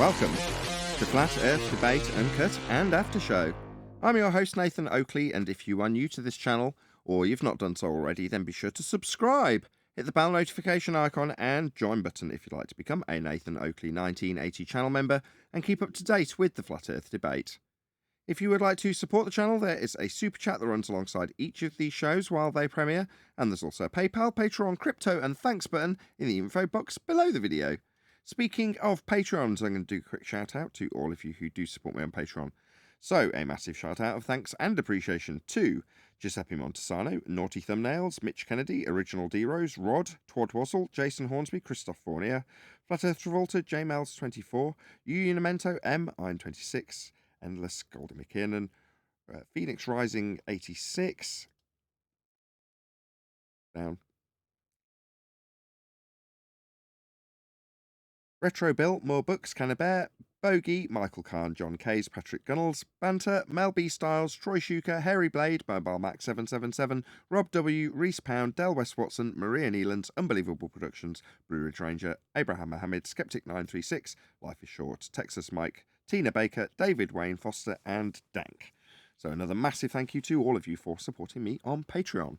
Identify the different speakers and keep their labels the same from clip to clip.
Speaker 1: Welcome to Flat Earth Debate Uncut and After Show. I'm your host Nathan Oakley, and if you are new to this channel, or you've not done so already, then be sure to subscribe. Hit the bell notification icon and join button if you'd like to become a Nathan Oakley 1980 channel member and keep up to date with the Flat Earth Debate. If you would like to support the channel, there is a super chat that runs alongside each of these shows while they premiere, and there's also a PayPal, Patreon, crypto and thanks button in the info box below the video. Speaking of Patreons, I'm going to do a quick shout out to all of you who do support me on Patreon. So, a massive shout out of thanks and appreciation to Giuseppe Montesano, Naughty Thumbnails, Mitch Kennedy, Original D-Rose, Rod, Twad Wazzle, Jason Hornsby, Christoph Fournier, Flat Earth Travolta, JMels24, Unimento, M, I'm26, Endless, Goldie McKiernan, Phoenix Rising 86, down, Retro Bill, More Books, Cannabear, Bogey, Michael Kahn, John Kays, Patrick Gunnels, Banter, Mel B. Styles, Troy Shuker, Harry Blade, Mobile Max 777, Rob W, Reese Pound, Del West Watson, Maria Nealand, Unbelievable Productions, Blue Ridge Ranger, Abraham Mohammed, Skeptic 936, Life is Short, Texas Mike, Tina Baker, David Wayne Foster, and Dank. So another massive thank you to all of you for supporting me on Patreon.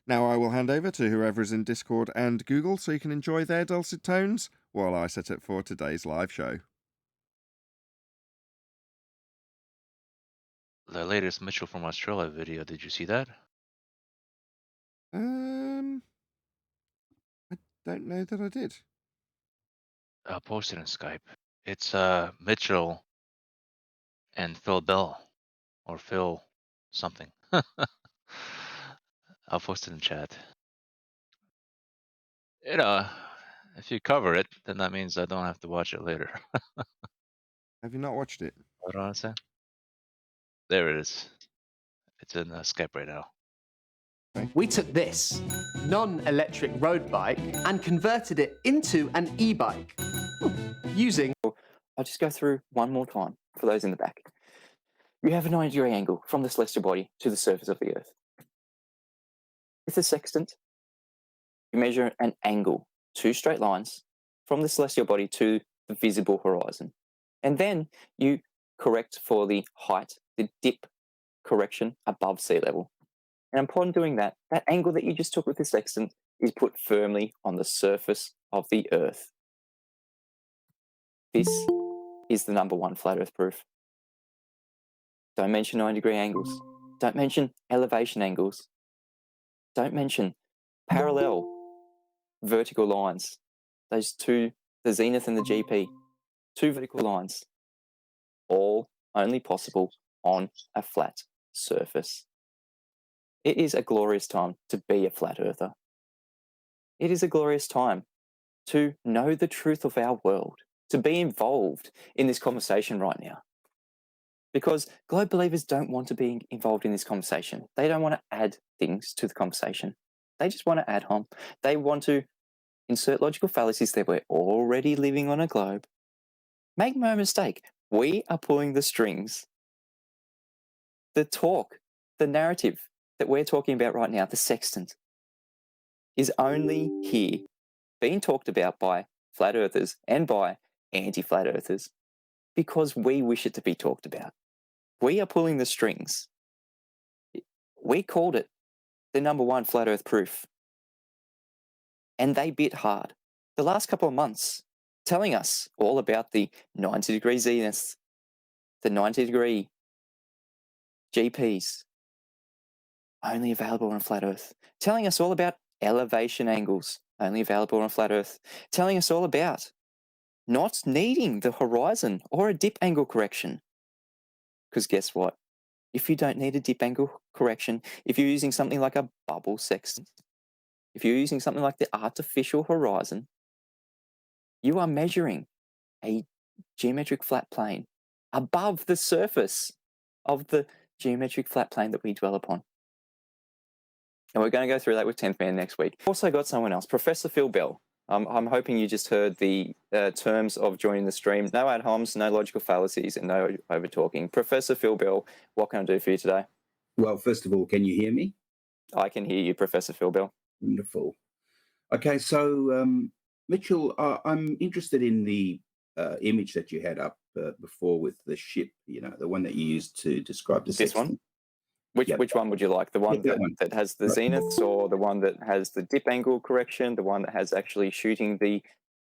Speaker 1: Now I will hand over to whoever is in Discord and Google so you can enjoy their dulcet tones while I set up for today's live show.
Speaker 2: The latest Mitchell from Australia video, did you see that?
Speaker 1: I don't know that I did.
Speaker 2: I'll post it in Skype. It's Mitchell and Phil Bell, or Phil something. I'll post it in chat. You know, if you cover it, then that means I don't have to watch it later.
Speaker 1: Have you not watched it?
Speaker 2: What do I say? There it is. It's in Skype right now.
Speaker 3: We took this non-electric road bike and converted it into an e-bike using...
Speaker 4: I'll just go through one more time for those in the back. You have a 90-degree angle from the celestial body to the surface of the Earth. With a sextant, you measure an angle, two straight lines, from the celestial body to the visible horizon. And then you correct for the height, the dip correction above sea level. And upon doing that, that angle that you just took with the sextant is put firmly on the surface of the Earth. This is the #1 flat Earth proof. Don't mention 90-degree angles. Don't mention elevation angles. Don't mention parallel vertical lines. Those two, the zenith and the GP, two vertical lines, all only possible on a flat surface. It is a glorious time to be a flat earther. It is a glorious time to know the truth of our world, to be involved in this conversation right now. Because globe believers don't want to be involved in this conversation. They don't want to add things to the conversation. They just want to add harm. They want to insert logical fallacies that we're already living on a globe. Make no mistake, we are pulling the strings. The talk, the narrative that we're talking about right now, the sextant, is only here being talked about by flat earthers and by anti-flat earthers because we wish it to be talked about. We are pulling the strings. We called it the #1 flat earth proof. And they bit hard. The last couple of months telling us all about the 90-degree zeniths, the 90-degree GPs, only available on flat earth. Telling us all about elevation angles, only available on flat earth. Telling us all about not needing the horizon or a dip angle correction. Because guess what? If you don't need a dip angle correction, if you're using something like a bubble sextant, if you're using something like the artificial horizon, you are measuring a geometric flat plane above the surface of the geometric flat plane that we dwell upon. And we're going to go through that with 10th Man next week. Also got someone else, Professor Phil Bell. I'm hoping you just heard the terms of joining the stream. No ad homs, no logical fallacies, and no over-talking. Professor Phil Bell, what can I do for you today?
Speaker 5: Well, first of all, can you hear me?
Speaker 4: I can hear you, Professor Phil Bell.
Speaker 5: Wonderful. Okay, so Mitchell, I'm interested in the image that you had up before with the ship, the one that you used to describe the
Speaker 4: This one?
Speaker 5: sextant.
Speaker 4: Which one would you like? The one
Speaker 5: that one.
Speaker 4: that has the
Speaker 5: Right.
Speaker 4: zeniths, or the one that has the dip angle correction, the one that has actually shooting the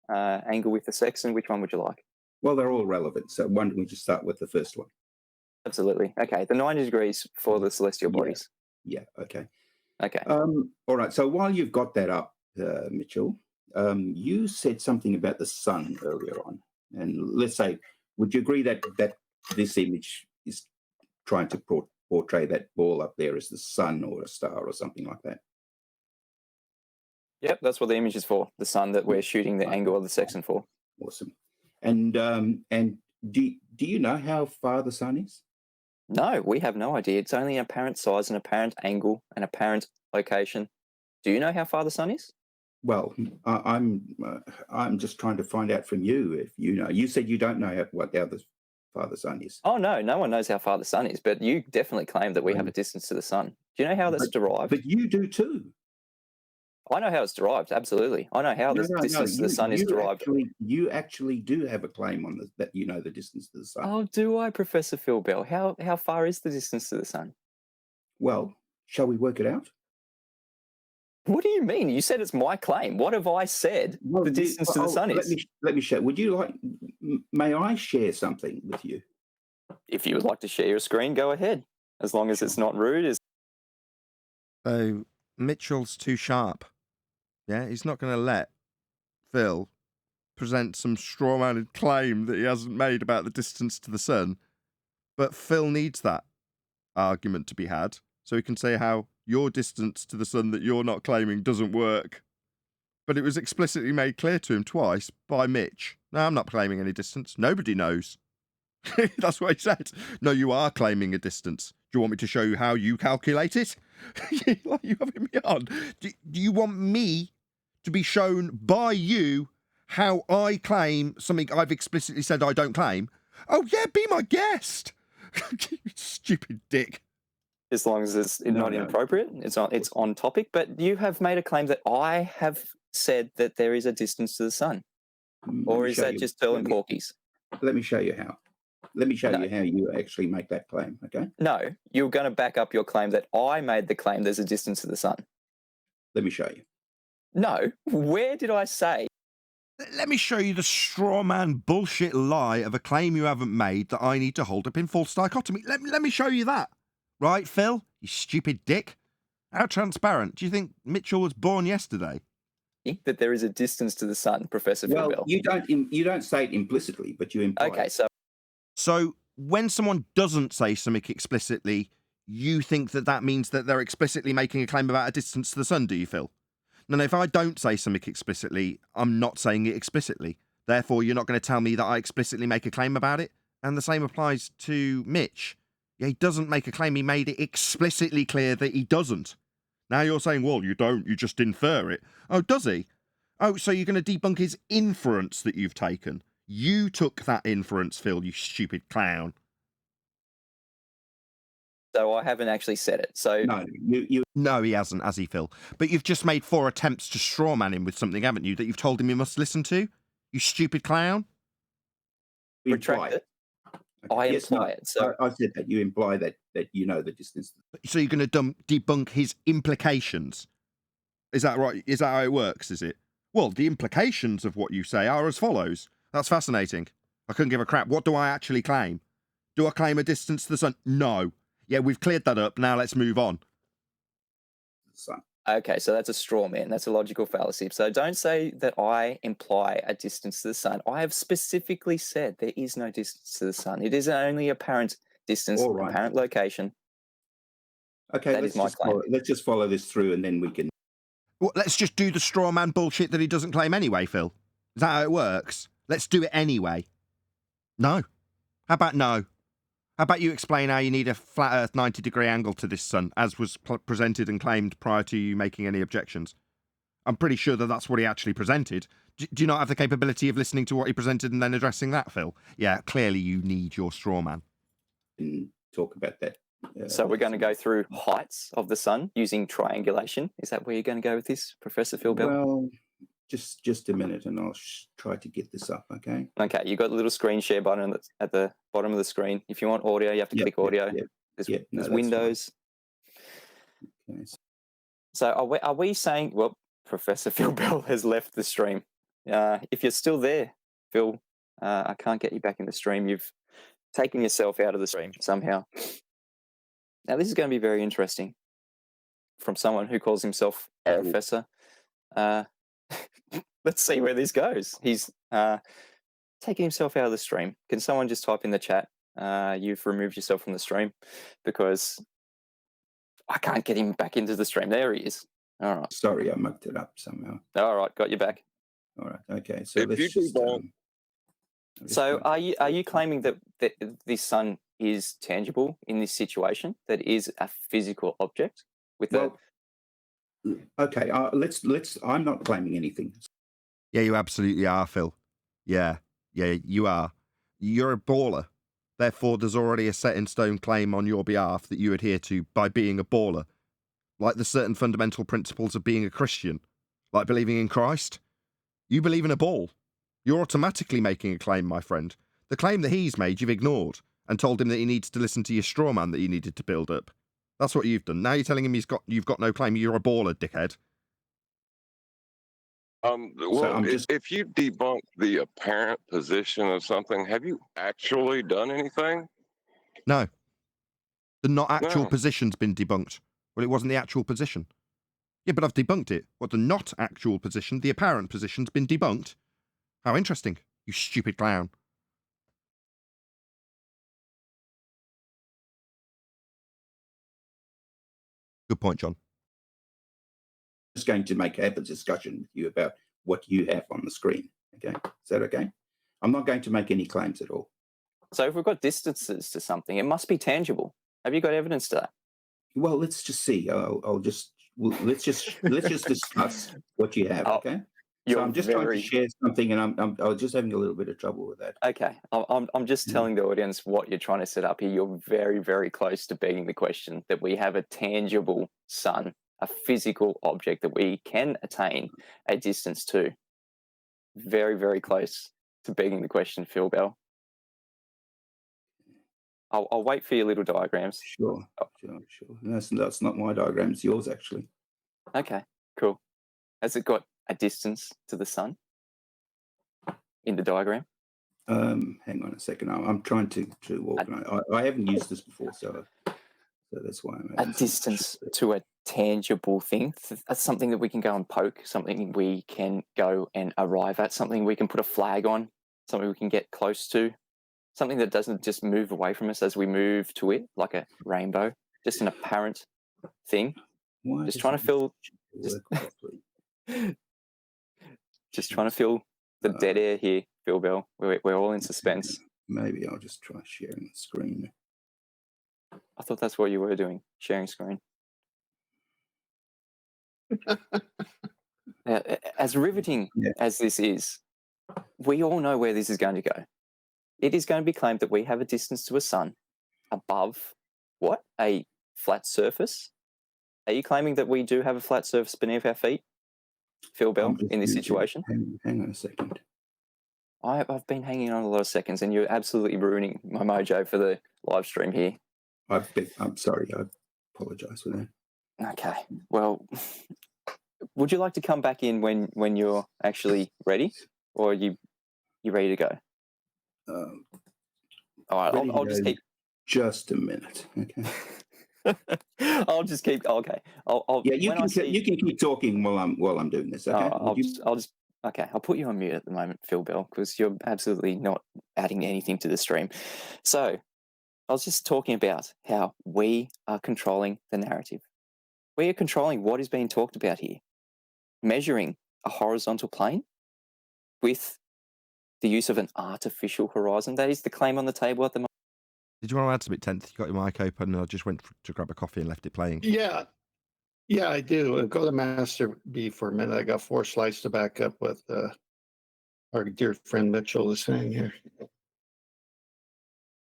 Speaker 4: angle with the sextant? Which one would you like?
Speaker 5: Well, they're all relevant. So why don't we just start with the first one?
Speaker 4: Absolutely. Okay, the 90 degrees for the celestial
Speaker 5: Yeah.
Speaker 4: bodies.
Speaker 5: Yeah, okay.
Speaker 4: Okay.
Speaker 5: All right, so while you've got that up, Mitchell, you said something about the sun earlier on. And let's say, would you agree that this image is trying to portray that ball up there as the sun or a star or something like that?
Speaker 4: Yep, that's what the image is for. The sun that we're shooting the angle of the sextant for.
Speaker 5: Awesome. And do you know how far the sun is?
Speaker 4: No, we have no idea. It's only an apparent size, an apparent angle, an apparent location. Do you know how far the sun is?
Speaker 5: Well, I'm just trying to find out from you if you know. You said you don't know how far the sun is.
Speaker 4: Oh, no one knows how far the sun is, but you definitely claim that we have a distance to the sun. Do you know how that's derived?
Speaker 5: But you do too.
Speaker 4: I know how it's derived, absolutely. I know how the distance to the sun is derived.
Speaker 5: You actually do have a claim on that you know the distance to the sun.
Speaker 4: Oh, do I, Professor Phil Bell? How far is the distance to the sun?
Speaker 5: Well, shall we work it out?
Speaker 4: What do you mean? You said it's my claim. What have I said the distance to the sun is?
Speaker 5: Let me share. Would you like? May I share something with you?
Speaker 4: If you would like to share your screen, go ahead. As long as it's not rude.
Speaker 1: So Mitchell's too sharp. Yeah, he's not going to let Phil present some straw-maned claim that he hasn't made about the distance to the sun. But Phil needs that argument to be had, so he can say how your distance to the sun that you're not claiming doesn't work. But it was explicitly made clear to him twice by Mitch. No, I'm not claiming any distance. Nobody knows. That's what he said. No, you are claiming a distance. Do you want me to show you how you calculate it? Like, you having me on? Do you want me to be shown by you how I claim something I've explicitly said I don't claim? Oh yeah, be my guest. Stupid dick.
Speaker 4: As long as it's not inappropriate, it's on topic. But you have made a claim that I have said that there is a distance to the sun. Or is that just telling porkies?
Speaker 5: Let me show you how. Let me show you how you actually make that claim, okay?
Speaker 4: No, you're going to back up your claim that I made the claim there's a distance to the sun.
Speaker 5: Let me show you.
Speaker 4: No, where did I say?
Speaker 1: Let me show you the straw man bullshit lie of a claim you haven't made that I need to hold up in false dichotomy. Let me show you that. Right, Phil? You stupid dick. How transparent? Do you think Mitchell was born yesterday?
Speaker 4: That there is a distance to the sun, Professor Phil Bell.
Speaker 5: You don't say it implicitly, but you imply
Speaker 4: Okay,
Speaker 5: it.
Speaker 1: So when someone doesn't say something explicitly, you think that means that they're explicitly making a claim about a distance to the sun, do you, Phil? No, if I don't say something explicitly, I'm not saying it explicitly. Therefore, you're not going to tell me that I explicitly make a claim about it. And the same applies to Mitch. Yeah, he doesn't make a claim. He made it explicitly clear that he doesn't. Now you're saying, well, you don't. You just infer it. Oh, does he? Oh, so you're going to debunk his inference that you've taken. You took that inference, Phil, you stupid clown.
Speaker 4: So I haven't actually said it. So
Speaker 1: No, he hasn't, has he, Phil? But you've just made 4 attempts to strawman him with something, haven't you, that you've told him he must listen to? You stupid clown.
Speaker 4: Retract it. I imply it. So
Speaker 5: I said that you imply that you know the distance.
Speaker 1: So you're going to debunk his implications. Is that right? Is that how it works, is it? Well, the implications of what you say are as follows. That's fascinating. I couldn't give a crap. What do I actually claim? Do I claim a distance to the sun? No. Yeah, we've cleared that up. Now let's move on.
Speaker 4: Okay, so that's a straw man. That's a logical fallacy. So don't say that I imply a distance to the sun. I have specifically said there is no distance to the sun. It is only apparent distance, apparent location.
Speaker 5: Okay, let's just follow this through and then we can...
Speaker 1: Well, let's just do the straw man bullshit that he doesn't claim anyway, Phil. Is that how it works? Let's do it anyway. No. How about no? How about you explain how you need a flat Earth 90-degree angle to this sun, as was presented and claimed prior to you making any objections? I'm pretty sure that that's what he actually presented. Do you not have the capability of listening to what he presented and then addressing that, Phil? Yeah, clearly you need your straw man.
Speaker 5: Talk about that.
Speaker 4: So we're going to go through heights of the sun using triangulation. Is that where you're going to go with this, Professor Phil Bell?
Speaker 5: Well, just a minute, and I'll try to get this up. Okay.
Speaker 4: Okay, you got a little screen share button at the bottom of the screen. If you want audio, you have to click audio. There's Windows.
Speaker 5: Okay.
Speaker 4: So are we saying? Well, Professor Phil Bell has left the stream. If you're still there, Phil, I can't get you back in the stream. You've taken yourself out of the stream somehow. Now this is going to be very interesting. From someone who calls himself a professor. Let's see where this goes. He's taking himself out of the stream. Can someone just type in the chat? You've removed yourself from the stream, because I can't get him back into the stream. There he is. All right.
Speaker 5: Sorry, I mucked it up somehow.
Speaker 4: All right, got you back.
Speaker 5: All right. Okay. So
Speaker 6: If
Speaker 5: let's
Speaker 6: you
Speaker 5: just.
Speaker 4: So are you claiming that this sun is tangible in this situation? That is a physical object with
Speaker 5: Well, okay. Let's. I'm not claiming anything.
Speaker 1: Yeah, you absolutely are, Phil. Yeah, you are. You're a baller. Therefore, there's already a set in stone claim on your behalf that you adhere to by being a baller. Like the certain fundamental principles of being a Christian. Like believing in Christ. You believe in a ball. You're automatically making a claim, my friend. The claim that he's made, you've ignored, and told him that he needs to listen to your straw man that you needed to build up. That's what you've done. Now you're telling him you've got no claim. You're a baller, dickhead.
Speaker 6: Well, if you debunk the apparent position of something, have you actually done anything?
Speaker 1: No. The not actual
Speaker 6: No.
Speaker 1: position's been debunked. Well, it wasn't the actual position. Yeah, but I've debunked it. What, the not actual position, the apparent position's been debunked? How interesting, you stupid clown. Good point, John.
Speaker 5: Just going to have a discussion with you about what you have on the screen. Okay, is that okay? I'm not going to make any claims at all.
Speaker 4: So if we've got distances to something, it must be tangible. Have you got evidence to that?
Speaker 5: Well, let's just see. Let's just discuss what you have. Okay. So I'm just trying to share something, and I'm just having a little bit of trouble with that.
Speaker 4: Okay, I'm just telling the audience what you're trying to set up here. You're very, very close to begging the question that we have a tangible sun, a physical object that we can attain a distance to. Very, very close to begging the question, Phil Bell. I'll wait for your little diagrams.
Speaker 5: Sure. That's not my diagram. It's yours, actually.
Speaker 4: Okay, cool. Has it got a distance to the sun in the diagram?
Speaker 5: Hang on a second. I'm trying to organize. I haven't used this before, so that's why I'm
Speaker 4: a distance to a tangible thing. That's something that we can go and poke, something we can go and arrive at, something we can put a flag on, something we can get close to, something that doesn't just move away from us as we move to it, like a rainbow, just an apparent thing. Just trying to fill the dead air here, Phil Bell. We're all in suspense.
Speaker 5: Maybe I'll just try sharing the screen.
Speaker 4: I thought that's what you were doing, sharing screen. As riveting as this is, we all know where this is going to go. It is going to be claimed that we have a distance to a sun above what? A flat surface? Are you claiming that we do have a flat surface beneath our feet, Phil Bell, in this situation?
Speaker 5: Hang on a second.
Speaker 4: I've been hanging on a lot of seconds, and you're absolutely ruining my mojo for the live stream here.
Speaker 5: I'm sorry. I apologise for that.
Speaker 4: Okay. Well, would you like to come back in when you're actually ready, or are you ready to go? All right. I'll just keep.
Speaker 5: Just a minute. Okay.
Speaker 4: I'll just keep. Okay.
Speaker 5: You can keep talking while I'm doing this. Okay.
Speaker 4: I'll put you on mute at the moment, Phil Bell, because you're absolutely not adding anything to the stream. So I was just talking about how we are controlling the narrative. We are controlling what is being talked about here, measuring a horizontal plane with the use of an artificial horizon. That is the claim on the table at the moment.
Speaker 1: Did you want to add something, Tenth? You got your mic open, and I just went to grab a coffee and left it playing.
Speaker 7: Yeah, I do. Go to Master B for a minute. I got 4 slides to back up what our dear friend Mitchell is saying here.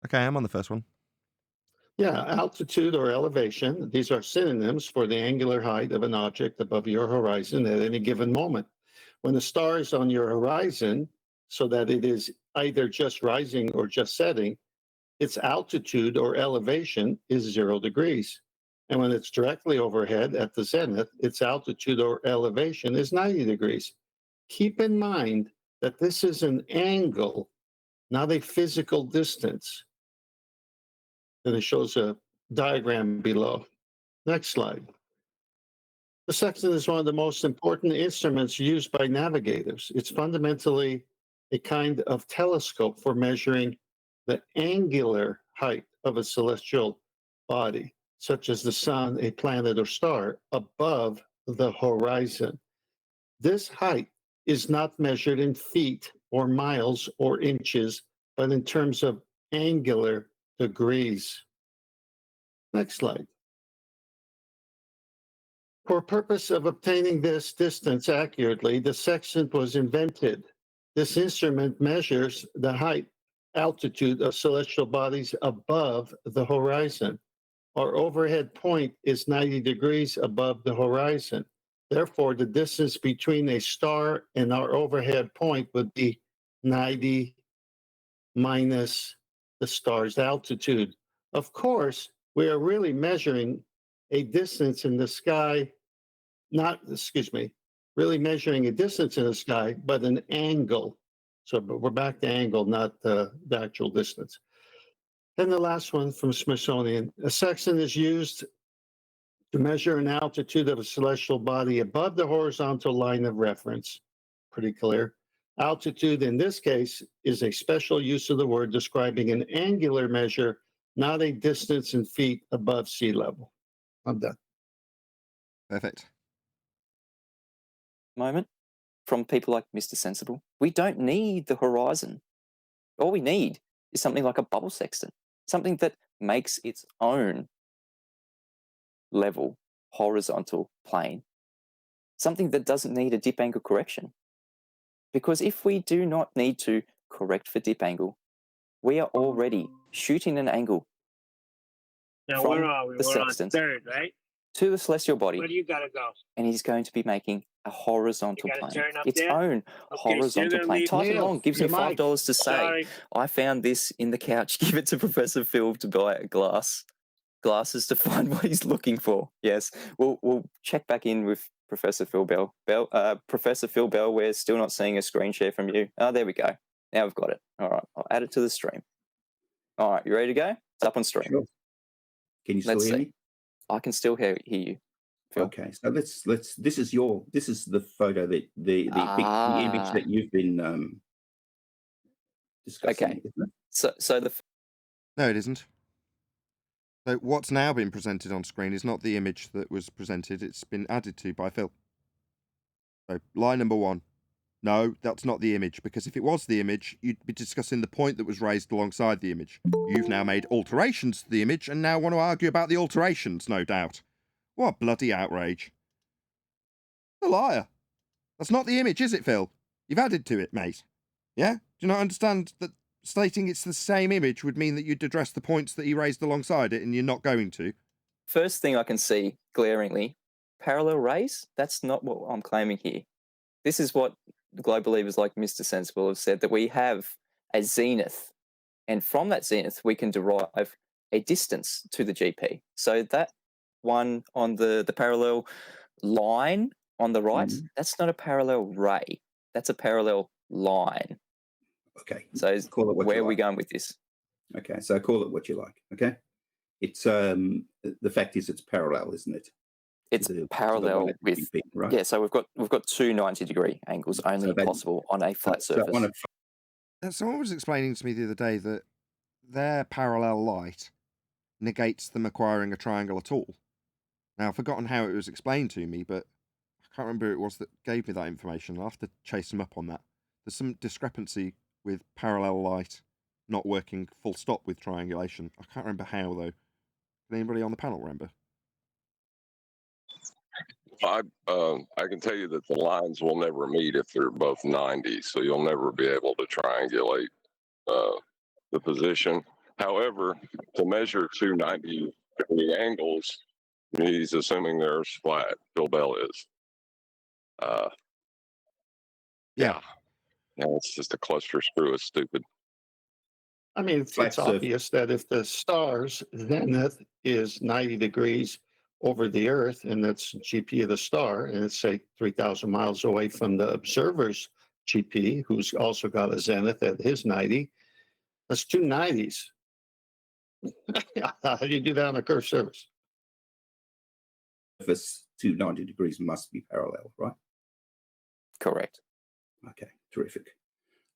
Speaker 1: Okay, I'm on the first one.
Speaker 7: Yeah, altitude or elevation. These are synonyms for the angular height of an object above your horizon at any given moment. when a star is on your horizon, so that it is either just rising or just setting, its altitude or elevation is 0 degrees. And when it's directly overhead at the zenith, its altitude or elevation is 90 degrees. Keep in mind that this is an angle, not a physical distance. And it shows a diagram below. Next slide. The sextant is one of the most important instruments used by navigators. It's fundamentally a kind of telescope for measuring the angular height of a celestial body, such as the sun, a planet, or star, above the horizon. This height is not measured in feet or miles or inches, but in terms of angular degrees. Next slide. For purpose of obtaining this distance accurately, the sextant was invented. This instrument measures the height, altitude of celestial bodies above the horizon. Our overhead point is 90 degrees above the horizon. Therefore, the distance between a star and our overhead point would be 90 minus the star's altitude. Of course, we are really measuring a distance in the sky, really measuring a distance in the sky, but an angle. So but we're back to angle, not the actual distance. And the last one from Smithsonian, a sextant is used to measure an altitude of a celestial body above the horizontal line of reference. Pretty clear. Altitude in this case is a special use of the word describing an angular measure, not a distance in feet above sea level. I'm done.
Speaker 1: Perfect.
Speaker 4: Moment from people like Mr. Sensible. We don't need the horizon. All we need is something like a bubble sextant, something that makes its own level horizontal plane, something that doesn't need a dip angle correction. Because if we do not need to correct for dip angle, we are already shooting an angle
Speaker 8: Now,
Speaker 4: from
Speaker 8: where are we?
Speaker 4: the
Speaker 8: We're on
Speaker 4: sextant
Speaker 8: third, right?
Speaker 4: to the celestial body,
Speaker 8: Where do you gotta go?
Speaker 4: and he's going to be making a horizontal
Speaker 8: You gotta
Speaker 4: plane,
Speaker 8: turn up
Speaker 4: its
Speaker 8: there?
Speaker 4: own
Speaker 8: Okay, so you're
Speaker 4: horizontal
Speaker 8: gonna
Speaker 4: plane.
Speaker 8: leave-
Speaker 4: Type
Speaker 7: Neil,
Speaker 4: along, gives me
Speaker 7: your mic.
Speaker 4: $5 to say,
Speaker 8: Sorry.
Speaker 4: I found this in the couch. Give it to Professor Phil to buy a glasses to find what he's looking for. Yes, we'll check back in with Professor Phil Bell. Professor Phil Bell, we're still not seeing a screen share from you. Oh, there we go. Now we've got it. All right, I'll add it to the stream. All right, you ready to go? It's up on stream.
Speaker 5: Sure. Can you still
Speaker 4: Let's
Speaker 5: hear
Speaker 4: see.
Speaker 5: me?
Speaker 4: I can still hear you, Phil.
Speaker 5: Okay, so let's. This is the photo that the image that you've been discussing.
Speaker 4: Okay.
Speaker 5: Isn't it?
Speaker 4: So the
Speaker 1: No, it isn't. So what's now been presented on screen is not the image that was presented. It's been added to by Phil. So line number 1. No, that's not the image, because if it was the image, you'd be discussing the point that was raised alongside the image. You've now made alterations to the image and now want to argue about the alterations, no doubt. What bloody outrage. A liar. That's not the image, is it, Phil? You've added to it, mate. Yeah? Do you not understand that stating it's the same image would mean that you'd address the points that he raised alongside it, and you're not going to?
Speaker 4: first thing I can see glaringly, parallel rays, that's not what I'm claiming here. This is what globe believers like Mr. Sensible have said, that we have a zenith, and from that zenith we can derive a distance to the GP. So that one on the parallel line on the right, that's not a parallel ray, that's a parallel line.
Speaker 5: Okay.
Speaker 4: So
Speaker 5: Call it what
Speaker 4: where
Speaker 5: you
Speaker 4: are we
Speaker 5: like.
Speaker 4: going with this?
Speaker 5: Okay, so call it what you like. Okay, it's the fact is it's parallel, isn't it?
Speaker 4: It's
Speaker 5: To the
Speaker 4: parallel
Speaker 5: one at
Speaker 4: with
Speaker 5: GP, right?
Speaker 4: yeah. So we've got two 90-degree angles only
Speaker 5: that-
Speaker 4: possible on a flat
Speaker 5: So
Speaker 4: surface.
Speaker 5: on a
Speaker 1: Someone was explaining to me the other day that their parallel light negates them acquiring a triangle at all. Now, I've forgotten how it was explained to me, but I can't remember who it was that gave me that information. I'll have to chase them up on that. There's some discrepancy with parallel light not working full stop with triangulation. I can't remember how, though. Can anybody on the panel remember?
Speaker 6: I can tell you that the lines will never meet if they're both 90, so you'll never be able to triangulate the position. However, to measure two 90-degree angles, he's assuming they're flat. Phil Bell is.
Speaker 1: Yeah.
Speaker 6: Yeah, it's just a cluster screw. It's stupid.
Speaker 7: I mean,
Speaker 5: Flat
Speaker 7: it's
Speaker 5: surface.
Speaker 7: obvious that if the star's zenith is 90 degrees over the Earth, and that's GP of the star, and it's, say, 3,000 miles away from the observer's GP, who's also got a zenith at his 90, that's two 90s. How do you do that on a curved surface?
Speaker 5: Surface to 90 degrees must be parallel, right?
Speaker 4: Correct.
Speaker 5: Okay, terrific.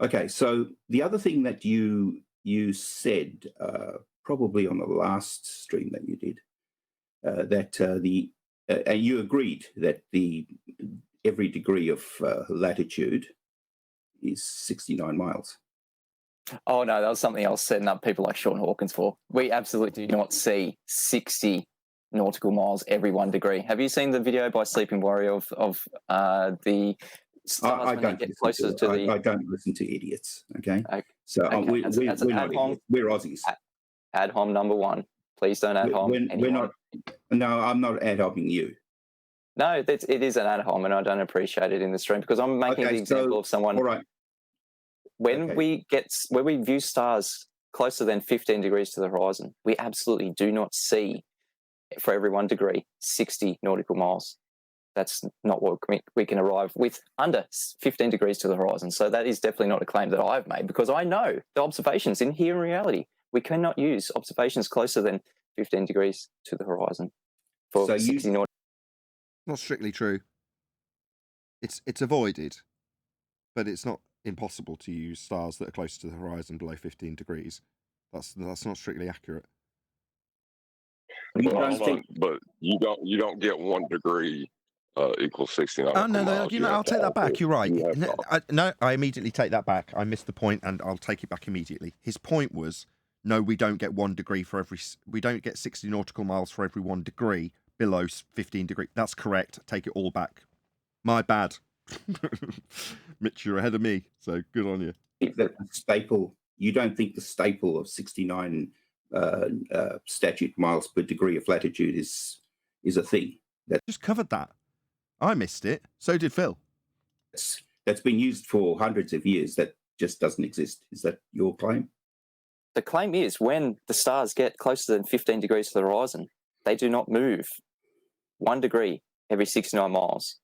Speaker 5: Okay, so the other thing that you said, probably on the last stream that you did, and you agreed that every degree of latitude is 69 miles.
Speaker 4: Oh, no, that was something else setting up people like Sean Hawkins for. We absolutely do not see 60 nautical miles every 1 degree. Have you seen the video by Sleeping Warrior of the stars
Speaker 5: I
Speaker 4: when
Speaker 5: don't
Speaker 4: they get closer to the...
Speaker 5: I don't listen to idiots, okay?
Speaker 4: Okay.
Speaker 5: So
Speaker 4: Okay,
Speaker 5: we're
Speaker 4: as an
Speaker 5: not
Speaker 4: ad hom-
Speaker 5: idiots. We're Aussies.
Speaker 4: Ad hom number 1. Please don't ad hom
Speaker 5: We're
Speaker 4: anyone.
Speaker 5: not. No, I'm not ad homing you.
Speaker 4: No, it is an ad hom, and I don't appreciate it in the stream because I'm making
Speaker 5: Okay,
Speaker 4: the example
Speaker 5: so,
Speaker 4: of someone...
Speaker 5: All right.
Speaker 4: When
Speaker 5: Okay.
Speaker 4: we view stars closer than 15 degrees to the horizon, we absolutely do not see, for every 1 degree, 60 nautical miles. That's not what we can arrive with under 15 degrees to the horizon. So that is definitely not a claim that I've made, because I know the observations in here in reality, we cannot use observations closer than 15 degrees to the horizon for
Speaker 5: So
Speaker 4: 60 nautical.
Speaker 1: Not strictly true. It's avoided, but it's not impossible to use stars that are close to the horizon below 15 degrees. That's not strictly accurate.
Speaker 5: You
Speaker 6: Well,
Speaker 5: don't
Speaker 6: hold
Speaker 5: think-
Speaker 6: on, but you don't get 1 degree equals 69.
Speaker 1: Oh no,
Speaker 6: miles.
Speaker 1: you
Speaker 6: You
Speaker 1: know,
Speaker 6: have
Speaker 1: I'll
Speaker 6: to
Speaker 1: take that
Speaker 6: alter-
Speaker 1: back. You're right.
Speaker 6: you have
Speaker 1: No,
Speaker 6: to-
Speaker 1: I immediately take that back. I missed the point, and I'll take it back immediately. His point was, no, we don't get 1 degree for every. We don't get 60 nautical miles for every 1 degree below 15 degrees. That's correct. Take it all back. My bad. Mitch, you're ahead of me, so good on you.
Speaker 5: that the staple, you don't think the staple of 69 statute miles per degree of latitude is a thing
Speaker 1: Just covered that. I missed it. So did Phil.
Speaker 5: that's been used for hundreds of years, that just doesn't exist. Is that your claim?
Speaker 4: The claim is when the stars get closer than 15 degrees to the horizon, they do not move 1 degree every 69 miles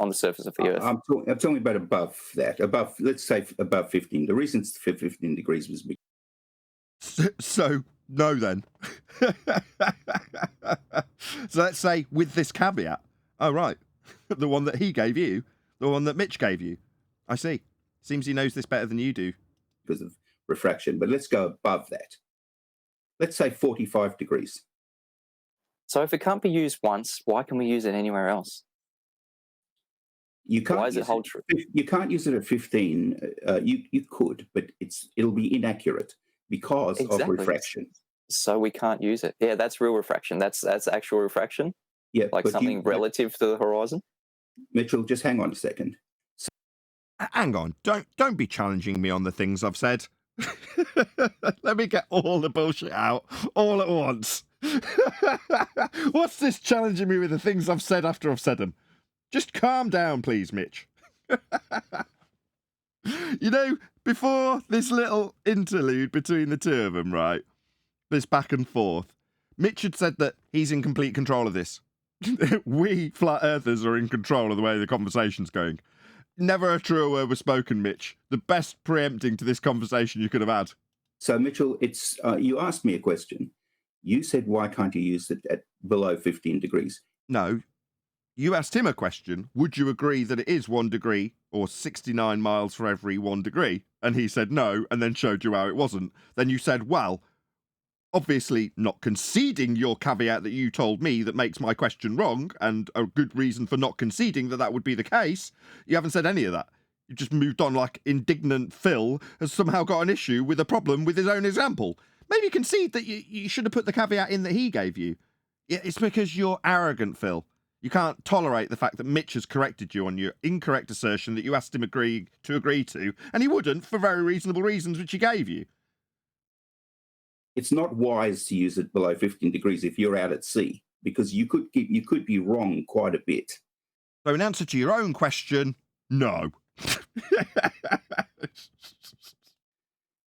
Speaker 4: on the surface of the Earth.
Speaker 5: I'm talking about above that, above, let's say above 15. The reason it's 15 degrees was because
Speaker 1: So no, then. So let's say with this caveat. Oh right, the one that he gave you, the one that Mitch gave you. I see. Seems he knows this better than you do.
Speaker 5: of refraction. But let's go above that. Let's say 45 degrees.
Speaker 4: So if it can't be used once, why can we use it anywhere else?
Speaker 5: You can't
Speaker 4: Why does it
Speaker 5: use
Speaker 4: hold true?
Speaker 5: You can't use it at 15. You could, but it'll be inaccurate because of
Speaker 4: Exactly.
Speaker 5: refraction.
Speaker 4: So we can't use it. Yeah, that's real refraction. That's actual refraction,
Speaker 5: Yeah,
Speaker 4: like
Speaker 5: but
Speaker 4: something relative to the horizon.
Speaker 5: Mitchell, just hang on a second.
Speaker 1: Hang on, don't be challenging me on the things I've said. Let me get all the bullshit out all at once. What's this challenging me with the things I've said after I've said them? Just calm down, please, Mitch. You know, before this little interlude between the two of them, right? This back and forth, Mitch had said that he's in complete control of this. We, flat earthers, are in control of the way the conversation's going. Never a truer word was spoken, Mitch. The best preempting to this conversation you could have had.
Speaker 5: So, Mitchell, it's you asked me a question. You said, why can't you use it at below 15 degrees?
Speaker 1: No, you asked him a question. Would you agree that it is 1 degree or 69 miles for every 1 degree? And he said no, and then showed you how it wasn't. Then you said, well, obviously not conceding your caveat that you told me that makes my question wrong, and a good reason for not conceding that that would be the case. You haven't said any of that. You just moved on like indignant Phil has somehow got an issue with a problem with his own example. Maybe concede that you should have put the caveat in that he gave you. It's because you're arrogant, Phil. You can't tolerate the fact that Mitch has corrected you on your incorrect assertion that you asked him to agree to, and he wouldn't for very reasonable reasons which he gave you.
Speaker 5: It's not wise to use it below 15 degrees if you're out at sea, because you could be wrong quite a bit.
Speaker 1: So in answer to your own question, no.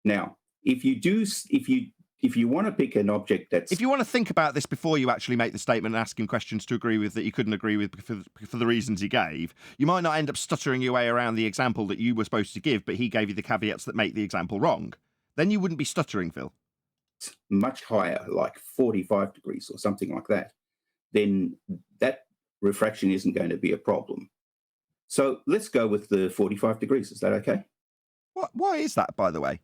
Speaker 5: Now, if you want to pick an object that's...
Speaker 1: If you want to think about this before you actually make the statement and ask him questions to agree with that you couldn't agree with for the reasons he gave, you might not end up stuttering your way around the example that you were supposed to give, but he gave you the caveats that make the example wrong. Then you wouldn't be stuttering, Phil.
Speaker 5: much higher, like 45 degrees or something like that, then that refraction isn't going to be a problem. So let's go with the 45 degrees. Is that okay?
Speaker 1: Why is that, by the way?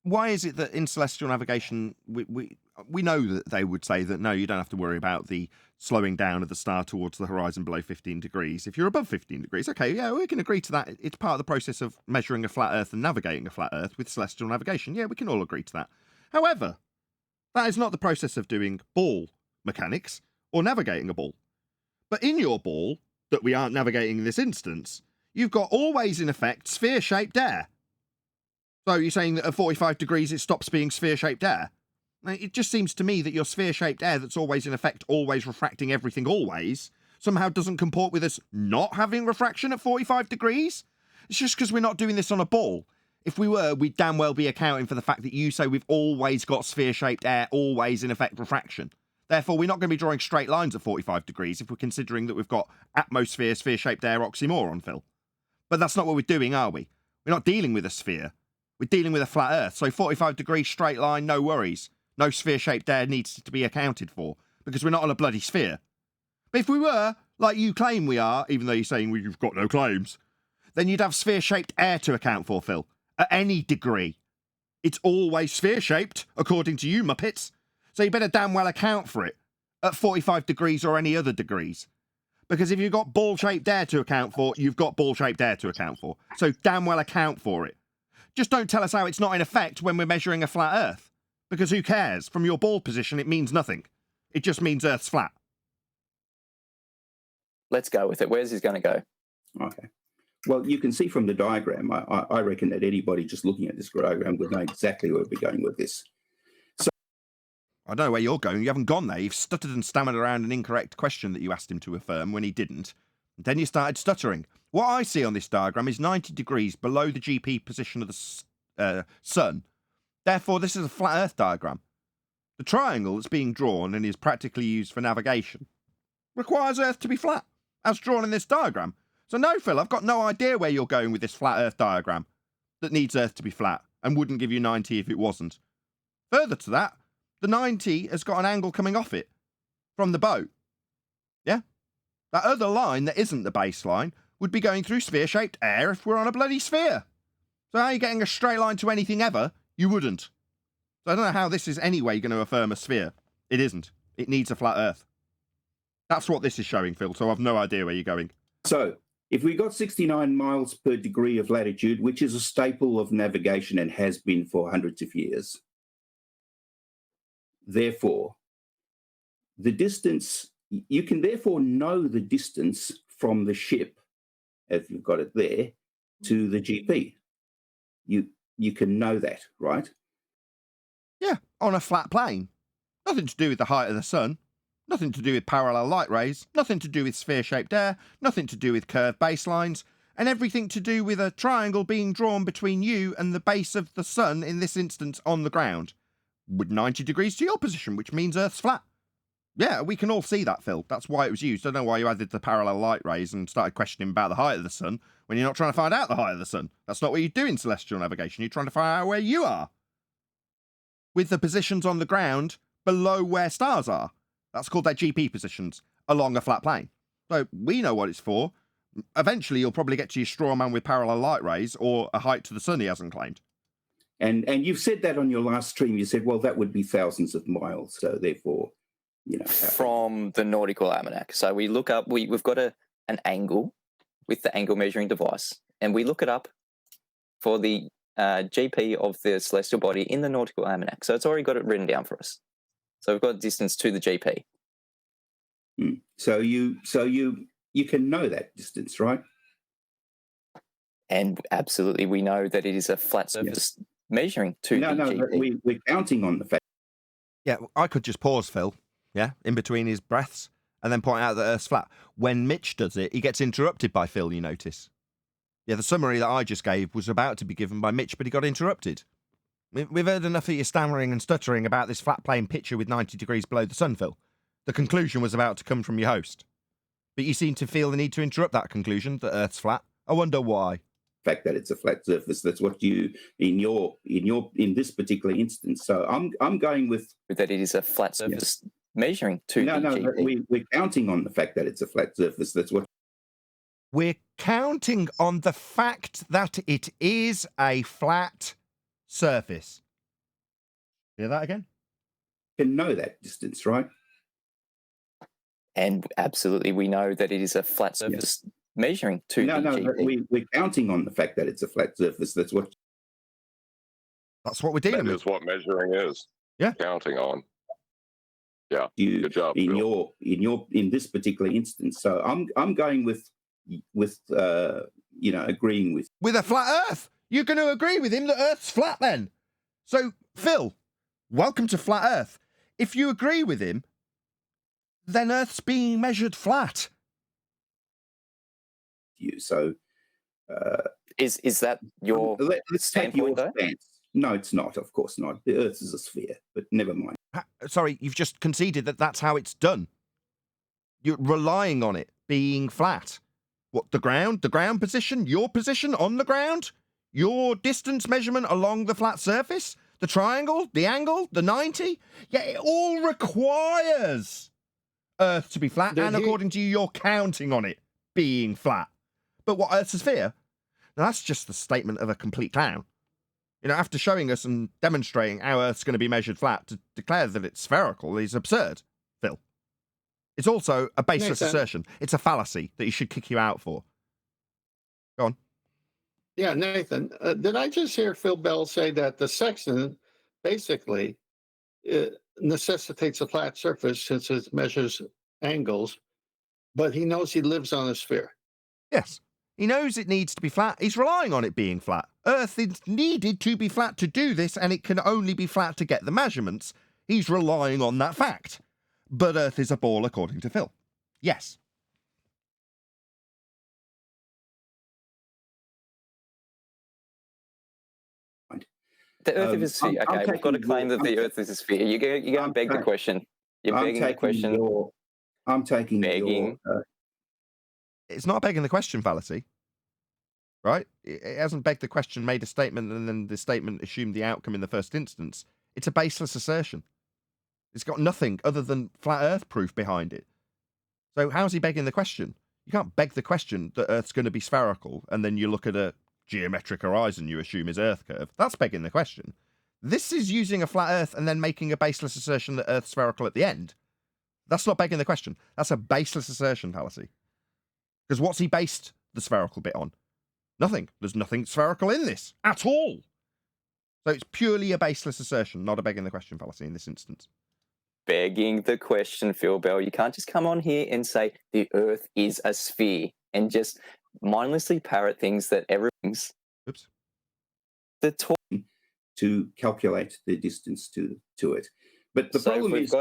Speaker 1: Why is it that in celestial navigation, we know that they would say that, no, you don't have to worry about the slowing down of the star towards the horizon below 15 degrees. If you're above 15 degrees, okay, yeah, we can agree to that. It's part of the process of measuring a flat Earth and navigating a flat Earth with celestial navigation. Yeah, we can all agree to that. However, that is not the process of doing ball mechanics or navigating a ball. But in your ball, that we aren't navigating in this instance, you've got always, in effect, sphere-shaped air. So you're saying that at 45 degrees it stops being sphere-shaped air? It just seems to me that your sphere-shaped air that's always, in effect, always refracting everything always, somehow doesn't comport with us not having refraction at 45 degrees? It's just because we're not doing this on a ball. If we were, we'd damn well be accounting for the fact that you say we've always got sphere-shaped air, always, in effect, refraction. Therefore, we're not going to be drawing straight lines at 45 degrees if we're considering that we've got atmosphere, sphere-shaped air oxymoron, Phil. But that's not what we're doing, are we? We're not dealing with a sphere. We're dealing with a flat Earth. So 45 degree straight line, no worries. No sphere-shaped air needs to be accounted for because we're not on a bloody sphere. But if we were, like you claim we are, even though you're saying we've got no claims, then you'd have sphere-shaped air to account for, Phil, at any degree. It's always sphere-shaped, according to you, Muppets. So you better damn well account for it at 45 degrees or any other degrees. Because if you've got ball-shaped air to account for, you've got ball-shaped air to account for. So damn well account for it. Just don't tell us how it's not in effect when we're measuring a flat Earth. Because who cares? From your ball position, it means nothing. It just means Earth's flat.
Speaker 4: Let's go with it. Where's this going to go?
Speaker 5: Okay. Well, you can see from the diagram, I reckon that anybody just looking at this diagram would know exactly where we're going with this.
Speaker 1: I don't know where you're going. You haven't gone there. You've stuttered and stammered around an incorrect question that you asked him to affirm when he didn't. And then you started stuttering. What I see on this diagram is 90 degrees below the GP position of the sun. Therefore, this is a flat Earth diagram. The triangle that's being drawn and is practically used for navigation requires Earth to be flat, as drawn in this diagram. So no, Phil, I've got no idea where you're going with this flat Earth diagram that needs Earth to be flat and wouldn't give you 90 if it wasn't. Further to that, the 90 has got an angle coming off it from the boat. Yeah? That other line that isn't the baseline would be going through sphere-shaped air if we're on a bloody sphere. So how are you getting a straight line to anything ever? You wouldn't. So I don't know how this is anyway going to affirm a sphere. It isn't. It needs a flat Earth. That's what this is showing, Phil, so I've no idea where you're going.
Speaker 5: So if we got 69 miles per degree of latitude, which is a staple of navigation and has been for hundreds of years, therefore, the distance, you can therefore know the distance from the ship, if you've got it there, to the GP. You can know that, right?
Speaker 1: Yeah, on a flat plane. Nothing to do with the height of the sun. Nothing to do with parallel light rays. Nothing to do with sphere-shaped air. Nothing to do with curved baselines. And everything to do with a triangle being drawn between you and the base of the sun, in this instance, on the ground. With 90 degrees to your position, which means Earth's flat. Yeah, we can all see that, Phil. That's why it was used. I don't know why you added the parallel light rays and started questioning about the height of the sun when you're not trying to find out the height of the sun. That's not what you do in celestial navigation. You're trying to find out where you are. With the positions on the ground below where stars are. That's called their GP positions along a flat plane. So we know what it's for. Eventually, you'll probably get to your straw man with parallel light rays or a height to the sun he hasn't claimed.
Speaker 5: And you've said that on your last stream. You said, well, that would be thousands of miles. So therefore, you know.
Speaker 4: From the nautical almanac. So we look up, we've got an angle with the angle measuring device, and we look it up for the GP of the celestial body in the nautical almanac. So it's already got it written down for us. So we've got distance to the GP.
Speaker 5: So you can know that distance, right?
Speaker 4: And absolutely, we know that it is a flat surface measuring to the GP.
Speaker 5: We're counting on the fact.
Speaker 1: Yeah, I could just pause, Phil, yeah, in between his breaths, and then point out that Earth's flat. When Mitch does it, he gets interrupted by Phil, you notice. Yeah, the summary that I just gave was about to be given by Mitch, but he got interrupted. We've heard enough of your stammering and stuttering about this flat plane picture with 90 degrees below the sun, Phil. The conclusion was about to come from your host. But you seem to feel the need to interrupt that conclusion, that Earth's flat. I wonder why.
Speaker 5: Fact that it's a flat surface. That's what you in this particular instance. So I'm going with
Speaker 4: That it is a flat surface measuring 2
Speaker 5: no.
Speaker 4: GP.
Speaker 5: We're counting on the fact that it's a flat surface. That's what
Speaker 1: We're counting on the fact that it is a flat surface. Hear that again?
Speaker 5: can know that distance, right?
Speaker 4: And absolutely, we know that it is a flat surface measuring 2
Speaker 5: No,
Speaker 4: GP.
Speaker 5: we're counting on the fact that it's a flat surface. That's what
Speaker 1: we're dealing
Speaker 6: That
Speaker 1: with.
Speaker 6: is what measuring is.
Speaker 1: Yeah.
Speaker 6: Counting on. Yeah.
Speaker 5: you
Speaker 6: Good job, Phil.
Speaker 5: in this particular instance. So I'm going with agreeing with
Speaker 1: A flat Earth. You're going to agree with him that Earth's flat then. So, Phil, welcome to Flat Earth. If you agree with him, then Earth's being measured flat.
Speaker 5: you. So
Speaker 4: Is that your
Speaker 5: let's take your
Speaker 4: standpoint, though?
Speaker 5: stance. No, it's not. Of course not. The Earth is a sphere, but never mind.
Speaker 1: Sorry, you've just conceded that that's how it's done. You're relying on it being flat. What, the ground position, your position on the ground, your distance measurement along the flat surface, the triangle, the angle, the 90? Yeah, it all requires Earth to be flat, and according to you, you're counting on it being flat. But what, Earth's a sphere? Now, that's just the statement of a complete clown. You know, after showing us and demonstrating how Earth's going to be measured flat, to declare that it's spherical is absurd, Phil. It's also a baseless assertion. It's a fallacy that he should kick you out for. Go on.
Speaker 7: Yeah, Nathan, did I just hear Phil Bell say that the sextant basically necessitates a flat surface since it measures angles, but he knows he lives on a sphere?
Speaker 1: Yes. He knows it needs to be flat. He's relying on it being flat. Earth is needed to be flat to do this, and it can only be flat to get the measurements. He's relying on that fact. But Earth is a ball, according to Phil. Yes.
Speaker 4: The Earth is a sphere. Okay, we've got to claim that the Earth is a sphere. You're going to beg the question. You're begging the question.
Speaker 5: I'm taking
Speaker 4: begging.
Speaker 1: It's not begging the question fallacy, right? It hasn't begged the question, made a statement, and then the statement assumed the outcome in the first instance. It's a baseless assertion. It's got nothing other than flat Earth proof behind it. So how's he begging the question? You can't beg the question that Earth's going to be spherical, and then you look at a geometric horizon you assume is Earth curve. That's begging the question. This is using a flat Earth and then making a baseless assertion that Earth's spherical at the end. That's not begging the question. That's a baseless assertion fallacy. Because what's he based the spherical bit on? Nothing. There's nothing spherical in this at all. So it's purely a baseless assertion, not a begging the question fallacy in this instance.
Speaker 4: Begging the question, Phil Bell. You can't just come on here and say the Earth is a sphere and just mindlessly parrot things that everything's.
Speaker 1: Oops.
Speaker 5: To calculate the distance to it. But the problem is...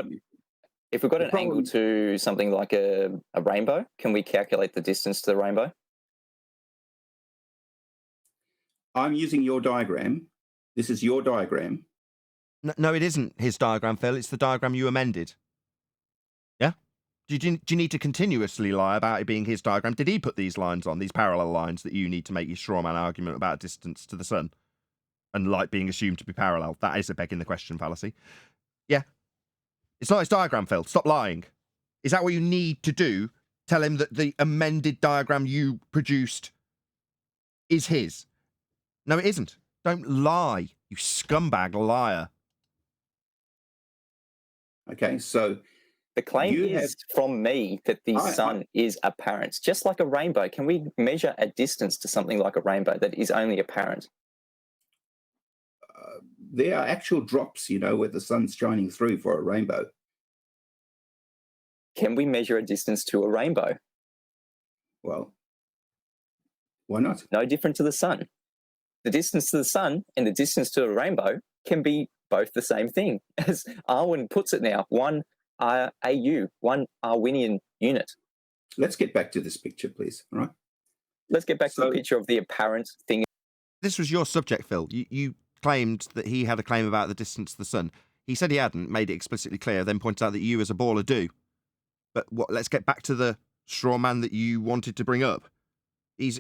Speaker 4: If we've got an angle to something like a rainbow, can we calculate the distance to the rainbow?
Speaker 5: I'm using your diagram. This is your diagram.
Speaker 1: No, it isn't his diagram, Phil. It's the diagram you amended. Yeah? Do you need to continuously lie about it being his diagram? Did he put these lines on, these parallel lines that you need to make your straw man argument about distance to the sun? And light being assumed to be parallel. That is a begging the question fallacy. Yeah. It's not his diagram, Phil. Stop lying. Is that what you need to do? Tell him that the amended diagram you produced is his. No, it isn't. Don't lie, you scumbag liar.
Speaker 5: Okay, so...
Speaker 4: The claim is from me that the sun is apparent. Just like a rainbow, can we measure a distance to something like a rainbow that is only apparent?
Speaker 5: There are actual drops, where the sun's shining through for a rainbow.
Speaker 4: Can we measure a distance to a rainbow?
Speaker 5: Well, why not?
Speaker 4: No different to the sun. The distance to the sun and the distance to a rainbow can be both the same thing. As Arwin puts it now, one AU, one Arwinian unit.
Speaker 5: Let's get back to this picture, please. All right.
Speaker 4: let's get back to the
Speaker 5: So-
Speaker 4: picture of the apparent thing.
Speaker 1: This was your subject, Phil. You claimed that he had a claim about the distance to the sun. He said he hadn't, made it explicitly clear, then pointed out that you as a baller do. But let's get back to the straw man that you wanted to bring up. He's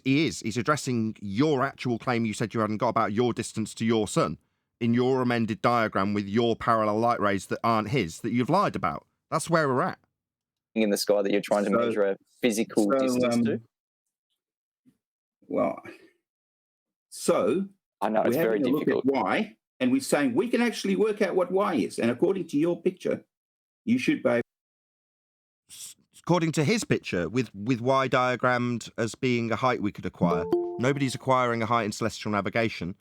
Speaker 1: addressing your actual claim you said you hadn't got about your distance to your sun in your amended diagram with your parallel light rays that aren't his, that you've lied about. That's where we're at.
Speaker 4: In the sky that you're trying to measure a physical distance to.
Speaker 5: Well, so
Speaker 4: I know it's
Speaker 5: we're
Speaker 4: very
Speaker 5: having a
Speaker 4: difficult.
Speaker 5: look at y, and we're saying we can actually work out what y is. And according to your picture, you should be.
Speaker 1: According to his picture, with y diagrammed as being a height we could acquire, nobody's acquiring a height in celestial navigation.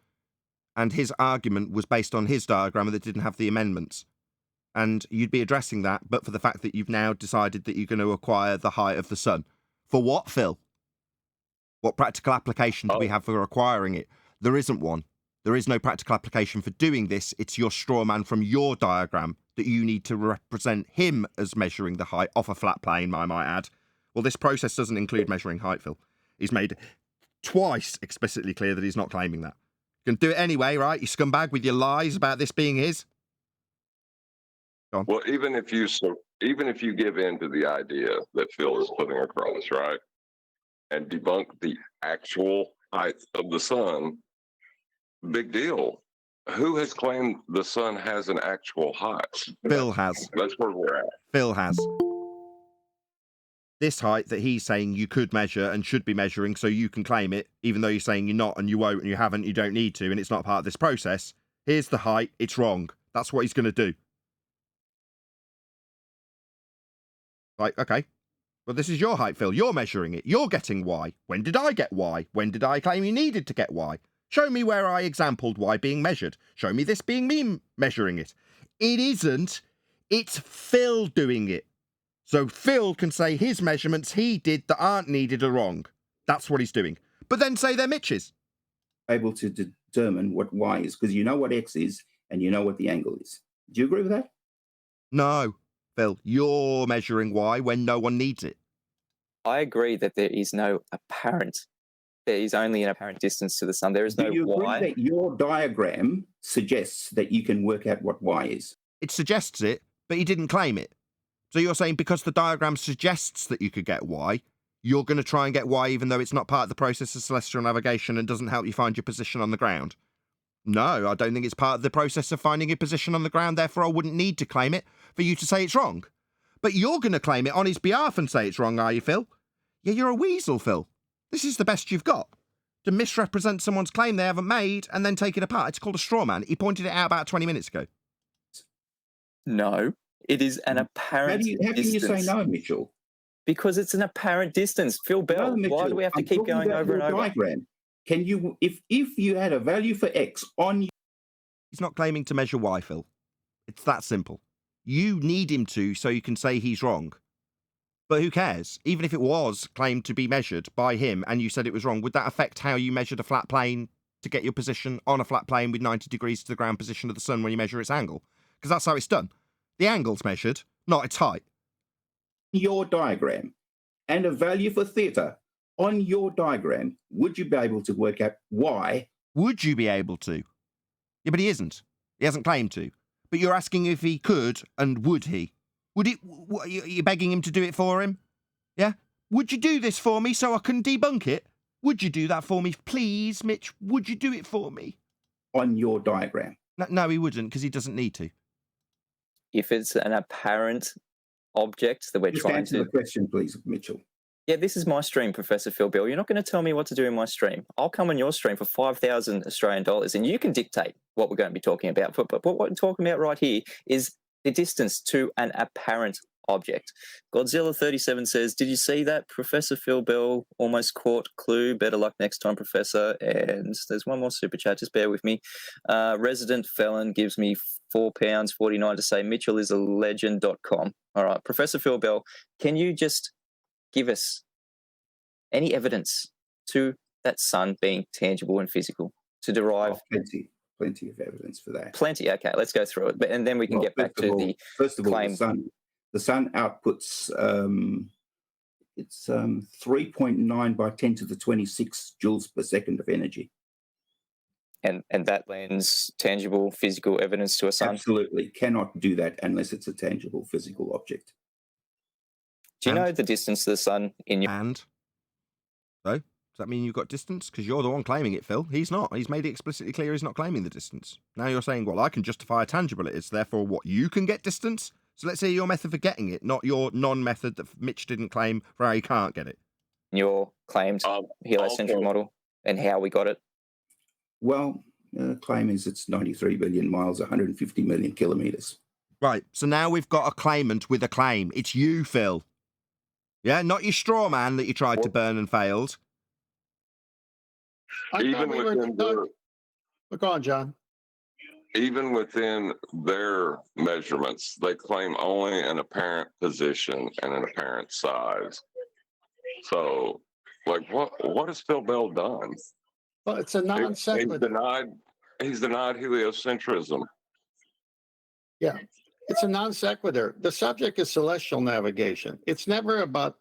Speaker 1: And his argument was based on his diagram that didn't have the amendments. And you'd be addressing that, but for the fact that you've now decided that you're going to acquire the height of the sun. For what, Phil? What practical application do we have for acquiring it? There isn't one. There is no practical application for doing this. It's your straw man from your diagram that you need to represent him as measuring the height off a flat plane, I might add. Well, this process doesn't include measuring height, Phil. He's made twice explicitly clear that he's not claiming that. You can do it anyway, right? You scumbag with your lies about this being his. Go on.
Speaker 6: Well, even if you give in to the idea that Phil is putting across, right, and debunk the actual height of the sun, big deal. Who has claimed the sun has an actual height?
Speaker 1: Phil has.
Speaker 6: That's where we're at.
Speaker 1: Phil has. This height that he's saying you could measure and should be measuring so you can claim it, even though you're saying you're not and you won't and you haven't, you don't need to, and it's not part of this process. Here's the height. It's wrong. That's what he's going to do. Like, okay. Well, this is your height, Phil. You're measuring it. You're getting Y. When did I get Y? When did I claim you needed to get Y? Show me where I exampled Y being measured. Show me this being me measuring it. It isn't. It's Phil doing it. So Phil can say his measurements he did that aren't needed are wrong. That's what he's doing. But then say they're Mitch's.
Speaker 5: Able to determine what y is because you know what x is and you know what the angle is. Do you agree with that?
Speaker 1: No, Phil, you're measuring Y when no one needs it.
Speaker 4: I agree that there is no apparent. There is only an apparent distance to the sun. There is no
Speaker 5: Do you agree
Speaker 4: y.
Speaker 5: that your diagram suggests that you can work out what y is?
Speaker 1: It suggests it, but he didn't claim it. So you're saying because the diagram suggests that you could get Y, you're going to try and get Y even though it's not part of the process of celestial navigation and doesn't help you find your position on the ground? No, I don't think it's part of the process of finding your position on the ground, therefore I wouldn't need to claim it for you to say it's wrong. But you're going to claim it on his behalf and say it's wrong, are you, Phil? Yeah, you're a weasel, Phil. This is the best you've got. To misrepresent someone's claim they haven't made and then take it apart. It's called a straw man. He pointed it out about 20 minutes ago.
Speaker 4: No, it is an apparent
Speaker 5: How can you
Speaker 4: distance.
Speaker 5: say no, Mitchell?
Speaker 4: Because it's an apparent distance. Phil Bell,
Speaker 5: No, Mitchell,
Speaker 4: why do we have to
Speaker 5: I'm
Speaker 4: keep
Speaker 5: talking
Speaker 4: going
Speaker 5: about
Speaker 4: over and
Speaker 5: your
Speaker 4: over?
Speaker 5: diagram. Can you, if you had a value for x on
Speaker 1: He's not claiming to measure Y, Phil. It's that simple. You need him to so you can say he's wrong. But who cares? Even if it was claimed to be measured by him and you said it was wrong, would that affect how you measured a flat plane to get your position on a flat plane with 90 degrees to the ground position of the sun when you measure its angle? Because that's how it's done. The angle's measured, not its height.
Speaker 5: your diagram and a value for theta on your diagram, would you be able to work out y?
Speaker 1: Would you be able to? Yeah, but he isn't. He hasn't claimed to. But you're asking if he could, and would he? Would it? You're begging him to do it for him? Yeah? Would you do this for me so I can debunk it? Would you do that for me, please, Mitch? Would you do it for me?
Speaker 5: On your diagram.
Speaker 1: No, he wouldn't, because he doesn't need to.
Speaker 4: If it's an apparent object that we're
Speaker 5: Just
Speaker 4: trying
Speaker 5: answer
Speaker 4: to...
Speaker 5: the question, please, Mitchell.
Speaker 4: Yeah, this is my stream, Professor Phil Bill. You're not going to tell me what to do in my stream. I'll come on your stream for 5,000 Australian dollars and you can dictate what we're going to be talking about. But what we're talking about right here is the distance to an apparent object. Godzilla37 says, did you see that? Professor Phil Bell almost caught clue. Better luck next time, Professor. And there's one more super chat. Just bear with me. Resident Felon gives me £4.49 to say Mitchell is a legend.com. All right, Professor Phil Bell, can you just give us any evidence to that sun being tangible and physical to derive?
Speaker 5: Oh, plenty of evidence for that.
Speaker 4: Plenty. Okay, let's go through it, and then we can get back to the
Speaker 5: first of all,
Speaker 4: claim.
Speaker 5: the sun outputs It's 3.9 by 10 to the 26 joules per second of energy.
Speaker 4: And that lends tangible physical evidence to a sun?
Speaker 5: Absolutely. Cannot do that unless it's a tangible physical object.
Speaker 4: Do you know the distance to the sun in your...
Speaker 1: And? So, does that mean you've got distance? Because you're the one claiming it, Phil. He's not. He's made it explicitly clear he's not claiming the distance. Now you're saying, well, I can justify how tangible it is, therefore what, you can get distance? So let's hear your method for getting it, not your non-method that Mitch didn't claim for how he can't get it.
Speaker 4: Your claimed heliocentric model and how we got it?
Speaker 5: Well, the claim is it's 93 billion miles, 150 million kilometres.
Speaker 1: Right, so now we've got a claimant with a claim. It's you, Phil. Yeah, not your straw man that you tried to burn and failed.
Speaker 6: Even within
Speaker 7: Go on, John.
Speaker 6: Even within their measurements, they claim only an apparent position and an apparent size. So, like, what has Phil Bell done?
Speaker 7: Well, it's a non sequitur.
Speaker 6: He's denied heliocentrism.
Speaker 7: Yeah, it's a non sequitur. The subject is celestial navigation. It's never about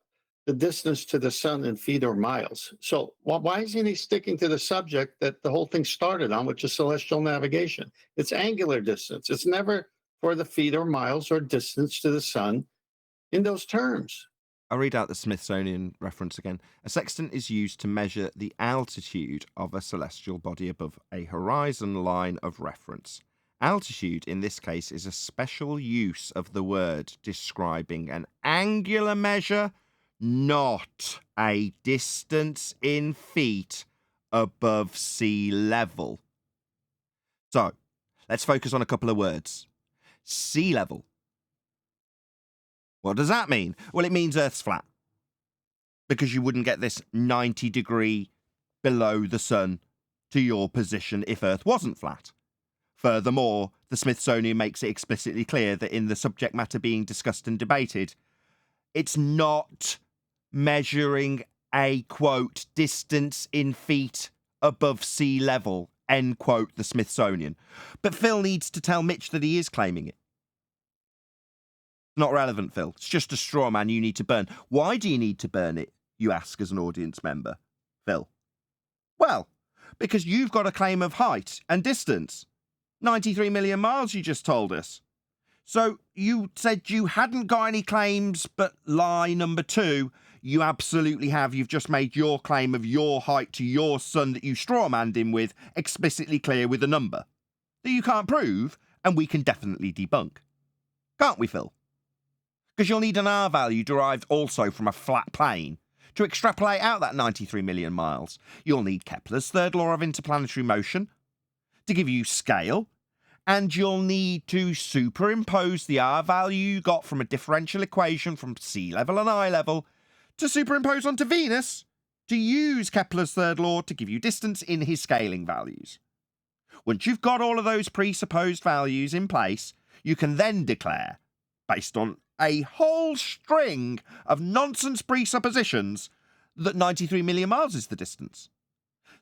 Speaker 7: the distance to the sun in feet or miles. So why isn't he sticking to the subject that the whole thing started on, which is celestial navigation? It's angular distance. It's never for the feet or miles or distance to the sun in those terms.
Speaker 1: I'll read out the Smithsonian reference again. A sextant is used to measure the altitude of a celestial body above a horizon line of reference. Altitude, in this case, is a special use of the word describing an angular measure, not a distance in feet above sea level. So, let's focus on a couple of words. Sea level. What does that mean? Well, it means Earth's flat. Because you wouldn't get this 90 degree below the sun to your position if Earth wasn't flat. Furthermore, the Smithsonian makes it explicitly clear that in the subject matter being discussed and debated, it's not measuring a, quote, distance in feet above sea level, end quote, the Smithsonian. But Phil needs to tell Mitch that he is claiming it. Not relevant, Phil. It's just a straw man you need to burn. Why do you need to burn it, you ask as an audience member, Phil? Well, because you've got a claim of height and distance. 93 million miles, you just told us. So you said you hadn't got any claims, but lie number 2, you absolutely have. You've just made your claim of your height to your sun that you strawmanned him with explicitly clear with a number that you can't prove, and we can definitely debunk. Can't we, Phil? Because you'll need an R value derived also from a flat plane to extrapolate out that 93 million miles. You'll need Kepler's third law of interplanetary motion to give you scale, and you'll need to superimpose the R value you got from a differential equation from sea level and eye level to superimpose onto Venus to use Kepler's third law to give you distance in his scaling values. Once you've got all of those presupposed values in place, you can then declare, based on a whole string of nonsense presuppositions, that 93 million miles is the distance.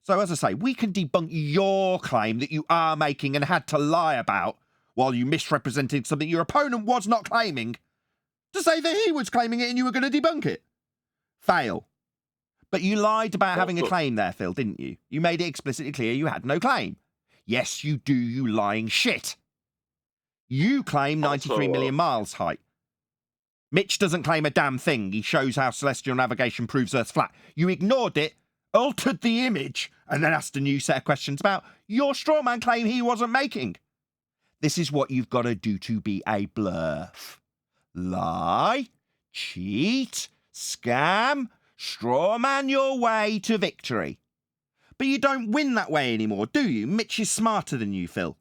Speaker 1: So, as I say, we can debunk your claim that you are making and had to lie about while you misrepresented something your opponent was not claiming, to say that he was claiming it and you were going to debunk it. Fail. But you lied about having a claim there, Phil, didn't you? You made it explicitly clear you had no claim. Yes, you do, you lying shit. You claim 93 million miles height. Mitch doesn't claim a damn thing. He shows how celestial navigation proves Earth's flat. You ignored it, altered the image, and then asked a new set of questions about your strawman claim he wasn't making. This is what you've got to do to be a bluff. Lie, cheat, scam, strawman your way to victory. But you don't win that way anymore, do you? Mitch is smarter than you, Phil.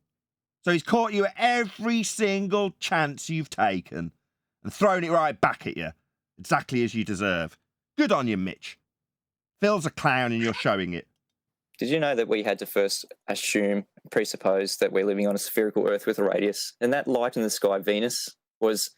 Speaker 1: So he's caught you at every single chance you've taken and thrown it right back at you, exactly as you deserve. Good on you, Mitch. Phil's a clown and you're showing it.
Speaker 4: Did you know that we had to first presuppose that we're living on a spherical Earth with a radius, and that light in the sky, Venus, was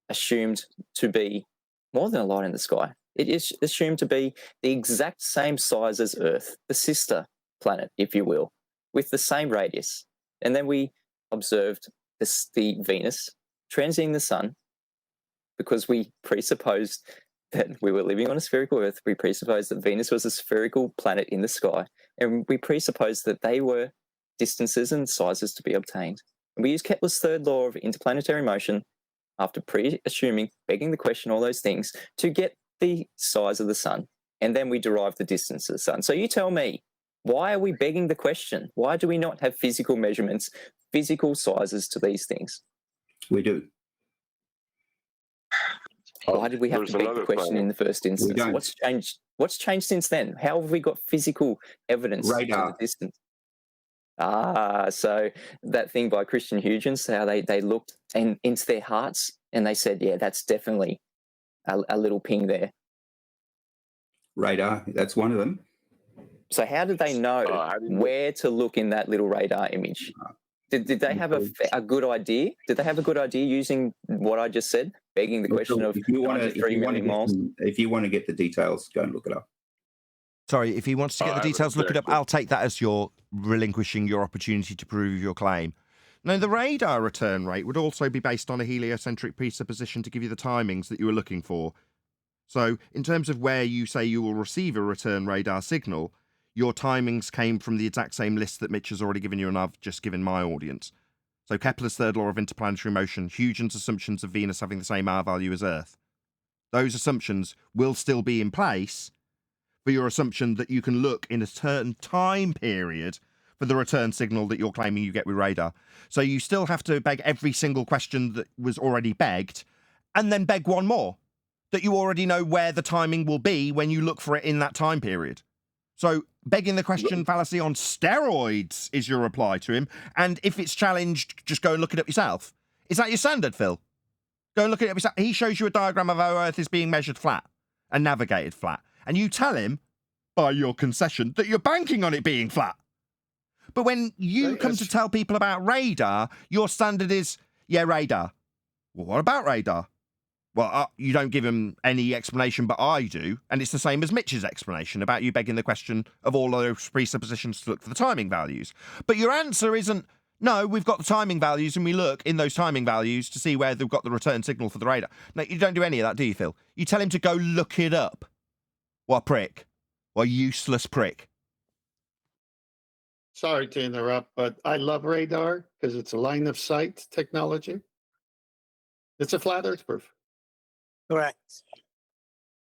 Speaker 4: assumed to be more than a light in the sky. It is assumed to be the exact same size as Earth, the sister planet, if you will, with the same radius. And then we observed the Venus transiting the sun because we presupposed that we were living on a spherical Earth. We presupposed that Venus was a spherical planet in the sky, and we presupposed that they were distances and sizes to be obtained. And we used Kepler's third law of interplanetary motion, after pre-assuming, begging the question, all those things, to get the size of the sun. And then we derived the distance of the sun. So you tell me, why are we begging the question? Why do we not have physical measurements, physical sizes to these things?
Speaker 5: We do.
Speaker 4: Why did we have
Speaker 6: There's
Speaker 4: to beg the
Speaker 6: another
Speaker 4: question
Speaker 6: thing.
Speaker 4: in the first instance?
Speaker 5: don't.
Speaker 4: What's changed? What's changed since then? How have we got physical evidence
Speaker 5: Radar.
Speaker 4: to the distance? So that thing by Christian Huygens, how they looked into their hearts and they said, yeah, that's definitely a little ping there.
Speaker 5: Radar, that's one of them.
Speaker 4: So how did they know
Speaker 6: how do you-
Speaker 4: where to look in that little radar image? Did they have a good idea? Did they have a good idea using what I just said, begging the question of
Speaker 5: If you want
Speaker 4: 93 million miles?
Speaker 5: to get the details, go and look it up.
Speaker 1: Sorry, if he wants to get the
Speaker 6: I haven't
Speaker 1: details, look it up.
Speaker 6: checked it.
Speaker 1: I'll take that as your relinquishing your opportunity to prove your claim. No, the radar return rate would also be based on a heliocentric presupposition to give you the timings that you were looking for. So, in terms of where you say you will receive a return radar signal, your timings came from the exact same list that Mitch has already given you and I've just given my audience. So Kepler's third law of interplanetary motion, Huygens' assumptions of Venus having the same R value as Earth. Those assumptions will still be in place for your assumption that you can look in a certain time period for the return signal that you're claiming you get with radar. So you still have to beg every single question that was already begged, and then beg one more, that you already know where the timing will be when you look for it in that time period. So begging the question fallacy on steroids is your reply to him, and if it's challenged, just go and look it up yourself. Is that your standard, Phil? Go and look it up yourself. He shows you a diagram of how Earth is being measured flat and navigated flat, and you tell him, by your concession, that you're banking on it being flat. But when you come to tell people about radar, your standard is, yeah, radar. Well, what about radar? Well, you don't give him any explanation, but I do. And it's the same as Mitch's explanation about you begging the question of all those presuppositions to look for the timing values. But your answer isn't, no, we've got the timing values and we look in those timing values to see where they've got the return signal for the radar. No, you don't do any of that, do you, Phil? You tell him to go look it up. What a prick. What a useless prick.
Speaker 7: Sorry to interrupt, but I love radar because it's a line of sight technology. It's a flat Earth proof.
Speaker 8: Correct.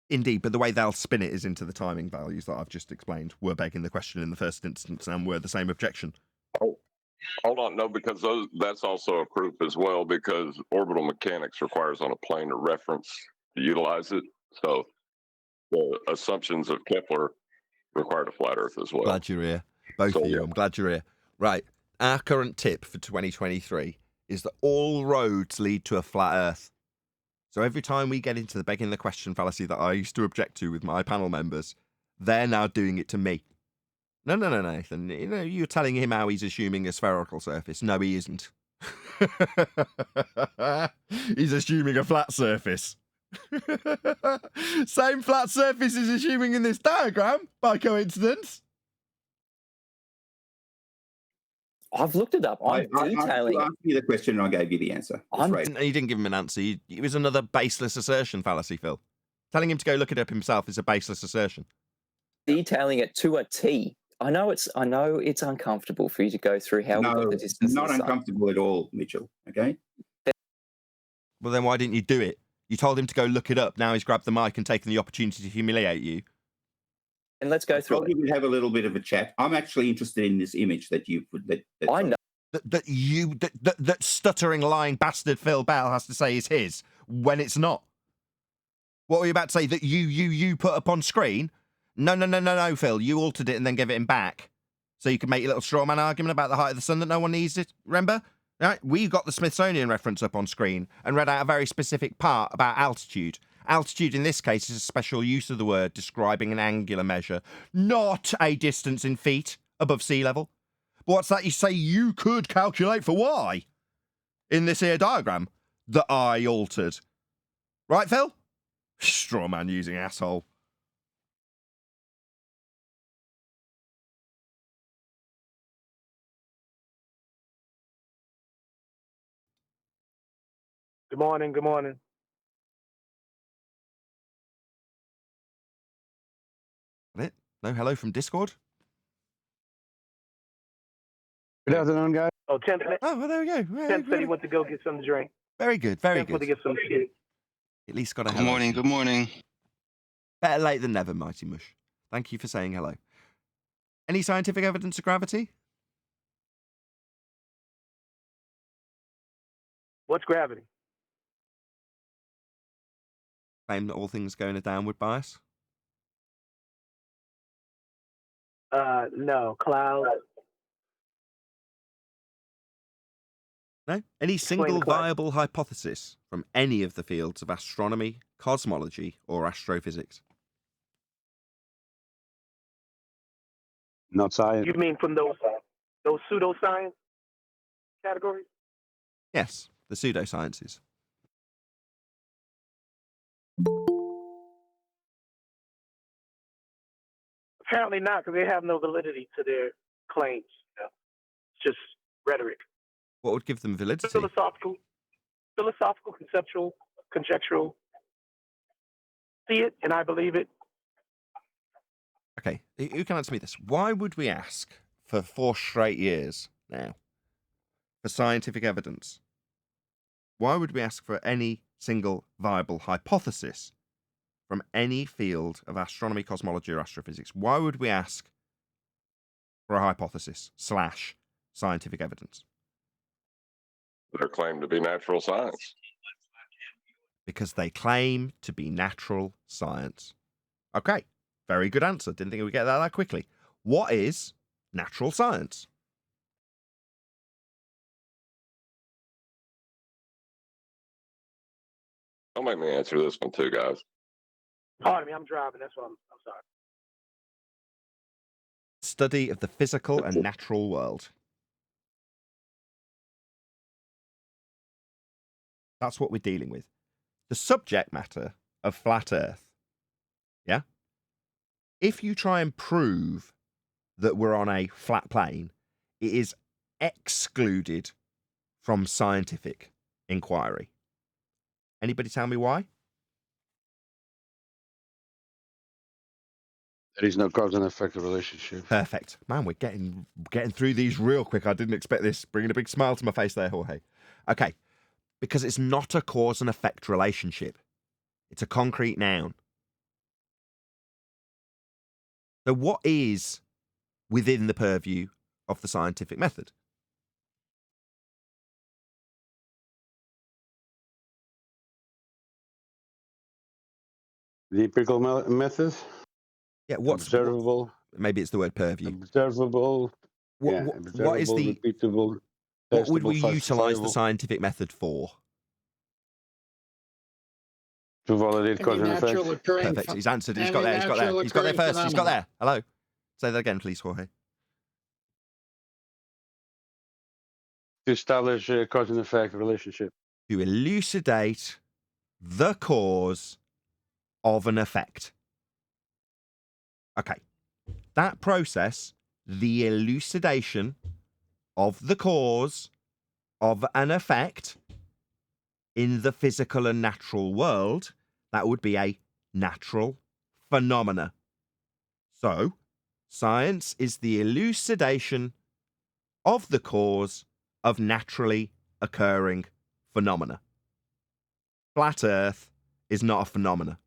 Speaker 1: Indeed, but the way they'll spin it is into the timing values that I've just explained. We're begging the question in the first instance and were the same objection.
Speaker 6: Oh, hold on, no, because that's also a proof as well, because orbital mechanics requires on a plane of reference to utilize it. So the assumptions of Kepler required a flat Earth as well.
Speaker 1: Glad you're here. Both
Speaker 6: So,
Speaker 1: of you.
Speaker 6: yeah.
Speaker 1: I'm glad you're here. Right. Our current tip for 2023 is that all roads lead to a flat Earth. So every time we get into the begging the question fallacy that I used to object to with my panel members, they're now doing it to me. No, Nathan. You know, you're telling him how he's assuming a spherical surface. No, he isn't. He's assuming a flat surface. Same flat surface he's assuming in this diagram, by coincidence.
Speaker 4: I've looked it up. I'm detailing
Speaker 5: You
Speaker 4: it.
Speaker 5: asked me the question and I gave you the answer. That's right.
Speaker 1: You didn't give him an answer. It was another baseless assertion fallacy, Phil. Telling him to go look it up himself is a baseless assertion.
Speaker 4: Detailing it to a T. I know it's uncomfortable for you to go through how we got
Speaker 5: No,
Speaker 4: the distance.
Speaker 5: not
Speaker 4: of the sun.
Speaker 5: uncomfortable at all, Mitchell. Okay.
Speaker 1: Well, then why didn't you do it? You told him to go look it up. Now he's grabbed the mic and taken the opportunity to humiliate you.
Speaker 4: And let's go through
Speaker 5: I'll
Speaker 4: it.
Speaker 5: give you have a little bit of a chat. I'm actually interested in this image that you put.
Speaker 4: I know.
Speaker 1: That stuttering, lying bastard Phil Bell has to say is his when it's not. What were you about to say? That you put up on screen? No, Phil. You altered it and then gave it him back. So you could make your little straw man argument about the height of the sun that no one needs it. Remember? Right? We got the Smithsonian reference up on screen and read out a very specific part about altitude. Altitude in this case is a special use of the word describing an angular measure, not a distance in feet above sea level. But what's that you say you could calculate for y in this here diagram that I altered? Right, Phil? Straw man using asshole.
Speaker 8: Good morning. Good morning.
Speaker 1: No, hello from Discord.
Speaker 9: Good afternoon, guys.
Speaker 8: Oh, Tim,
Speaker 1: Oh, well, there we go.
Speaker 8: Tim said he went to go get something to drink.
Speaker 1: Very good, very
Speaker 8: Tim went to
Speaker 1: good.
Speaker 8: get some shit.
Speaker 1: At least got a
Speaker 9: Good
Speaker 1: hello.
Speaker 9: morning. Good morning.
Speaker 1: Better late than never, Mighty Mush. Thank you for saying hello. Any scientific evidence of gravity?
Speaker 8: What's gravity?
Speaker 1: Claim that all things go in a downward bias?
Speaker 8: No, clouds.
Speaker 1: No? Any single
Speaker 8: the question.
Speaker 1: viable hypothesis from any of the fields of astronomy, cosmology, or astrophysics?
Speaker 9: Not science.
Speaker 8: You mean from those pseudoscience categories?
Speaker 1: Yes, the pseudosciences.
Speaker 8: Apparently not, because they have no validity to their claims. You know? It's just rhetoric.
Speaker 1: What would give them validity?
Speaker 8: Philosophical, conceptual, conjectural. See it, and I believe it.
Speaker 1: Okay, who can answer me this? Why would we ask for 4 straight years now for scientific evidence? Why would we ask for any single viable hypothesis from any field of astronomy, cosmology, or astrophysics? Why would we ask for a hypothesis / scientific evidence?
Speaker 6: They're claimed to be natural science.
Speaker 1: Because they claim to be natural science. Okay, very good answer. Didn't think we'd get that quickly. What is natural science?
Speaker 6: Don't make me answer this one too, guys.
Speaker 8: Pardon me, I'm driving. That's why I'm sorry.
Speaker 1: Study of the physical and natural world. That's what we're dealing with. The subject matter of flat Earth. Yeah? If you try and prove that we're on a flat plane, it is excluded from scientific inquiry. Anybody tell me why?
Speaker 9: There is no cause and effect relationship.
Speaker 1: Perfect. Man, we're getting through these real quick. I didn't expect this. Bringing a big smile to my face there, Jorge. Okay. Because it's not a cause and effect relationship. It's a concrete noun. So what is within the purview of the scientific method?
Speaker 9: The empirical method.
Speaker 1: Yeah, what's
Speaker 9: observable?
Speaker 1: Maybe it's the word purview.
Speaker 9: Observable.
Speaker 1: What is the
Speaker 9: repeatable?
Speaker 1: What would we
Speaker 9: testable,
Speaker 1: utilize the
Speaker 9: falsifiable,
Speaker 1: scientific method for?
Speaker 9: to validate cause and effect?
Speaker 1: Perfect. He's answered. He's got there. He's got there. He's got there first. He's got there. Hello. Say that again, please, Jorge.
Speaker 9: To establish a cause and effect relationship.
Speaker 1: To elucidate the cause of an effect. Okay. That process, the elucidation of the cause of an effect in the physical and natural world, that would be a natural phenomena. So, science is the elucidation of the cause of naturally occurring phenomena. Flat Earth is not a phenomena.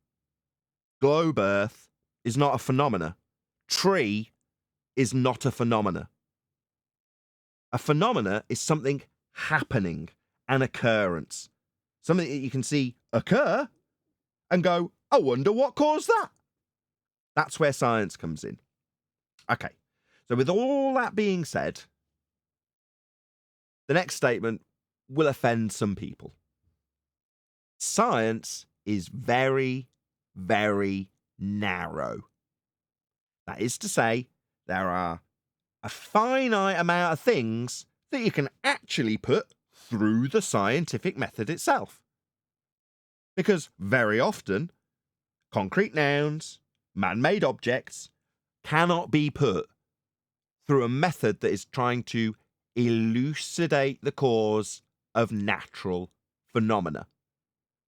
Speaker 1: Globe Earth is not a phenomena. Tree is not a phenomena. A phenomena is something happening, an occurrence. Something that you can see occur and go, I wonder what caused that. That's where science comes in. Okay, so with all that being said, the next statement will offend some people. Science is very, very narrow. That is to say, there are a finite amount of things that you can actually put through the scientific method itself. Because very often, concrete nouns, man-made objects, cannot be put through a method that is trying to elucidate the cause of natural phenomena.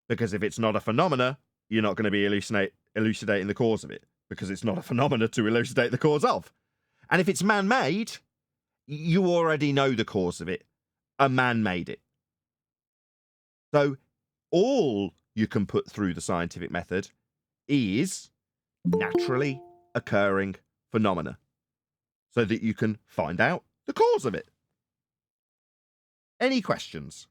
Speaker 1: Because if it's not a phenomena, you're not going to be elucidating the cause of it. because it's not a phenomena to elucidate the cause of. And if it's man-made, you already know the cause of it. A man made it. So all you can put through the scientific method is naturally occurring phenomena so that you can find out the cause of it. Any questions?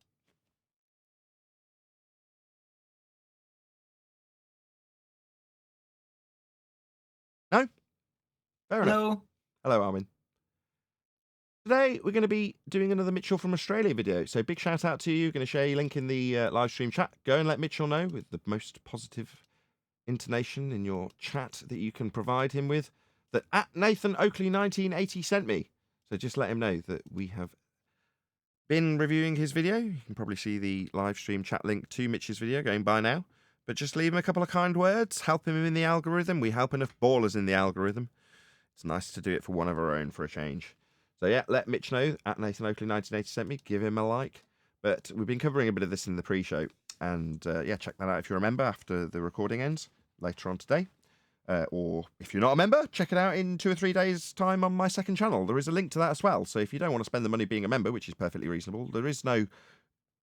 Speaker 1: No? Fair enough. Hello, Armin. Today, we're going to be doing another Mitchell from Australia video. So big shout out to you. Going to share your link in the live stream chat. Go and let Mitchell know with the most positive intonation in your chat that you can provide him with that at Nathan Oakley 1980 sent me. So just let him know that we have been reviewing his video. You can probably see the live stream chat link to Mitch's video going by now. But just leave him a couple of kind words. Help him in the algorithm. We help enough ballers in the algorithm. It's nice to do it for one of our own for a change. So yeah, let Mitch know at Nathan Oakley 1980 sent me. Give him a like. But we've been covering a bit of this in the pre-show. And yeah, check that out if you remember after the recording ends later on today. Or if you're not a member, check it out in 2 or 3 days' time on my second channel. There is a link to that as well. So if you don't want to spend the money being a member, which is perfectly reasonable, there is no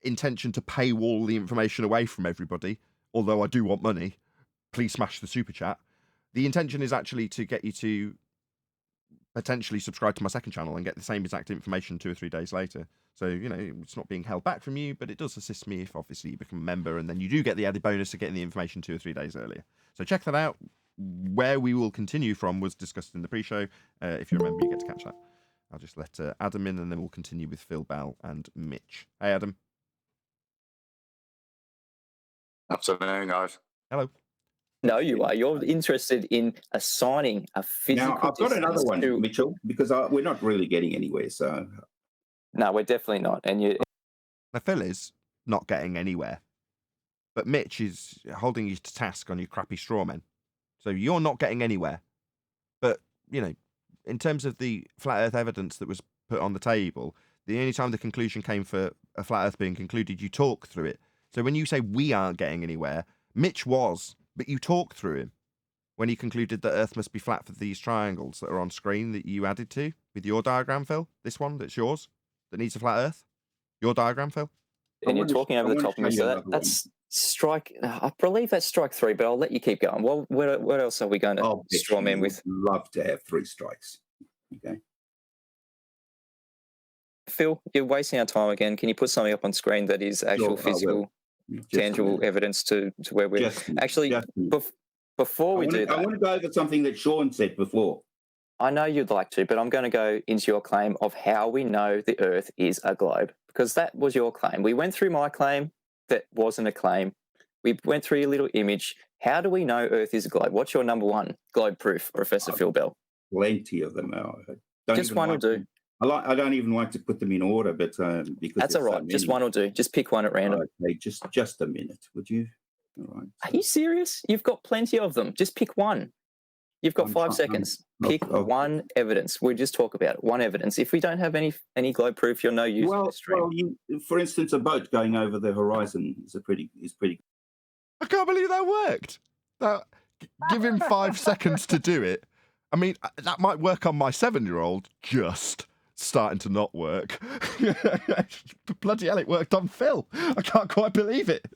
Speaker 1: intention to paywall the information away from everybody. Although I do want money. Please smash the super chat. The intention is actually to get you to potentially subscribe to my second channel and get the same exact information 2 or 3 days later. So, you know, it's not being held back from you, but it does assist me if obviously you become a member, and then you do get the added bonus of getting the information 2 or 3 days earlier. So check that out. Where we will continue from was discussed in the pre-show. If you remember, you get to catch that. I'll just let Adam in, and then we'll continue with Phil Bell and Mitch. Hey, Adam.
Speaker 10: Afternoon, guys.
Speaker 1: Hello.
Speaker 4: No, you are. You're interested in assigning a physical.
Speaker 5: Now, I've got another one, Mitchell, because we're not really getting anywhere. So,
Speaker 4: no, we're definitely not. And you,
Speaker 1: now, Phil is not getting anywhere, but Mitch is holding you to task on your crappy straw men. So you're not getting anywhere. But you know, in terms of the flat Earth evidence that was put on the table, the only time the conclusion came for a flat Earth being concluded, you talk through it. So when you say we aren't getting anywhere, Mitch was. But you talked through him when he concluded that Earth must be flat for these triangles that are on screen that you added to with your diagram, Phil. This one that's yours that needs a flat Earth. Your diagram, Phil.
Speaker 4: And you're talking over the top of me. So that's strike. I believe that's strike 3, but I'll let you keep going. Well, what else are we going to straw man with?
Speaker 5: Love to have 3 strikes. Okay.
Speaker 4: Phil, you're wasting our time again. Can you put something up on screen that is actual physical? Tangible evidence to where we're actually before we do that.
Speaker 5: I want to go over something that Sean said before.
Speaker 4: I know you'd like to, but I'm going to go into your claim of how we know the Earth is a globe, because that was your claim. We went through my claim that wasn't a claim. We went through your little image. How do we know Earth is a globe? What's your number one globe proof, Professor Phil Bell?
Speaker 5: Plenty of them.
Speaker 4: Just one will do.
Speaker 5: I don't even like to put them in order, but because
Speaker 4: that's all right. Just one will do. Just pick one at random.
Speaker 5: Okay, just a minute, would you? All right.
Speaker 4: Are you serious? You've got plenty of them. Just pick one. You've got 5 seconds. Pick one evidence. We'll just talk about it. One evidence. If we don't have any globe proof, you're no use for the stream.
Speaker 5: Well, for instance, a boat going over the horizon is pretty.
Speaker 1: I can't believe that worked. Give him 5 seconds to do it. I mean, that might work on my 7-year-old. Just starting to not work. Bloody hell, it worked on Phil. I can't quite believe it.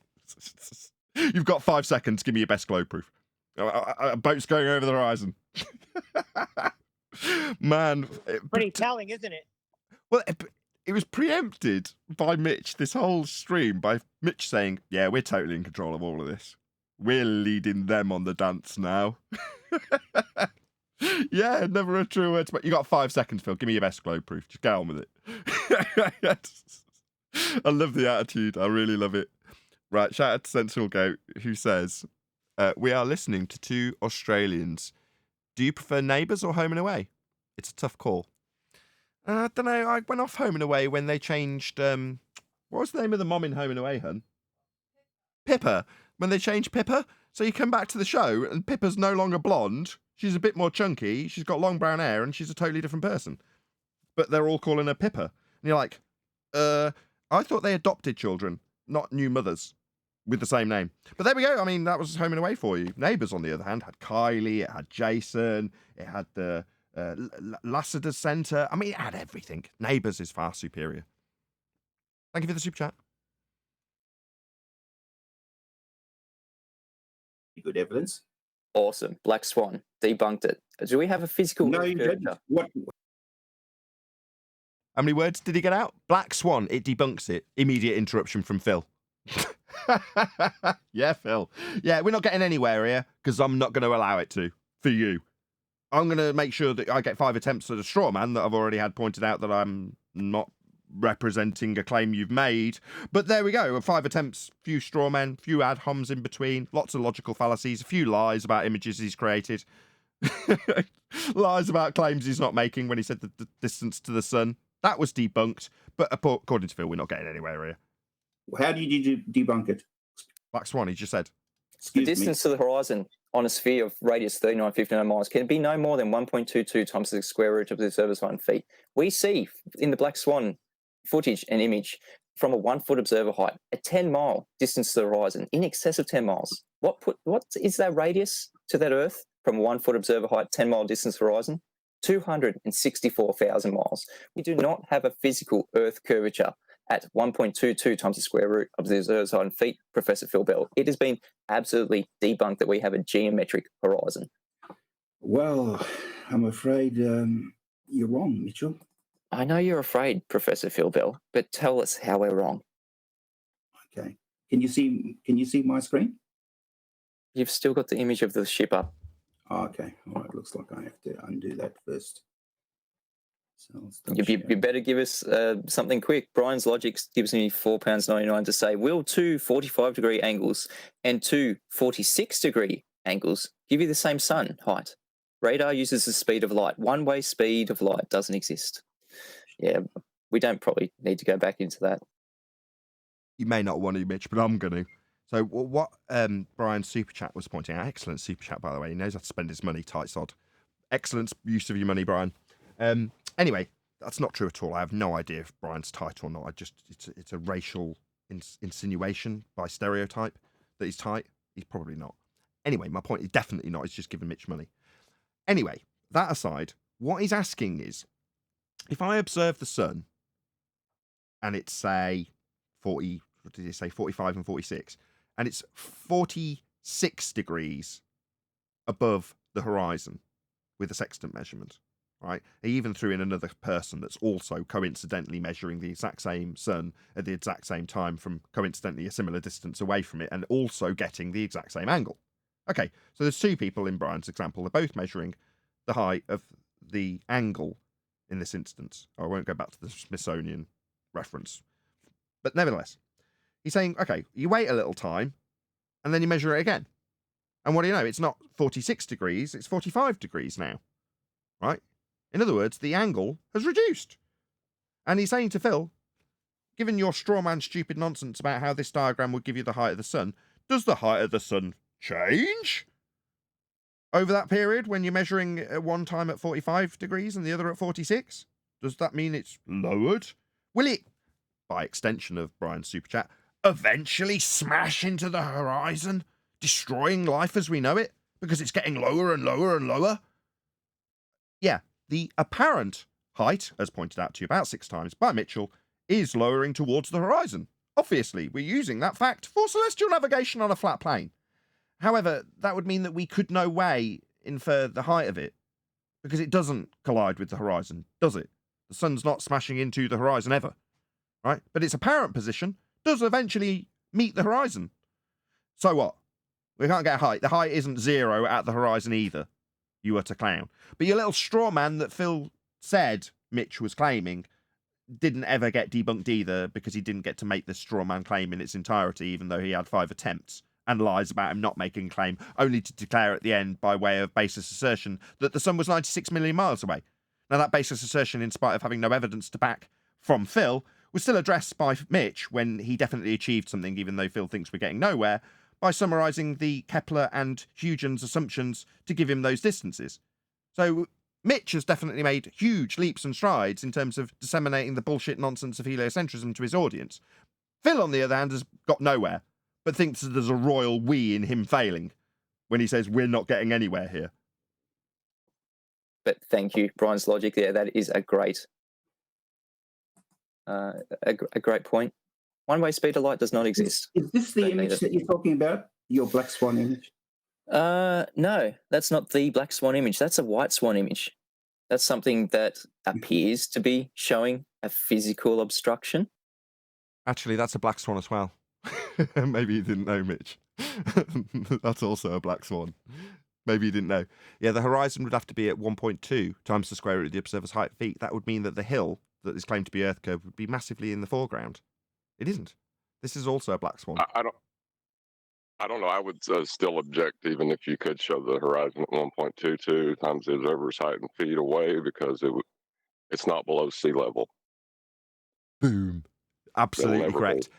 Speaker 1: You've got 5 seconds. Give me your best globe proof. A boat's going over the horizon. Man.
Speaker 11: Pretty telling, isn't it?
Speaker 1: Well, it was preempted by Mitch, this whole stream, by Mitch saying, yeah, we're totally in control of all of this. We're leading them on the dance now. Yeah, never a true word. But you got 5 seconds, Phil. Give me your best globe proof. Just get on with it. I love the attitude. I really love it. Right, shout out to Sensible Goat, who says, we are listening to 2 Australians. Do you prefer Neighbours or Home and Away? It's a tough call. I don't know. I went off Home and Away when they changed... what was the name of the mom in Home and Away, hun? Pippa. When they changed Pippa. So you come back to the show and Pippa's no longer blonde. She's a bit more chunky. She's got long brown hair and she's a totally different person. But they're all calling her Pippa. And you're like, I thought they adopted children, not new mothers. with the same name. But there we go. I mean, that was home and away for you. Neighbours, on the other hand, had Kylie, it had Jason, it had the Lassiter Centre. I mean, it had everything. Neighbours is far superior. Thank you for the super chat.
Speaker 5: Good evidence.
Speaker 4: Awesome. Black Swan debunked it. Do we have a physical?
Speaker 5: No, you didn't. What?
Speaker 1: How many words did he get out? Black Swan, it debunks it. Immediate interruption from Phil. Yeah, Phil. Yeah, we're not getting anywhere here because I'm not going to allow it to for you. I'm going to make sure that I get 5 attempts at a straw man that I've already had pointed out that I'm not representing a claim you've made. But there we go. 5 attempts, few straw men, few ad homs in between, lots of logical fallacies, a few lies about images he's created, lies about claims he's not making when he said the distance to the sun. That was debunked. But according to Phil, we're not getting anywhere here.
Speaker 5: How did you debunk it?
Speaker 1: Black Swan, he just said.
Speaker 4: The distance to the horizon on a sphere of radius 3959 miles can be no more than 1.22 times the square root of the observer's 1 feet. We see in the Black Swan footage and image from a 1 foot observer height, a 10-mile distance to the horizon, in excess of 10 miles. What is that radius to that Earth from a 1 foot observer height, 10-mile distance horizon? 264,000 miles. We do not have a physical Earth curvature at 1.22 times the square root of the observer's height in feet, Professor Phil Bell. It has been absolutely debunked that we have a geometric horizon.
Speaker 5: Well, I'm afraid you're wrong, Mitchell.
Speaker 4: I know you're afraid, Professor Phil Bell, but tell us how we're wrong.
Speaker 5: Okay. Can you see my screen?
Speaker 4: You've still got the image of the ship up.
Speaker 5: Oh, okay. All right. Looks like I have to undo that first. So
Speaker 4: you better give us something quick. Brian's logic gives me £4.99 to say, will 2 45-degree angles and 2 46-degree angles give you the same sun height? Radar uses the speed of light. One-way speed of light doesn't exist. Yeah, we don't probably need to go back into that.
Speaker 1: You may not want to, Mitch, but I'm going to. So what Brian's super chat was pointing out, excellent super chat, by the way. He knows how to spend his money, tight sod. Excellent use of your money, Brian. Anyway, that's not true at all. I have no idea if Brian's tight or not. It's a racial insinuation by stereotype that he's tight. He's probably not. Anyway, my point is definitely not. He's just giving Mitch money. Anyway, that aside, what he's asking is, if I observe the sun and it's, say, 40, what did he say, 45 and 46, and it's 46 degrees above the horizon with a sextant measurement, right? He even threw in another person that's also coincidentally measuring the exact same sun at the exact same time from coincidentally a similar distance away from it and also getting the exact same angle. Okay, so there's 2 people in Brian's example. They're both measuring the height of the angle in this instance. I won't go back to the Smithsonian reference. But nevertheless, he's saying, okay, you wait a little time and then you measure it again. And what do you know? It's not 46 degrees, it's 45 degrees now, right? In other words, the angle has reduced. And he's saying to Phil, given your straw man stupid nonsense about how this diagram would give you the height of the sun, does the height of the sun change over that period when you're measuring one time at 45 degrees and the other at 46? Does that mean it's lowered? Will it, by extension of Brian's super chat, eventually smash into the horizon, destroying life as we know it because it's getting lower and lower and lower? Yeah, the apparent height, as pointed out to you about 6 times by Mitchell, is lowering towards the horizon. Obviously, we're using that fact for celestial navigation on a flat plane. However, that would mean that we could no way infer the height of it because it doesn't collide with the horizon, does it? The sun's not smashing into the horizon ever, right? But its apparent position does eventually meet the horizon. So what? We can't get a height. The height isn't 0 at the horizon either, you utter clown. But your little straw man that Phil said Mitch was claiming didn't ever get debunked either because he didn't get to make the straw man claim in its entirety, even though he had 5 attempts. And lies about him not making a claim, only to declare at the end by way of baseless assertion that the sun was 96 million miles away. Now, that baseless assertion, in spite of having no evidence to back from Phil, was still addressed by Mitch when he definitely achieved something, even though Phil thinks we're getting nowhere, by summarising the Kepler and Huygens assumptions to give him those distances. So Mitch has definitely made huge leaps and strides in terms of disseminating the bullshit nonsense of heliocentrism to his audience. Phil, on the other hand, has got nowhere but thinks that there's a royal we in him failing when he says we're not getting anywhere here.
Speaker 4: But thank you, Brian's logic there. That is a great point. One-way speed of light does not exist.
Speaker 5: Is this the image that you're talking about? Your black swan image?
Speaker 4: No, that's not the black swan image. That's a white swan image. That's something that appears to be showing a physical obstruction.
Speaker 1: Actually, that's a black swan as well. Maybe you didn't know, Mitch. That's also a black swan. Maybe you didn't know. Yeah, the horizon would have to be at 1.2 times the square root of the observer's height feet. That would mean that the hill that is claimed to be Earth curve would be massively in the foreground. It isn't. This is also a black swan.
Speaker 6: I don't know. I would still object, even if you could show the horizon at 1.22 times the observer's height in feet away, because it's not below sea level.
Speaker 1: Boom. Absolutely
Speaker 6: never
Speaker 1: correct.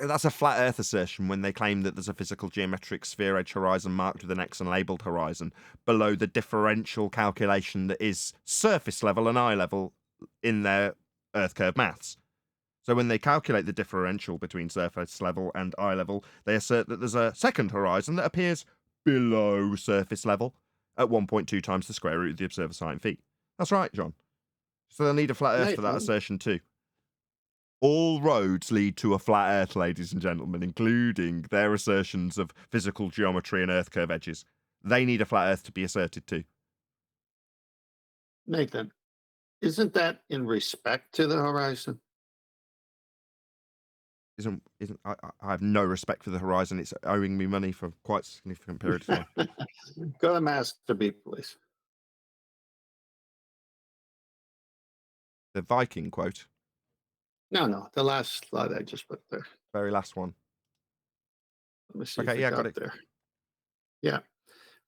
Speaker 1: That's a flat Earth assertion when they claim that there's a physical geometric sphere edge horizon marked with an X and labelled horizon below the differential calculation that is surface level and eye level in their Earth curve maths. So when they calculate the differential between surface level and eye level, they assert that there's a second horizon that appears below surface level at 1.2 times the square root of the observer's height in feet. That's right, John. So they'll need a flat Earth for that assertion too. All roads lead to a flat Earth, ladies and gentlemen, including their assertions of physical geometry and Earth curve edges. They need a flat Earth to be asserted too.
Speaker 7: Nathan, isn't that in respect to the horizon?
Speaker 1: I have no respect for the horizon. It's owing me money for quite a significant period of time.
Speaker 7: Go to Master B, please.
Speaker 1: The Viking quote.
Speaker 7: No, the last slide I just put there.
Speaker 1: Very last one.
Speaker 7: Let me see.
Speaker 1: Okay, yeah, got it
Speaker 7: there. Yeah.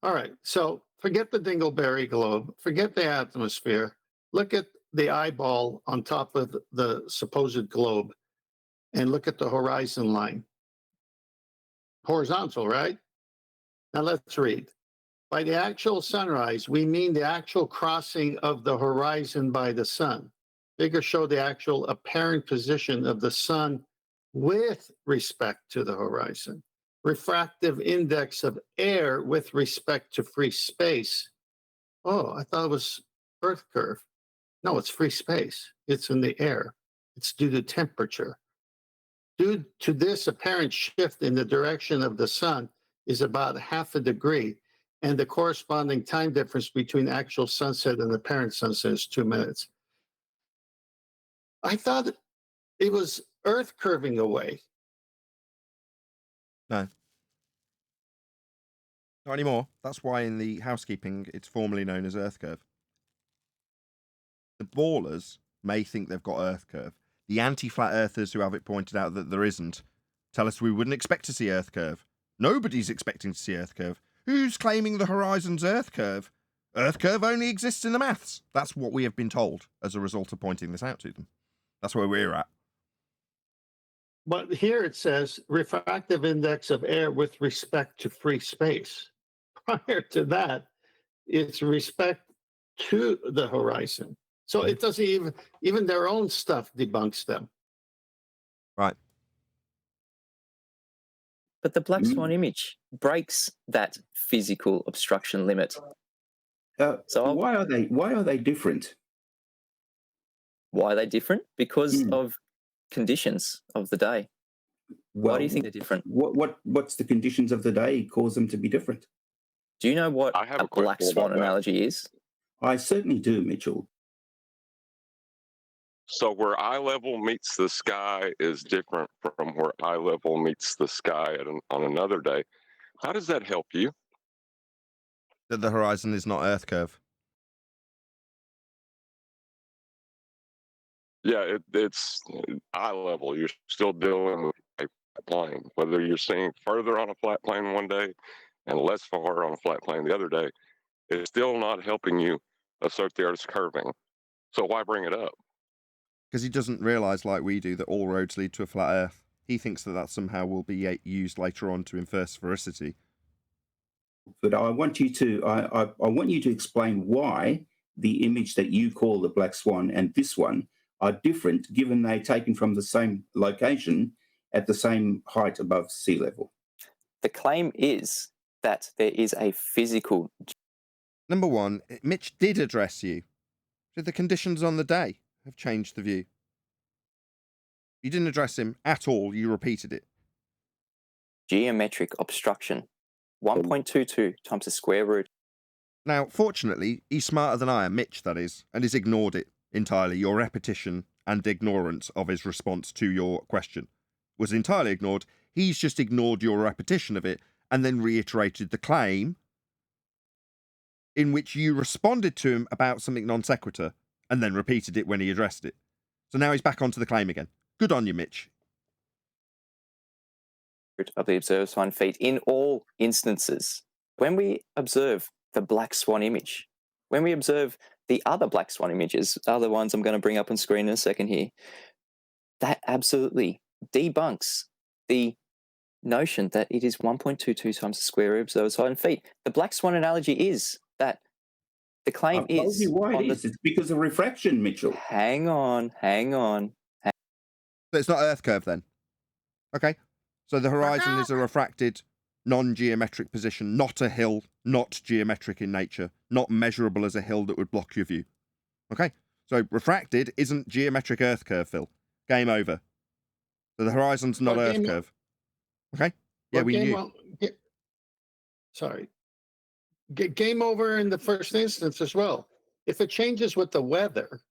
Speaker 7: All right. So forget the dingleberry globe. Forget the atmosphere. Look at the eyeball on top of the supposed globe, and look at the horizon line. Horizontal, right? Now let's read. By the actual sunrise, we mean the actual crossing of the horizon by the sun. Figures show the actual apparent position of the sun with respect to the horizon. Refractive index of air with respect to free space. Oh, I thought it was Earth curve. No, it's free space. It's in the air. It's due to temperature. Due to this apparent shift in the direction of the sun is about half a degree, and the corresponding time difference between actual sunset and apparent sunset is 2 minutes. I thought it was Earth curving away.
Speaker 1: No. Not anymore. That's why in the housekeeping it's formally known as Earth curve. The ballers may think they've got Earth curve. The anti-flat earthers who have it pointed out that there isn't tell us we wouldn't expect to see Earth curve. Nobody's expecting to see Earth curve. Who's claiming the horizon's Earth curve? Earth curve only exists in the maths. That's what we have been told as a result of pointing this out to them. That's where we're at.
Speaker 7: But here it says refractive index of air with respect to free space. Prior to that, it's respect to the horizon. So it doesn't even their own stuff debunks them.
Speaker 1: Right.
Speaker 4: But the black swan image breaks that physical obstruction limit.
Speaker 5: So why are they different?
Speaker 4: Why are they different? Because of conditions of the day.
Speaker 5: Well,
Speaker 4: why do you think they're different?
Speaker 5: What's the conditions of the day cause them to be different?
Speaker 4: Do you know what a black swan analogy is?
Speaker 5: I certainly do, Mitchell.
Speaker 6: So where eye level meets the sky is different from where eye level meets the sky on another day. How does that help you?
Speaker 1: That the horizon is not Earth curve.
Speaker 6: Yeah, it's eye level. You're still dealing with a flat plane. Whether you're seeing further on a flat plane one day and less far on a flat plane the other day, it's still not helping you assert the Earth's curving. So why bring it up?
Speaker 1: Because he doesn't realise, like we do, that all roads lead to a flat Earth. He thinks that somehow will be used later on to infer sphericity.
Speaker 5: But I want you to I want you to explain why the image that you call the black swan and this one are different, given they're taken from the same location at the same height above sea level?
Speaker 4: The claim is that there is a physical.
Speaker 1: Number one, Mitch did address you. So the conditions on the day have changed the view. You didn't address him at all. You repeated it.
Speaker 4: Geometric obstruction. 1.22 times the square root.
Speaker 1: Now, fortunately, he's smarter than I am, Mitch, that is, and he's ignored it entirely. Your repetition and ignorance of his response to your question was entirely ignored. He's just ignored your repetition of it and then reiterated the claim in which you responded to him about something non sequitur and then repeated it when he addressed it. So now he's back onto the claim again. Good on you, Mitch.
Speaker 4: Of the observed swan feet in all instances. When we observe the black swan image, when we observe the other black swan images, other ones I'm going to bring up on screen in a second here, that absolutely debunks the notion that it is 1.22 times the square root of the observed feet. The black swan analogy is that the claim
Speaker 5: I've told
Speaker 4: is...
Speaker 5: you why it is. It's because of refraction, Mitchell.
Speaker 4: Hang on.
Speaker 1: So it's not Earth curve then? Okay. So the horizon is a refracted, non-geometric position, not a hill, not geometric in nature, not measurable as a hill that would block your view. Okay? So refracted isn't geometric Earth curve, Phil. Game over. So the horizon's not Earth curve. Okay? Yeah, we knew.
Speaker 7: Game over in the first instance as well. If it changes with the weather,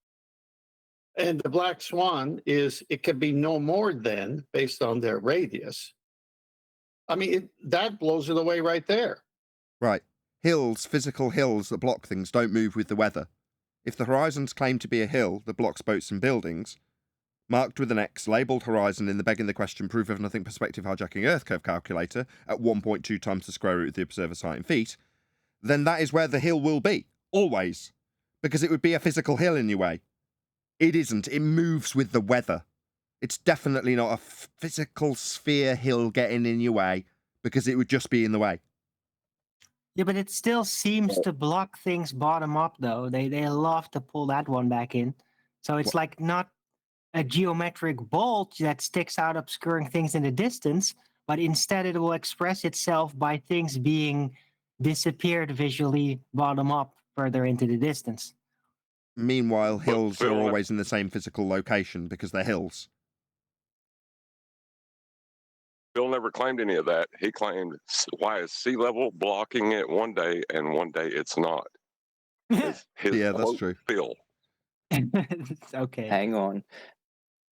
Speaker 7: and the black swan it could be no more than, based on their radius. I mean, that blows it away right there.
Speaker 1: Right. Hills, physical hills that block things, don't move with the weather. If the horizon's claimed to be a hill that blocks boats and buildings, marked with an X, labelled horizon in the begging the question proof of nothing perspective hijacking Earth curve calculator at 1.2 times the square root of the observer's height in feet, then that is where the hill will be, always, because it would be a physical hill in your way. It isn't. It moves with the weather. It's definitely not a physical sphere hill getting in your way, because it would just be in the way.
Speaker 11: Yeah, but it still seems to block things bottom up, though. They love to pull that one back in. So it's like not a geometric bulge that sticks out obscuring things in the distance, but instead it will express itself by things being disappeared visually bottom up further into the distance.
Speaker 1: Meanwhile, hills are always in the same physical location because they're hills.
Speaker 6: Bill never claimed any of that. He claimed, why is sea level blocking it one day and one day it's not?
Speaker 1: Yeah, that's true.
Speaker 6: Bill.
Speaker 11: Okay.
Speaker 4: Hang on.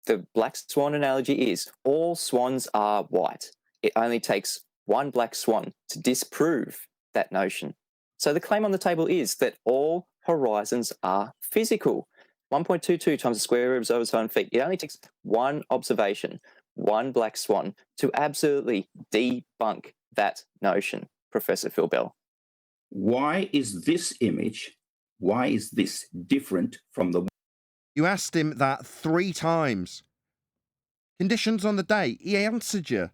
Speaker 4: The black swan analogy is all swans are white. It only takes one black swan to disprove that notion. So the claim on the table is that all horizons are physical. 1.22 times the square root of the observed feet. It only takes one observation, one black swan, to absolutely debunk that notion, Professor Phil Bell.
Speaker 5: Why is this different from the...
Speaker 1: You asked him that 3 times. Conditions on the day. He answered you.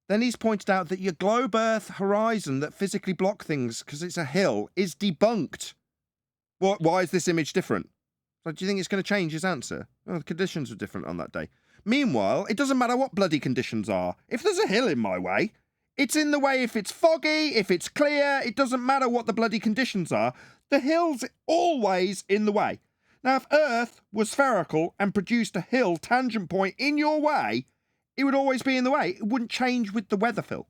Speaker 1: Then he's pointed out that your globe Earth horizon that physically block things because it's a hill is debunked. Why is this image different? So do you think it's going to change his answer? Well, the conditions were different on that day. Meanwhile, it doesn't matter what bloody conditions are. If there's a hill in my way, it's in the way if it's foggy, if it's clear. It doesn't matter what the bloody conditions are. The hill's always in the way. Now, if Earth was spherical and produced a hill tangent point in your way, it would always be in the way. It wouldn't change with the weather, Phil.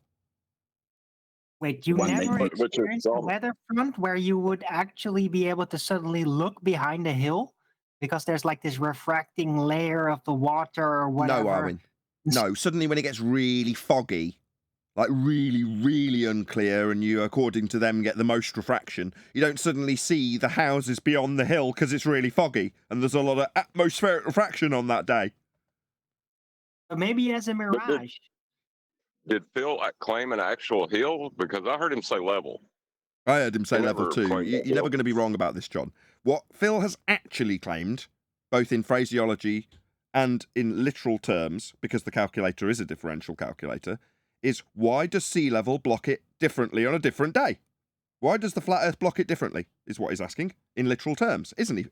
Speaker 11: Wait, you never experienced a weather front where you would actually be able to suddenly look behind a hill? Because there's like this refracting layer of the water or whatever.
Speaker 1: No, Arwin. No, suddenly when it gets really foggy, like really, really unclear, and you, according to them, get the most refraction, you don't suddenly see the houses beyond the hill because it's really foggy and there's a lot of atmospheric refraction on that day.
Speaker 11: But maybe as a mirage.
Speaker 6: Did Phil claim an actual hill? Because I heard him say level.
Speaker 1: I heard him say level 2. You're never going to be wrong about this, John. What Phil has actually claimed, both in phraseology and in literal terms, because the calculator is a differential calculator, is why does sea level block it differently on a different day? Why does the flat Earth block it differently, is what he's asking, in literal terms, isn't he?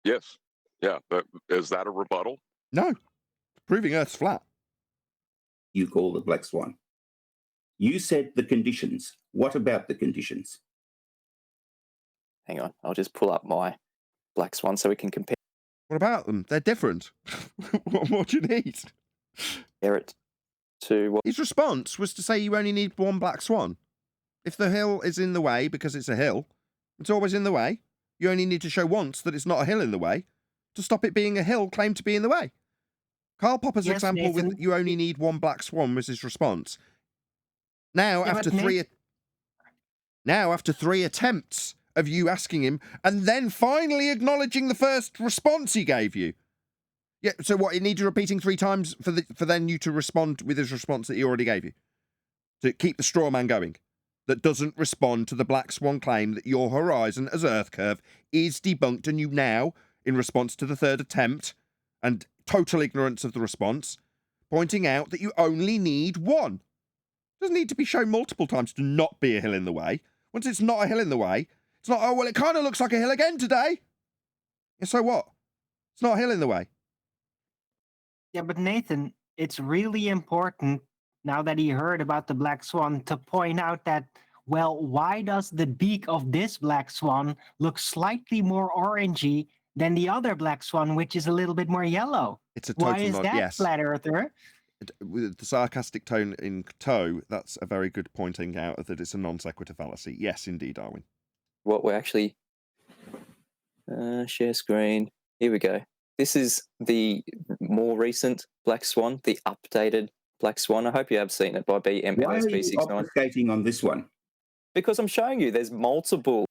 Speaker 6: Yes. Yeah. But is that a rebuttal?
Speaker 1: No. Proving Earth's flat.
Speaker 5: You call the black swan. You said the conditions. What about the conditions?
Speaker 4: Hang on, I'll just pull up my black swan so we can compare
Speaker 1: What about them? They're different. What do you need?
Speaker 4: it to what?
Speaker 1: His response was to say you only need one black swan. If the hill is in the way because it's a hill, it's always in the way. You only need to show once that it's not a hill in the way to stop it being a hill claimed to be in the way. Karl Popper's
Speaker 11: Yes,
Speaker 1: example
Speaker 11: Nathan.
Speaker 1: with you only need one black swan was his response. Now,
Speaker 11: Yeah,
Speaker 1: after
Speaker 11: but
Speaker 1: three attempts of you asking him, and then finally acknowledging the first response he gave you. Yeah, so what, it needed repeating 3 times for then you to respond with his response that he already gave you? To keep the straw man going. That doesn't respond to the black swan claim that your horizon as Earth curve is debunked, and you now, in response to the 3rd attempt, and total ignorance of the response, pointing out that you only need one. It doesn't need to be shown multiple times to not be a hill in the way. Once it's not a hill in the way, it's not, oh, well, it kind of looks like a hill again today. Yeah, so what? It's not a hill in the way.
Speaker 11: Yeah, but Nathan, it's really important now that he heard about the black swan to point out that, well, why does the beak of this black swan look slightly more orangey than the other black swan, which is a little bit more yellow?
Speaker 1: It's a total
Speaker 11: Why is
Speaker 1: nod,
Speaker 11: that,
Speaker 1: yes.
Speaker 11: flat earther?
Speaker 1: With the sarcastic tone in tow, that's a very good pointing out that it's a non sequitur fallacy. Yes, indeed, Darwin.
Speaker 4: What we're actually share screen. Here we go. This is the more recent black swan, the updated black swan. I hope you have seen it by
Speaker 5: Why are you
Speaker 4: BMPSB69.
Speaker 5: obfuscating on this one?
Speaker 4: Because I'm showing you there's multiple.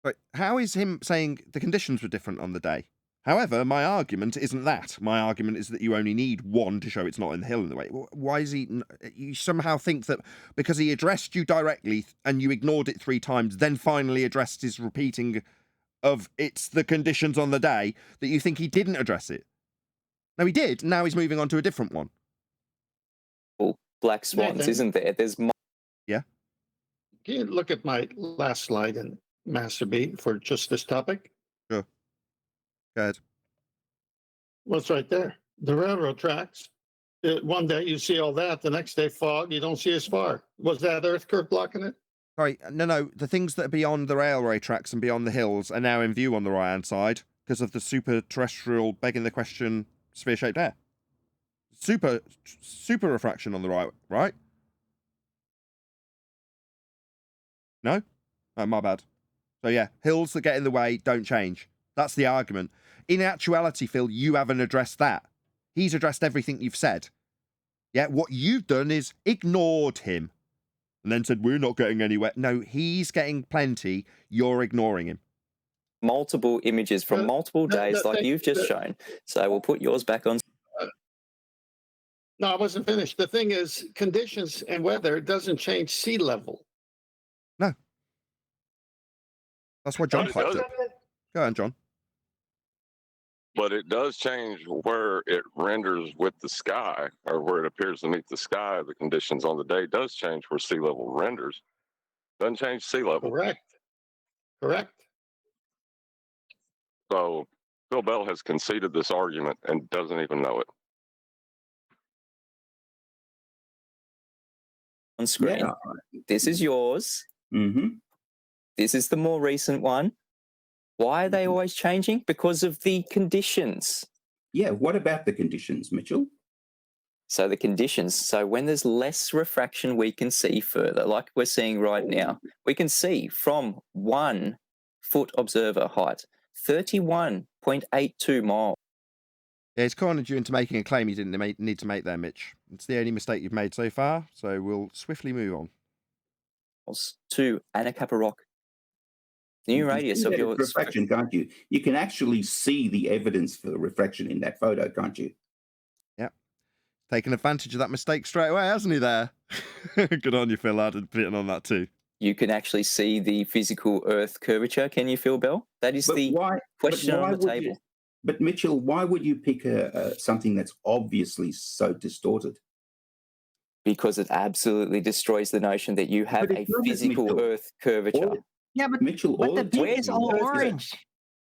Speaker 1: Right, how is him saying the conditions were different on the day? However, my argument isn't that. My argument is that you only need one to show it's not in the hill in the way. Why is he... You somehow think that because he addressed you directly and you ignored it 3 times, then finally addressed his repeating of it's the conditions on the day, that you think he didn't address it. No, he did. Now he's moving on to a different one.
Speaker 4: Black swans,
Speaker 7: Nathan.
Speaker 4: isn't there? There's
Speaker 1: Yeah?
Speaker 7: Can you look at my last slide in Masterbeat for just this topic?
Speaker 1: Sure. Go ahead.
Speaker 7: What's right there? The railroad tracks. One day you see all that, the next day fog, you don't see as far. Was that Earth curve blocking it?
Speaker 1: Right, no, the things that are beyond the railway tracks and beyond the hills are now in view on the right-hand side because of the super terrestrial, begging the question, sphere-shaped air. Super refraction on the right? No? Oh, my bad. So yeah, hills that get in the way don't change. That's the argument. In actuality, Phil, you haven't addressed that. He's addressed everything you've said. Yeah, what you've done is ignored him. And then said, we're not getting anywhere. No, he's getting plenty. You're ignoring him.
Speaker 4: multiple images from multiple days like you've just shown. So we'll put yours back on.
Speaker 7: No, I wasn't finished. The thing is, conditions and weather doesn't change sea level.
Speaker 1: No. That's why John clapped it. Go on, John.
Speaker 6: But it does change where it renders with the sky, or where it appears beneath the sky. The conditions on the day does change where sea level renders. Doesn't change sea level.
Speaker 7: Correct. Correct.
Speaker 6: So Phil Bell has conceded this argument and doesn't even know it.
Speaker 4: On screen. Yeah. This is yours.
Speaker 5: Mm-hmm.
Speaker 4: This is the more recent one. Why are they always changing? Because of the conditions.
Speaker 5: Yeah, what about the conditions, Mitchell?
Speaker 4: So the conditions, so when there's less refraction, we can see further, like we're seeing right now. We can see from 1 foot observer height, 31.82 miles.
Speaker 1: Yeah, it's cornered you into making a claim you didn't need to make there, Mitch. It's the only mistake you've made so far, so we'll swiftly move on.
Speaker 4: To Anacapa Rock. New radius of your
Speaker 5: refraction, can't you? You can actually see the evidence for the refraction in that photo, can't you?
Speaker 1: Yep. Taking advantage of that mistake straight away, hasn't he there? Good on you, Phil. I'd have bitten on that too.
Speaker 4: You can actually see the physical Earth curvature, can you, Phil Bell? That is question on the table.
Speaker 5: But Mitchell, why would you pick something that's obviously so distorted?
Speaker 4: Because it absolutely destroys the notion that you have a physical Earth curvature.
Speaker 11: Yeah, but
Speaker 5: Mitchell,
Speaker 11: the beak is all orange.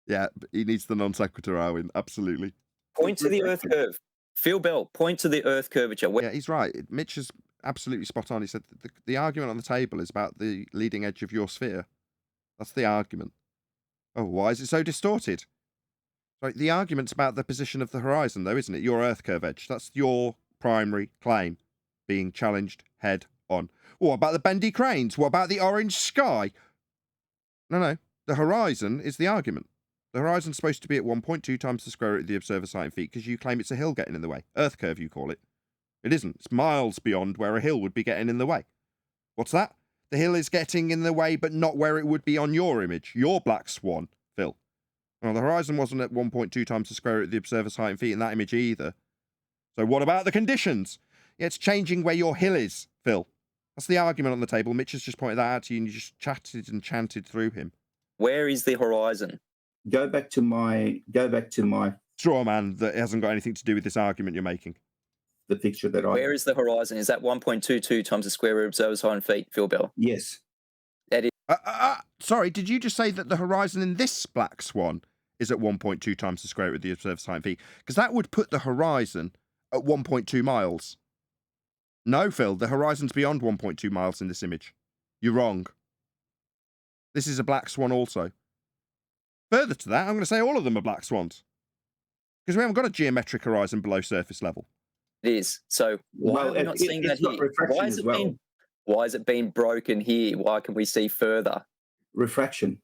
Speaker 1: Yeah, he needs the non sequitur, Arwin. Absolutely.
Speaker 4: Point to the Earth curve. Phil Bell, point to the Earth curvature.
Speaker 1: Yeah, he's right. Mitch is absolutely spot on. He said the argument on the table is about the leading edge of your sphere. That's the argument. Oh, why is it so distorted? Right, the argument's about the position of the horizon, though, isn't it? Your Earth curve edge. That's your primary claim being challenged head on. What about the bendy cranes? What about the orange sky? No. The horizon is the argument. The horizon's supposed to be at 1.2 times the square root of the observer's height in feet because you claim it's a hill getting in the way. Earth curve, you call it. It isn't. It's miles beyond where a hill would be getting in the way. What's that? The hill is getting in the way, but not where it would be on your image. Your black swan, Phil. Well, the horizon wasn't at 1.2 times the square root of the observer's height in feet in that image either. So what about the conditions? Yeah, it's changing where your hill is, Phil. That's the argument on the table. Mitch has just pointed that out to you and you just chatted and chanted through him.
Speaker 4: Where is the horizon?
Speaker 5: Go back to my
Speaker 1: straw man that hasn't got anything to do with this argument you're making.
Speaker 5: The picture that I...
Speaker 4: Where is the horizon? Is that 1.22 times the square root of observer's height in feet, Phil Bell?
Speaker 5: Yes.
Speaker 4: That is...
Speaker 1: Sorry, did you just say that the horizon in this black swan is at 1.2 times the square root of the observer's height in feet? Because that would put the horizon at 1.2 miles. No, Phil, the horizon's beyond 1.2 miles in this image. You're wrong. This is a black swan also. Further to that, I'm going to say all of them are black swans. Because we haven't got a geometric horizon below surface level.
Speaker 4: It is. So why are we not seeing that here? Why is it being broken here? Why can we see further?
Speaker 5: Refraction.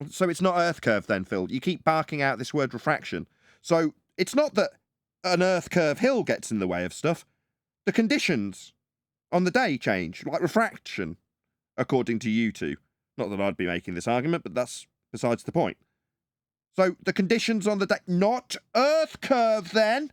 Speaker 1: So it's not Earth curve then, Phil. You keep barking out this word refraction. So it's not that an Earth curve hill gets in the way of stuff. The conditions on the day change, like refraction, according to you two. Not that I'd be making this argument, but that's besides the point. So the conditions on the day, not Earth curve then.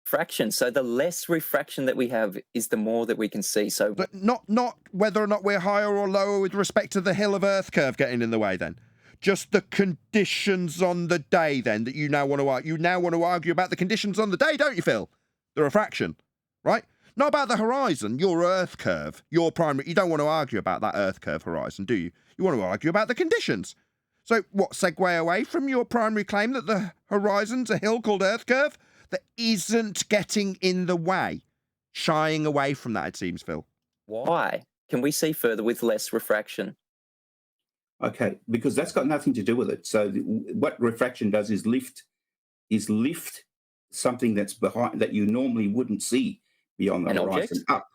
Speaker 4: Refraction. So the less refraction that we have is the more that we can see. So,
Speaker 1: but not whether or not we're higher or lower with respect to the hill of Earth curve getting in the way then. Just the conditions on the day then that you now want to argue. You now want to argue about the conditions on the day, don't you, Phil? The refraction, right? Not about the horizon, your Earth curve, your primary. You don't want to argue about that Earth curve horizon, do you? You want to argue about the conditions. So what, segue away from your primary claim that the horizon's a hill called Earth curve that isn't getting in the way? Shying away from that, it seems, Phil.
Speaker 4: Why? Can we see further with less refraction?
Speaker 5: Okay, because that's got nothing to do with it. So what refraction does is lift something that's behind that you normally wouldn't see beyond the horizon up.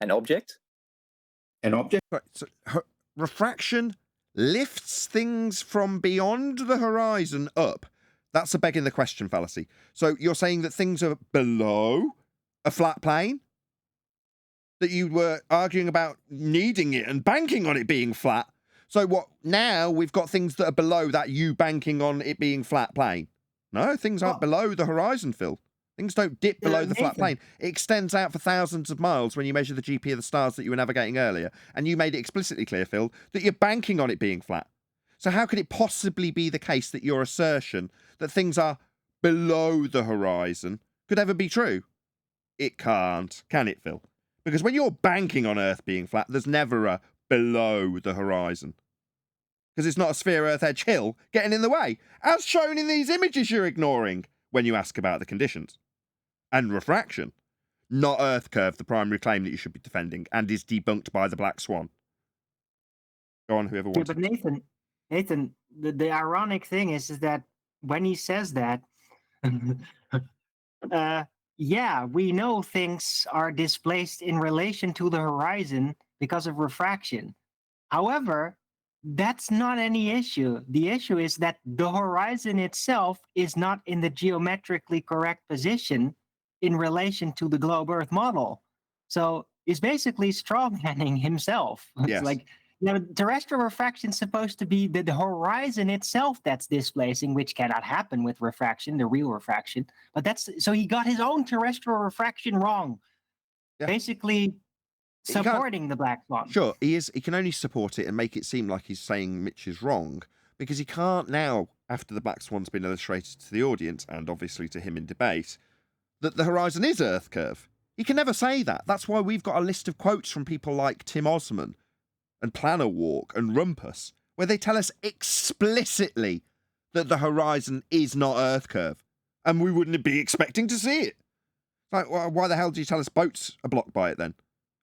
Speaker 4: An object?
Speaker 5: An object?
Speaker 1: Right, so refraction lifts things from beyond the horizon up. That's a begging the question fallacy. So you're saying that things are below a flat plane? That you were arguing about needing it and banking on it being flat? So what, now we've got things that are below that you banking on it being flat plane? No, things aren't below the horizon, Phil. Things don't dip below the flat plane. It extends out for thousands of miles when you measure the GP of the stars that you were navigating earlier. And you made it explicitly clear, Phil, that you're banking on it being flat. So how could it possibly be the case that your assertion that things are below the horizon could ever be true? It can't, can it, Phil? Because when you're banking on Earth being flat, there's never a below the horizon. Because it's not a sphere Earth edge hill getting in the way, as shown in these images you're ignoring when you ask about the conditions. And refraction, not Earth curve, the primary claim that you should be defending, and is debunked by the Black Swan. Go on, whoever wants.
Speaker 11: Yeah, but Nathan, the ironic thing is that when he says that, yeah, we know things are displaced in relation to the horizon because of refraction. However, that's not any issue. The issue is that the horizon itself is not in the geometrically correct position in relation to the globe Earth model. So he's basically strawmanning himself.
Speaker 1: Yes.
Speaker 11: It's like, terrestrial refraction is supposed to be the horizon itself that's displacing, which cannot happen with refraction, the real refraction. But so he got his own terrestrial refraction wrong. Yeah. Basically supporting the Black Swan.
Speaker 1: Sure, he can only support it and make it seem like he's saying Mitch is wrong, because he can't now, after the Black Swan's been illustrated to the audience, and obviously to him in debate, that the horizon is Earth curve. He can never say that. That's why we've got a list of quotes from people like Tim Osman and Planner Walk and Rumpus, where they tell us explicitly that the horizon is not Earth curve. and we wouldn't be expecting to see it. Like, why the hell do you tell us boats are blocked by it then?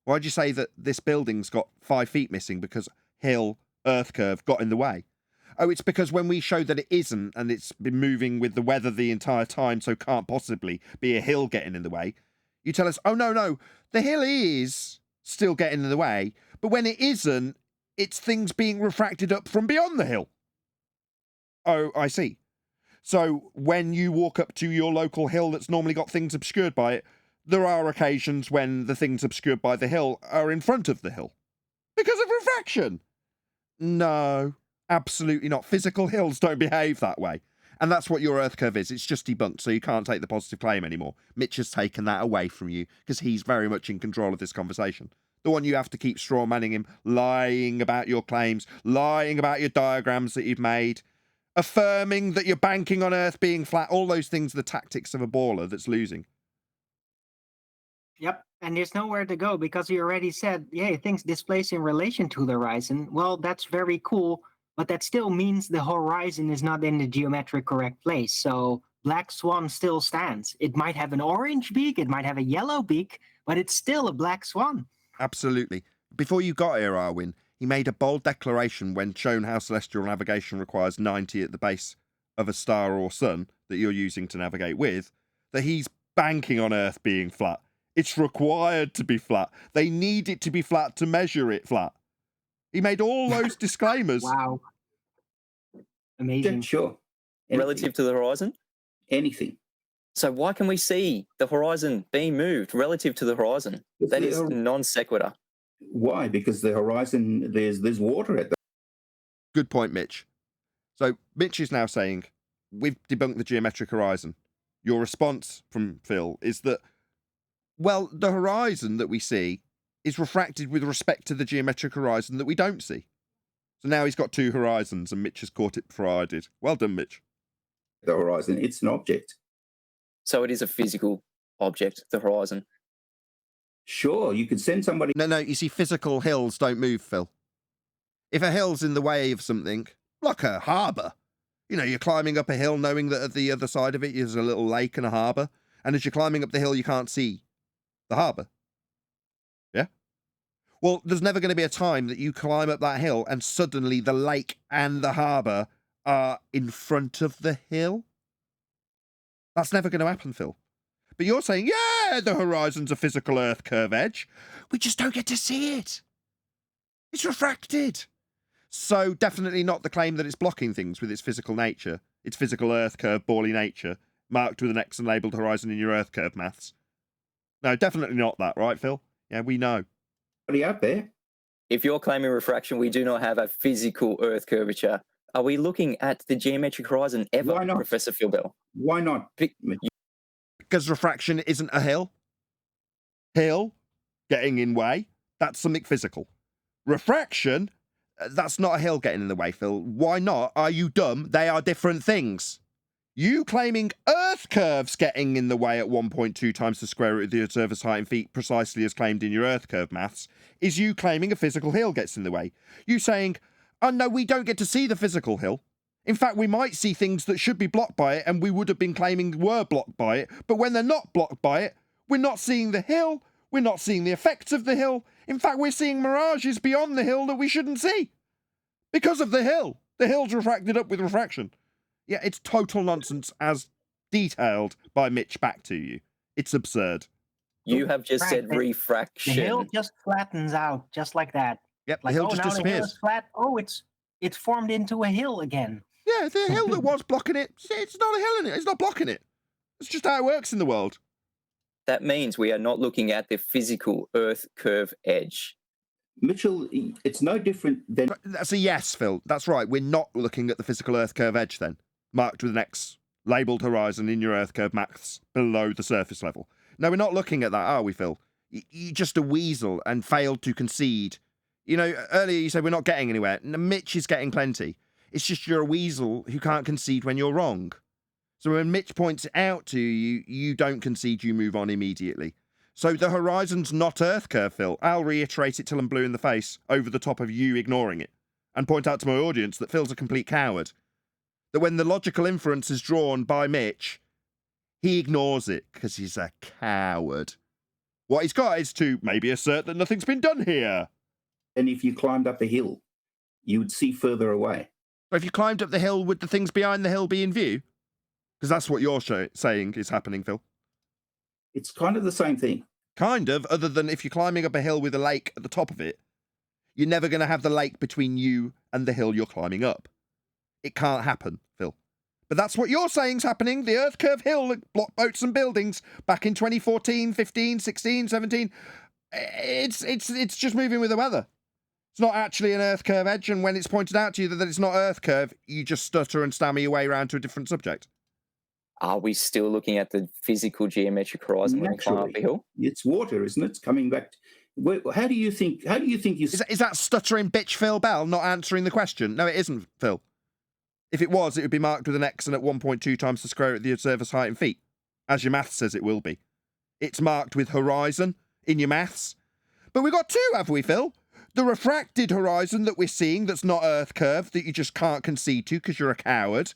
Speaker 1: Why'd you say that this building's got 5 feet missing because hill, earth curve got in the way? Oh, it's because when we show that it isn't and it's been moving with the weather the entire time, so can't possibly be a hill getting in the way, you tell us, oh, no, the hill is still getting in the way, but when it isn't, it's things being refracted up from beyond the hill. Oh, I see. So when you walk up to your local hill that's normally got things obscured by it, there are occasions when the things obscured by the hill are in front of the hill. Because of refraction. No, absolutely not. Physical hills don't behave that way. And that's what your earth curve is. It's just debunked, so you can't take the positive claim anymore. Mitch has taken that away from you because he's very much in control of this conversation. The one you have to keep straw manning him, lying about your claims, lying about your diagrams that you've made, affirming that you're banking on Earth being flat, all those things are the tactics of a baller that's losing.
Speaker 11: Yep, and there's nowhere to go because you already said, yeah, things displace in relation to the horizon. Well, that's very cool, but that still means the horizon is not in the geometric correct place. So Black Swan still stands. It might have an orange beak, it might have a yellow beak, but it's still a black swan.
Speaker 1: Absolutely. Before you got here, Arwin, he made a bold declaration when shown how celestial navigation requires 90 at the base of a star or sun that you're using to navigate with, that he's banking on Earth being flat. It's required to be flat. They need it to be flat to measure it flat. He made all those disclaimers.
Speaker 11: Wow. Amazing.
Speaker 5: Sure.
Speaker 4: Relative to the horizon?
Speaker 5: Anything.
Speaker 4: So why can we see the horizon being moved relative to the horizon? That is non sequitur.
Speaker 5: Why? Because the horizon, there's water at the...
Speaker 1: Good point, Mitch. So Mitch is now saying, we've debunked the geometric horizon. Your response from Phil is that, well, the horizon that we see is refracted with respect to the geometric horizon that we don't see. So now he's got 2 horizons and Mitch has caught it before I did. Well done, Mitch.
Speaker 5: The horizon, it's an object.
Speaker 4: So it is a physical object, the horizon.
Speaker 5: Sure, you could send somebody...
Speaker 1: No, you see, physical hills don't move, Phil. If a hill's in the way of something, like a harbour, you're climbing up a hill knowing that at the other side of it is a little lake and a harbour, and as you're climbing up the hill, you can't see the harbour. Yeah? Well, there's never going to be a time that you climb up that hill and suddenly the lake and the harbour are in front of the hill. That's never going to happen, Phil. But you're saying, yeah, the horizon's a physical Earth curve edge. We just don't get to see it. It's refracted. So definitely not the claim that it's blocking things with its physical nature, its physical Earth curve bally nature, marked with an X and labelled horizon in your Earth curve maths. No, definitely not that, right, Phil? Yeah, we know.
Speaker 5: Out there.
Speaker 4: If you're claiming refraction, we do not have a physical Earth curvature. Are we looking at the geometric horizon ever,
Speaker 5: Why not?
Speaker 4: Professor Phil Bell?
Speaker 5: Why not?
Speaker 1: Because refraction isn't a hill. Hill, getting in way, that's something physical. Refraction, that's not a hill getting in the way, Phil. Why not? Are you dumb? They are different things. You claiming Earth curves getting in the way at 1.2 times the square root of the observer's height in feet, precisely as claimed in your Earth curve maths, is you claiming a physical hill gets in the way. You saying, oh no, we don't get to see the physical hill. In fact, we might see things that should be blocked by it and we would have been claiming were blocked by it, but when they're not blocked by it, we're not seeing the hill, we're not seeing the effects of the hill. In fact, we're seeing mirages beyond the hill that we shouldn't see. Because of the hill. The hill's refracted up with refraction. Yeah, it's total nonsense as detailed by Mitch back to you. It's absurd.
Speaker 4: You have just said refraction.
Speaker 11: The hill just flattens out, just like that.
Speaker 1: Yep,
Speaker 11: Like,
Speaker 1: the hill
Speaker 11: oh,
Speaker 1: just
Speaker 11: now the hill
Speaker 1: disappears.
Speaker 11: is flat. Oh, it's formed into a hill again.
Speaker 1: Yeah, the hill that was blocking it, it's not a hill in it. It's not blocking it. It's just how it works in the world.
Speaker 4: That means we are not looking at the physical Earth curve edge.
Speaker 5: Mitchell, it's no different than...
Speaker 1: That's a yes, Phil. That's right. We're not looking at the physical Earth curve edge then, marked with an X, labelled horizon in your Earth curve maths below the surface level. No, we're not looking at that, are we, Phil? You're just a weasel and failed to concede. Earlier you said we're not getting anywhere. Mitch is getting plenty. It's just you're a weasel who can't concede when you're wrong. So when Mitch points it out to you, you don't concede, you move on immediately. So the horizon's not Earth curve, Phil. I'll reiterate it till I'm blue in the face, over the top of you ignoring it, and point out to my audience that Phil's a complete coward. That when the logical inference is drawn by Mitch, He ignores it because he's a coward. What he's got is to maybe assert that nothing's been done here.
Speaker 5: And if you climbed up a hill, you would see further away.
Speaker 1: But if you climbed up the hill, would the things behind the hill be in view? Because that's what you're saying is happening, Phil.
Speaker 5: It's kind of the same thing.
Speaker 1: Kind of, other than if you're climbing up a hill with a lake at the top of it, you're never going to have the lake between you and the hill you're climbing up. It can't happen, Phil. But that's what you're saying's happening. The Earth Curve Hill that blocked boats and buildings back in 2014, 15, 16, 17. It's just moving with the weather. It's not actually an Earth Curve edge, and when it's pointed out to you that it's not Earth Curve, you just stutter and stammer your way around to a different subject.
Speaker 4: Are we still looking at the physical geometric horizon when we climb up a hill?
Speaker 5: It's water, isn't it? It's coming back. How do you think you...
Speaker 1: Is that stuttering bitch Phil Bell not answering the question? No, it isn't, Phil. If it was, it would be marked with an X and at 1.2 times the square root of the observer's height in feet, as your maths says it will be. It's marked with horizon in your maths. But we've got two, have we, Phil? The refracted horizon that we're seeing that's not Earth curved, that you just can't concede to because you're a coward.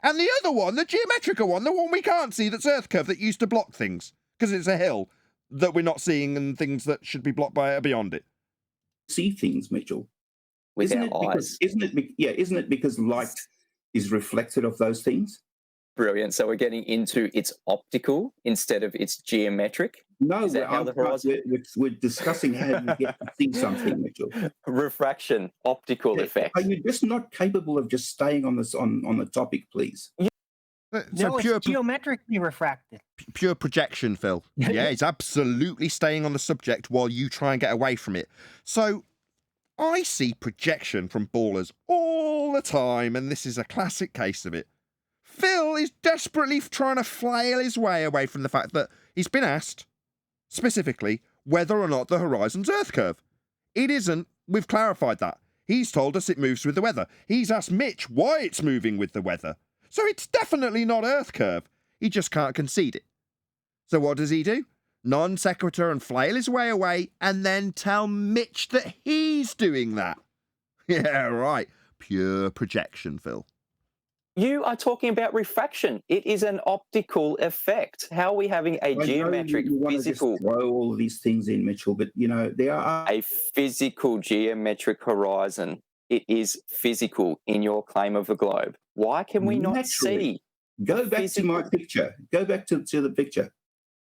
Speaker 1: And the other one, the geometrical one, the one we can't see that's Earth curved that used to block things because it's a hill that we're not seeing and things that should be blocked by are beyond it.
Speaker 5: See things, Mitchell.
Speaker 4: With
Speaker 5: Isn't
Speaker 4: our
Speaker 5: it
Speaker 4: eyes.
Speaker 5: Isn't it because light is reflected of those things?
Speaker 4: Brilliant. So we're getting into it's optical instead of it's geometric.
Speaker 5: No,
Speaker 4: Is that how the horizon...
Speaker 5: we're discussing how you get to see something, Mitchell.
Speaker 4: Refraction, optical effect.
Speaker 5: Are you just not capable of just staying on this on the topic, please?
Speaker 11: No, it's geometrically refracted.
Speaker 1: Pure projection, Phil. Yeah, it's absolutely staying on the subject while you try and get away from it. So I see projection from ballers all the time, and this is a classic case of it. Phil is desperately trying to flail his way away from the fact that he's been asked, specifically, whether or not the horizon's Earth curve. It isn't. We've clarified that. He's told us it moves with the weather. He's asked Mitch why it's moving with the weather. So it's definitely not Earth curve. He just can't concede it. So what does he do? Non sequitur and flail his way away and then tell Mitch that he's doing that. Yeah, right. Pure projection, Phil.
Speaker 4: You are talking about refraction. It is an optical effect. How are we having a geometric, physical...
Speaker 5: Just throw all of these things in, Mitchell, but, there are...
Speaker 4: A physical geometric horizon. It is physical in your claim of the globe. Why can we not see?
Speaker 5: Go back to my picture. Go back to the picture.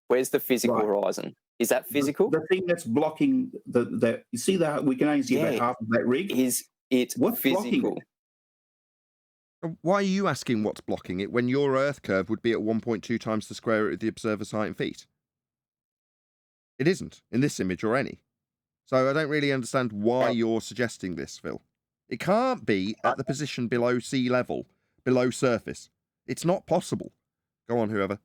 Speaker 4: Where's the physical horizon? Is that physical?
Speaker 5: The thing that's blocking the you see that we can only see about half of that rig.
Speaker 4: Is it physical?
Speaker 1: Why are you asking what's blocking it when your Earth curve would be at 1.2 times the square root of the observer's height in feet? It isn't, in this image or any. So I don't really understand why you're suggesting this, Phil. It can't be at the position below sea level, below surface. It's not possible. Go on, whoever.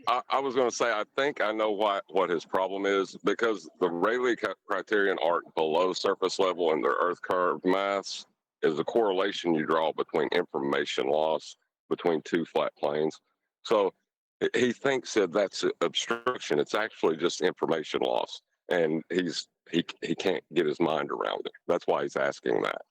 Speaker 6: I was going to say, I think I know what his problem is, because the Rayleigh criterion arc below surface level in the Earth curve maths is the correlation you draw between information loss between two flat planes. So he thinks that that's obstruction. It's actually just information loss, and he can't get his mind around it. That's why he's asking that.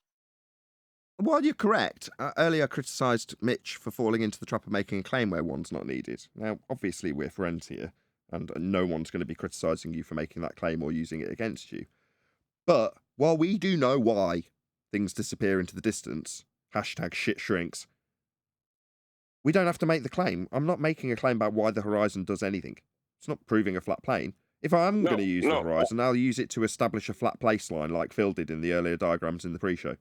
Speaker 1: Well, you're correct. Earlier I criticised Mitch for falling into the trap of making a claim where one's not needed. Now, obviously we're friends here, and no one's going to be criticising you for making that claim or using it against you. But while we do know why things disappear into the distance, hashtag shit shrinks, we don't have to make the claim. I'm not making a claim about why the horizon does anything. It's not proving a flat plane. If I'm going to use the horizon, I'll use it to establish a flat place line like Phil did in the earlier diagrams in the pre-show.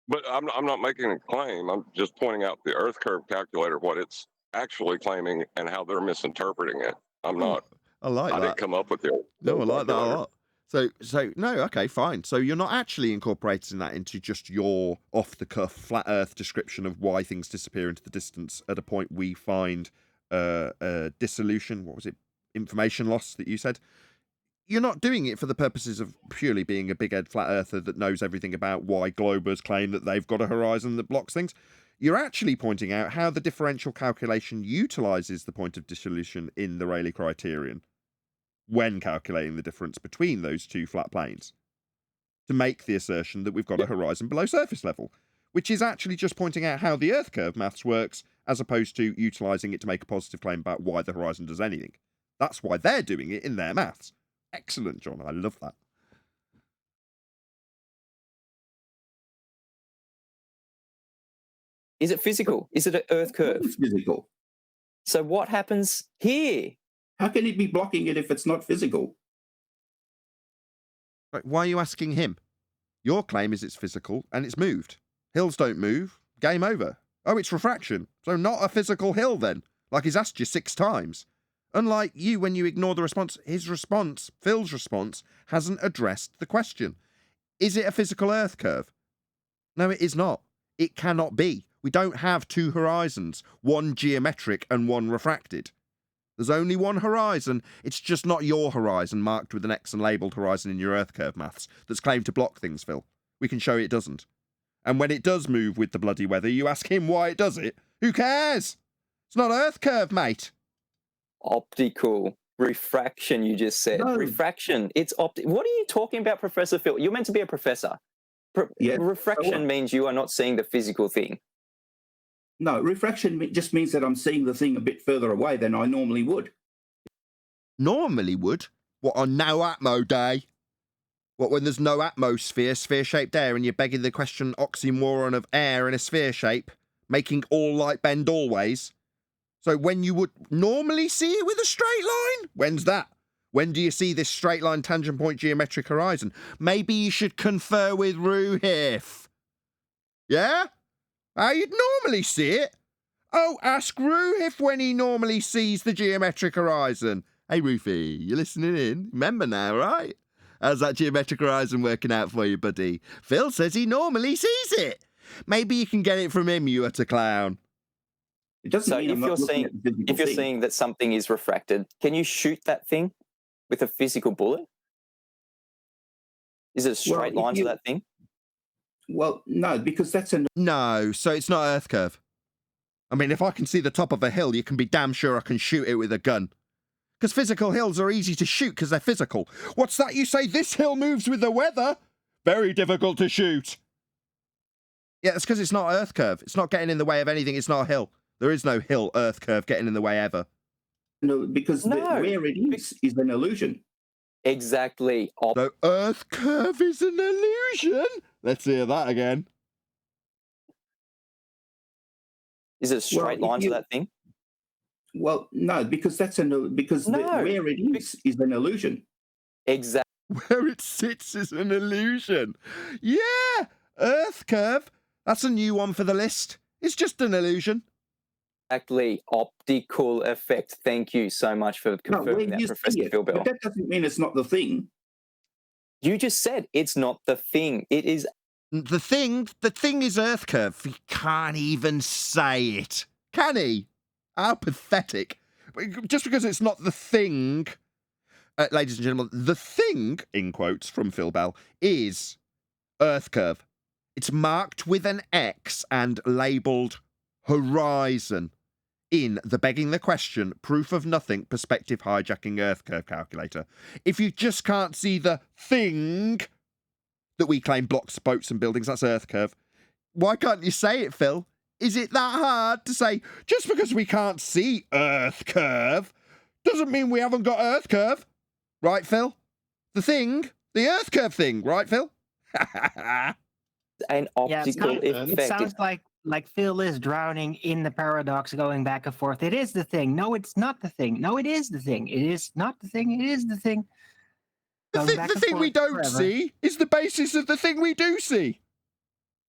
Speaker 6: But I'm not making a claim. I'm just pointing out the Earth curve calculator, what it's actually claiming and how they're misinterpreting it. I'm not.
Speaker 1: I like that.
Speaker 6: I didn't come up with it.
Speaker 1: No, I like that a lot. So no, okay, fine. So you're not actually incorporating that into just your off-the-cuff flat Earth description of why things disappear into the distance at a point we find dissolution. What was it? Information loss that you said. You're not doing it for the purposes of purely being a big-head flat earther that knows everything about why globers claim that they've got a horizon that blocks things. You're actually pointing out how the differential calculation utilises the point of dissolution in the Rayleigh criterion when calculating the difference between those two flat planes to make the assertion that we've got a horizon below surface level, which is actually just pointing out how the Earth curve maths works as opposed to utilising it to make a positive claim about why the horizon does anything. That's why they're doing it in their maths. Excellent, John. I love that.
Speaker 4: Is it physical? Is it an Earth curve?
Speaker 5: It's physical.
Speaker 4: So what happens here?
Speaker 5: How can it be blocking it if it's not physical?
Speaker 1: Right, why are you asking him? Your claim is it's physical and it's moved. Hills don't move. Game over. Oh, it's refraction. So not a physical hill then, like he's asked you 6 times. Unlike you, when you ignore the response, his response, Phil's response, hasn't addressed the question. Is it a physical Earth curve? No, it is not. It cannot be. We don't have 2 horizons, one geometric and one refracted. There's only one horizon. It's just not your horizon marked with an X and labelled horizon in your Earth curve maths that's claimed to block things, Phil. We can show it doesn't. And when it does move with the bloody weather, you ask him why it does it. Who cares? It's not Earth curve, mate.
Speaker 4: Optical refraction, you just said.
Speaker 5: No.
Speaker 4: Refraction. It's What are you talking about, Professor Phil? You're meant to be a professor.
Speaker 5: Yeah.
Speaker 4: Refraction means you are not seeing the physical thing.
Speaker 5: No, refraction just means that I'm seeing the thing a bit further away than I normally would.
Speaker 1: Normally would? What, on no atmo day? What, when there's no atmosphere, sphere-shaped air, and you're begging the question oxymoron of air in a sphere shape, making all light bend always? So when you would normally see it with a straight line? When's that? When do you see this straight line tangent point geometric horizon? Maybe you should confer with Ruhif. Yeah? How you'd normally see it? Oh, ask Ruhif when he normally sees the geometric horizon. Hey, Rufy, you listening in? Remember now, right? How's that geometric horizon working out for you, buddy? Phil says he normally sees it. Maybe you can get it from him, you utter clown.
Speaker 5: It doesn't
Speaker 4: So
Speaker 5: mean I'm
Speaker 4: if
Speaker 5: not
Speaker 4: you're
Speaker 5: looking
Speaker 4: saying
Speaker 5: at the physical
Speaker 4: if you're
Speaker 5: thing.
Speaker 4: saying that something is refracted, can you shoot that thing with a physical bullet? Is it a straight
Speaker 5: if
Speaker 4: line to
Speaker 5: you-
Speaker 4: that thing?
Speaker 5: Well, no, because that's an
Speaker 1: No, so it's not Earth curve. I mean, if I can see the top of a hill, you can be damn sure I can shoot it with a gun. Because physical hills are easy to shoot because they're physical. What's that you say? This hill moves with the weather? Very difficult to shoot. Yeah, that's because it's not Earth curve. It's not getting in the way of anything. It's not a hill. There is no hill Earth curve getting in the way ever.
Speaker 5: no, because
Speaker 4: No,
Speaker 5: where it is an illusion.
Speaker 4: Exactly.
Speaker 1: So Earth curve is an illusion? Let's hear that again.
Speaker 4: Is it a straight
Speaker 5: Well, if
Speaker 4: line to
Speaker 5: you-
Speaker 4: that thing?
Speaker 5: Well, no, because
Speaker 4: No,
Speaker 5: where it is an illusion.
Speaker 4: Exactly.
Speaker 1: Where it sits is an illusion. Yeah, Earth curve. That's a new one for the list. It's just an illusion.
Speaker 4: Optical effect. Thank you so much for
Speaker 5: No,
Speaker 4: confirming
Speaker 5: where
Speaker 4: that,
Speaker 5: you
Speaker 4: Professor
Speaker 5: see it.
Speaker 4: Phil Bell.
Speaker 5: But that doesn't mean it's not the thing.
Speaker 4: You just said it's not the thing. It is.
Speaker 1: The thing is Earth curve. He can't even say it. Can he? How pathetic. Just because it's not the thing, ladies and gentlemen, the thing, in quotes from Phil Bell, is Earth curve. It's marked with an X and labelled horizon in the Begging the Question, Proof of Nothing, Perspective Hijacking Earth Curve Calculator. If you just can't see the thing that we claim blocks boats and buildings, that's Earth curve, why can't you say it, Phil? Is it that hard to say, just because we can't see Earth curve, doesn't mean we haven't got Earth curve? Right, Phil? The thing, the Earth curve thing, right, Phil?
Speaker 4: An optical effect.
Speaker 11: It sounds like Phil is drowning in the paradox going back and forth. It is the thing. No, it's not the thing. No, it is the thing. It is not the thing. It is the thing. Going back
Speaker 1: The
Speaker 11: and
Speaker 1: thing we
Speaker 11: forth
Speaker 1: don't
Speaker 11: forever.
Speaker 1: see is the basis of the thing we do see.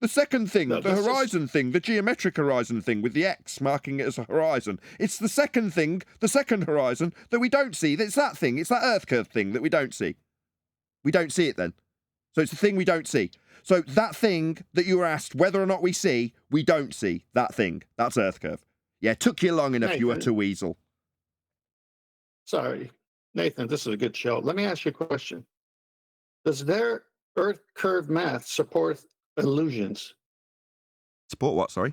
Speaker 1: The second thing,
Speaker 7: No,
Speaker 1: the
Speaker 7: this is-
Speaker 1: horizon thing, the geometric horizon thing with the X marking it as a horizon. It's the second thing, the second horizon that we don't see. It's that thing. It's that Earth curve thing that we don't see. We don't see it then. So it's the thing we don't see. So that thing that you were asked whether or not we see, we don't see. That thing. That's Earth curve. Yeah, took you long enough, you
Speaker 7: Nathan.
Speaker 1: utter weasel.
Speaker 7: Sorry, Nathan, this is a good show. Let me ask you a question. Does their Earth curve math support illusions?
Speaker 1: Support what, sorry?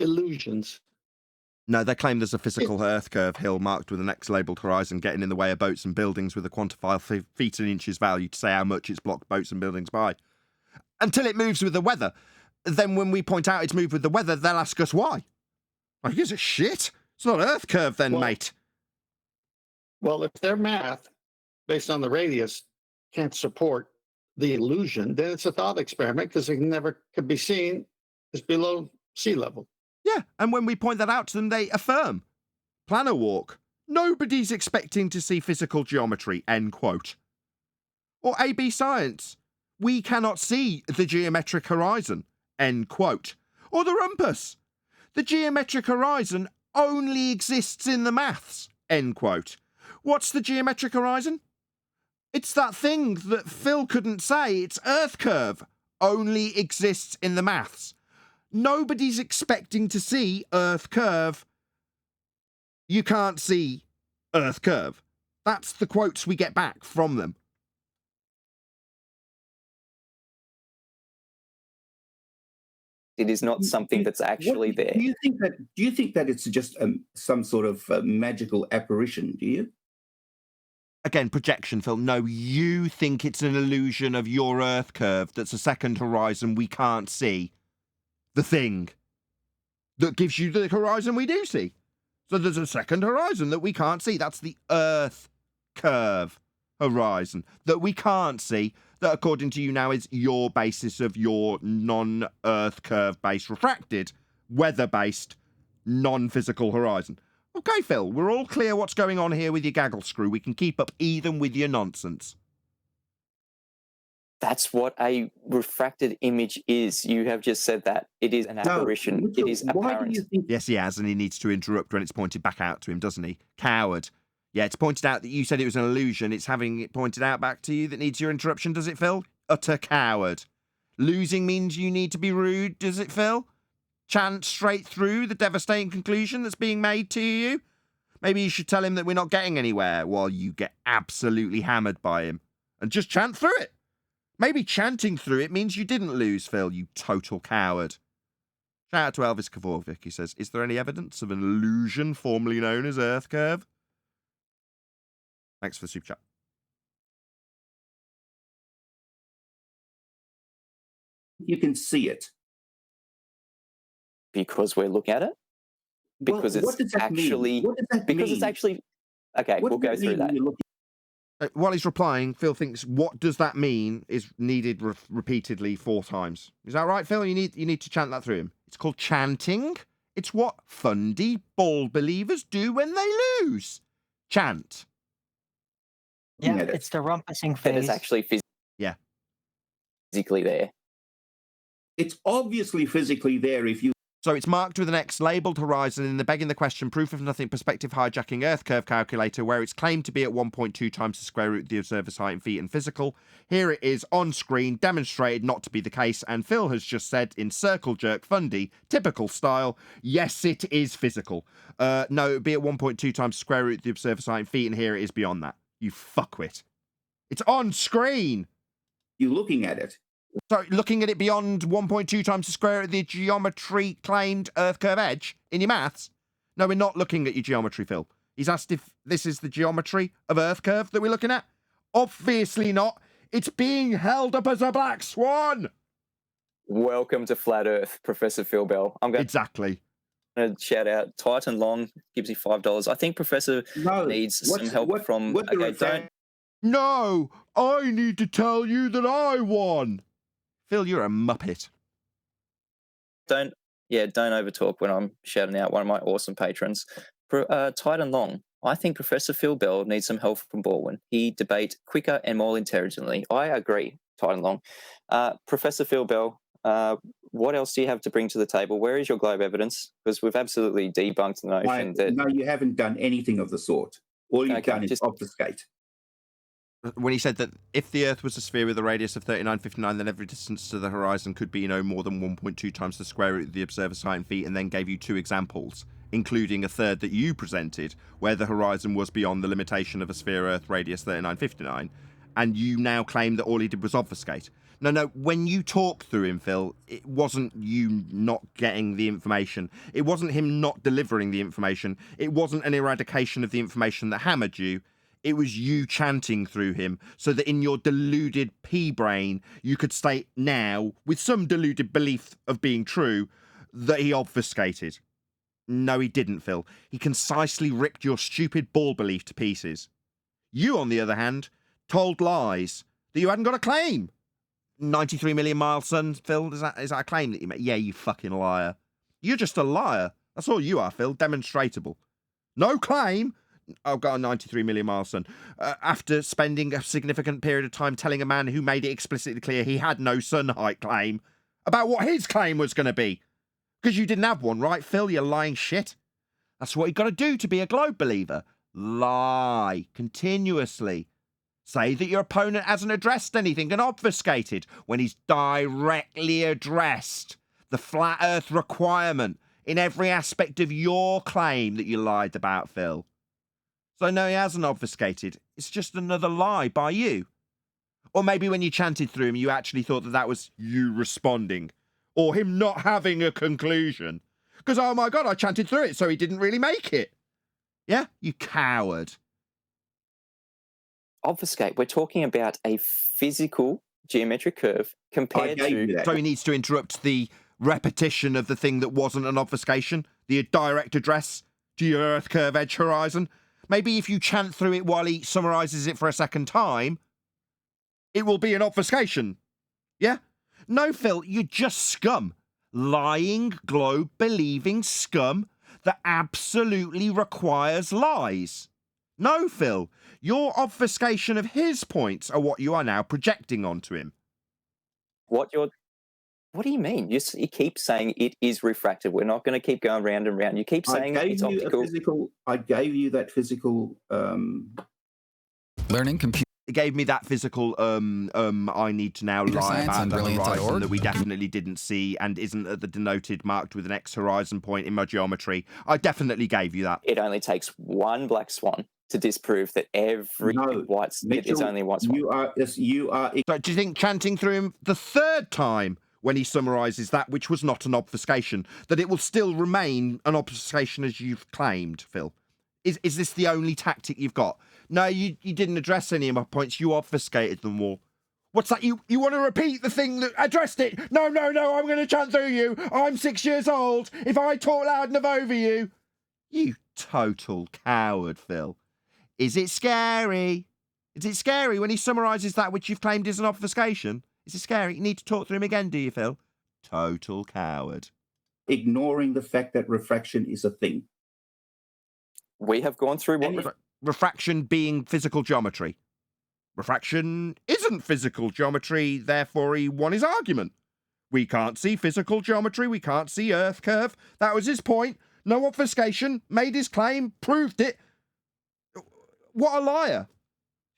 Speaker 7: Illusions.
Speaker 1: No, they claim there's a physical Earth curve hill marked with an X labelled horizon getting in the way of boats and buildings with a quantified feet and inches value to say how much it's blocked boats and buildings by. Until it moves with the weather. Then when we point out it's moved with the weather, they'll ask us why. I gives a shit. It's not Earth curve then,
Speaker 7: Well-
Speaker 1: mate.
Speaker 7: Well, if their math based on the radius can't support the illusion, then it's a thought experiment because it never could be seen as below sea level.
Speaker 1: Yeah, and when we point that out to them, they affirm. Planar walk. Nobody's expecting to see physical geometry, end quote. Or AB science. We cannot see the geometric horizon, end quote. Or the rumpus. The geometric horizon only exists in the maths, end quote. What's the geometric horizon? It's that thing that Phil couldn't say. It's Earth curve. Only exists in the maths. Nobody's expecting to see Earth curve. You can't see Earth curve. That's the quotes we get back from them.
Speaker 4: It is not something that's actually there.
Speaker 5: Do you think that it's just some sort of magical apparition? Do you?
Speaker 1: Again, projection, Phil. No, you think it's an illusion of your Earth curve that's a second horizon we can't see. The thing that gives you the horizon we do see. So there's a second horizon that we can't see. That's the Earth curve horizon that we can't see, that according to you now is your basis of your non-Earth curve-based refracted, weather-based, non-physical horizon. Okay, Phil, we're all clear what's going on here with your gaggle screw. We can keep up even with your nonsense.
Speaker 4: That's what a refracted image is. You have just said that. It is an apparition.
Speaker 5: Mitchell,
Speaker 4: It is
Speaker 5: why do
Speaker 4: apparent.
Speaker 5: you think?
Speaker 1: Yes, he has, and he needs to interrupt when it's pointed back out to him, doesn't he? Coward. Yeah, it's pointed out that you said it was an illusion. It's having it pointed out back to you that needs your interruption, does it, Phil? Utter coward. Losing means you need to be rude, does it, Phil? Chant straight through the devastating conclusion that's being made to you? Maybe you should tell him that we're not getting anywhere while you get absolutely hammered by him. And just chant through it. Maybe chanting through it means you didn't lose, Phil, you total coward. Shout out to Elvis Kavovic. He says, is there any evidence of an illusion formerly known as Earth curve? Thanks for the super chat.
Speaker 5: You can see it.
Speaker 4: Because we're looking at it? Because
Speaker 5: Well, what does
Speaker 4: it's
Speaker 5: that
Speaker 4: actually...
Speaker 5: mean? What does that
Speaker 4: Because
Speaker 5: mean?
Speaker 4: it's actually... Okay,
Speaker 5: What
Speaker 4: we'll
Speaker 5: does
Speaker 4: go through
Speaker 5: mean when
Speaker 4: that.
Speaker 5: you look
Speaker 1: While he's replying, Phil thinks, what does that mean is needed repeatedly 4 times. Is that right, Phil? You need to chant that through him. It's called chanting. It's what fundy ball believers do when they lose. Chant.
Speaker 11: Yeah,
Speaker 5: at it.
Speaker 11: it's the rumpusing
Speaker 4: That is
Speaker 11: phase.
Speaker 4: actually
Speaker 1: Yeah.
Speaker 4: physically there.
Speaker 5: It's obviously physically there if you.
Speaker 1: So it's marked with an X, labelled horizon in the begging the question, proof of nothing, perspective hijacking Earth curve calculator, where it's claimed to be at 1.2 times the square root of the observer's height in feet and physical. Here it is on screen, demonstrated not to be the case, and Phil has just said in circle jerk fundy, typical style, yes, it is physical. No, it would be at 1.2 times the square root of the observer's height in feet, and here it is beyond that. You fuckwit. It's on screen!
Speaker 5: You're looking at it.
Speaker 1: So, looking at it beyond 1.2 times the square root of the geometry claimed Earth curve edge in your maths? No, we're not looking at your geometry, Phil. He's asked if this is the geometry of Earth curve that we're looking at. Obviously not. It's being held up as a black swan.
Speaker 4: Welcome to Flat Earth, Professor Phil Bell. I'm going
Speaker 1: Exactly.
Speaker 4: to shout out Titan Long, gives you $5. I think Professor
Speaker 5: No.
Speaker 4: needs some help from...
Speaker 5: What the
Speaker 4: Okay,
Speaker 5: refract-
Speaker 4: don't...
Speaker 1: No, I need to tell you that I won. Phil, you're a muppet.
Speaker 4: don't overtalk when I'm shouting out one of my awesome patrons. Titan Long, I think Professor Phil Bell needs some help from Baldwin. He debates quicker and more intelligently. I agree, Titan Long. Professor Phil Bell, what else do you have to bring to the table? Where is your globe evidence? Because we've absolutely debunked the notion that...
Speaker 5: No, you haven't done anything of the sort. All you've
Speaker 4: Okay,
Speaker 5: done is
Speaker 4: just-
Speaker 5: obfuscate.
Speaker 1: When he said that if the Earth was a sphere with a radius of 3959, then every distance to the horizon could be no more than 1.2 times the square root of the observer's height in feet, and then gave you 2 examples, including a third that you presented, where the horizon was beyond the limitation of a sphere Earth radius 3959, and you now claim that all he did was obfuscate. No, when you talk through him, Phil, it wasn't you not getting the information. It wasn't him not delivering the information. It wasn't an eradication of the information that hammered you. It was you chanting through him so that in your deluded pea brain, you could state now, with some deluded belief of being true, that he obfuscated. No, he didn't, Phil. He concisely ripped your stupid ball belief to pieces. You, on the other hand, told lies that you hadn't got a claim. 93 million mile sun, Phil, is that a claim that you made? Yeah, you fucking liar. You're just a liar. That's all you are, Phil, demonstratable. No claim. I've got a 93 million mile sun. After spending a significant period of time telling a man who made it explicitly clear he had no sun height claim about what his claim was going to be. Because you didn't have one, right, Phil, you lying shit? That's what you got to do to be a globe believer. Lie continuously. Say that your opponent hasn't addressed anything and obfuscated when he's directly addressed the flat earth requirement in every aspect of your claim that you lied about, Phil. So no, he hasn't obfuscated. It's just another lie by you. Or maybe when you chanted through him, you actually thought that was you responding. Or him not having a conclusion. Because, oh my God, I chanted through it, so he didn't really make it. Yeah? You coward.
Speaker 4: Obfuscate. We're talking about a physical geometric curve compared to...
Speaker 1: So he needs to interrupt the repetition of the thing that wasn't an obfuscation, the direct address to your Earth curve edge horizon. Maybe if you chant through it while he summarises it for a second time, it will be an obfuscation. Yeah? No, Phil, you're just scum. Lying, globe-believing scum that absolutely requires lies. No, Phil, your obfuscation of his points are what you are now projecting onto him.
Speaker 4: What do you mean? You keep saying it is refracted. We're not going to keep going round and round. You keep saying it's optical.
Speaker 5: I gave you that physical...
Speaker 12: Learning computer.
Speaker 1: It gave me that physical, I need to now lie about the horizon that we definitely didn't see and isn't at the denoted marked with an X horizon point in my geometry. I definitely gave you that.
Speaker 4: It only takes one black swan to disprove that every white slit is only one swan.
Speaker 5: You are...
Speaker 1: So do you think chanting through him the third time when he summarises that which was not an obfuscation, that it will still remain an obfuscation as you've claimed, Phil? Is this the only tactic you've got? No, you didn't address any of my points. You obfuscated them all. What's that? You want to repeat the thing that addressed it? No, I'm going to chant through you. I'm 6 years old. If I talk loud enough over you. You total coward, Phil. Is it scary? Is it scary when he summarises that which you've claimed is an obfuscation? Is it scary? You need to talk through him again, do you, Phil? Total coward.
Speaker 5: Ignoring the fact that refraction is a thing.
Speaker 4: We have gone through what...
Speaker 1: Refraction being physical geometry. Refraction isn't physical geometry, therefore he won his argument. We can't see physical geometry, we can't see Earth curve. That was his point. No obfuscation, made his claim, proved it. What a liar.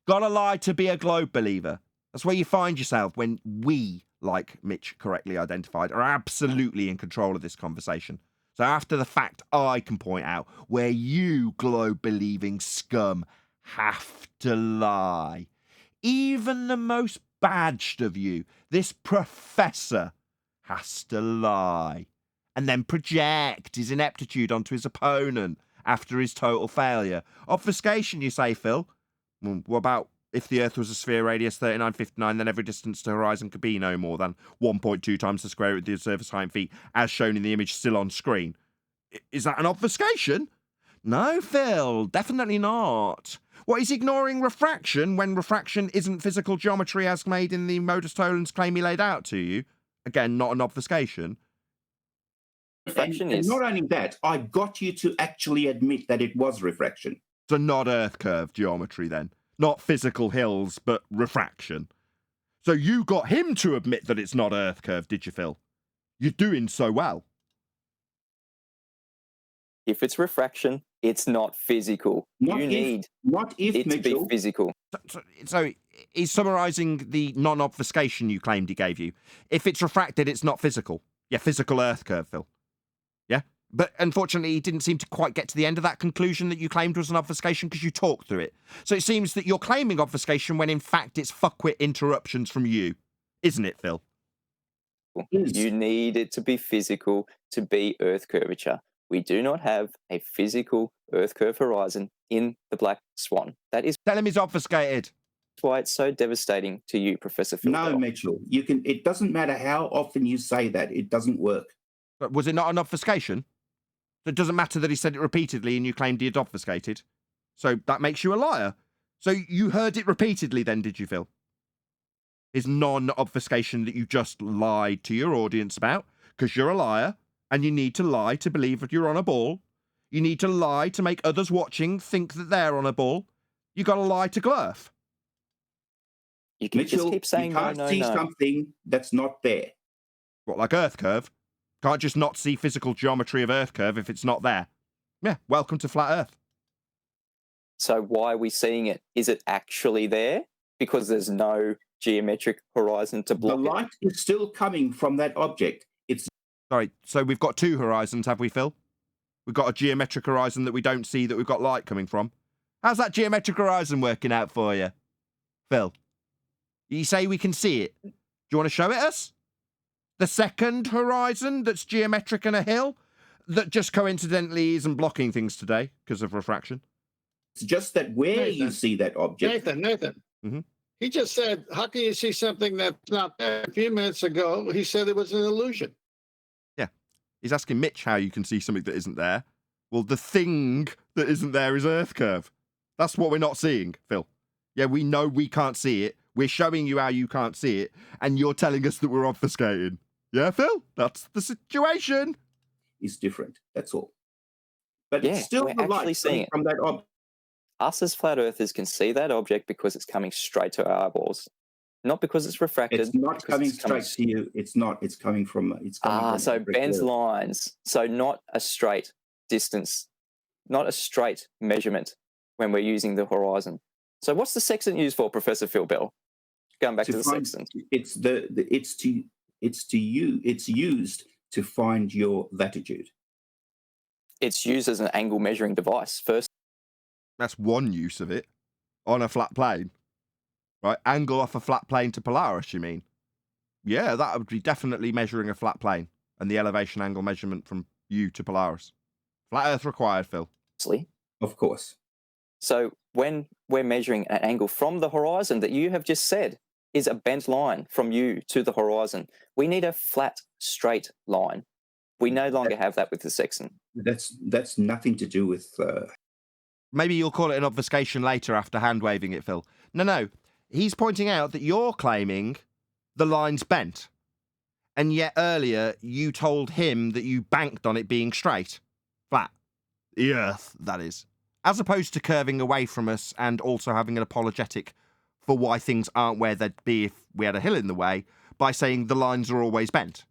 Speaker 1: Gotta lie to be a globe believer. That's where you find yourself when we, like Mitch correctly identified, are absolutely in control of this conversation. So after the fact, I can point out where you globe-believing scum have to lie. Even the most badged of you, this professor, has to lie. And then project his ineptitude onto his opponent after his total failure. Obfuscation, you say, Phil? Well, what about if the Earth was a sphere radius 3959, then every distance to horizon could be no more than 1.2 times the square root of the surface height in feet, as shown in the image still on screen. Is that an obfuscation? No, Phil, definitely not. What, is ignoring refraction when refraction isn't physical geometry as made in the modus tollens claim he laid out to you? Again, not an obfuscation.
Speaker 5: And not only that, I got you to actually admit that it was refraction.
Speaker 1: So not Earth curve geometry then. Not physical hills, but refraction. So you got him to admit that it's not Earth curve, did you, Phil? You're doing so well.
Speaker 4: If it's refraction, it's not physical.
Speaker 5: Not
Speaker 4: need
Speaker 5: it
Speaker 4: to be physical.
Speaker 1: So he's summarising the non-obfuscation you claimed he gave you. If it's refracted, it's not physical. Yeah, physical Earth curve, Phil. Yeah? But unfortunately, he didn't seem to quite get to the end of that conclusion that you claimed was an obfuscation because you talked through it. So it seems that you're claiming obfuscation when in fact it's fuckwit interruptions from you. Isn't it, Phil?
Speaker 4: You need it to be physical to be Earth curvature. We do not have a physical Earth curve horizon in the Black Swan. That is...
Speaker 1: Tell him he's obfuscated.
Speaker 4: That's why it's so devastating to you, Professor Phil.
Speaker 5: No, Mitchell. It doesn't matter how often you say that. It doesn't work.
Speaker 1: But was it not an obfuscation? So it doesn't matter that he said it repeatedly and you claimed he had obfuscated. So that makes you a liar. So you heard it repeatedly then, did you, Phil? His non-obfuscation that you just lied to your audience about, because you're a liar, and you need to lie to believe that you're on a ball. You need to lie to make others watching think that they're on a ball. You got to lie to glurf.
Speaker 4: You can
Speaker 5: Mitchell,
Speaker 4: just keep saying
Speaker 5: you can't see something that's not there.
Speaker 1: What, like Earth curve? Can't just not see physical geometry of Earth curve if it's not there. Yeah, welcome to flat Earth.
Speaker 4: So why are we seeing it? Is it actually there? Because there's no geometric horizon to block
Speaker 5: The light is still coming from that object. It's
Speaker 1: Sorry, so we've got two horizons, have we, Phil? We've got a geometric horizon that we don't see that we've got light coming from. How's that geometric horizon working out for you, Phil? You say we can see it. Do you want to show it us? The second horizon that's geometric and a hill that just coincidentally isn't blocking things today because of refraction.
Speaker 5: just that where
Speaker 7: Nathan.
Speaker 5: you see that object.
Speaker 7: Nathan.
Speaker 1: Mhm.
Speaker 7: He just said, how can you see something that's not there? A few minutes ago, he said it was an illusion.
Speaker 1: Yeah. He's asking Mitch how you can see something that isn't there. Well, the thing that isn't there is Earth curve. That's what we're not seeing, Phil. Yeah, we know we can't see it. We're showing you how you can't see it, and you're telling us that we're obfuscating. Yeah, Phil? That's the situation.
Speaker 5: Is different. That's all. But
Speaker 4: Yeah,
Speaker 5: it's still
Speaker 4: we're
Speaker 5: the
Speaker 4: actually
Speaker 5: light
Speaker 4: seeing
Speaker 5: coming
Speaker 4: it.
Speaker 5: from that object.
Speaker 4: Us as flat earthers can see that object because it's coming straight to our eyeballs, not because it's refracted.
Speaker 5: It's not
Speaker 4: because
Speaker 5: coming
Speaker 4: it's coming
Speaker 5: straight to you. It's not. It's coming from. It's coming from
Speaker 4: so
Speaker 5: every
Speaker 4: Ben's
Speaker 5: area.
Speaker 4: lines. So not a straight distance, not a straight measurement when we're using the horizon. So what's the sextant used for, Professor Phil Bell? Going back to the
Speaker 5: find-
Speaker 4: sextant.
Speaker 5: It's it's used to find your latitude.
Speaker 4: It's used as an angle measuring device. First,
Speaker 1: That's one use of it. On a flat plane. Right? Angle off a flat plane to Polaris, you mean? Yeah, that would be definitely measuring a flat plane and the elevation angle measurement from you to Polaris. Flat Earth required, Phil.
Speaker 5: Of course.
Speaker 4: so when we're measuring an angle from the horizon that you have just said is a bent line from you to the horizon, we need a flat, straight line. We no longer have that with the sextant.
Speaker 5: That's nothing to do with.
Speaker 1: Maybe you'll call it an obfuscation later after hand waving it, Phil. No. He's pointing out that you're claiming the line's bent. And yet earlier you told him that you banked on it being straight. Flat. The Earth, that is. As opposed to curving away from us and also having an apologetic for why things aren't where they'd be if we had a hill in the way by saying the lines are always bent.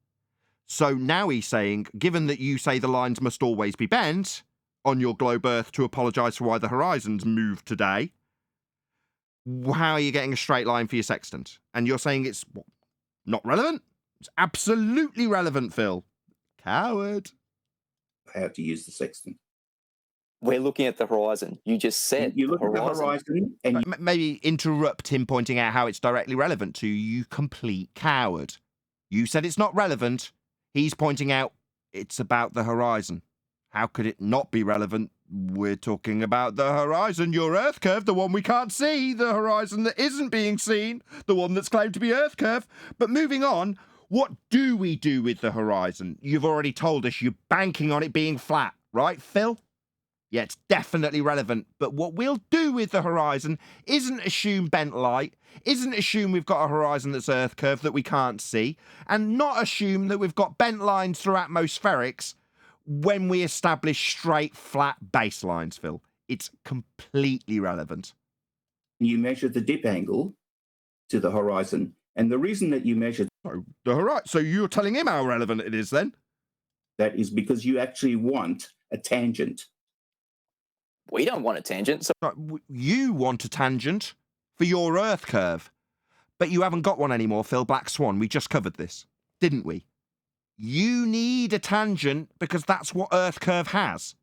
Speaker 1: So now he's saying, given that you say the lines must always be bent on your globe Earth to apologise for why the horizon's moved today, how are you getting a straight line for your sextant? And you're saying it's not relevant? It's absolutely relevant, Phil. Coward.
Speaker 5: How to use the sextant.
Speaker 4: We're looking at the horizon. You just said
Speaker 5: You look at the horizon and
Speaker 1: Maybe interrupt him pointing out how it's directly relevant to you, you complete coward. You said it's not relevant. He's pointing out it's about the horizon. How could it not be relevant? We're talking about the horizon, your Earth curve, the one we can't see, the horizon that isn't being seen, the one that's claimed to be Earth curve. But moving on, what do we do with the horizon? You've already told us you're banking on it being flat, right, Phil? Yeah, it's definitely relevant, but what we'll do with the horizon isn't assume bent light, isn't assume we've got a horizon that's Earth curve that we can't see, and not assume that we've got bent lines through atmospherics when we establish straight, flat baselines, Phil. It's completely relevant.
Speaker 5: you measure the dip angle to the horizon. And the reason that you measure
Speaker 1: So you're telling him how relevant it is then?
Speaker 5: that is because you actually want a tangent.
Speaker 4: We don't want a tangent. So
Speaker 1: You want a tangent for your Earth curve, but you haven't got one anymore, Phil Black Swan. We just covered this, didn't we? You need a tangent because that's what Earth curve has.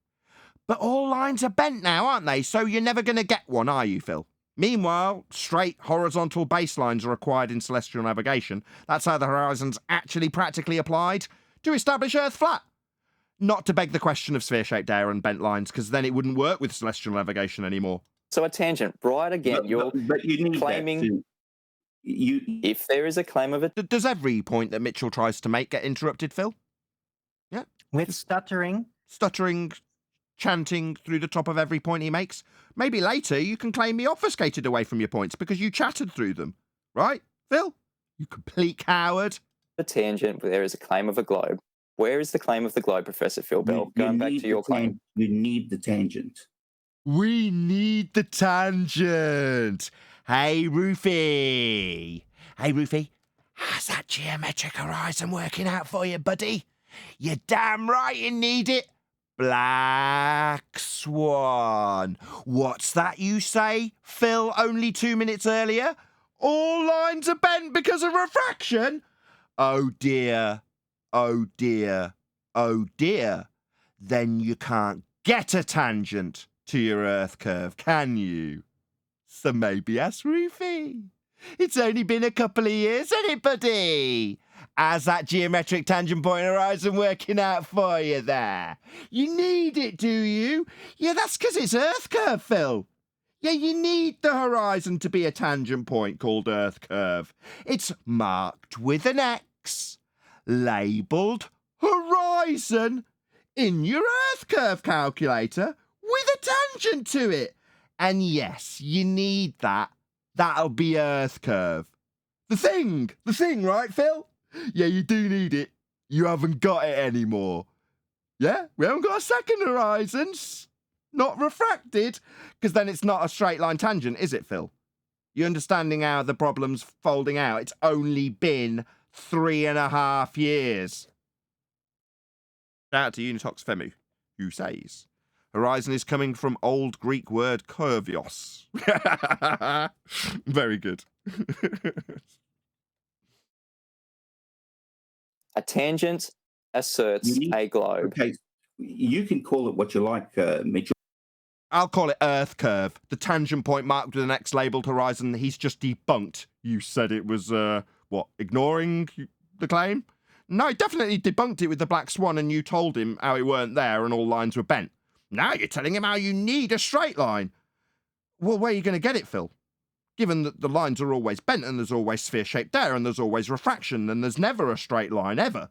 Speaker 1: But all lines are bent now, aren't they? So you're never going to get one, are you, Phil? Meanwhile, straight horizontal baselines are required in celestial navigation. That's how the horizon's actually practically applied to establish Earth flat. Not to beg the question of sphere-shaped air and bent lines, because then it wouldn't work with celestial navigation anymore.
Speaker 4: So a tangent, right? Again, you're
Speaker 5: But you need
Speaker 4: claiming.
Speaker 5: that to, you
Speaker 4: If there is a claim of it,
Speaker 1: Does every point that Mitchell tries to make get interrupted, Phil? Yeah.
Speaker 11: With stuttering,
Speaker 1: stuttering, chanting through the top of every point he makes. Maybe later you can claim me obfuscated away from your points because you chattered through them. Right, Phil? You complete coward.
Speaker 4: A tangent where there is a claim of a globe. Where is the claim of the globe, Professor Phil Bell? Going back to your claim.
Speaker 5: You need the tangent.
Speaker 1: We need the tangent. Hey, Roofy. Hey, Roofy. How's that geometric horizon working out for you, buddy? You're damn right you need it. Black Swan. What's that you say, Phil, only 2 minutes earlier? All lines are bent because of refraction? Oh dear. Oh dear. Oh dear. Then you can't get a tangent to your Earth curve, can you? So maybe ask Roofy. It's only been a couple of years, hasn't it, buddy? How's that geometric tangent point horizon working out for you there? You need it, do you? Yeah, that's because it's Earth curve, Phil. Yeah, you need the horizon to be a tangent point called Earth curve. It's marked with an X, labelled horizon, in your Earth curve calculator with a tangent to it. And yes, you need that. That'll be Earth curve. The thing, right, Phil? Yeah, you do need it. You haven't got it anymore. Yeah, we haven't got a second horizon. Not refracted, because then it's not a straight line tangent, is it, Phil? You understanding how the problem's folding out? It's only been 3.5 years. Shout out to Unitox Femu, who says, horizon is coming from old Greek word kurvios. Very good.
Speaker 4: A tangent asserts a globe.
Speaker 5: Okay, you can call it what you like, Mitchell.
Speaker 1: I'll call it Earth curve. The tangent point marked with an X labelled horizon, he's just debunked. You said it was, ignoring the claim? No, he definitely debunked it with the Black Swan, and you told him how it weren't there and all lines were bent. Now you're telling him how you need a straight line. Well, where are you going to get it, Phil? Given that the lines are always bent and there's always sphere-shaped there and there's always refraction and there's never a straight line, ever.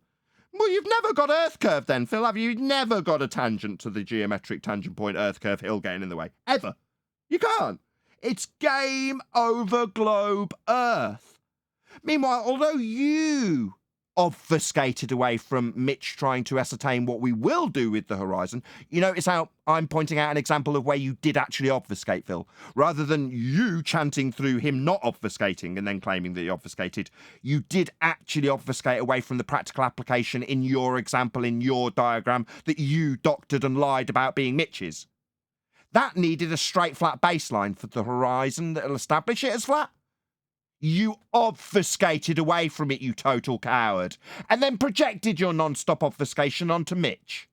Speaker 1: Well, you've never got Earth curve then, Phil, have you? You've never got a tangent to the geometric tangent point Earth curve hill getting in the way. Ever. You can't. It's game over globe Earth. Meanwhile, although you obfuscated away from Mitch trying to ascertain what we will do with the horizon, you notice how I'm pointing out an example of where you did actually obfuscate, Phil. Rather than you chanting through him not obfuscating and then claiming that he obfuscated, you did actually obfuscate away from the practical application in your example, in your diagram, that you doctored and lied about being Mitch's. That needed a straight flat baseline for the horizon that'll establish it as flat. You obfuscated away from it, you total coward, and then projected your non-stop obfuscation onto Mitch.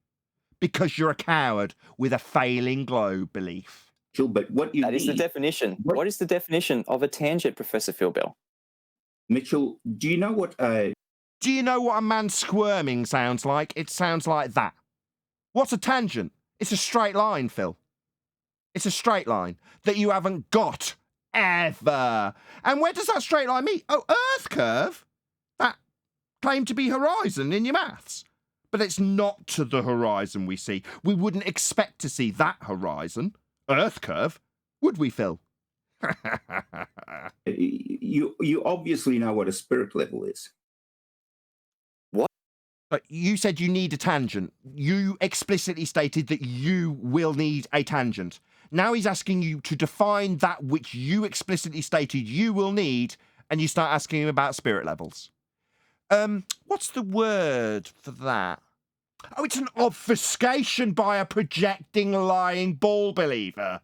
Speaker 1: Because you're a coward with a failing globe belief.
Speaker 5: But what you
Speaker 4: That is the definition. What is the definition of a tangent, Professor Phil Bell?
Speaker 5: Mitchell, do you know what
Speaker 1: Do you know what a man squirming sounds like? It sounds like that. What's a tangent? It's a straight line, Phil. It's a straight line that you haven't got. Ever. And where does that straight line meet? Oh, Earth curve? That claimed to be horizon in your maths. But it's not to the horizon we see. We wouldn't expect to see that horizon. Earth curve. Would we, Phil?
Speaker 5: you obviously know what a spirit level is.
Speaker 4: What?
Speaker 1: But you said you need a tangent. You explicitly stated that you will need a tangent. Now he's asking you to define that which you explicitly stated you will need, and you start asking him about spirit levels. What's the word for that? Oh, it's an obfuscation by a projecting, lying ball believer.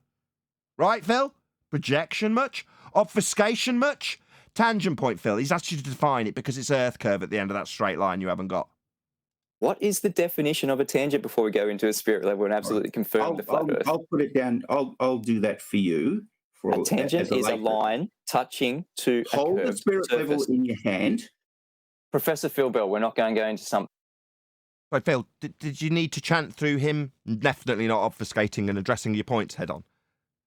Speaker 1: Right, Phil? Projection much? Obfuscation much? Tangent point, Phil. He's asked you to define it because it's Earth curve at the end of that straight line you haven't got.
Speaker 4: What is the definition of a tangent before we go into a spirit level and absolutely confirm the flat Earth?
Speaker 5: I'll put it down. I'll do that for you.
Speaker 4: A tangent is a line touching to a
Speaker 5: Hold the
Speaker 4: curved
Speaker 5: spirit
Speaker 4: surface.
Speaker 5: level in your hand.
Speaker 4: Professor Phil Bell, we're not going to go into something.
Speaker 1: Wait, Phil, did you need to chant through him definitely not obfuscating and addressing your points head on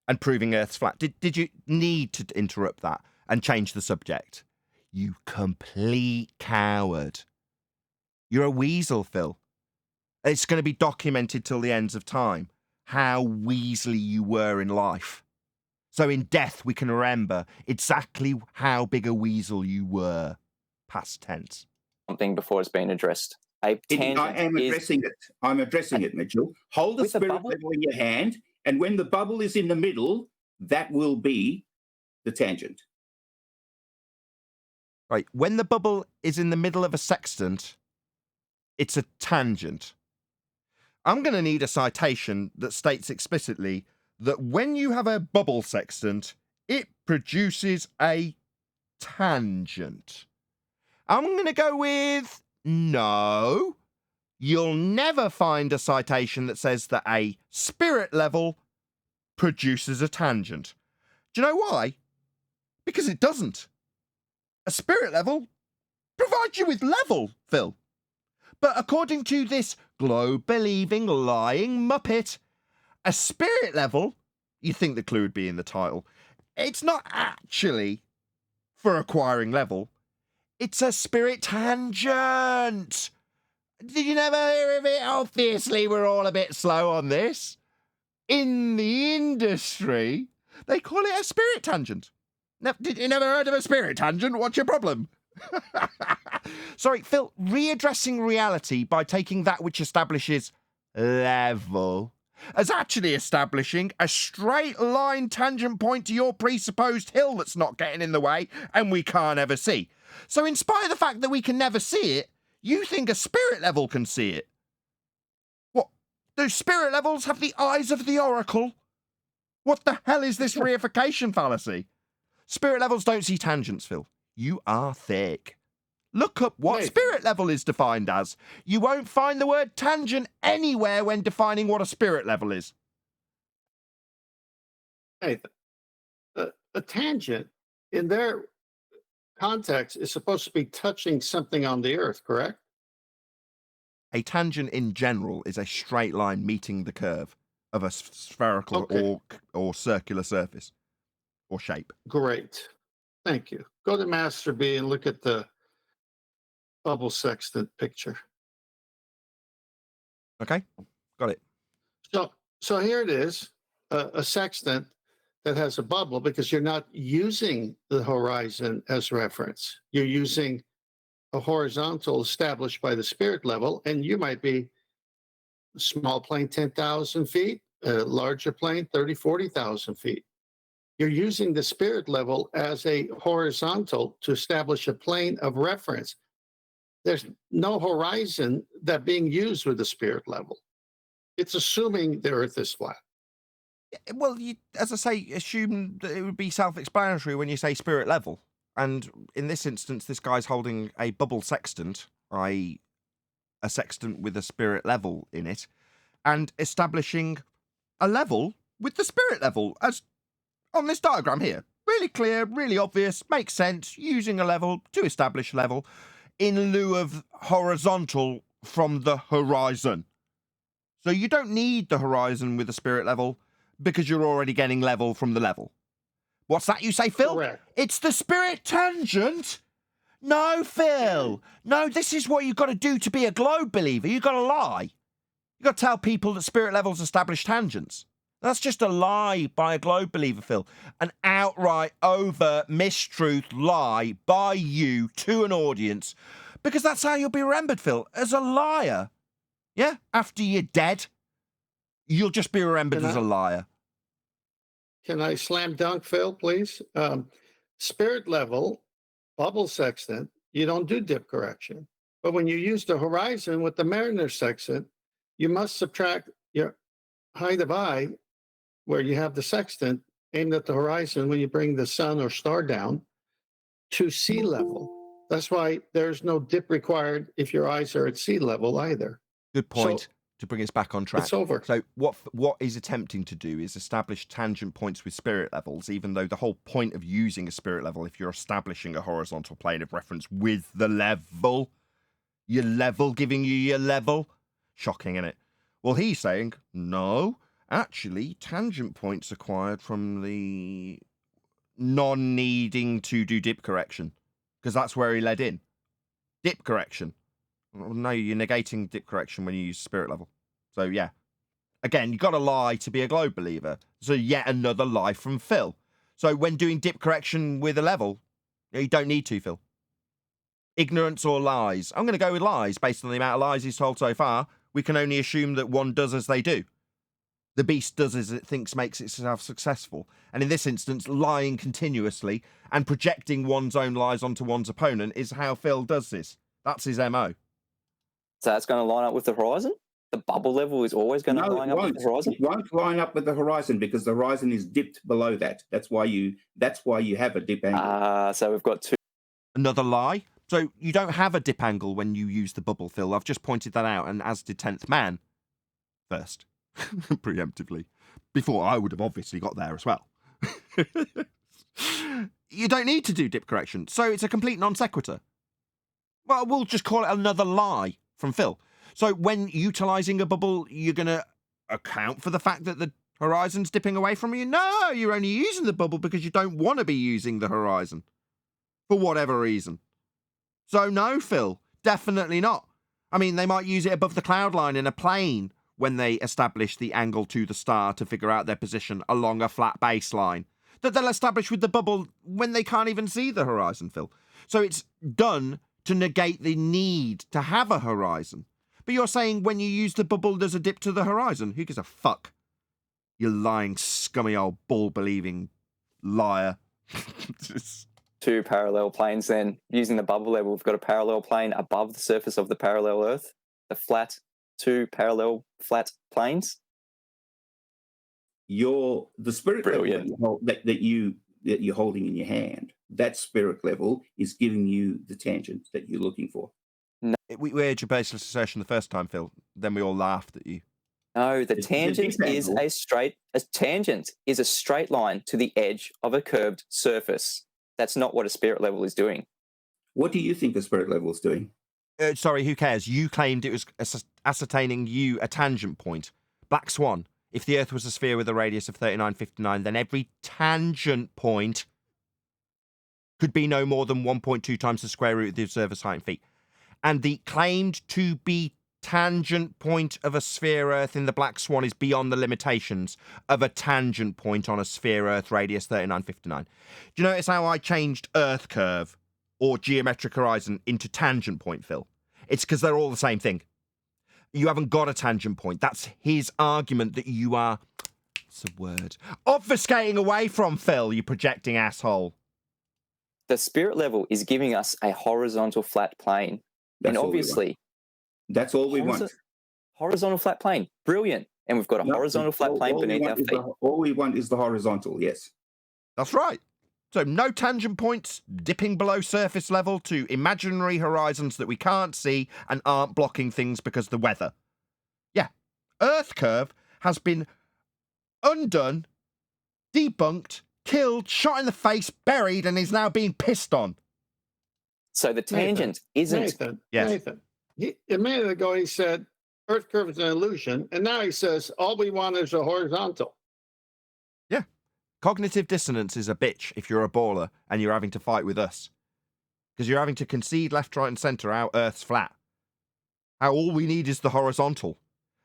Speaker 1: and proving Earth's flat? Did you need to interrupt that and change the subject? You complete coward. You're a weasel, Phil. It's going to be documented till the ends of time how weaselly you were in life. So in death, we can remember exactly how big a weasel you were. Past tense.
Speaker 4: Something before it's been addressed. A tangent
Speaker 5: I am addressing it. I'm addressing it, Mitchell. Hold the
Speaker 4: With a
Speaker 5: spirit
Speaker 4: bubble?
Speaker 5: level in your hand, and when the bubble is in the middle, that will be the tangent.
Speaker 1: Right. When the bubble is in the middle of a sextant, it's a tangent. I'm going to need a citation that states explicitly that when you have a bubble sextant, it produces a tangent. I'm going to go with no. You'll never find a citation that says that a spirit level produces a tangent. Do you know why? Because it doesn't. A spirit level provides you with level, Phil. But according to this globe-believing, lying muppet, a spirit level, you'd think the clue would be in the title, it's not actually for acquiring level. It's a spirit tangent. Did you never hear of it? Obviously, we're all a bit slow on this. In the industry, they call it a spirit tangent. Did you never heard of a spirit tangent? What's your problem? Sorry, Phil, readdressing reality by taking that which establishes level as actually establishing a straight line tangent point to your presupposed hill that's not getting in the way and we can't ever see. So in spite of the fact that we can never see it, you think a spirit level can see it. What? Do spirit levels have the eyes of the oracle? What the hell is this reification fallacy? Spirit levels don't see tangents, Phil. You are thick. Look up what
Speaker 7: Nathan.
Speaker 1: spirit level is defined as. You won't find the word tangent anywhere when defining what a spirit level is.
Speaker 7: Nathan, a tangent in their context is supposed to be touching something on the earth, correct?
Speaker 1: A tangent in general is a straight line meeting the curve of a spherical
Speaker 7: Okay.
Speaker 1: or circular surface or shape.
Speaker 7: Great. Thank you. Go to Master B and look at the bubble sextant picture.
Speaker 1: Okay, got it.
Speaker 7: So here it is, a sextant that has a bubble because you're not using the horizon as reference. You're using a horizontal established by the spirit level, and you might be a small plane 10,000 feet, a larger plane 30, 40,000 feet. You're using the spirit level as a horizontal to establish a plane of reference. There's no horizon that being used with the spirit level. It's assuming the earth is flat.
Speaker 1: Well, you, as I say, assume that it would be self-explanatory when you say spirit level. And in this instance, this guy's holding a bubble sextant, i.e. a sextant with a spirit level in it, and establishing a level with the spirit level, as on this diagram here. Really clear, really obvious, makes sense, using a level to establish level in lieu of horizontal from the horizon. So you don't need the horizon with the spirit level because you're already getting level from the level. What's that you say, Phil?
Speaker 7: Correct.
Speaker 1: It's the spirit tangent? No, Phil. No, this is what you've got to do to be a globe believer. You've got to lie. You've got to tell people that spirit levels establish tangents. That's just a lie by a globe believer, Phil. An outright, overt, mistruth lie by you to an audience. Because that's how you'll be remembered, Phil, as a liar. Yeah? After you're dead, you'll just be remembered as a liar.
Speaker 7: Can I slam dunk, Phil, please? Spirit level, bubble sextant, you don't do dip correction. But when you use the horizon with the Mariner sextant, you must subtract your height of eye where you have the sextant aimed at the horizon when you bring the sun or star down to sea level. That's why there's no dip required if your eyes are at sea level either.
Speaker 1: Good point.
Speaker 7: So,
Speaker 1: to bring us back on track.
Speaker 7: it's over.
Speaker 1: So what he's attempting to do is establish tangent points with spirit levels, even though the whole point of using a spirit level, if you're establishing a horizontal plane of reference with the level, your level giving you your level, shocking, isn't it? Well, he's saying, no, actually, tangent points acquired from the non-needing to do dip correction, because that's where he led in. Dip correction. No, you're negating dip correction when you use spirit level. So, yeah. Again, you've got to lie to be a globe believer. So, yet another lie from Phil. So, when doing dip correction with a level, you don't need to, Phil. Ignorance or lies? I'm going to go with lies based on the amount of lies he's told so far. We can only assume that one does as they do. The beast does as it thinks makes itself successful. And in this instance, lying continuously and projecting one's own lies onto one's opponent is how Phil does this. That's his MO.
Speaker 4: So that's going to line up with the horizon? The bubble level is always going to line up with the horizon?
Speaker 5: It won't line up with the horizon because the horizon is dipped below that. That's why you have a dip angle.
Speaker 4: So we've got two.
Speaker 1: Another lie. So you don't have a dip angle when you use the bubble, Phil. I've just pointed that out, and as did 10th Man first, preemptively, before I would have obviously got there as well. You don't need to do dip correction, so it's a complete non sequitur. Well, we'll just call it another lie from Phil. So when utilising a bubble, you're going to account for the fact that the horizon's dipping away from you? No, you're only using the bubble because you don't want to be using the horizon. For whatever reason. So no, Phil, definitely not. I mean, they might use it above the cloud line in a plane when they establish the angle to the star to figure out their position along a flat baseline that they'll establish with the bubble when they can't even see the horizon, Phil. So it's done to negate the need to have a horizon. But you're saying when you use the bubble, there's a dip to the horizon. Who gives a fuck? You lying, scummy old ball-believing liar.
Speaker 4: Two parallel planes then. Using the bubble level, we've got a parallel plane above the surface of the parallel Earth. Two parallel flat planes.
Speaker 5: The spirit level that you're holding in your hand, that spirit level is giving you the tangent that you're looking for.
Speaker 4: No.
Speaker 1: We heard your baseless assertion the first time, Phil. Then we all laughed at you.
Speaker 4: No, the tangent is a straight line to the edge of a curved surface. That's not what a spirit level is doing.
Speaker 5: What do you think the spirit level is doing?
Speaker 1: Sorry, who cares? You claimed it was ascertaining you a tangent point. Black Swan. If the Earth was a sphere with a radius of 3959, then every tangent point could be no more than 1.2 times the square root of the observer's height in feet. And the claimed to be tangent point of a sphere Earth in the Black Swan is beyond the limitations of a tangent point on a sphere Earth radius 3959. Do you notice how I changed Earth curve or geometric horizon into tangent point, Phil? It's because they're all the same thing. You haven't got a tangent point. That's his argument that you are, what's the word, obfuscating away from, Phil, you projecting asshole.
Speaker 4: The spirit level is giving us a horizontal flat plane.
Speaker 5: That's
Speaker 4: and obviously,
Speaker 5: that's all we want.
Speaker 4: Horizontal flat plane. Brilliant. And we've got a horizontal flat plane beneath our feet.
Speaker 5: All we want is the horizontal, yes.
Speaker 1: That's right. So no tangent points dipping below surface level to imaginary horizons that we can't see and aren't blocking things because of the weather. Yeah. Earth curve has been undone, debunked, killed, shot in the face, buried, and is now being pissed on.
Speaker 4: So the tangent isn't...
Speaker 7: Nathan,
Speaker 1: yes.
Speaker 7: Nathan. A minute ago he said Earth curve is an illusion, and now he says all we want is a horizontal.
Speaker 1: Yeah. Cognitive dissonance is a bitch if you're a baller and you're having to fight with us. Because you're having to concede left, right, and centre how Earth's flat. How all we need is the horizontal.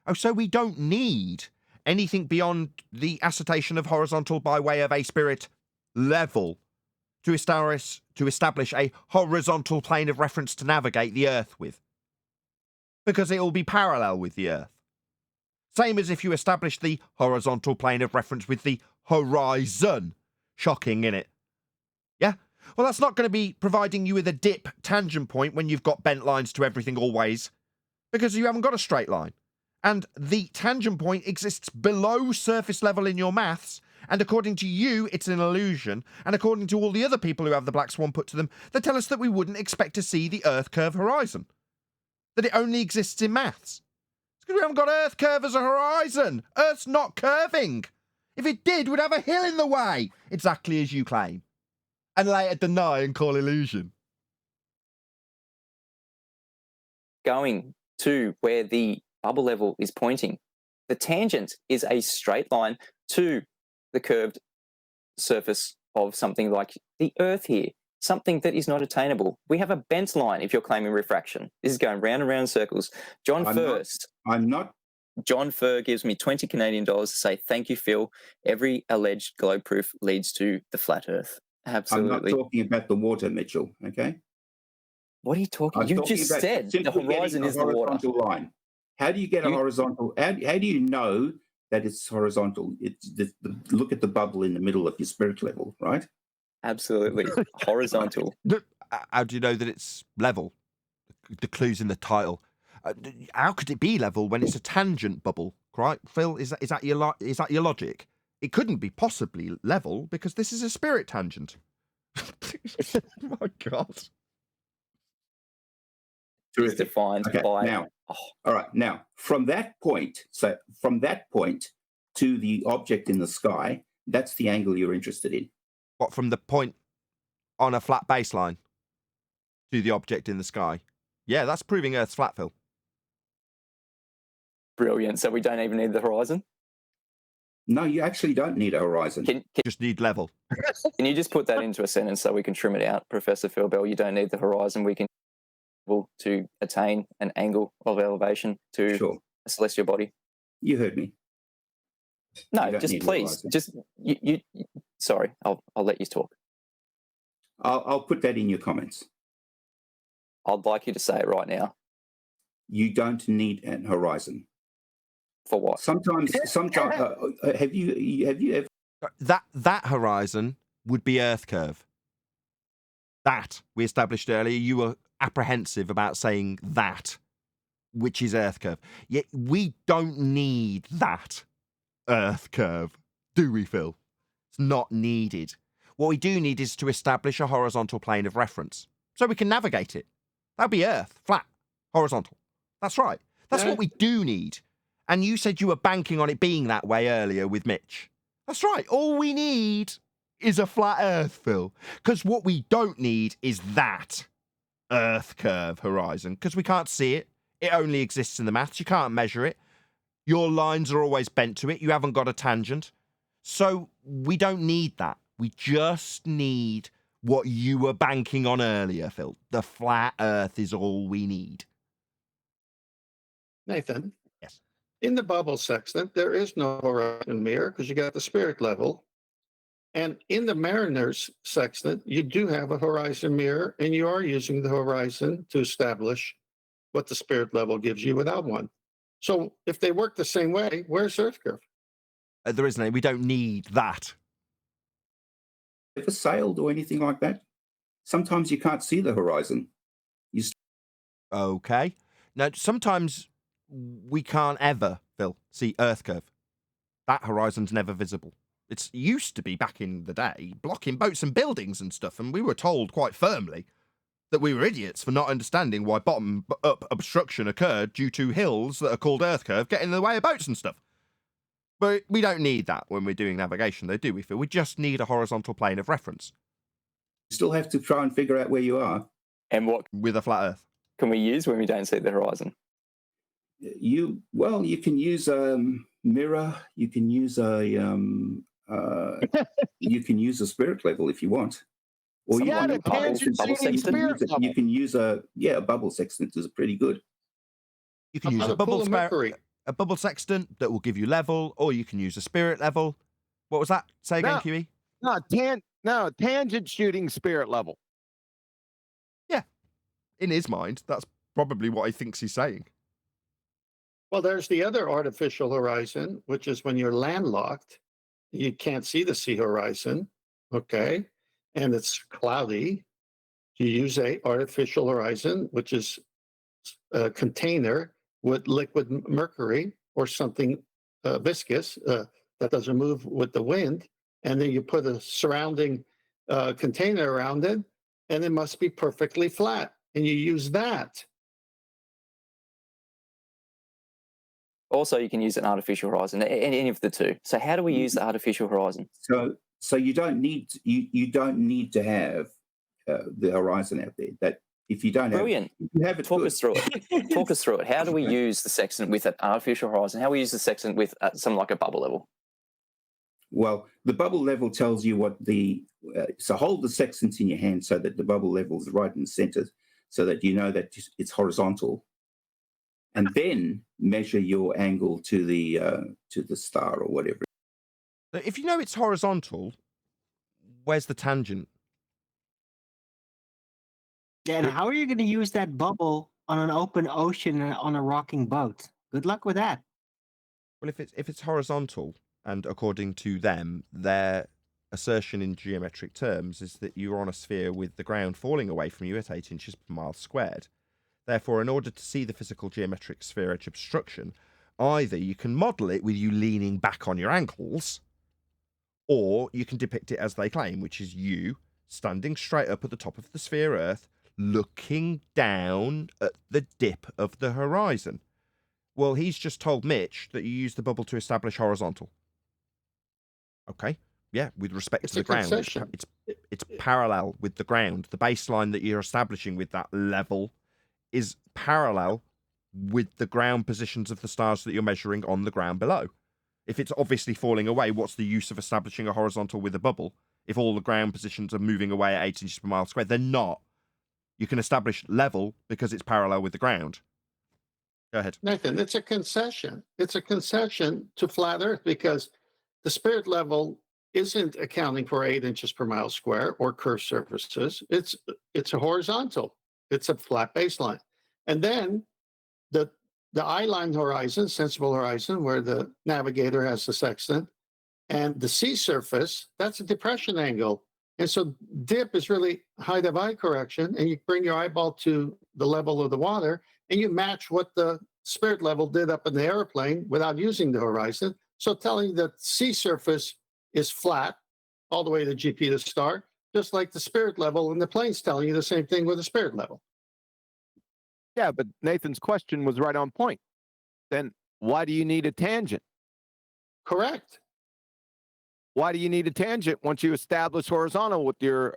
Speaker 1: Oh, so we don't need anything beyond the assertion of horizontal by way of a spirit level to establish a horizontal plane of reference to navigate the Earth with. Because it will be parallel with the Earth. Same as if you establish the horizontal plane of reference with the horizon. Shocking, innit? Yeah? Well, that's not going to be providing you with a dip tangent point when you've got bent lines to everything always. Because you haven't got a straight line. And the tangent point exists below surface level in your maths. And according to you, it's an illusion. And according to all the other people who have the Black Swan put to them, they tell us that we wouldn't expect to see the Earth curve horizon. That it only exists in maths. It's because we haven't got Earth curve as a horizon. Earth's not curving. If it did, we'd have a hill in the way. Exactly as you claim. And later deny and call illusion.
Speaker 4: Going to where the bubble level is pointing. The tangent is a straight line to the curved surface of something like the Earth here. something that is not attainable. We have a bent line if you're claiming refraction. This is going round and round in circles. John Furr gives me 20 Canadian dollars to say, thank you, Phil. Every alleged globe proof leads to the flat Earth. Absolutely.
Speaker 5: I'm not talking about the water, Mitchell, okay?
Speaker 4: What are you talking about? You just said the horizon is the water.
Speaker 5: Line. How do you get a horizontal? How do you know that it's horizontal? It's look at the bubble in the middle of your spirit level, right?
Speaker 4: Absolutely. Horizontal.
Speaker 1: How do you know that it's level? The clue's in the title. How could it be level when it's a tangent bubble, right? Phil, is that your logic? It couldn't be possibly level because this is a spirit tangent. My God.
Speaker 4: Is defined by
Speaker 5: now. All right. Now, from that point to the object in the sky, that's the angle you're interested in.
Speaker 1: What, from the point on a flat baseline to the object in the sky? Yeah, that's proving Earth's flat, Phil.
Speaker 4: Brilliant. So we don't even need the horizon?
Speaker 5: No, you actually don't need a horizon.
Speaker 1: You just need level.
Speaker 4: Can you just put that into a sentence so we can trim it out, Professor Phil Bell? You don't need the horizon. We can to attain an angle of elevation to a celestial body.
Speaker 5: You heard me.
Speaker 4: No, just please, just you. Sorry, I'll let you talk.
Speaker 5: I'll put that in your comments.
Speaker 4: I'd like you to say it right now.
Speaker 5: You don't need an horizon.
Speaker 4: For what?
Speaker 5: Sometimes have you ever
Speaker 1: that horizon would be Earth curve. That we established earlier. You were apprehensive about saying that, which is Earth curve. Yet we don't need that Earth curve, do we, Phil? It's not needed. What we do need is to establish a horizontal plane of reference so we can navigate it. That'd be Earth, flat, horizontal. That's right. That's what we do need. And you said you were banking on it being that way earlier with Mitch. That's right. All we need is a flat Earth, Phil. Because what we don't need is that Earth curve horizon, because we can't see it. It only exists in the maths. You can't measure it. Your lines are always bent to it. You haven't got a tangent. So we don't need that. We just need what you were banking on earlier, Phil. The flat Earth is all we need.
Speaker 7: Nathan?
Speaker 1: Yes.
Speaker 7: In the bubble sextant, there is no horizon mirror because you got the spirit level. And in the Mariner's sextant, you do have a horizon mirror, and you are using the horizon to establish what the spirit level gives you without one. So if they work the same way, where's Earth curve?
Speaker 1: There isn't any. We don't need that.
Speaker 5: ever sailed or anything like that? Sometimes you can't see the horizon.
Speaker 1: Okay. Now, sometimes we can't ever, Phil, see Earth curve. That horizon's never visible. It used to be back in the day, blocking boats and buildings and stuff, and we were told quite firmly that we were idiots for not understanding why bottom-up obstruction occurred due to hills that are called Earth curve getting in the way of boats and stuff. But we don't need that when we're doing navigation, though, do we, Phil? We just need a horizontal plane of reference.
Speaker 5: You still have to try and figure out where you are.
Speaker 4: And what
Speaker 1: with a flat Earth
Speaker 4: can we use when we don't see the horizon?
Speaker 5: You can use a mirror. You can use a you can use a spirit level if you want. Or you can use a bubble sextant is pretty good.
Speaker 1: You can use a bubble sextant that will give you level, or you can use a spirit level. What was that? Say again, QE?
Speaker 12: No, tangent shooting spirit level.
Speaker 1: Yeah. In his mind, that's probably what he thinks he's saying.
Speaker 7: Well, there's the other artificial horizon, which is when you're landlocked, you can't see the sea horizon, okay? And it's cloudy. You use a artificial horizon, which is a container with liquid mercury or something viscous that doesn't move with the wind. And then you put a surrounding container around it, and it must be perfectly flat. And you use that.
Speaker 4: Also, you can use an artificial horizon, any of the two. So how do we use the artificial horizon?
Speaker 5: So you don't need to have the horizon out there. That if you don't
Speaker 4: Brilliant.
Speaker 5: have it,
Speaker 4: talk us through it. Talk us through it. How do we use the sextant with an artificial horizon? How do we use the sextant with something like a bubble level?
Speaker 5: Well, the bubble level tells you what the so hold the sextant in your hand so that the bubble level is right in the center, so that you know that it's horizontal, and then measure your angle to the star or whatever.
Speaker 1: If you know it's horizontal, where's the tangent?
Speaker 11: Yeah, and how are you going to use that bubble on an open ocean and on a rocking boat? Good luck with that.
Speaker 1: Well, if it's horizontal, and according to them, their assertion in geometric terms is that you're on a sphere with the ground falling away from you at 8 inches per mile squared. Therefore, in order to see the physical geometric sphere edge obstruction, either you can model it with you leaning back on your ankles, or you can depict it as they claim, which is you standing straight up at the top of the sphere Earth, looking down at the dip of the horizon. Well, he's just told Mitch that you use the bubble to establish horizontal. Okay, yeah, with respect to the ground, it's parallel with the ground. The baseline that you're establishing with that level is parallel with the ground positions of the stars that you're measuring on the ground below. If it's obviously falling away, what's the use of establishing a horizontal with a bubble if all the ground positions are moving away at 8 inches per mile squared? They're not. You can establish level because it's parallel with the ground. Go ahead.
Speaker 7: Nathan, it's a concession. It's a concession to flat Earth because the spirit level isn't accounting for 8 inches per mile square or curved surfaces. It's a horizontal. It's a flat baseline. And then the eye-line horizon, sensible horizon, where the navigator has the sextant, and the sea surface, that's a depression angle. And so dip is really height of eye correction, and you bring your eyeball to the level of the water, and you match what the spirit level did up in the airplane without using the horizon. So telling that sea surface is flat all the way to GP to star, just like the spirit level and the plane's telling you the same thing with the spirit level.
Speaker 12: Yeah, but Nathan's question was right on point. Then why do you need a tangent?
Speaker 7: Correct.
Speaker 12: Why do you need a tangent once you establish horizontal with your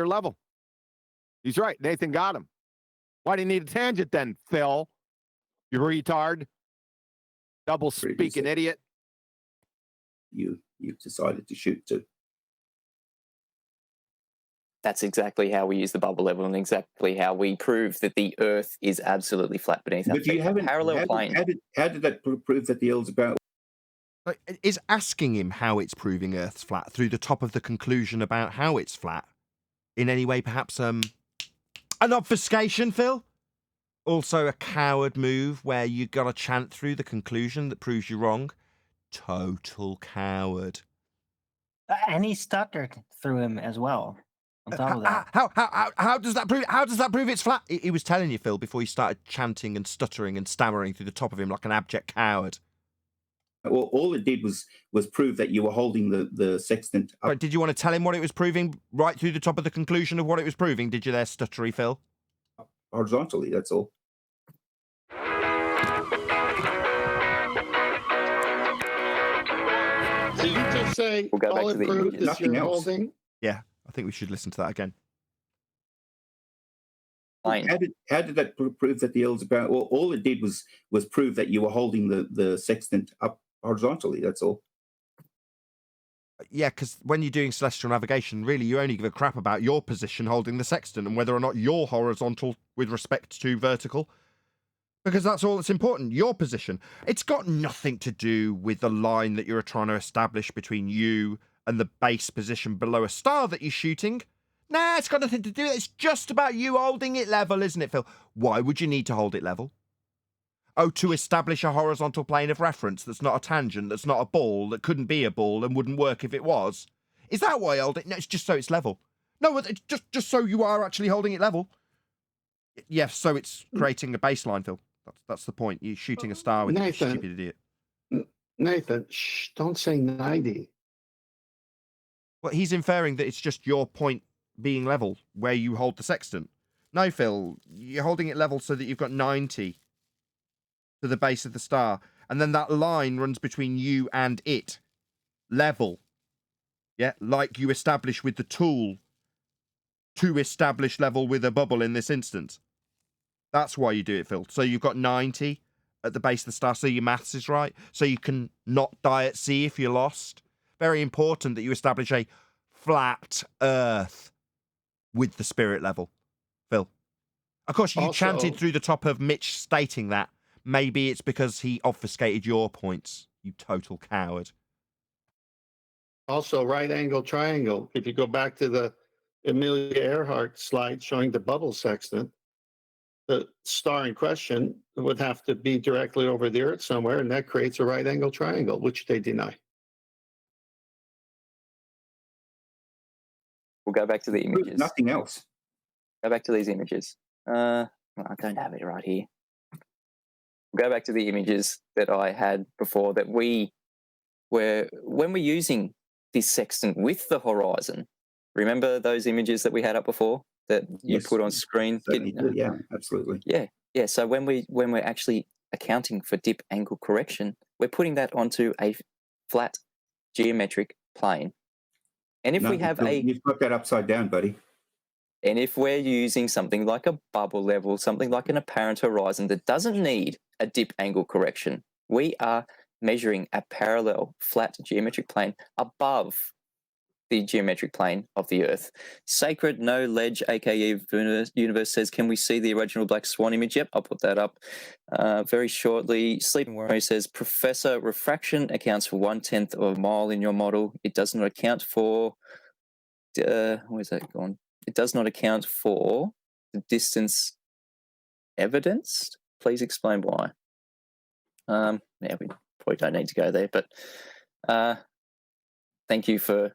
Speaker 12: level? He's right. Nathan got him. Why do you need a tangent then, Phil? You retard. Double speaking idiot.
Speaker 5: You've decided to shoot to.
Speaker 4: That's exactly how we use the bubble level and exactly how we prove that the Earth is absolutely flat beneath our
Speaker 5: But you
Speaker 4: feet.
Speaker 5: haven't.
Speaker 4: Parallel plane.
Speaker 5: How did that prove that the Earth's about?
Speaker 1: Is asking him how it's proving Earth's flat through the top of the conclusion about how it's flat in any way perhaps an obfuscation, Phil? Also a coward move where you got to chant through the conclusion that proves you wrong? Total coward.
Speaker 11: And he stuttered through him as well. On top of that.
Speaker 1: How does that prove? How does that prove it's flat? He was telling you, Phil, before you started chanting and stuttering and stammering through the top of him like an abject coward.
Speaker 5: Well, all it did was prove that you were holding the sextant up.
Speaker 1: Right, did you want to tell him what it was proving right through the top of the conclusion of what it was proving? Did you there, stuttery Phil?
Speaker 5: Horizontally, that's all.
Speaker 7: Did you just say
Speaker 4: We'll go back
Speaker 7: all
Speaker 4: to the
Speaker 7: it proved
Speaker 4: images.
Speaker 7: is
Speaker 5: Nothing
Speaker 7: you're
Speaker 5: else.
Speaker 7: holding?
Speaker 1: Yeah, I think we should listen to that again.
Speaker 4: Plane.
Speaker 5: How did that prove that the Earth's about? Well, all it did was prove that you were holding the sextant up horizontally. That's all.
Speaker 1: Yeah, because when you're doing celestial navigation, really you only give a crap about your position holding the sextant and whether or not you're horizontal with respect to vertical. Because that's all that's important, your position. It's got nothing to do with the line that you're trying to establish between you and the base position below a star that you're shooting. Nah, it's got nothing to do with it. It's just about you holding it level, isn't it, Phil? Why would you need to hold it level? Oh, to establish a horizontal plane of reference that's not a tangent, that's not a ball, that couldn't be a ball and wouldn't work if it was? Is that why I hold it? No, it's just so it's level. No, it's just so you are actually holding it level. Yes, so it's creating a baseline, Phil. That's the point. You're shooting a star with
Speaker 7: Nathan,
Speaker 1: a stupid idiot.
Speaker 7: Nathan, don't say 90.
Speaker 1: Well, he's inferring that it's just your point being level where you hold the sextant. No, Phil, you're holding it level so that you've got 90 to the base of the star. And then that line runs between you and it. Level. Yeah, like you establish with the tool to establish level with a bubble in this instance. That's why you do it, Phil. So you've got 90 at the base of the star, so your maths is right. So you can not die at sea if you're lost. very important that you establish a flat Earth with the spirit level, Phil. Of course, you chanted through the top of Mitch stating that. Maybe it's because he obfuscated your points, you total coward.
Speaker 7: Also, right angle triangle. If you go back to the Amelia Earhart slide showing the bubble sextant, the star in question would have to be directly over the Earth somewhere, and that creates a right angle triangle, which they deny.
Speaker 4: We'll go back to the images.
Speaker 5: Nothing else.
Speaker 4: Go back to these images. I don't have it right here. We'll go back to the images that I had before that when we're using this sextant with the horizon, remember those images that we had up before that you put on screen?
Speaker 5: Yeah, absolutely.
Speaker 4: Yeah. So when we're actually accounting for dip angle correction, we're putting that onto a flat geometric plane. And if we have
Speaker 5: you've got that upside down, buddy.
Speaker 4: And if we're using something like a bubble level, something like an apparent horizon that doesn't need a dip angle correction, we are measuring a parallel flat geometric plane above the geometric plane of the Earth. Sacred No Ledge, aka Universe says, can we see the original Black Swan image? Yep, I'll put that up very shortly. Sleeping Warrior says, Professor, refraction accounts for 1/10 of a mile in your model. It does not account for, where's that gone? It does not account for the distance evidenced. Please explain why. Yeah, we probably don't need to go there, but thank you for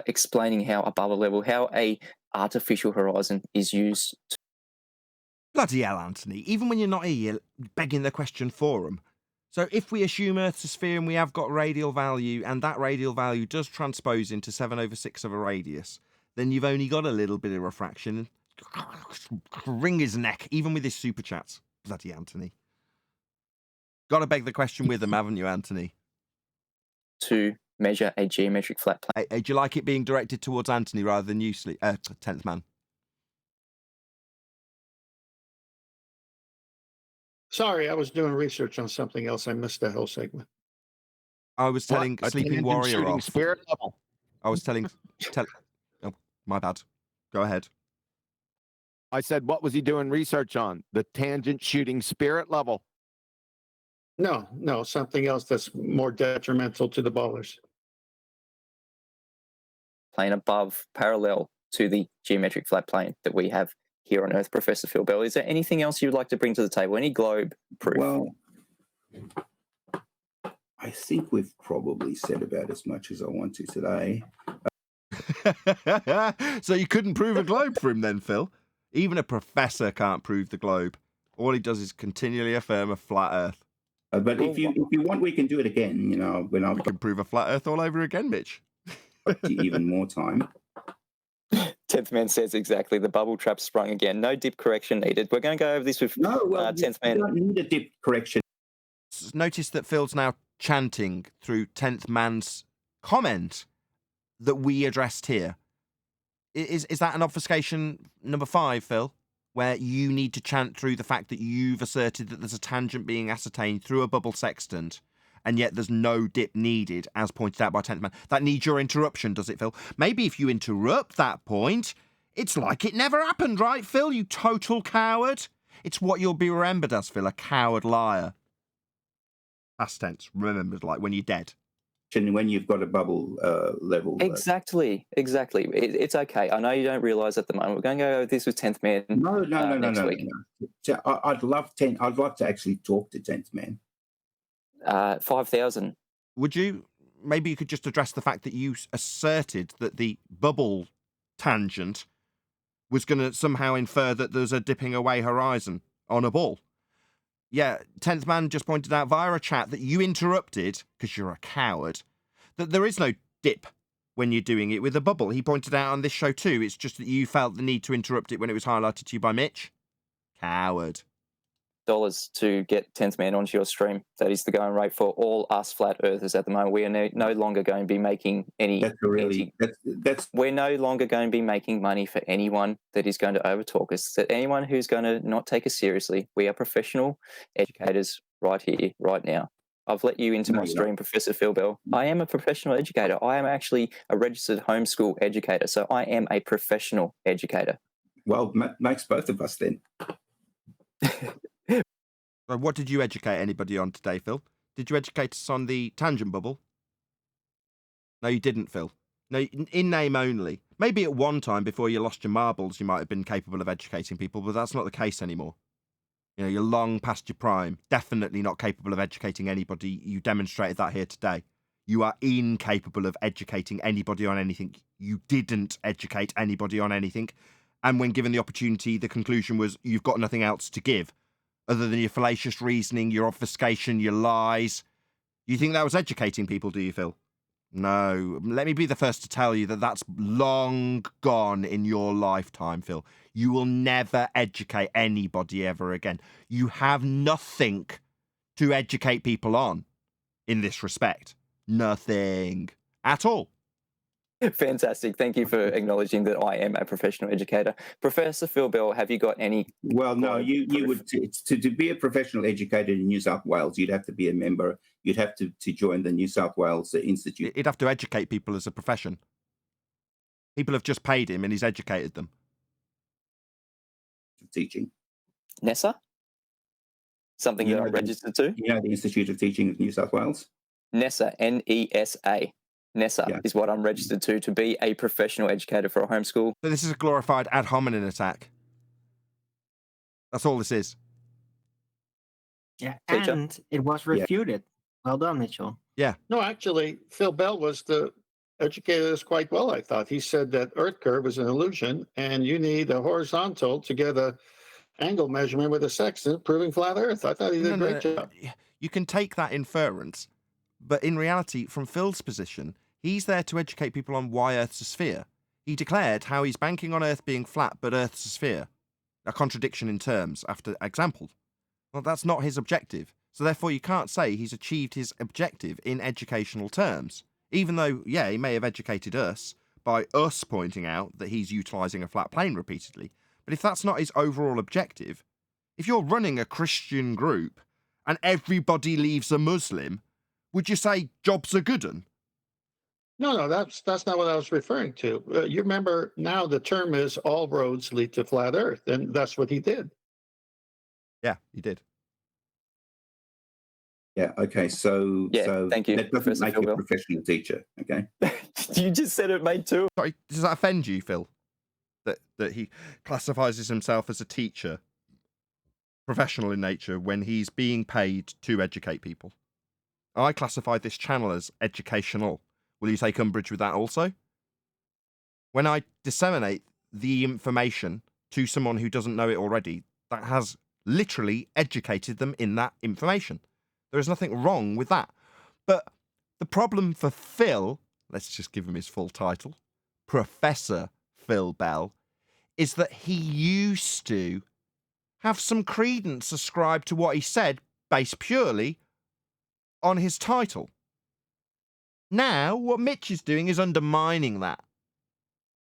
Speaker 4: explaining how a bubble level, how a artificial horizon is used.
Speaker 1: Bloody hell, Anthony. Even when you're not here, you're begging the question for them. So if we assume Earth's a sphere and we have got radial value, and that radial value does transpose into 7/6 of a radius, then you've only got a little bit of refraction. Wring his neck, even with his super chats. Bloody Anthony. Got to beg the question with him, haven't you, Anthony?
Speaker 4: To measure a geometric flat plane.
Speaker 1: Hey, do you like it being directed towards Anthony rather than you, 10th man?
Speaker 7: Sorry, I was doing research on something else. I missed that whole segment.
Speaker 1: I was telling Sleeping Warrior off.
Speaker 12: Spirit level.
Speaker 1: I was telling... Oh, my bad. Go ahead.
Speaker 12: I said, what was he doing research on? The tangent shooting spirit level.
Speaker 7: No, something else that's more detrimental to the ballers.
Speaker 4: Plane above, parallel to the geometric flat plane that we have here on Earth, Professor Phil Bell. Is there anything else you'd like to bring to the table? Any globe proof?
Speaker 5: Well, I think we've probably said about as much as I want to today.
Speaker 1: So you couldn't prove a globe for him then, Phil? Even a professor can't prove the globe. All he does is continually affirm a flat Earth.
Speaker 5: But if you want, we can do it again. You know, when I
Speaker 1: can prove a flat Earth all over again, Mitch.
Speaker 5: Even more time.
Speaker 4: 10th Man says exactly. The bubble trap sprung again. No dip correction needed. We're going to go over this with 10th Man.
Speaker 5: You don't need a dip correction.
Speaker 1: Notice that Phil's now chanting through 10th Man's comment that we addressed here. Is that an obfuscation number 5, Phil? Where you need to chant through the fact that you've asserted that there's a tangent being ascertained through a bubble sextant, and yet there's no dip needed, as pointed out by 10th Man. That needs your interruption, does it, Phil? Maybe if you interrupt that point, it's like it never happened, right, Phil, you total coward? It's what you'll be remembered as, Phil, a coward liar. Past tense, remembered, like when you're dead.
Speaker 5: When you've got a bubble level.
Speaker 4: Exactly. It's okay. I know you don't realise at the moment. We're going to go over this with 10th Man.
Speaker 5: No.
Speaker 4: Week.
Speaker 5: So I'd love to actually talk to 10th Man.
Speaker 4: 5,000.
Speaker 1: Would you? Maybe you could just address the fact that you asserted that the bubble tangent was going to somehow infer that there's a dipping away horizon on a ball. Yeah, 10th Man just pointed out via a chat that you interrupted, because you're a coward, that there is no dip when you're doing it with a bubble. He pointed out on this show too. It's just that you felt the need to interrupt it when it was highlighted to you by Mitch. Coward.
Speaker 4: $, to get 10th Man onto your stream. That is the going rate for all us flat earthers at the moment. We are no longer going to be making any. We're no longer going to be making money for anyone that is going to overtalk us. That anyone who's going to not take us seriously. We are professional educators right here, right now. I've let you into
Speaker 5: No,
Speaker 4: my
Speaker 5: you're
Speaker 4: stream, Professor Phil Bell. I am a professional educator. I am actually a registered homeschool educator. So I am a professional educator.
Speaker 5: Well, makes both of us then.
Speaker 1: So what did you educate anybody on today, Phil? Did you educate us on the tangent bubble? No, you didn't, Phil. No, in name only. Maybe at one time before you lost your marbles, you might have been capable of educating people, but that's not the case anymore. You know, you're long past your prime. Definitely not capable of educating anybody. You demonstrated that here today. You are incapable of educating anybody on anything. You didn't educate anybody on anything. And when given the opportunity, the conclusion was you've got nothing else to give other than your fallacious reasoning, your obfuscation, your lies. You think that was educating people, do you, Phil? No. Let me be the first to tell you that that's long gone in your lifetime, Phil. You will never educate anybody ever again. You have nothing to educate people on in this respect. Nothing at all.
Speaker 4: Fantastic. Thank you for acknowledging that I am a professional educator. Professor Phil Bell, have you got any?
Speaker 5: Well, no, you would to be a professional educator in New South Wales, you'd have to be a member. You'd have to join the New South Wales Institute.
Speaker 1: He'd have to educate people as a profession. People have just paid him and he's educated them.
Speaker 5: Teaching.
Speaker 4: NESA? Something that I'm registered to?
Speaker 5: You know the Institute of Teaching of New South Wales?
Speaker 4: NESA, N-E-S-A. NESA is what I'm registered to be a professional educator for a homeschool.
Speaker 1: So this is a glorified ad hominem attack. That's all this is.
Speaker 11: Yeah,
Speaker 4: Teacher.
Speaker 11: and it was refuted. Well done, Mitchell.
Speaker 1: Yeah.
Speaker 7: No, actually, Phil Bell was the educated us quite well, I thought. He said that Earth curve is an illusion, and you need a horizontal to get a angle measurement with a sextant proving flat Earth. I thought he did a great job.
Speaker 1: You can take that inference, but in reality, from Phil's position, he's there to educate people on why Earth's a sphere. He declared how he's banking on Earth being flat, but Earth's a sphere. A contradiction in terms, after example. Well, that's not his objective. So therefore, you can't say he's achieved his objective in educational terms. Even though, yeah, he may have educated us by us pointing out that he's utilising a flat plane repeatedly. But if that's not his overall objective, if you're running a Christian group and everybody leaves a Muslim, would you say jobs are good 'un?
Speaker 7: No, that's not what I was referring to. You remember now the term is all roads lead to flat Earth, and that's what he did.
Speaker 1: Yeah, he did.
Speaker 5: Yeah, okay, so
Speaker 4: thank you,
Speaker 5: that doesn't
Speaker 4: Professor
Speaker 5: make
Speaker 4: Phil
Speaker 5: you a
Speaker 4: Bell.
Speaker 5: professional teacher, okay?
Speaker 4: You just said it made two.
Speaker 1: Sorry, does that offend you, Phil? That he classifies himself as a teacher, professional in nature, when he's being paid to educate people? I classified this channel as educational. Will you take umbrage with that also? When I disseminate the information to someone who doesn't know it already, that has literally educated them in that information. There is nothing wrong with that. But the problem for Phil, let's just give him his full title, Professor Phil Bell, is that he used to have some credence ascribed to what he said based purely on his title. Now, what Mitch is doing is undermining that.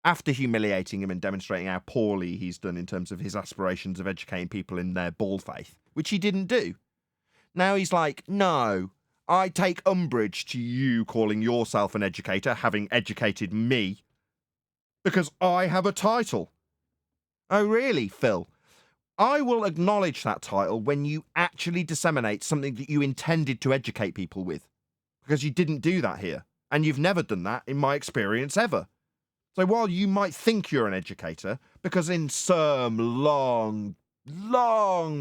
Speaker 1: After humiliating him and demonstrating how poorly he's done in terms of his aspirations of educating people in their bald faith, which he didn't do. Now he's like, no, I take umbrage to you calling yourself an educator, having educated me, because I have a title. Oh, really, Phil? I will acknowledge that title when you actually disseminate something that you intended to educate people with, because you didn't do that here, and you've never done that in my experience ever. So while you might think you're an educator, because in some long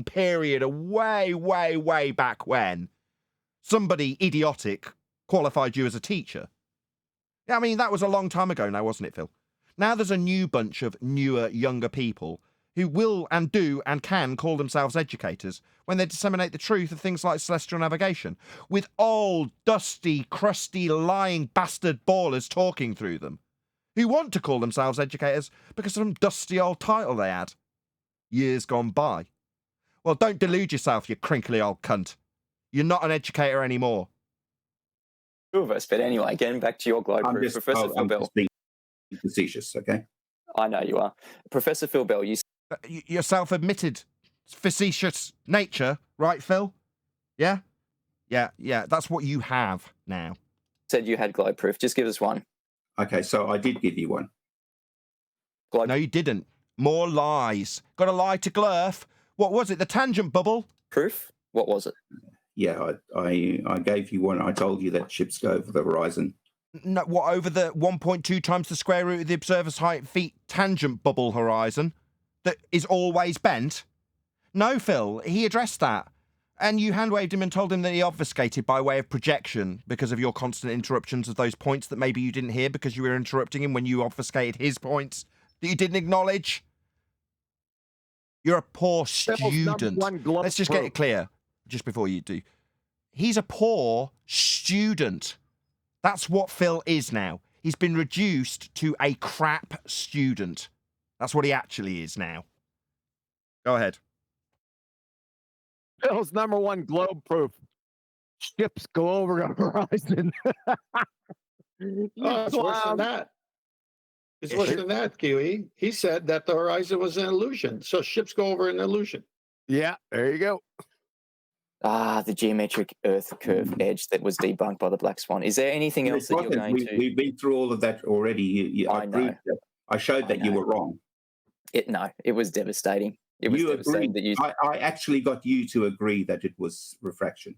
Speaker 1: period of way back when, somebody idiotic qualified you as a teacher. Yeah, I mean, that was a long time ago now, wasn't it, Phil? Now there's a new bunch of newer, younger people who will and do and can call themselves educators when they disseminate the truth of things like celestial navigation, with old, dusty, crusty, lying bastard ballers talking through them, who want to call themselves educators because of some dusty old title they had years gone by. Well, don't delude yourself, you crinkly old cunt. You're not an educator anymore.
Speaker 4: Two of us, but anyway, getting back to your globe, Professor Phil Bell.
Speaker 5: Just being facetious, okay?
Speaker 4: I know you are. Professor Phil Bell,
Speaker 1: Your self-admitted facetious nature, right, Phil? Yeah? Yeah, that's what you have now.
Speaker 4: Said you had globe proof. Just give us one.
Speaker 5: Okay, so I did give you one.
Speaker 4: Globe
Speaker 1: No, you didn't. More lies. Got to lie to Glurf. What was it? The tangent bubble?
Speaker 4: proof? What was it?
Speaker 5: Yeah, I gave you one. I told you that ships go over the horizon.
Speaker 1: No, what, over the 1.2 times the square root of the observer's height feet tangent bubble horizon that is always bent? No, Phil, he addressed that. And you hand-waved him and told him that he obfuscated by way of projection because of your constant interruptions of those points that maybe you didn't hear because you were interrupting him when you obfuscated his points that you didn't acknowledge. You're a poor student. Let's just get it clear just before you do. He's a poor student. That's what Phil is now. He's been reduced to a crap student. That's what he actually is now. Go ahead.
Speaker 12: Phil's number one globe proof. Ships go over the horizon.
Speaker 7: Oh, it's worse than that. It's worse than that, Kiwi. He said that the horizon was an illusion. So ships go over an illusion.
Speaker 12: Yeah, there you go.
Speaker 4: The geometric Earth curve edge that was debunked by the Black Swan. Is there anything else that you're going to...
Speaker 5: We've been through all of that already.
Speaker 4: I know.
Speaker 5: I showed that you were wrong.
Speaker 4: No, it was devastating. It was devastating that you...
Speaker 5: I actually got you to agree that it was refraction.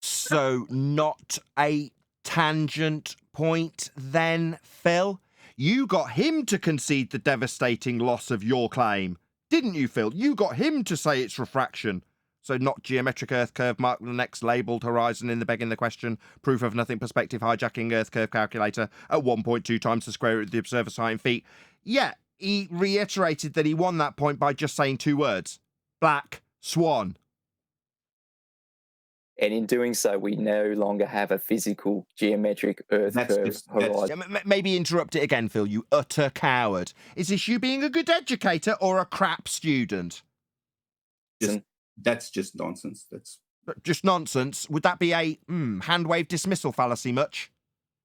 Speaker 1: So not a tangent point then, Phil? You got him to concede the devastating loss of your claim, didn't you, Phil? You got him to say it's refraction. So not geometric Earth curve marked the next labelled horizon in the begging the question, proof of nothing perspective hijacking Earth curve calculator at 1.2 times the square root of the observer's height in feet. Yeah, he reiterated that he won that point by just saying two words. Black Swan.
Speaker 4: And in doing so, we no longer have a physical geometric Earth curve horizon.
Speaker 1: Maybe interrupt it again, Phil, you utter coward. Is this you being a good educator or a crap student?
Speaker 5: That's just nonsense. That's
Speaker 1: just nonsense. Would that be a hand wave dismissal fallacy much?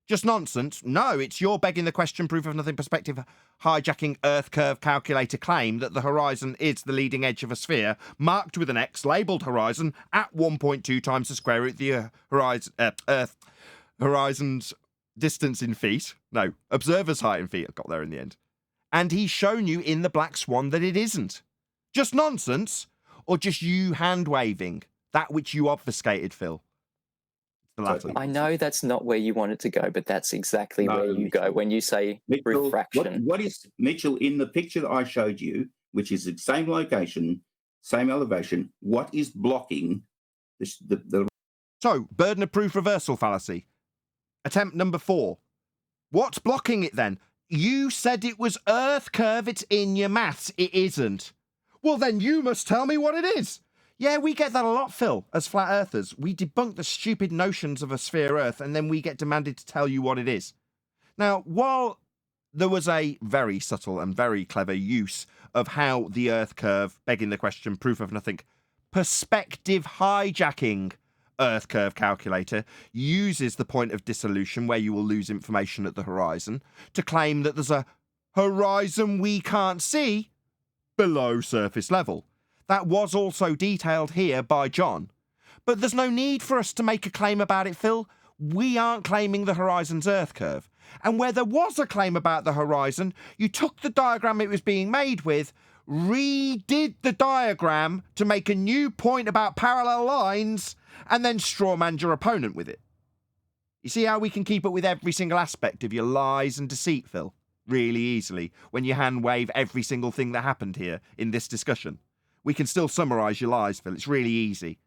Speaker 1: Just nonsense? No, it's your begging the question, proof of nothing perspective hijacking Earth curve calculator claim that the horizon is the leading edge of a sphere marked with an X labelled horizon at 1.2 times the square root of the Earth horizon's distance in feet. No, observer's height in feet. I got there in the end. And he's shown you in the Black Swan that it isn't. Just nonsense? Or just you hand-waving that which you obfuscated, Phil?
Speaker 4: I know that's not where you wanted to go, but that's exactly where you go when you say refraction.
Speaker 5: What is, Mitchell, in the picture that I showed you, which is the same location, same elevation, what is blocking the...
Speaker 1: So, burden of proof reversal fallacy. Attempt number 4. What's blocking it then? You said it was Earth curve, it's in your maths. It isn't. Well, then you must tell me what it is. Yeah, we get that a lot, Phil, as flat earthers. We debunk the stupid notions of a sphere Earth, and then we get demanded to tell you what it is. Now, while there was a very subtle and very clever use of how the Earth curve, begging the question, proof of nothing, perspective hijacking Earth curve calculator uses the point of dissolution where you will lose information at the horizon to claim that there's a horizon we can't see below surface level. That was also detailed here by John. But there's no need for us to make a claim about it, Phil. We aren't claiming the horizon's Earth curve. And where there was a claim about the horizon, you took the diagram it was being made with, redid the diagram to make a new point about parallel lines, and then strawmanned your opponent with it. You see how we can keep up with every single aspect of your lies and deceit, Phil? Really easily, when you hand wave every single thing that happened here in this discussion. We can still summarise your lies, Phil. It's really easy.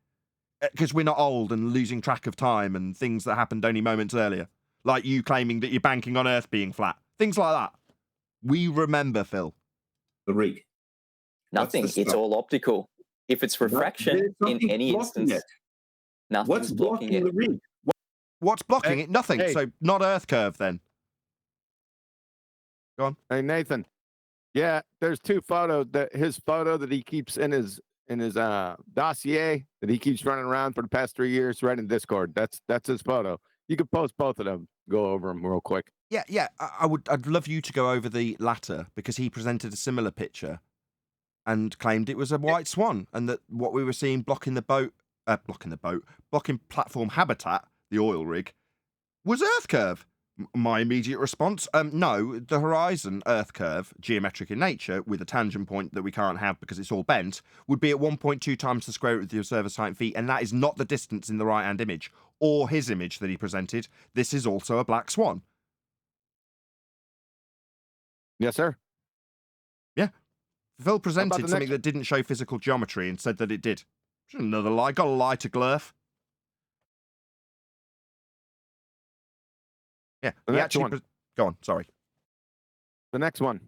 Speaker 1: Because we're not old and losing track of time and things that happened only moments earlier. Like you claiming that you're banking on Earth being flat. Things like that. We remember, Phil.
Speaker 5: The rig.
Speaker 4: Nothing. It's all optical. If it's refraction in any instance, nothing's blocking it.
Speaker 5: The rig?
Speaker 1: What's blocking it? Nothing. Hey. So not Earth curve then. Go on.
Speaker 12: Hey, Nathan. Yeah, there's two photos. His photo that he keeps in his dossier that he keeps running around for the past 3 years, right in Discord. That's his photo. You could post both of them. Go over them real quick.
Speaker 1: Yeah. I'd love you to go over the latter because he presented a similar picture and claimed it was a white swan and that what we were seeing blocking the boat blocking platform habitat, the oil rig, was Earth curve. My immediate response, no, the horizon Earth curve, geometric in nature, with a tangent point that we can't have because it's all bent, would be at 1.2 times the square root of the observer's height in feet, and that is not the distance in the right-hand image, or his image that he presented. This is also a black swan.
Speaker 12: Yes, sir.
Speaker 1: Yeah. Phil presented something
Speaker 12: next-
Speaker 1: that didn't show physical geometry and said that it did. Another lie. Got a lie to Glurf. Yeah.
Speaker 12: The
Speaker 1: he
Speaker 12: next
Speaker 1: actually
Speaker 12: one.
Speaker 1: Go on, sorry.
Speaker 12: The next one.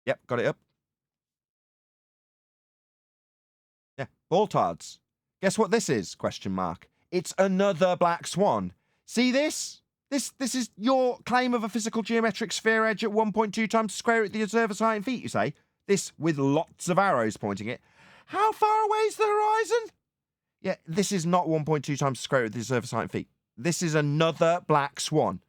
Speaker 1: Yep, got it up. Yeah, Baltards. Guess what this is? Question mark. It's another black swan. See this? This is your claim of a physical geometric sphere edge at 1.2 times the square root of the observer's height in feet, you say? This with lots of arrows pointing it. How far away is the horizon? Yeah, this is not 1.2 times the square root of the observer's height in feet. This is another black swan.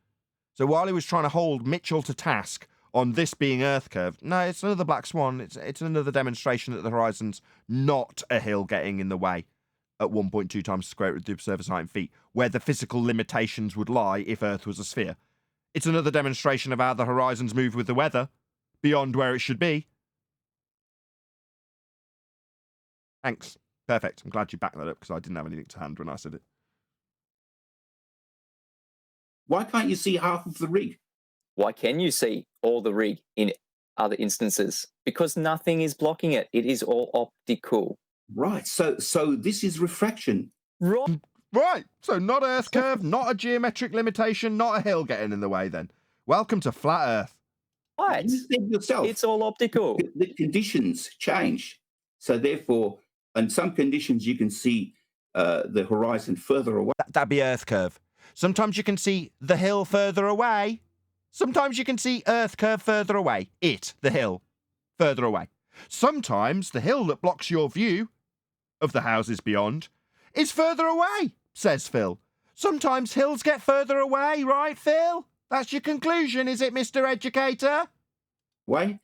Speaker 1: So while he was trying to hold Mitchell to task on this being Earth curve, no, it's another black swan. It's another demonstration that the horizon's not a hill getting in the way at 1.2 times the square root of the observer's height in feet, where the physical limitations would lie if Earth was a sphere. It's another demonstration of how the horizons move with the weather, beyond where it should be. Thanks. Perfect. I'm glad you backed that up because I didn't have anything to hand when I said it.
Speaker 5: Why can't you see half of the rig?
Speaker 4: Why can you see all the rig in other instances? Because nothing is blocking it. It is all optical.
Speaker 5: Right. So this is refraction.
Speaker 1: Right. So not Earth curve, not a geometric limitation, not a hill getting in the way then. Welcome to flat Earth.
Speaker 4: Right.
Speaker 5: You said yourself.
Speaker 4: It's all optical.
Speaker 5: The conditions change. So therefore, in some conditions, you can see the horizon further away.
Speaker 1: That'd be Earth curve. Sometimes you can see the hill further away. Sometimes you can see Earth curve further away. The hill, further away. Sometimes the hill that blocks your view of the houses beyond is further away, says Phil. Sometimes hills get further away, right, Phil? That's your conclusion, is it, Mr. Educator?
Speaker 5: Why?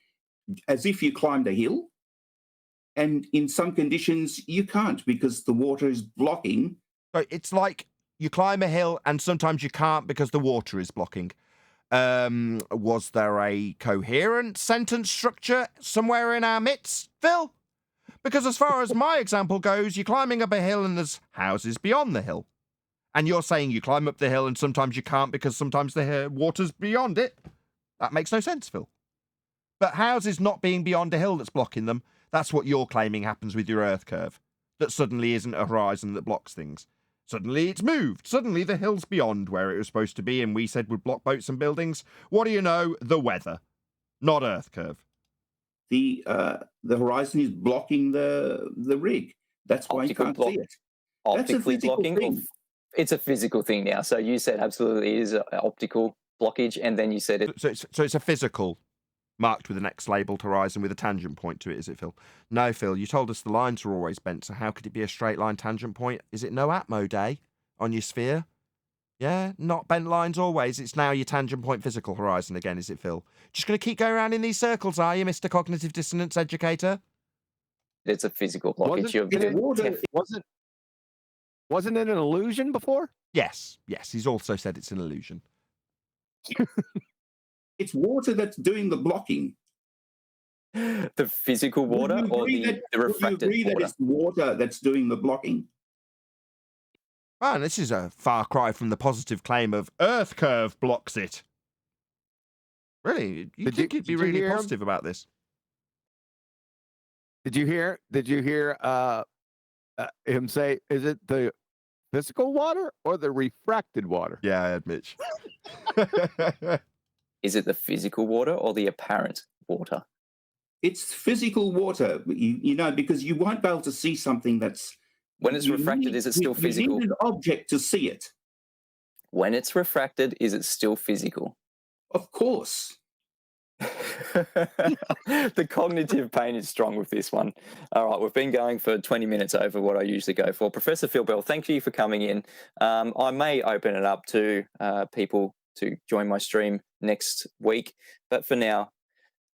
Speaker 5: As if you climbed a hill. And in some conditions, you can't because the water is blocking.
Speaker 1: So it's like you climb a hill and sometimes you can't because the water is blocking. Was there a coherent sentence structure somewhere in our midst, Phil? Because as far as my example goes, you're climbing up a hill and there's houses beyond the hill. And you're saying you climb up the hill and sometimes you can't because sometimes the water's beyond it. That makes no sense, Phil. But houses not being beyond a hill that's blocking them, that's what you're claiming happens with your Earth curve. That suddenly isn't a horizon that blocks things. Suddenly it's moved. Suddenly the hill's beyond where it was supposed to be and we said would block boats and buildings. What do you know? The weather. Not Earth curve.
Speaker 5: The horizon is blocking the rig. That's why you can't see it. That's a
Speaker 4: Optically
Speaker 5: physical
Speaker 4: blocking?
Speaker 5: thing.
Speaker 4: It's a physical thing now. So you said absolutely it is an optical blockage, and then you said it.
Speaker 1: So it's a physical marked with an X labelled horizon with a tangent point to it, is it, Phil? No, Phil, you told us the lines were always bent, so how could it be a straight line tangent point? Is it no Atmo day on your sphere? Yeah, not bent lines always. It's now your tangent point physical horizon again, is it, Phil? Just going to keep going around in these circles, are you, Mr. Cognitive Dissonance Educator?
Speaker 4: It's a physical blockage.
Speaker 12: Wasn't it an illusion before?
Speaker 1: Yes. He's also said it's an illusion.
Speaker 5: It's water that's doing the blocking.
Speaker 4: The physical water or the refracted
Speaker 5: would you agree
Speaker 4: water?
Speaker 5: that it's water that's doing the blocking?
Speaker 1: Man, this is a far cry from the positive claim of Earth curve blocks it. Really? You think he'd be really positive about this?
Speaker 12: Did you hear him say, is it the physical water or the refracted water?
Speaker 1: Yeah, I had Mitch.
Speaker 4: Is it the physical water or the apparent water?
Speaker 5: It's physical water, you know, because you won't be able to see something that's...
Speaker 4: When it's refracted, is it still physical?
Speaker 5: You need an object to see it.
Speaker 4: When it's refracted, is it still physical?
Speaker 5: Of course.
Speaker 4: The cognitive pain is strong with this one. All right, we've been going for 20 minutes over what I usually go for. Professor Phil Bell, thank you for coming in. I may open it up to people to join my stream next week, but for now,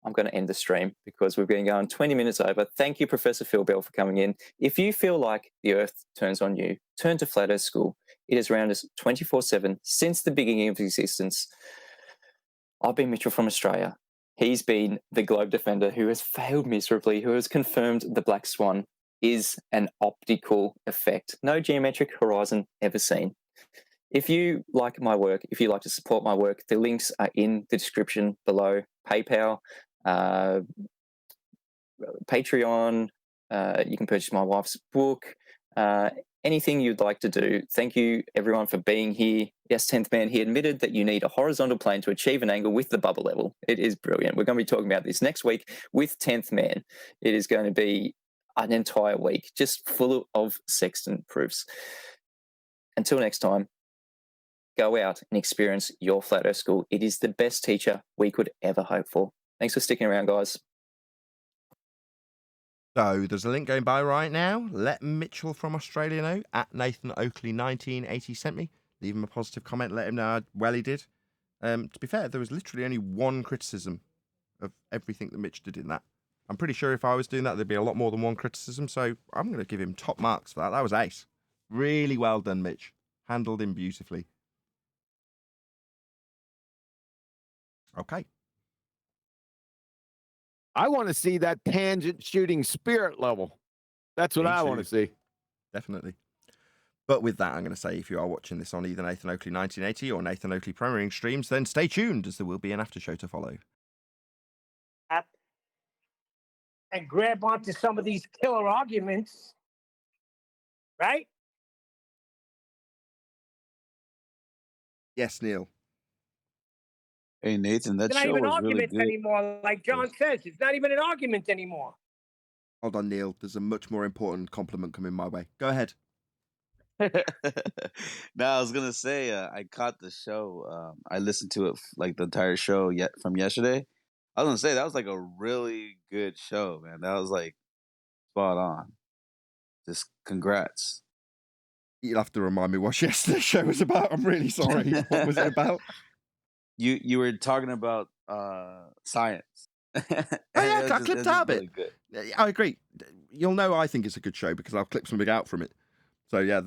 Speaker 4: I'm going to end the stream because we've been going 20 minutes over. Thank you, Professor Phil Bell, for coming in. If you feel like the Earth turns on you, turn to Flat Earth School. It is around us 24/7 since the beginning of existence. I've been Mitchell from Australia. He's been the globe defender who has failed miserably, who has confirmed the black swan is an optical effect. No geometric horizon ever seen. If you like my work, if you like to support my work, the links are in the description below. PayPal, Patreon, you can purchase my wife's book, anything you'd like to do. Thank you, everyone, for being here. Yes, 10th Man, he admitted that you need a horizontal plane to achieve an angle with the bubble level. It is brilliant. We're going to be talking about this next week with 10th Man. It is going to be an entire week just full of sextant proofs. Until next time, go out and experience your Flat Earth School. It is the best teacher we could ever hope for. Thanks for sticking around, guys.
Speaker 1: So there's a link going by right now. Let Mitchell from Australia know. At Nathan Oakley 1980 sent me. Leave him a positive comment. Let him know how well he did. To be fair, there was literally only one criticism of everything that Mitch did in that. I'm pretty sure if I was doing that, there'd be a lot more than one criticism. So I'm going to give him top marks for that. That was ace. Really well done, Mitch. Handled him beautifully. Okay.
Speaker 12: I want to see that tangent shooting spirit level. That's what
Speaker 1: Me
Speaker 12: I
Speaker 1: too.
Speaker 12: want to see.
Speaker 1: Definitely. But with that, I'm going to say if you are watching this on either Nathan Oakley 1980 or Nathan Oakley Premiering streams, then stay tuned as there will be an after show to follow.
Speaker 8: And grab onto some of these killer arguments, right?
Speaker 1: Yes, Neil.
Speaker 13: Hey, Nathan, that
Speaker 8: It's not
Speaker 13: show
Speaker 8: even
Speaker 13: was really
Speaker 8: arguments
Speaker 13: good.
Speaker 8: anymore, like John says. It's not even an argument anymore.
Speaker 1: Hold on, Neil. There's a much more important compliment coming my way. Go ahead.
Speaker 13: No, I was gonna say I caught the show. I listened to it like the entire show yet from yesterday. I was gonna say that was like a really good show, man. That was like spot on. Just congrats.
Speaker 1: You'll have to remind me what yesterday's show was about. I'm really sorry. What was it about?
Speaker 13: You were talking about science.
Speaker 1: Oh yeah, I clipped out a bit.
Speaker 13: Really good.
Speaker 1: I agree. You'll know I think it's a good show because I'll clip something out from it. So yeah,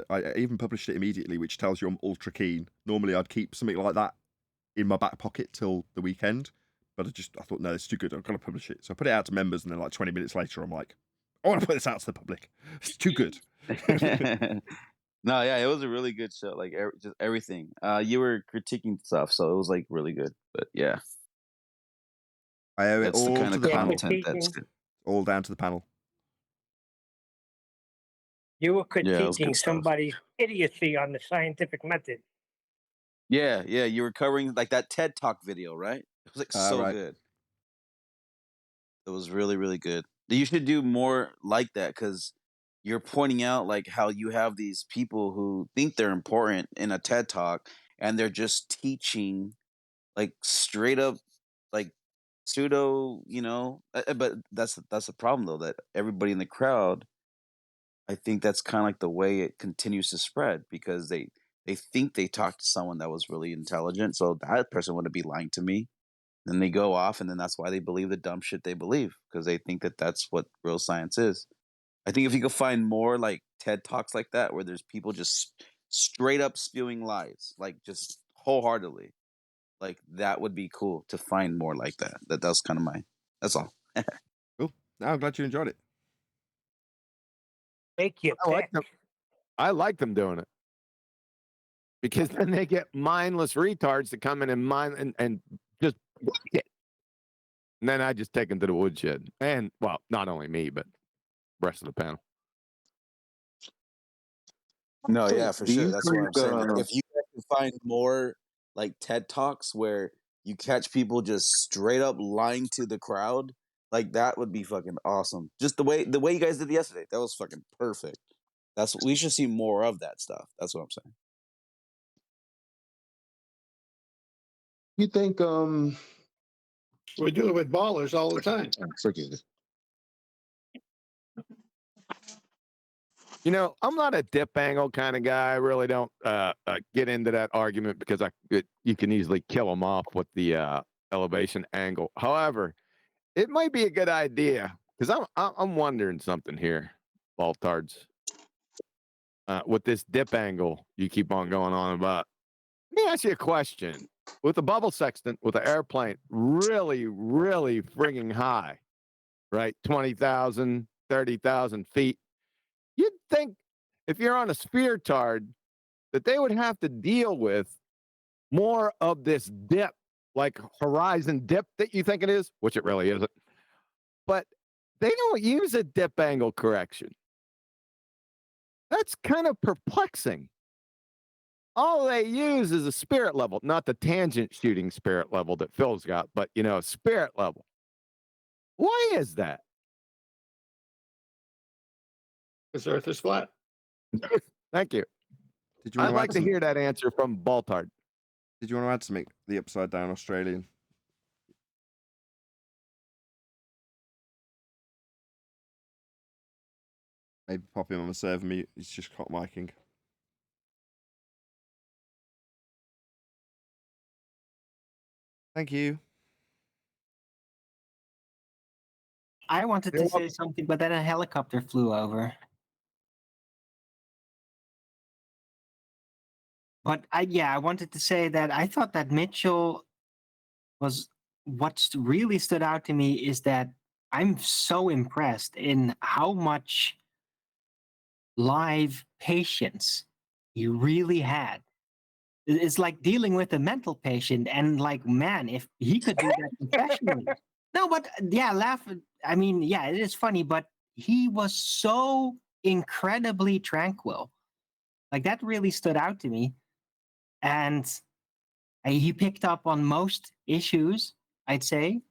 Speaker 1: I even published it immediately, which tells you I'm ultra keen. Normally I'd keep something like that in my back pocket till the weekend, but I thought, no, it's too good. I've got to publish it. So I put it out to members, and then like 20 minutes later, I'm like, I want to put this out to the public. It's too good.
Speaker 13: No, yeah, it was a really good show. Like just everything. You were critiquing stuff, so it was like really good. But yeah,
Speaker 1: I owe it
Speaker 13: that's the
Speaker 1: all
Speaker 13: kind
Speaker 1: to
Speaker 13: of
Speaker 1: the panel.
Speaker 13: content that's good.
Speaker 1: All down to the panel.
Speaker 8: You were
Speaker 13: Yeah, it was good
Speaker 8: critiquing
Speaker 13: stuff.
Speaker 8: somebody's idiocy on the scientific method.
Speaker 13: Yeah, you were covering like that TED Talk video, right? It was like so
Speaker 1: right.
Speaker 13: good. It was really, really good. You should do more like that because you're pointing out like how you have these people who think they're important in a TED Talk and they're just teaching like straight up like pseudo, but that's the problem though, that everybody in the crowd, I think that's kind of like the way it continues to spread because they think they talked to someone that was really intelligent, so that person wouldn't be lying to me. Then they go off, and then that's why they believe the dumb shit they believe because they think that that's what real science is. I think if you could find more like TED Talks like that, where there's people just straight up spewing lies, like just wholeheartedly, like that would be cool to find more like that. That's kind of that's all.
Speaker 1: Cool. No, I'm glad you enjoyed it.
Speaker 8: Make your pick.
Speaker 12: I like them doing it because then they get mindless retards to come in and just it. And then I just take them to the woodshed. And well, not only me, but the rest of the panel.
Speaker 13: No, yeah, for
Speaker 10: Do
Speaker 13: sure.
Speaker 10: you
Speaker 13: That's what I'm
Speaker 10: think,
Speaker 13: saying. Like, if you guys can find more like TED Talks where you catch people just straight up lying to the crowd, like that would be fucking awesome. Just the way you guys did yesterday, that was fucking perfect. We should see more of that stuff. That's what I'm saying.
Speaker 10: You think
Speaker 7: We do it with ballers all the time.
Speaker 12: I'm not a dip angle kind of guy. I really don't get into that argument because you can easily kill them off with the elevation angle. However, it might be a good idea because I'm wondering something here, Baltards. With this dip angle you keep on going on about. Let me ask you a question. With the bubble sextant, with the airplane really, really frigging high, right? 20,000, 30,000 feet. You'd think if you're on a sphere tard that they would have to deal with more of this dip, like horizon dip that you think it is, which it really isn't. But they don't use a dip angle correction. That's kind of perplexing. All they use is a spirit level, not the tangent shooting spirit level that Phil's got, but, spirit level. Why is that?
Speaker 7: Because Earth is flat.
Speaker 12: Thank you.
Speaker 1: Did you want
Speaker 12: I'd
Speaker 1: to
Speaker 12: like
Speaker 1: add
Speaker 12: to
Speaker 1: some-
Speaker 12: hear that answer from Baltard.
Speaker 1: Did you want to add something? The upside down Australian. Maybe pop him on the server mute. He's just hot micing. Thank you.
Speaker 11: I wanted to say something, but then a helicopter flew over. But I wanted to say that I thought that Mitchell was what really stood out to me is that I'm so impressed in how much live patience he really had. It's like dealing with a mental patient, and like, man, if he could do that professionally. No, but laugh. I mean, it is funny, but he was so incredibly tranquil. Like, that really stood out to me. And he picked up on most issues, I'd say.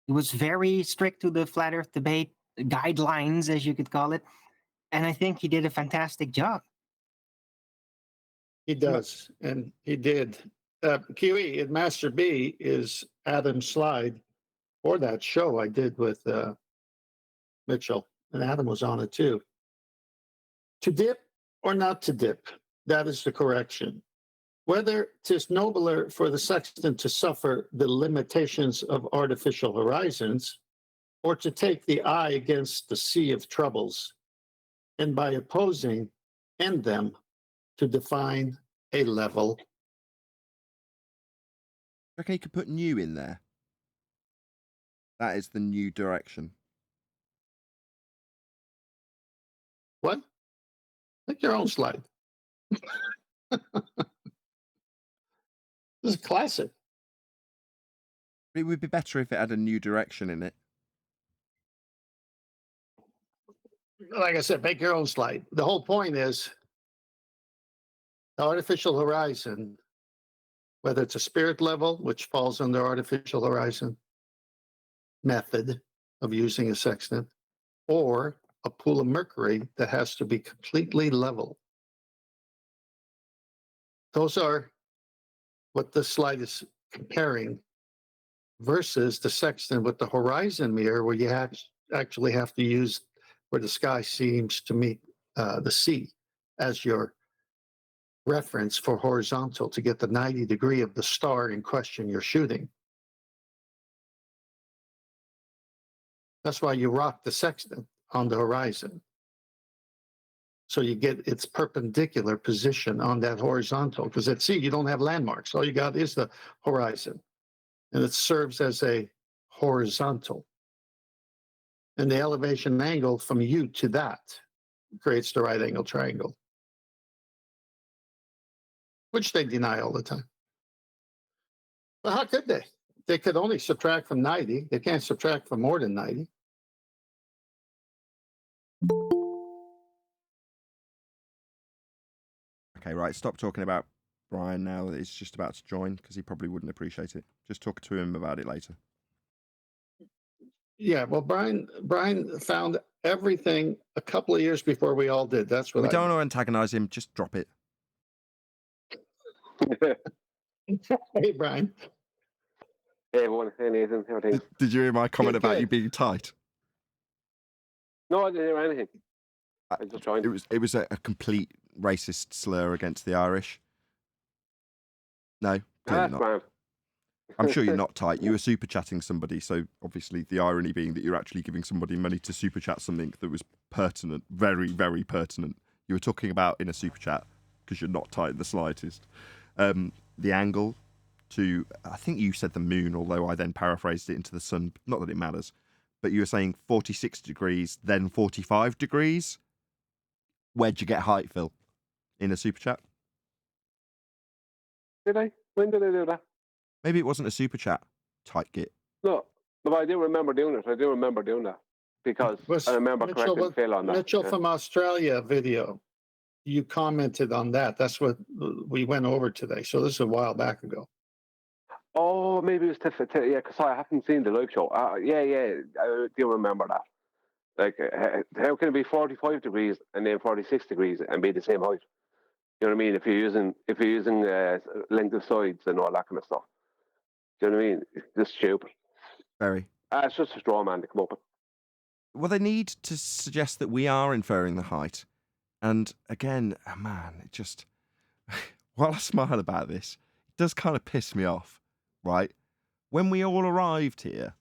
Speaker 11: He was very strict to the flat Earth debate guidelines, as you could call it. And I think he did a fantastic job.
Speaker 7: He does, and he did. QE in Master B is Adam's slide for that show I did with Mitchell, and Adam was on it too. To dip or not to dip, that is the correction. Whether 'tis nobler for the sextant to suffer the limitations of artificial horizons, or to take the eye against the sea of troubles, and by opposing end them, to define a level.
Speaker 1: Okay, you could put new in there. That is the new direction.
Speaker 7: What? Make your own slide. This is classic.
Speaker 1: It would be better if it had a new direction in it.
Speaker 7: Like I said, make your own slide. The whole point is the artificial horizon, whether it's a spirit level, which falls under artificial horizon method of using a sextant, or a pool of mercury that has to be completely level. Those are what this slide is comparing versus the sextant with the horizon mirror, where you actually have to use where the sky seems to meet the sea as your reference for horizontal to get the 90 degree of the star in question you're shooting. That's why you rock the sextant on the horizon. So you get its perpendicular position on that horizontal, because at sea you don't have landmarks. All you got is the horizon, and it serves as a horizontal. And the elevation angle from you to that creates the right angle triangle, which they deny all the time. Well, how could they? They could only subtract from 90. They can't subtract from more than 90.
Speaker 1: Okay, right. Stop talking about Brian now that he's just about to join, because he probably wouldn't appreciate it. Just talk to him about it later.
Speaker 7: Yeah, well, Brian found everything a couple of years before we all did. That's what
Speaker 1: We don't want to antagonize him. Just drop it.
Speaker 7: Hey, Brian.
Speaker 14: Hey, everyone. Hey, Nathan. How are things?
Speaker 1: Did you hear my comment about
Speaker 7: good.
Speaker 1: you being tight?
Speaker 14: No, I didn't hear anything. I just joined.
Speaker 1: It was a complete racist slur against the Irish. No, clearly
Speaker 14: That's
Speaker 1: not.
Speaker 14: grand.
Speaker 1: I'm sure you're not tight. You were super chatting somebody, so obviously the irony being that you're actually giving somebody money to super chat something that was pertinent, very, very pertinent. You were talking about in a super chat, because you're not tight in the slightest, the angle to, I think you said the moon, although I then paraphrased it into the sun. Not that it matters, but you were saying 46 degrees, then 45 degrees. Where'd you get height, Phil? In a super chat?
Speaker 14: Did I? When did I do that?
Speaker 1: Maybe it wasn't a super chat. Tight git.
Speaker 14: No, but I do remember doing it. I do remember doing that because I remember correcting Phil on that.
Speaker 7: Mitchell
Speaker 14: yeah.
Speaker 7: from Australia video. You commented on that. That's what we went over today. So this is a while back ago.
Speaker 14: Oh, maybe it was yeah, because I haven't seen the live show. Yeah, I do remember that. Like, how can it be 45 degrees and then 46 degrees and be the same height? You know what I mean? If you're using length of sides and all that kind of stuff. Do you know what I mean? It's just stupid.
Speaker 1: Very.
Speaker 14: It's just a straw man to come up with.
Speaker 1: Well, they need to suggest that we are inferring the height. And again, man, it just, while I smile about this, it does kind of piss me off, right? When we all arrived here,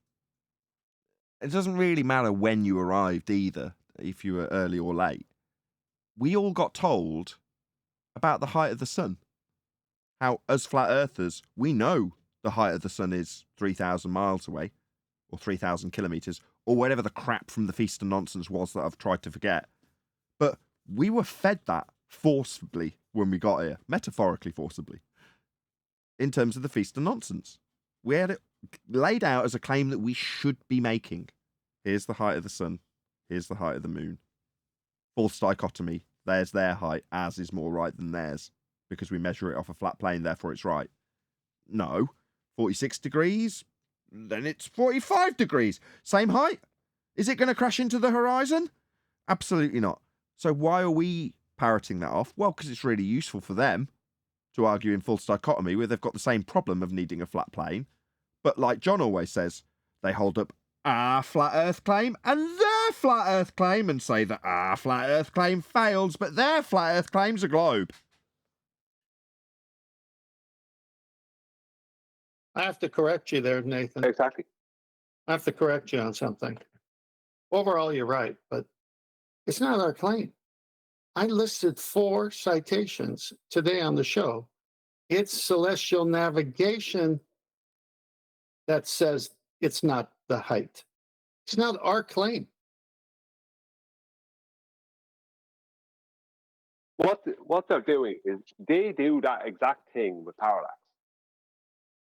Speaker 1: it doesn't really matter when you arrived either, if you were early or late. We all got told about the height of the sun. How, as flat earthers, we know the height of the sun is 3,000 miles away, or 3,000 kilometres, or whatever the crap from the Feast of Nonsense was that I've tried to forget. But we were fed that forcibly when we got here, metaphorically forcibly, in terms of the Feast of Nonsense. We had it laid out as a claim that we should be making. Here's the height of the sun. Here's the height of the moon. False dichotomy. There's their height. Ours is more right than theirs because we measure it off a flat plane, therefore it's right. No. 46 degrees, then it's 45 degrees. Same height. Is it going to crash into the horizon? Absolutely not. So why are we parroting that off? Well, because it's really useful for them to argue in false dichotomy where they've got the same problem of needing a flat plane. But like John always says, they hold up our flat earth claim and their flat earth claim and say that our flat earth claim fails, but their flat earth claim's a globe.
Speaker 7: I have to correct you there, Nathan.
Speaker 14: Exactly.
Speaker 7: I have to correct you on something. Overall, you're right, but it's not our claim. I listed 4 citations today on the show. It's celestial navigation that says it's not the height. It's not our claim.
Speaker 14: What they're doing is they do that exact thing with parallax.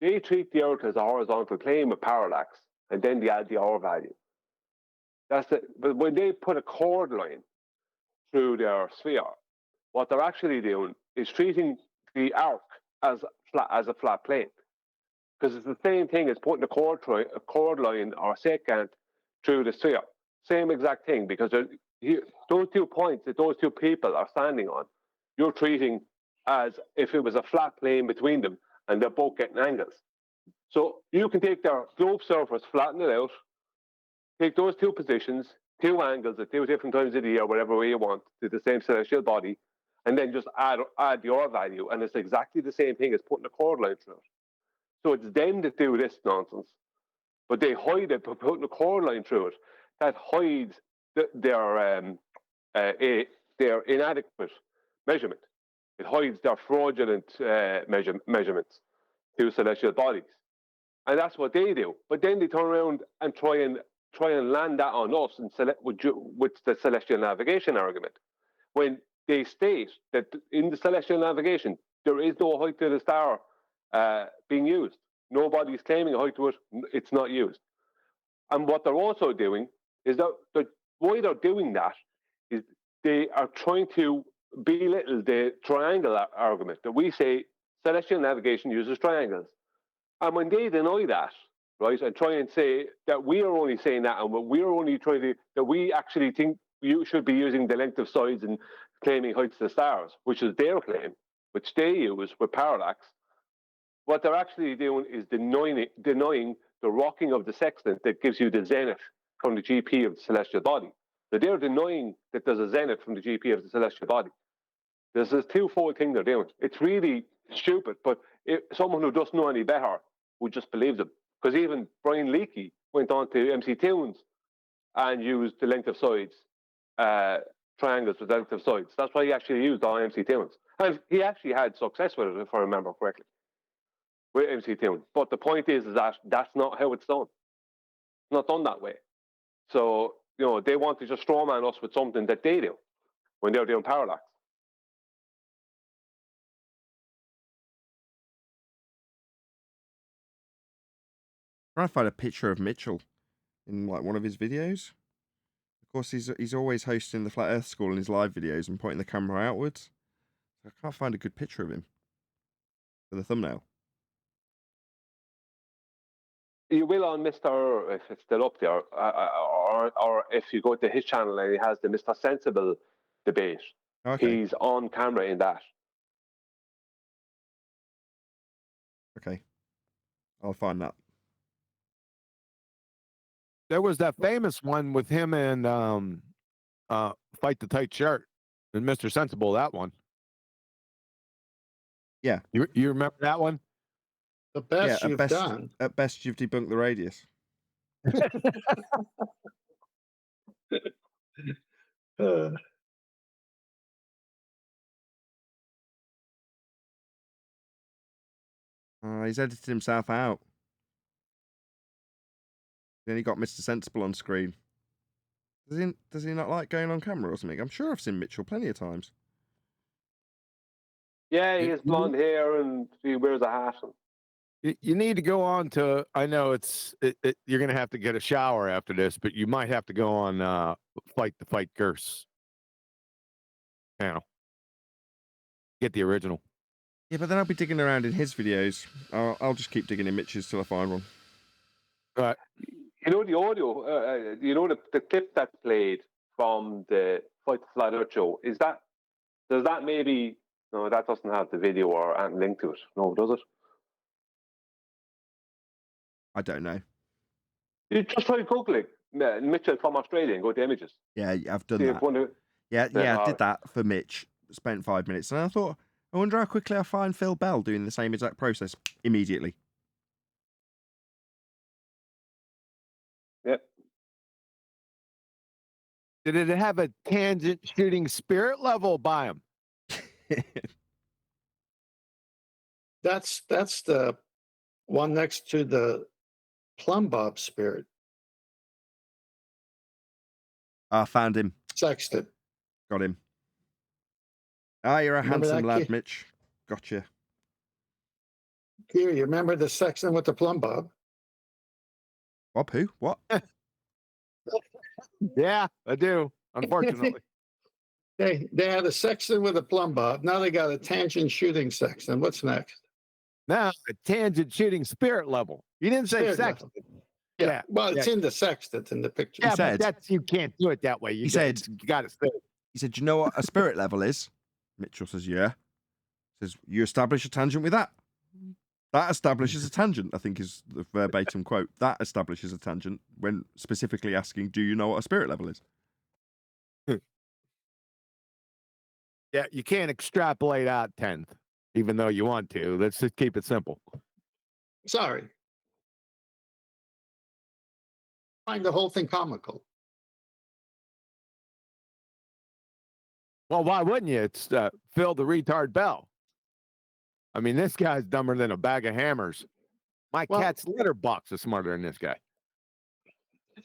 Speaker 14: They treat the Earth as a horizontal plane with parallax, and then they add the R value. That's it. But when they put a chord line through their sphere, what they're actually doing is treating the arc as a flat plane, because it's the same thing as putting a chord line or a secant through the sphere. Same exact thing, because those 2 points that those 2 people are standing on, you're treating as if it was a flat plane between them, and they're both getting angles. So you can take their globe surface, flatten it out, take those 2 positions, 2 angles at 2 different times of the year, whatever way you want, to the same celestial body, and then just add the R value, and it's exactly the same thing as putting a chord line through it. So it's them that do this nonsense, but they hide it by putting a chord line through it. That hides their inadequate measurement. It hides their fraudulent measurements to celestial bodies, and that's what they do. But then they turn around and try and land that on us and with the celestial navigation argument, when they state that in the celestial navigation there is no height to the star being used. Nobody's claiming a height to it. It's not used. And what they're also doing is that why they're doing that is they are trying to belittle the triangle argument that we say celestial navigation uses triangles. And when they deny that, right, and try and say that we are only saying that, and we're only trying to, that we actually think you should be using the length of sides and claiming heights to the stars, which is their claim, which they use with parallax, what they're actually doing is denying the rocking of the sextant that gives you the zenith from the GP of the celestial body. So they're denying that there's a zenith from the GP of the celestial body. There's this 2-fold thing they're doing. It's really stupid, but someone who doesn't know any better would just believe them. Because even Brian Leakey went on to MC Tunes and used the length of sides, triangles with length of sides. That's why he actually used on MC Tunes. And he actually had success with it, if I remember correctly, with MC Tunes. But the point is that that's not how it's done. It's not done that way. So, they want to just strawman us with something that they do when they're doing parallax.
Speaker 1: Trying to find a picture of Mitchell in like one of his videos. Of course, he's always hosting the Flat Earth School in his live videos and pointing the camera outwards. I can't find a good picture of him for the thumbnail.
Speaker 14: You will on Mr. if it's still up there, or if you go to his channel and he has the Mr. Sensible debate.
Speaker 1: Okay.
Speaker 14: He's on camera in that.
Speaker 1: Okay. I'll find that.
Speaker 12: There was that famous one with him and Fight the Tight Shirt and Mr. Sensible, that one.
Speaker 1: Yeah.
Speaker 12: You remember that one?
Speaker 7: The best
Speaker 1: yeah,
Speaker 7: you've done.
Speaker 1: At best, you've debunked the radius. He's edited himself out. Then he got Mr. Sensible on screen. Does he not like going on camera or something? I'm sure I've seen Mitchell plenty of times.
Speaker 14: Yeah, he has blonde hair and he wears a hat.
Speaker 12: You need to go on to, I know you're going to have to get a shower after this, but you might have to go on Fight the Fight Curse channel. Get the original.
Speaker 1: Yeah, but then I'll be digging around in his videos. I'll just keep digging in Mitch's till I find one.
Speaker 12: Right.
Speaker 14: The audio, the clip that played from the Fight the Flat Earth show, does that maybe, no, that doesn't have the video or any link to it. No, does it?
Speaker 1: I don't know.
Speaker 14: You just try Googling Mitchell from Australia and go to images.
Speaker 1: Yeah, I've done that. I did that for Mitch. Spent 5 minutes. And I thought, I wonder how quickly I find Phil Bell doing the same exact process immediately.
Speaker 14: Yep.
Speaker 12: Did it have a tangent shooting spirit level by him?
Speaker 7: That's the one next to the plumb bob spirit.
Speaker 1: I found him.
Speaker 7: Sexton.
Speaker 1: Got him. You're a
Speaker 7: Remember
Speaker 1: handsome
Speaker 7: that
Speaker 1: lad,
Speaker 7: kid?
Speaker 1: Mitch. Gotcha.
Speaker 7: Here, you remember the Sexton with the plumb bob?
Speaker 1: Bob who? What?
Speaker 12: Yeah, I do. Unfortunately.
Speaker 7: They had a Sexton with a plumb bob. Now they got a tangent shooting Sexton. What's next?
Speaker 12: Now a tangent shooting spirit level. You didn't say
Speaker 7: Spirit
Speaker 12: Sexton.
Speaker 7: level. Yeah. Well, it's in the Sextant in the picture.
Speaker 12: Yeah,
Speaker 1: said-
Speaker 12: but you can't do it that way. You got to say.
Speaker 1: He said, "Do you know what a spirit level is?" Mitchell says, "Yeah." Says, "You establish a tangent with that. That establishes a tangent," I think is the verbatim quote. That establishes a tangent when specifically asking, "Do you know what a spirit level is?"
Speaker 12: Yeah, you can't extrapolate out 10th, even though you want to. Let's just keep it simple.
Speaker 7: Sorry. Find the whole thing comical.
Speaker 12: Well, why wouldn't you? It's Phil the retard Bell. I mean, this guy's dumber than a bag of hammers. My cat's litter box is smarter than this guy.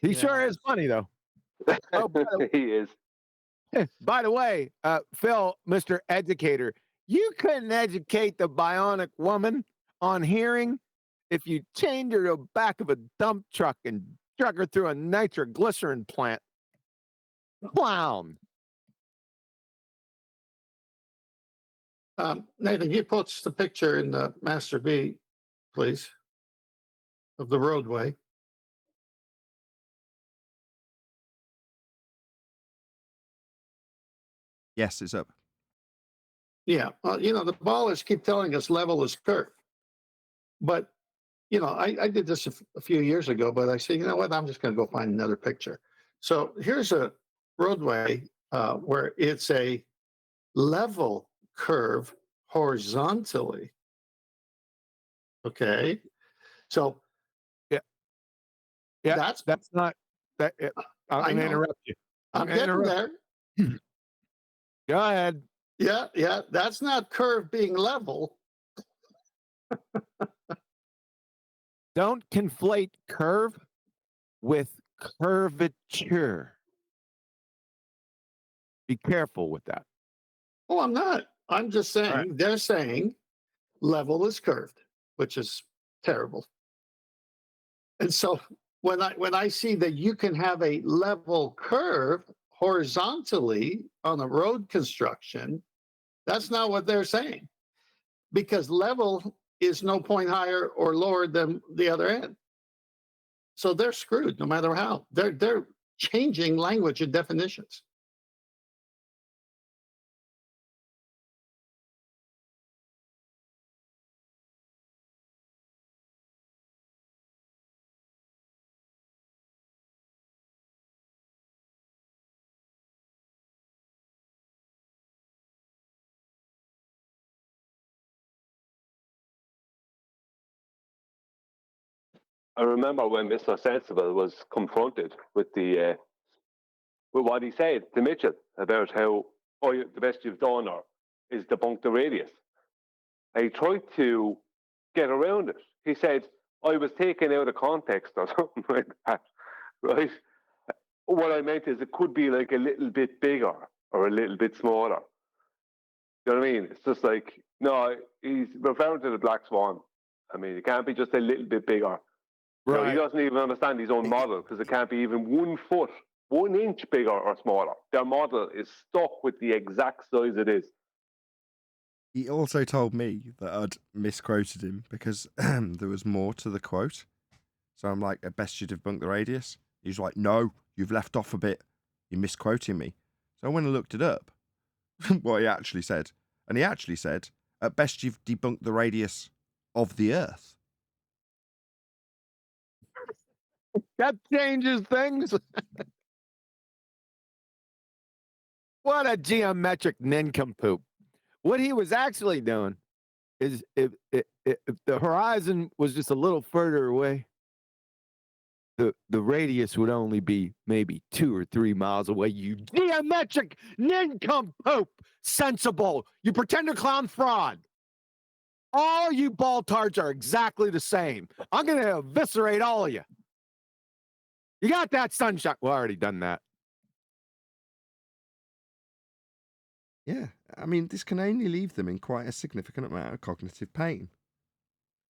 Speaker 12: He sure is funny, though. Oh,
Speaker 14: he is.
Speaker 12: By the way, Phil, Mr. Educator, you couldn't educate the bionic woman on hearing if you chained her to the back of a dump truck and drug her through a nitroglycerin plant. Clown.
Speaker 7: Nathan, you post the picture in the Master B, please, of the roadway.
Speaker 1: Yes, it's up.
Speaker 7: Yeah, well, the ballers keep telling us level is curve. But, I did this a few years ago, but I said, you know what, I'm just going to go find another picture. So here's a roadway where it's a level curve horizontally. Okay. So
Speaker 12: yeah, that's not that. I'm
Speaker 7: I
Speaker 12: going to
Speaker 7: know.
Speaker 12: interrupt you.
Speaker 7: I'm
Speaker 12: gonna
Speaker 7: getting
Speaker 12: interrupt
Speaker 7: there.
Speaker 12: you. Go ahead.
Speaker 7: Yeah, that's not curve being level.
Speaker 12: Don't conflate curve with curvature. Be careful with that.
Speaker 7: Oh, I'm not. I'm just saying, they're saying level is curved, which is terrible. And so when I see that you can have a level curve horizontally on a road construction, that's not what they're saying. Because level is no point higher or lower than the other end. So they're screwed no matter how. They're changing language and definitions.
Speaker 14: I remember when Mr. Sensible was confronted with with what he said to Mitchell about how the best you've done is debunk the radius. And he tried to get around it. He said, I was taken out of context or something like that, right? What I meant is it could be like a little bit bigger or a little bit smaller. You know what I mean? It's just like, no, he's referring to the black swan. I mean, it can't be just a little bit bigger. You know, he doesn't even understand his own model because it can't be even 1 foot, 1 inch bigger or smaller. Their model is stuck with the exact size it is.
Speaker 1: He also told me that I'd misquoted him because there was more to the quote. So I'm like, at best you debunk the radius. He's like, no, you've left off a bit. You're misquoting me. So I went and looked it up, what he actually said. And he actually said, at best you've debunked the radius of the Earth.
Speaker 12: That changes things. What a geometric nincompoop. What he was actually doing is if the horizon was just a little further away, the radius would only be maybe 2 or 3 miles away. You geometric nincompoop. Sensible. You pretender clown fraud. All you baltards are exactly the same. I'm going to eviscerate all of you. You got that, sunshine? Well, I already done that.
Speaker 1: Yeah, I mean, this can only leave them in quite a significant amount of cognitive pain.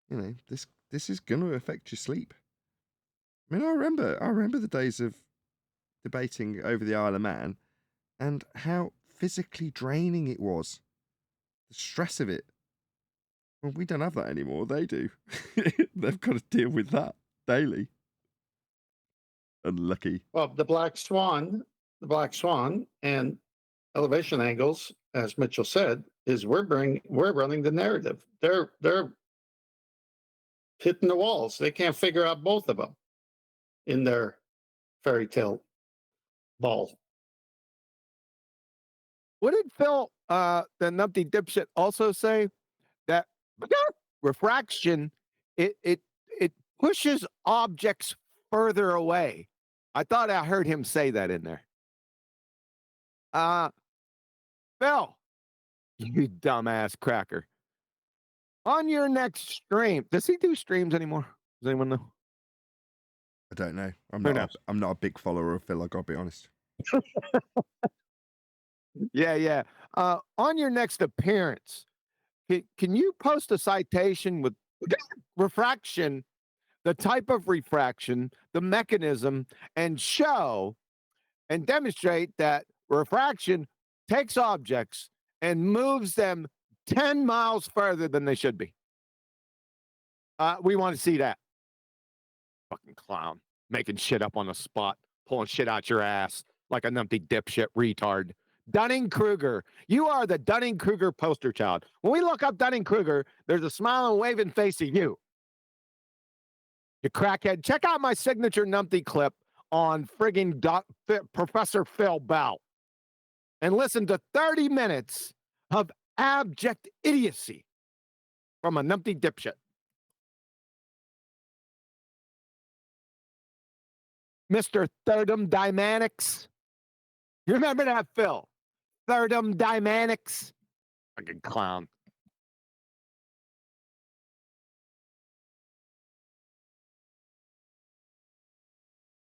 Speaker 1: You know, this is going to affect your sleep. I mean, I remember the days of debating over the Isle of Man and how physically draining it was. The stress of it. Well, we don't have that anymore. They do. They've got to deal with that daily. Unlucky.
Speaker 7: Well, the black swan and elevation angles, as Mitchell said, is we're running the narrative. They're hitting the walls. They can't figure out both of them in their fairy tale ball.
Speaker 12: What did Phil, the numpty dipshit, also say? That refraction, it pushes objects further away. I thought I heard him say that in there. Phil, you dumbass cracker. On your next stream, does he do streams anymore? Does anyone know?
Speaker 1: I don't know. I'm not a big follower of Phil, I gotta be honest.
Speaker 12: Yeah. On your next appearance, can you post a citation with refraction, the type of refraction, the mechanism, and show and demonstrate that refraction takes objects and moves them 10 miles further than they should be? We want to see that. Fucking clown. Making shit up on the spot, pulling shit out your ass like a numpty dipshit retard. Dunning-Kruger. You are the Dunning-Kruger poster child. When we look up Dunning-Kruger, there's a smiling, waving face of you. You crackhead. Check out my signature numpty clip on frigging Professor Phil Bell and listen to 30 minutes of abject idiocy from a numpty dipshit. Mr. Thermodynamics. You remember that, Phil? Thermodynamics. Fucking clown.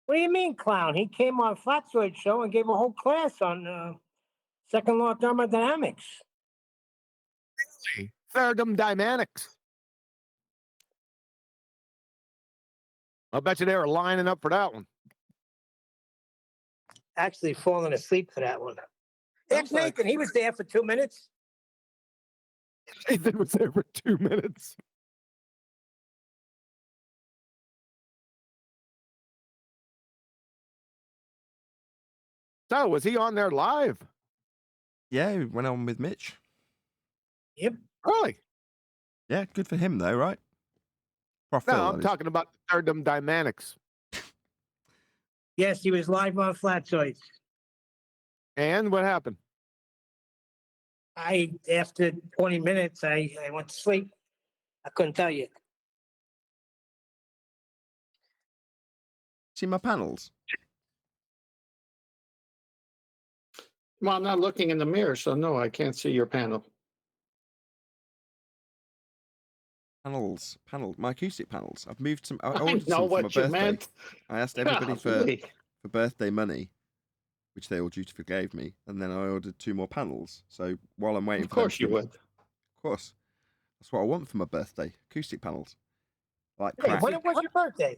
Speaker 15: What do you mean, clown? He came on Flatzoid show and gave a whole class on second law thermodynamics.
Speaker 12: Really? Thermodynamics. I bet you they were lining up for that one.
Speaker 15: Actually, falling asleep for that one. Ask Nathan. He was there for 2 minutes.
Speaker 12: Nathan was there for 2 minutes. So, was he on there live?
Speaker 1: Yeah, he went on with Mitch.
Speaker 15: Yep.
Speaker 12: Really?
Speaker 1: Yeah, good for him though, right? Prof.
Speaker 12: No,
Speaker 1: Phil,
Speaker 12: I'm
Speaker 1: that is.
Speaker 12: talking about thermodynamics.
Speaker 15: Yes, he was live on Flatzoids.
Speaker 12: And what happened?
Speaker 15: After 20 minutes, I went to sleep. I couldn't tell you.
Speaker 1: See my panels?
Speaker 7: Well, I'm not looking in the mirror, so no, I can't see your panel.
Speaker 1: Panels, my acoustic panels. I've moved some. I
Speaker 7: I
Speaker 1: ordered
Speaker 7: know
Speaker 1: some for my
Speaker 7: what you
Speaker 1: birthday.
Speaker 7: meant.
Speaker 1: I asked everybody
Speaker 7: Golly.
Speaker 1: for birthday money, which they all dutifully gave me, and then I ordered 2 more panels. So while I'm waiting
Speaker 7: Of
Speaker 1: for them
Speaker 7: course you
Speaker 1: to-
Speaker 7: would.
Speaker 1: Of course, that's what I want for my birthday. Acoustic panels, like
Speaker 15: Hey,
Speaker 1: crap.
Speaker 15: when was your birthday?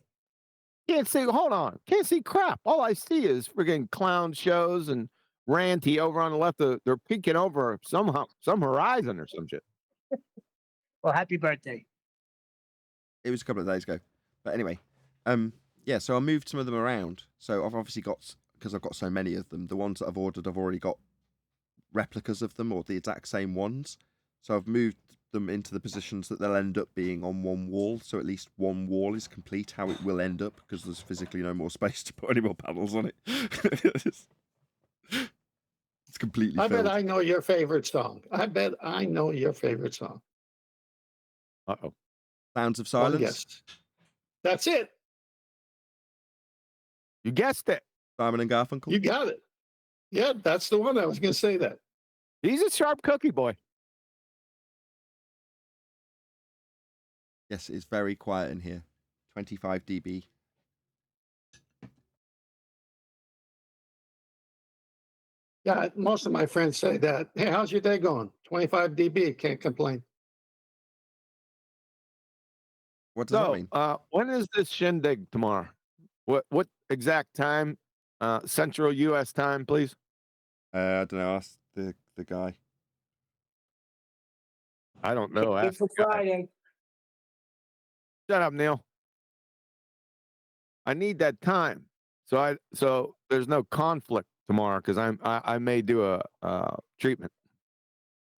Speaker 12: Can't see. Hold on. Can't see crap. All I see is friggin' clown shows and Ranty over on the left. They're peeking over some horizon or some shit.
Speaker 15: Well, happy birthday.
Speaker 1: It was a couple of days ago, but anyway, yeah. So I moved some of them around. So I've obviously got, because I've got so many of them. The ones that I've ordered, I've already got replicas of them or the exact same ones. So I've moved them into the positions that they'll end up being on one wall. So at least one wall is complete. How it will end up, because there's physically no more space to put any more panels on it. It's completely
Speaker 7: I
Speaker 1: filled.
Speaker 7: bet I know your favorite song. I bet I know your favorite song.
Speaker 12: Uh-oh.
Speaker 1: Sounds of
Speaker 7: One
Speaker 1: Silence.
Speaker 7: guess. That's it.
Speaker 12: You guessed it.
Speaker 1: Simon and Garfunkel.
Speaker 7: You got it. Yeah, that's the one. I was going to say that.
Speaker 12: He's a sharp cookie boy.
Speaker 1: Yes, it's very quiet in here. 25 dB.
Speaker 7: Yeah, most of my friends say that. Hey, how's your day going? 25 dB. Can't complain.
Speaker 1: What does that
Speaker 12: So,
Speaker 1: mean?
Speaker 12: when is this shindig tomorrow? What exact time? Central U.S. time, please.
Speaker 1: I don't know. Ask the guy.
Speaker 12: I don't know.
Speaker 15: It's
Speaker 12: Ask
Speaker 15: for
Speaker 12: the guy.
Speaker 15: Friday.
Speaker 12: Shut up, Neil. I need that time. So there's no conflict tomorrow, because I may do a treatment.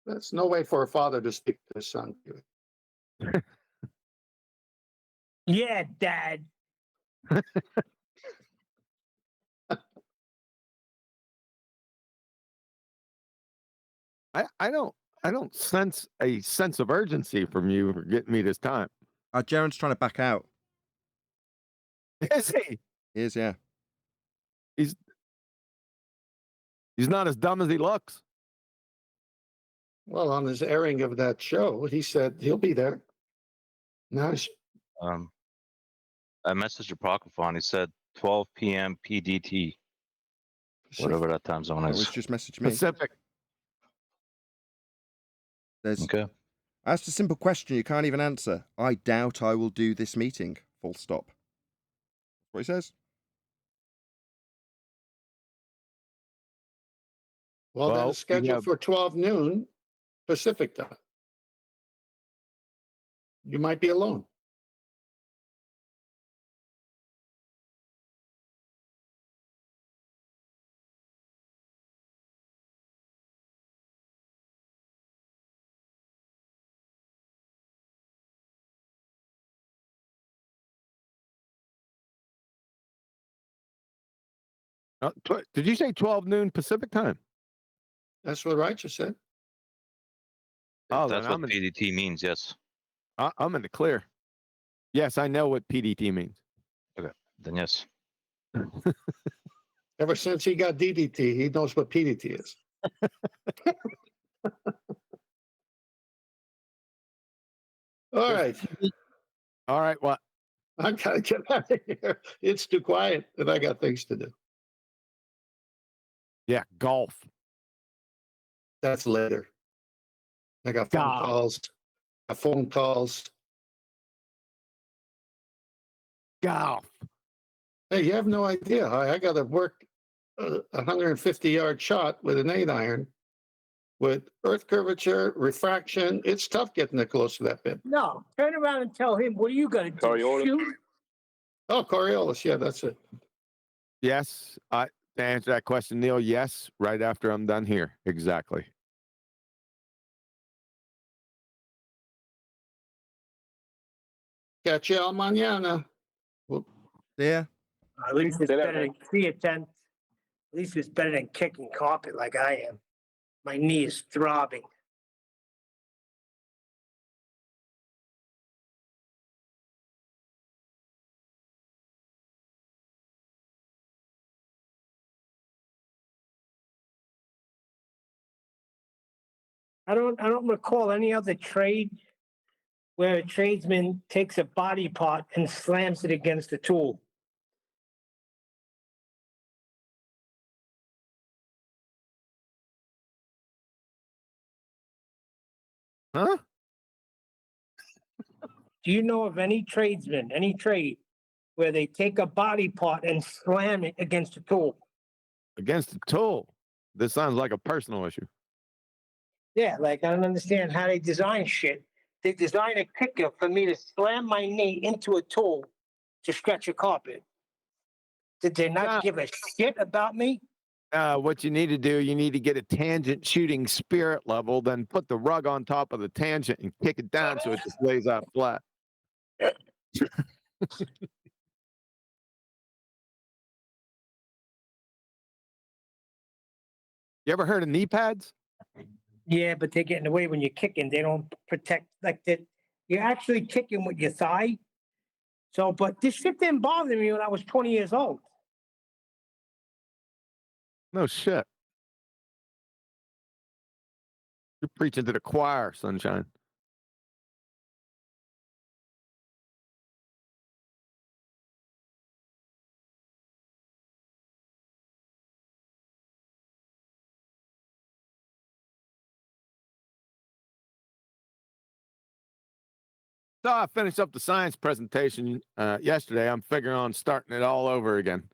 Speaker 7: That's no way for a father to speak to his son.
Speaker 15: Yeah, Dad.
Speaker 12: I don't sense a sense of urgency from you for getting me this time.
Speaker 1: Jaron's trying to back out.
Speaker 12: Is he?
Speaker 1: He is, yeah.
Speaker 12: He's not as dumb as he looks.
Speaker 7: Well, on his airing of that show, he said he'll be there. Now,
Speaker 2: I messaged your Procopon. He said 12 p.m. PDT, whatever that time zone
Speaker 1: It
Speaker 2: is.
Speaker 1: was just message me.
Speaker 12: Pacific.
Speaker 1: There's,
Speaker 2: Okay.
Speaker 1: I asked a simple question you can't even answer. I doubt I will do this meeting. Full stop. That's what he says.
Speaker 7: well, that
Speaker 12: Well,
Speaker 7: is scheduled
Speaker 12: have-
Speaker 7: for 12 noon Pacific time. You might be alone.
Speaker 12: Did you say 12 noon Pacific time?
Speaker 7: That's what Righteous said.
Speaker 12: Oh,
Speaker 2: That's
Speaker 12: then
Speaker 2: what PDT means, yes.
Speaker 12: I'm in the clear. Yes, I know what PDT means.
Speaker 2: Okay, then yes.
Speaker 7: Ever since he got DDT, he knows what PDT is. All right.
Speaker 12: All right. What?
Speaker 7: I gotta get out of here. It's too quiet, and I got things to do.
Speaker 12: Yeah, golf.
Speaker 7: That's later. I got phone
Speaker 12: Golf.
Speaker 7: calls. Got phone calls.
Speaker 12: Golf.
Speaker 7: Hey, you have no idea. I got to work a 150-yard shot with an 8-iron with earth curvature, refraction. It's tough getting it close to that pin.
Speaker 15: No, turn around and tell him, what are you going to do?
Speaker 14: Coriolis.
Speaker 15: Shoot?
Speaker 7: Oh, Coriolis. Yeah, that's it.
Speaker 12: Yes. To answer that question, Neil, yes, right after I'm done here. Exactly.
Speaker 7: Catch you all mañana. Well,
Speaker 1: Yeah.
Speaker 15: At least it's
Speaker 14: Say that,
Speaker 15: better
Speaker 14: man.
Speaker 15: than see it, then. At least it's better than kicking carpet like I am. My knee is throbbing. I don't recall any other trade where a tradesman takes a body part and slams it against a tool.
Speaker 12: Huh?
Speaker 15: Do you know of any tradesman, any trade, where they take a body part and slam it against a tool?
Speaker 12: Against the tool. This sounds like a personal issue.
Speaker 15: Yeah, like I don't understand how they design shit. They design a kicker for me to slam my knee into a tool to stretch a carpet. Did they not give a shit about me?
Speaker 12: What you need to do, you need to get a tangent shooting spirit level, then put the rug on top of the tangent and kick it down so it just lays out flat. You ever heard of knee pads?
Speaker 15: Yeah, but they get in the way when you're kicking. They don't protect like that. You're actually kicking with your thigh. So, but this shit didn't bother me when I was 20 years old.
Speaker 12: No shit. You're preaching to the choir, sunshine. So I finished up the science presentation yesterday. I'm figuring on starting it all over again.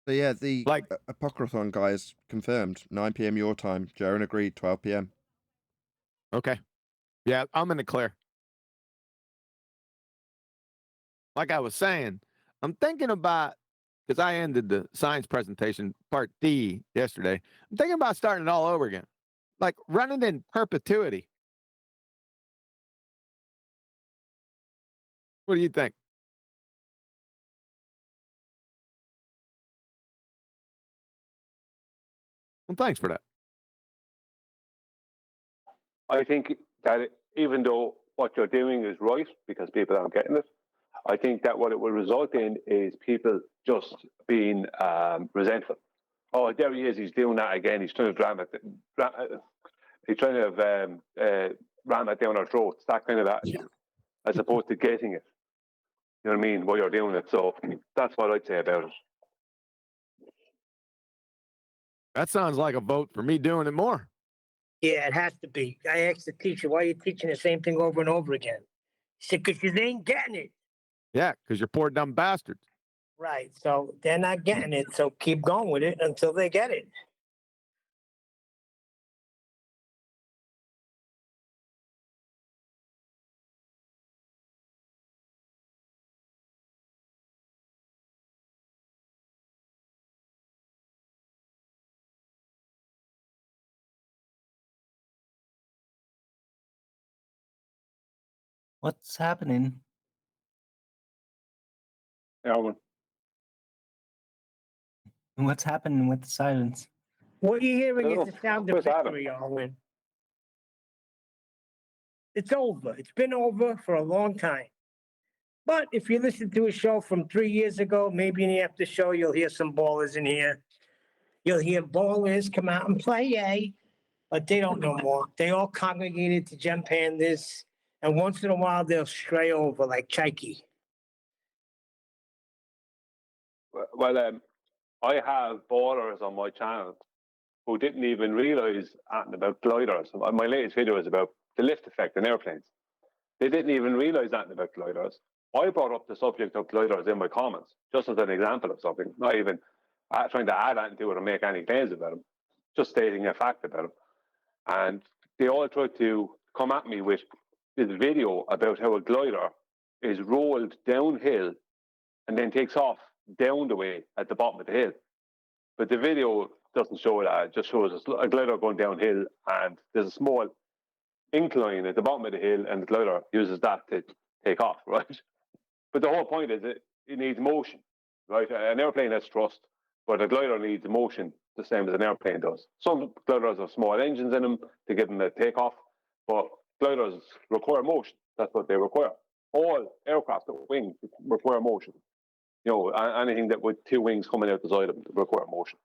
Speaker 1: So yeah, the Apocryphon guy is confirmed. 9 p.m. your time. Jaren agreed. 12 p.m.
Speaker 12: Okay. Yeah, I'm in the clear. Like I was saying, I'm thinking about, because I ended the science presentation part D yesterday. I'm thinking about starting it all over again. Like running in perpetuity. What do you think? Well, thanks for that.
Speaker 14: I think that even though what you're doing is right because people aren't getting it, I think that what it will result in is people just being resentful. Oh, there he is. He's doing that again. He's trying to he's trying to ram it down our throats. That kind of attitude, as opposed to getting it. You know what I mean? While you're doing it. So that's what I'd say about it.
Speaker 12: That sounds like a vote for me doing it more.
Speaker 15: Yeah, it has to be. I asked the teacher, why are you teaching the same thing over and over again? He said, because you ain't getting it.
Speaker 12: Yeah, because you're poor dumb bastards.
Speaker 15: Right. So they're not getting it. So keep going with it until they get it.
Speaker 11: What's happening?
Speaker 14: Alvin.
Speaker 11: What's happening with the silence?
Speaker 15: What you're hearing
Speaker 14: Oh,
Speaker 15: is the sound of
Speaker 14: what's happening?
Speaker 15: victory, Alwyn. It's over. It's been over for a long time. But if you listen to a show from 3 years ago, maybe in the after show, you'll hear some ballers in here. You'll hear ballers come out and play, yay, but they don't know more. They all congregated to Gem Pandas, and once in a while they'll stray over like Chikey.
Speaker 14: Well, I have ballers on my channel who didn't even realize anything about gliders. My latest video is about the lift effect in airplanes. They didn't even realize anything about gliders. I brought up the subject of gliders in my comments, just as an example of something, not even trying to add anything to it or make any claims about them, just stating a fact about them. And they all tried to come at me with this video about how a glider is rolled downhill and then takes off down the way at the bottom of the hill. But the video doesn't show that. It just shows a glider going downhill and there's a small incline at the bottom of the hill and the glider uses that to take off, right? But the whole point is it needs motion, right? An airplane has thrust, but a glider needs motion the same as an airplane does. Some gliders have small engines in them to give them a takeoff, but gliders require motion. That's what they require. All aircraft with wings require motion. You know, anything that with two wings coming out the side of them require motion.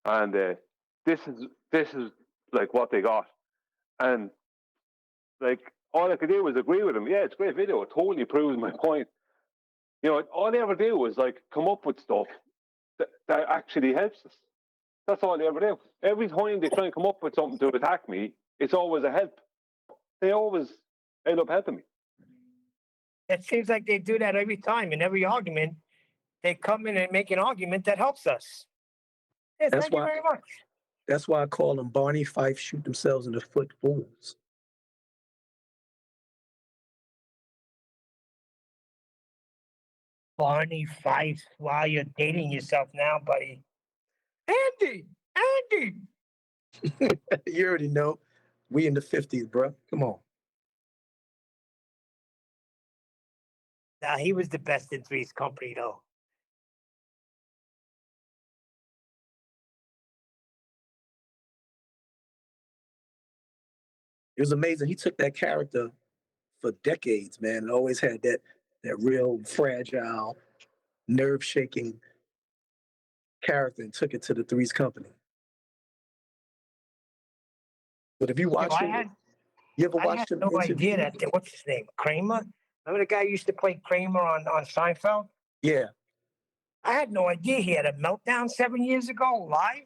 Speaker 14: And this is like what they got. And like all I could do was agree with them. Yeah, it's a great video. It totally proves my point. You know, all they ever do is like come up with stuff that actually helps us. That's all they ever do. Every time they try and come up with something to attack me, it's always a help. They always end up helping me.
Speaker 15: It seems like they do that every time. In every argument, they come in and make an argument that helps us. Yes,
Speaker 16: That's
Speaker 15: thank you
Speaker 16: why-
Speaker 15: very much.
Speaker 16: That's why I call them Barney Fife shoot themselves in the foot fools.
Speaker 15: Barney Fife, while you're dating yourself now, buddy. Andy!
Speaker 16: You already know. We in the 50s, bro. Come on.
Speaker 15: Nah, he was the best in Three's Company, though.
Speaker 16: It was amazing. He took that character for decades, man, and always had that real fragile, nerve-shaking character and took it to the Three's Company. But if you watch him, you ever
Speaker 15: I
Speaker 16: watched
Speaker 15: had
Speaker 16: him
Speaker 15: no idea
Speaker 16: interview?
Speaker 15: that, what's his name, Kramer? Remember the guy who used to play Kramer on Seinfeld?
Speaker 16: Yeah.
Speaker 15: I had no idea he had a meltdown 7 years ago, live.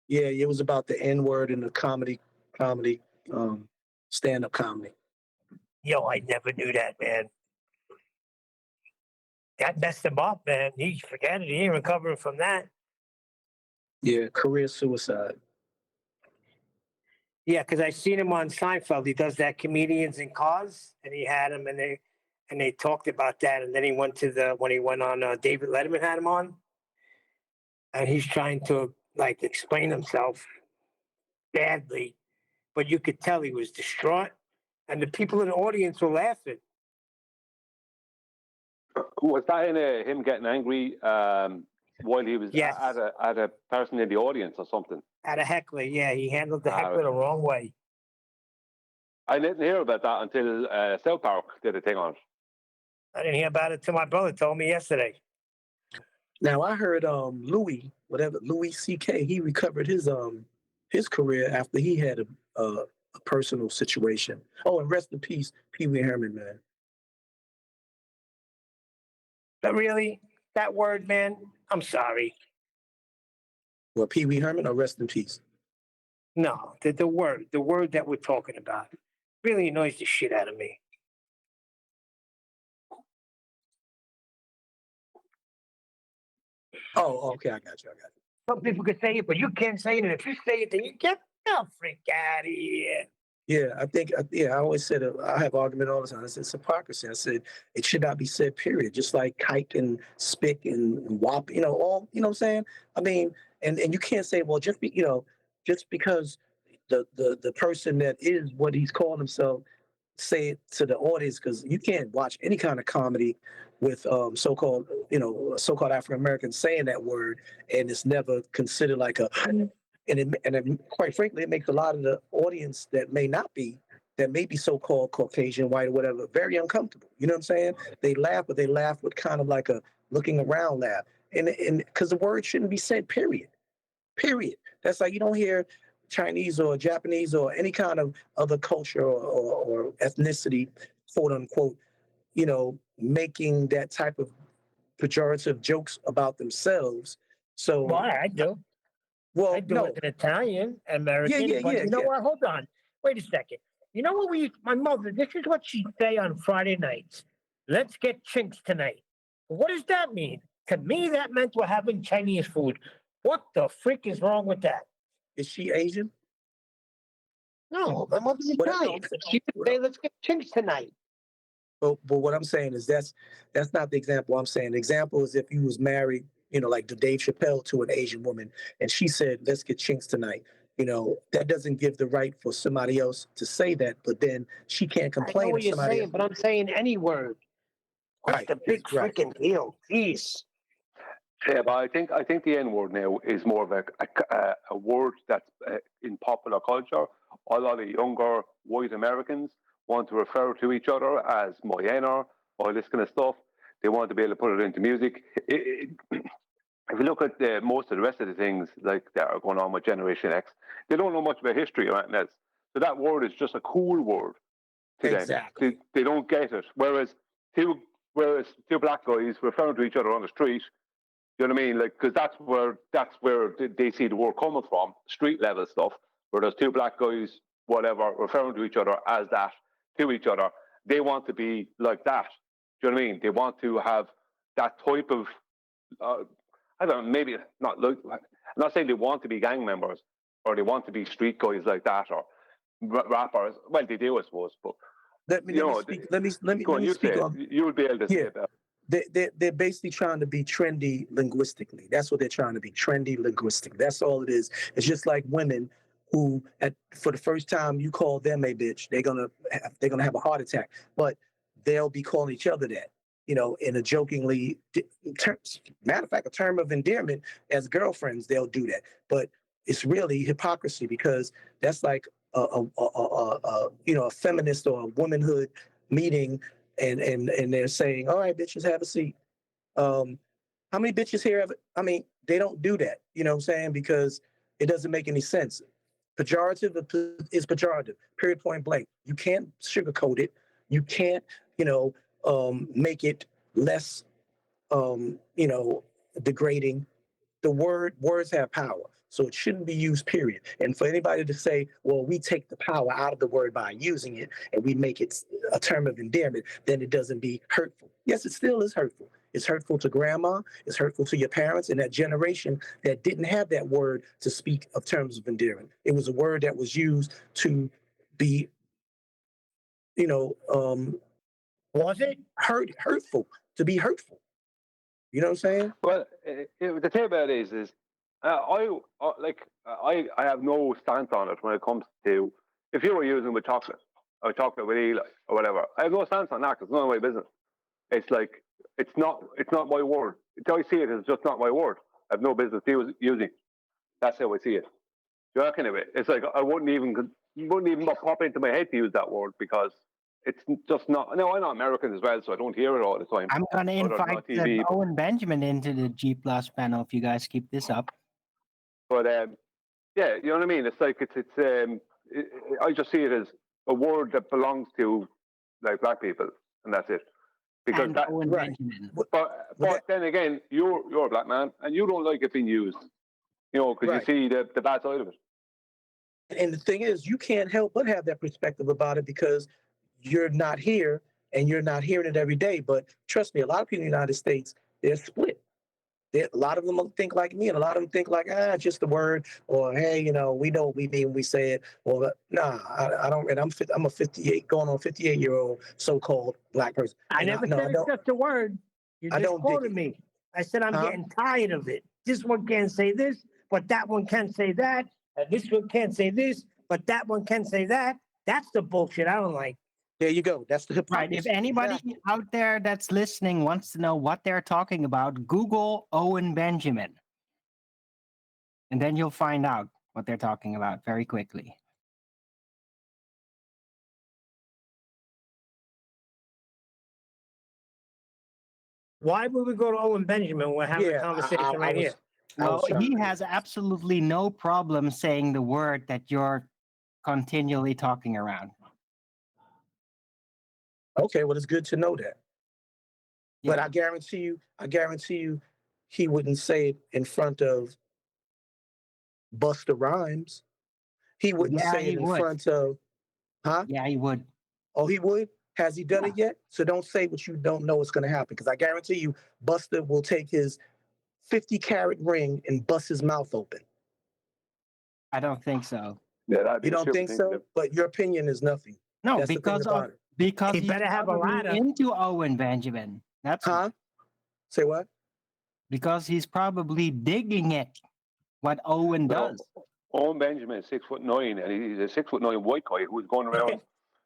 Speaker 16: Yeah, it was about the N-word and the comedy, stand-up comedy.
Speaker 15: Yo, I never knew that, man. That messed him up, man. He forget it. He ain't recovering from that.
Speaker 16: Yeah, career suicide.
Speaker 15: Yeah, because I seen him on Seinfeld. He does that comedians in cars, and he had him, and they talked about that. And then he went to when he went on David Letterman had him on, and he's trying to like explain himself badly, but you could tell he was distraught, and the people in the audience were laughing.
Speaker 14: Was that in him getting angry while he was
Speaker 15: Yes.
Speaker 14: at a person in the audience or something?
Speaker 15: At a heckler, yeah, he handled the heckler the wrong way.
Speaker 14: I didn't hear about that until South Park did a thing on it.
Speaker 15: I didn't hear about it till my brother told me yesterday.
Speaker 16: Now I heard Louis C.K. he recovered his career after he had a personal situation. Oh, and rest in peace, Pee Wee Herman, man.
Speaker 15: But really, that word, man, I'm sorry.
Speaker 16: Well, Pee Wee Herman, or rest in peace?
Speaker 15: No, the word that we're talking about really annoys the shit out of me.
Speaker 16: Oh, okay, I got you.
Speaker 15: Some people could say it, but you can't say it. And if you say it, then you get the freak out of here.
Speaker 16: Yeah, I always said, I have argument all the time. I said, it's hypocrisy. I said, it should not be said, period. Just like kike and spick and wop, all, you know what I'm saying? I mean, and you can't say, well, just because the person that is what he's calling himself, say it to the audience, because you can't watch any kind of comedy with so-called African Americans saying that word, and it's never considered like a, and quite frankly, it makes a lot of the audience that may not be that may be so-called Caucasian, white, or whatever, very uncomfortable. You know what I'm saying? They laugh, but they laugh with kind of like a looking around laugh. And because the word shouldn't be said, period. Period. That's like you don't hear Chinese or Japanese or any kind of other culture or ethnicity, quote unquote, making that type of pejorative jokes about themselves. So,
Speaker 15: Well, I do.
Speaker 16: well,
Speaker 15: I do
Speaker 16: no.
Speaker 15: as an Italian American.
Speaker 16: Yeah,
Speaker 15: But
Speaker 16: yeah,
Speaker 15: you know
Speaker 16: yeah.
Speaker 15: what? Hold on. Wait a second. You know what my mother, this is what she'd say on Friday nights. Let's get chinks tonight. What does that mean? To me, that meant we're having Chinese food. What the freak is wrong with that?
Speaker 16: Is she Asian?
Speaker 15: No, my mother's Italian. She would say, let's get chinks tonight.
Speaker 16: But what I'm saying is that's not the example I'm saying. The example is if you was married, like the Dave Chappelle to an Asian woman, and she said, let's get chinks tonight. That doesn't give the right for somebody else to say that, but then she can't
Speaker 15: I know
Speaker 16: complain
Speaker 15: what
Speaker 16: if
Speaker 15: you're
Speaker 16: somebody
Speaker 15: saying, but I'm saying any word. What's
Speaker 16: Right,
Speaker 15: the big
Speaker 16: right.
Speaker 15: freaking deal? Jeez.
Speaker 14: Yeah, but I think the N word now is more of a word that's in popular culture. A lot of younger white Americans want to refer to each other as my N-er, all this kind of stuff. They want to be able to put it into music. If you look at most of the rest of the things like that are going on with Generation X, they don't know much about history or anything else. So that word is just a cool word to
Speaker 16: Exactly.
Speaker 14: them. They don't get it. Whereas two black guys referring to each other on the street, you know what I mean? Like, because that's where they see the word coming from, street level stuff. Where there's two black guys, whatever, referring to each other as that to each other. They want to be like that. Do you know what I mean? They want to have that type of. I don't know. Maybe not. I'm not saying they want to be gang members or they want to be street guys like that or rappers. Well, they do, I suppose. But
Speaker 16: let me speak on.
Speaker 14: You would be able to say that.
Speaker 16: They're basically trying to be trendy linguistically. That's what they're trying to be, trendy linguistic. That's all it is. It's just like women who, for the first time you call them a bitch, they're gonna have a heart attack. But they'll be calling each other that, in a jokingly matter of fact, a term of endearment as girlfriends. They'll do that, but it's really hypocrisy because that's like a feminist or a womanhood meeting. And they're saying, all right, bitches, have a seat. How many bitches here have it? I mean, they don't do that, you know what I'm saying? Because it doesn't make any sense. Pejorative is pejorative, period, point blank. You can't sugarcoat it. You can't, make it less, degrading. Words have power. So it shouldn't be used, period. And for anybody to say, well, we take the power out of the word by using it and we make it a term of endearment, then it doesn't be hurtful. Yes, it still is hurtful. It's hurtful to grandma. It's hurtful to your parents and that generation that didn't have that word to speak of terms of endearment. It was a word that was used to be,
Speaker 15: was it
Speaker 16: hurtful, to be hurtful. You know what I'm saying?
Speaker 14: Well, the thing about it is I have no stance on it when it comes to if you were using with chocolate or chocolate with Eli or whatever. I have no stance on that because it's none of my business. It's like it's not my word. Until I see it, it's just not my word. I have no business using. That's how I see it. You know, anyway, it's like I wouldn't even pop into my head to use that word because it's just not. No, I'm not American as well, so I don't hear it all the time.
Speaker 11: I'm gonna invite
Speaker 14: TV,
Speaker 11: Owen Benjamin into the G Plus panel if you guys keep this up.
Speaker 14: But yeah, you know what I mean. It's like I just see it as a word that belongs to like black people, and that's it. Because
Speaker 11: and
Speaker 14: that,
Speaker 11: Owen Benjamin.
Speaker 14: But then again, you're a black man, and you don't like it being used, because you see the bad side of it.
Speaker 16: And the thing is, you can't help but have that perspective about it because you're not here and you're not hearing it every day. But trust me, a lot of people in the United States, they're split. A lot of them think like me, and a lot of them think like, just the word, or hey, we know what we mean when we say it. Or nah, I don't. And I'm a 58, going on 58-year-old so-called black person.
Speaker 15: I never said it's just a word. You just quoted me. I said I'm getting tired of it. This one can't say this, but that one can't say that. And this one can't say this, but that one can say that. That's the bullshit I don't like.
Speaker 16: There you go. That's the hypocrisy.
Speaker 11: Right. If anybody out there that's listening wants to know what they're talking about, Google Owen Benjamin. And then you'll find out what they're talking about very quickly.
Speaker 15: Why would we go to Owen Benjamin? We're having a conversation right here.
Speaker 11: Well, he has absolutely no problem saying the word that you're continually talking around.
Speaker 16: Okay, well, it's good to know that. But I guarantee you, he wouldn't say it in front of Busta Rhymes. He wouldn't say it in front of, huh?
Speaker 11: Yeah, he would.
Speaker 16: Oh, he would? Has he done it yet? So don't say what you don't know is going to happen, because I guarantee you, Busta will take his 50-carat ring and bust his mouth open.
Speaker 11: I don't think so.
Speaker 14: Yeah,
Speaker 16: you don't think so? But your opinion is nothing.
Speaker 11: No,
Speaker 16: That's the thing about it.
Speaker 11: because
Speaker 15: He
Speaker 11: he's
Speaker 15: better have a
Speaker 11: probably
Speaker 15: rider.
Speaker 11: into Owen Benjamin. That's
Speaker 16: huh? Say what?
Speaker 11: Because he's probably digging it, what Owen does.
Speaker 14: Owen Benjamin is 6'9", and he's a 6'9" white guy who's going around.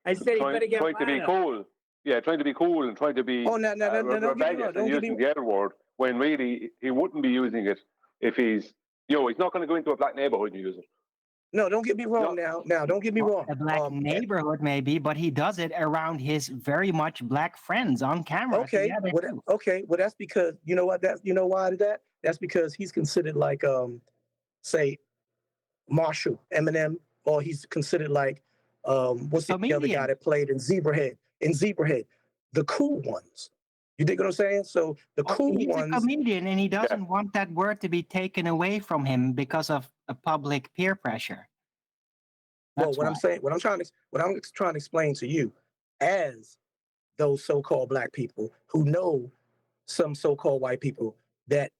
Speaker 15: I said he better get
Speaker 14: trying to be
Speaker 15: rider.
Speaker 14: cool. Yeah, trying to be cool and trying to be
Speaker 16: Oh, no, don't get me wrong.
Speaker 14: rebellious and using the other word when really he wouldn't be using it if he's he's not going to go into a black neighborhood and use it.
Speaker 16: No, don't get me wrong now. Don't get me wrong.
Speaker 11: A black neighborhood, maybe, but he does it around his very much black friends on camera.
Speaker 16: Okay, well, that's because, you know what? Why is that? That's because he's considered like, say, Marshall, Eminem, or he's considered like, what's the other guy that played in Zebrahead? The cool ones. You dig what I'm saying? So the cool
Speaker 11: he's
Speaker 16: ones.
Speaker 11: a comedian, and he doesn't want that word to be taken away from him because of a public peer pressure.
Speaker 16: Well, what I'm trying to explain to you, as those so-called black people who know some so-called white people that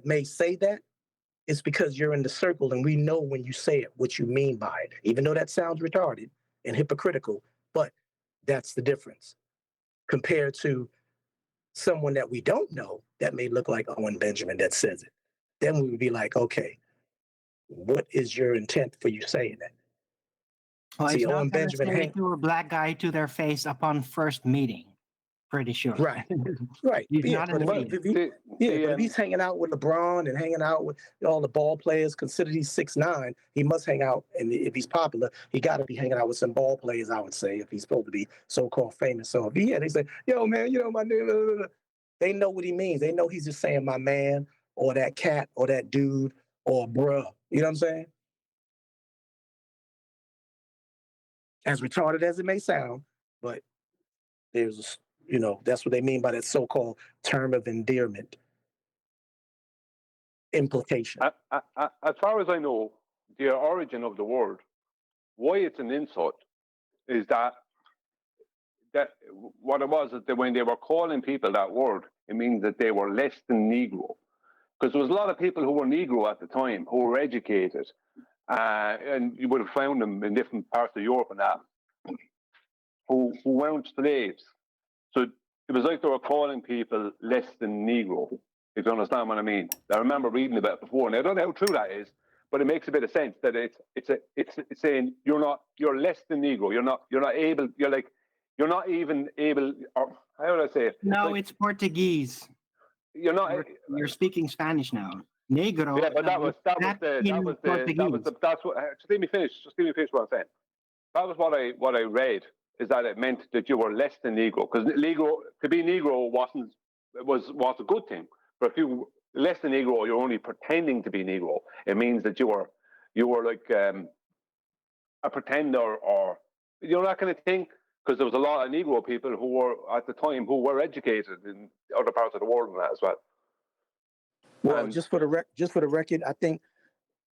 Speaker 16: may say that, it's because you're in the circle, and we know when you say it what you mean by it. Even though that sounds retarded and hypocritical, but that's the difference compared to someone that we don't know that may look like Owen Benjamin that says it. Then we would be like, okay, what is your intent for you saying that?
Speaker 11: Well,
Speaker 16: See,
Speaker 11: he's not
Speaker 16: Owen
Speaker 11: going
Speaker 16: Benjamin
Speaker 11: to say to a black guy to their face upon first meeting. Pretty sure.
Speaker 16: Right.
Speaker 11: He's not in the
Speaker 16: but if he's hanging out with LeBron and hanging out with all the ball players, consider he's 6'9", he must hang out, and if he's popular, he got to be hanging out with some ball players, I would say, if he's supposed to be so-called famous. So if they say, yo, man, my name, they know what he means. They know he's just saying my man, or that cat, or that dude, or bruh. You know what I'm saying? As retarded as it may sound, but there's, that's what they mean by that so-called term of endearment implication.
Speaker 14: As far as I know, the origin of the word, why it's an insult, is that what it was is that when they were calling people that word, it means that they were less than Negro. Because there was a lot of people who were Negro at the time, who were educated, and you would have found them in different parts of Europe and that, who weren't slaves. So it was like they were calling people less than Negro, if you understand what I mean. I remember reading about it before, and I don't know how true that is, but it makes a bit of sense that it's saying you're less than Negro. You're not able. You're not even able. Or how would I say it?
Speaker 11: No, it's Portuguese.
Speaker 14: You're not.
Speaker 11: You're speaking Spanish now. Negro.
Speaker 14: Yeah, but that's what. Just let me finish. What I'm saying. That was what I read. Is that it meant that you were less than Negro? Because to be Negro was a good thing. But if you less than Negro, you're only pretending to be Negro. It means that you were like a pretender, or that kind of thing. Because there was a lot of Negro people who were at the time who were educated in other parts of the world and that as well.
Speaker 16: Well, just for the record, I think,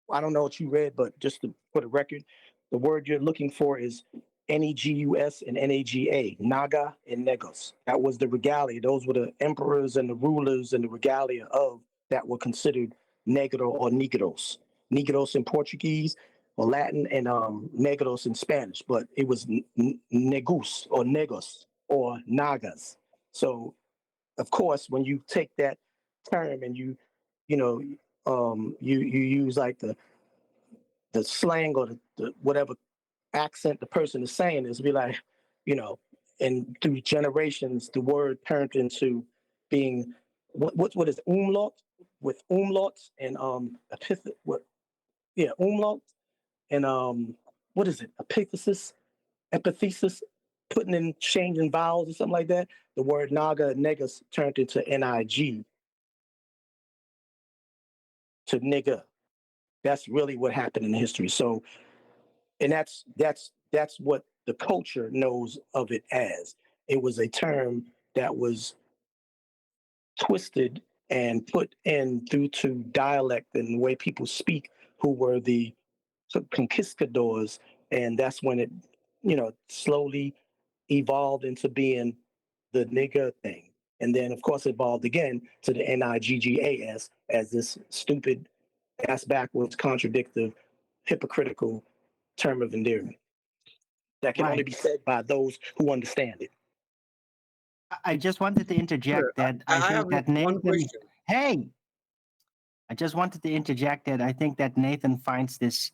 Speaker 16: I don't know what you read, but just for the record, the word you're looking for is Negus and Naga, Naga and Negos. That was the regalia. Those were the emperors and the rulers and the regalia of that were considered Negro or Negros. Negros in Portuguese or Latin, and Negros in Spanish, but it was Negus or Negos or Nagas. So, of course, when you take that term and you use like the slang or the whatever accent the person is saying, is be like, and through generations, the word turned into being what is umlaut, with umlauts and umlaut and what is it? Epithesis, putting in changing vowels or something like that, the word naga, nigga turned into nig to nigga. That's really what happened in history. So, and that's what the culture knows of it as. It was a term that was twisted and put in due to dialect and the way people speak, who were the conquistadors, and that's when it, slowly evolved into being the nigger thing, and then of course evolved again to the niggas as this stupid, ass backwards, contradictive, hypocritical term of endearment that can only be said by those who understand it.
Speaker 11: I just wanted to interject that I think that Nathan. Hey, I just wanted to interject that I think that Nathan finds this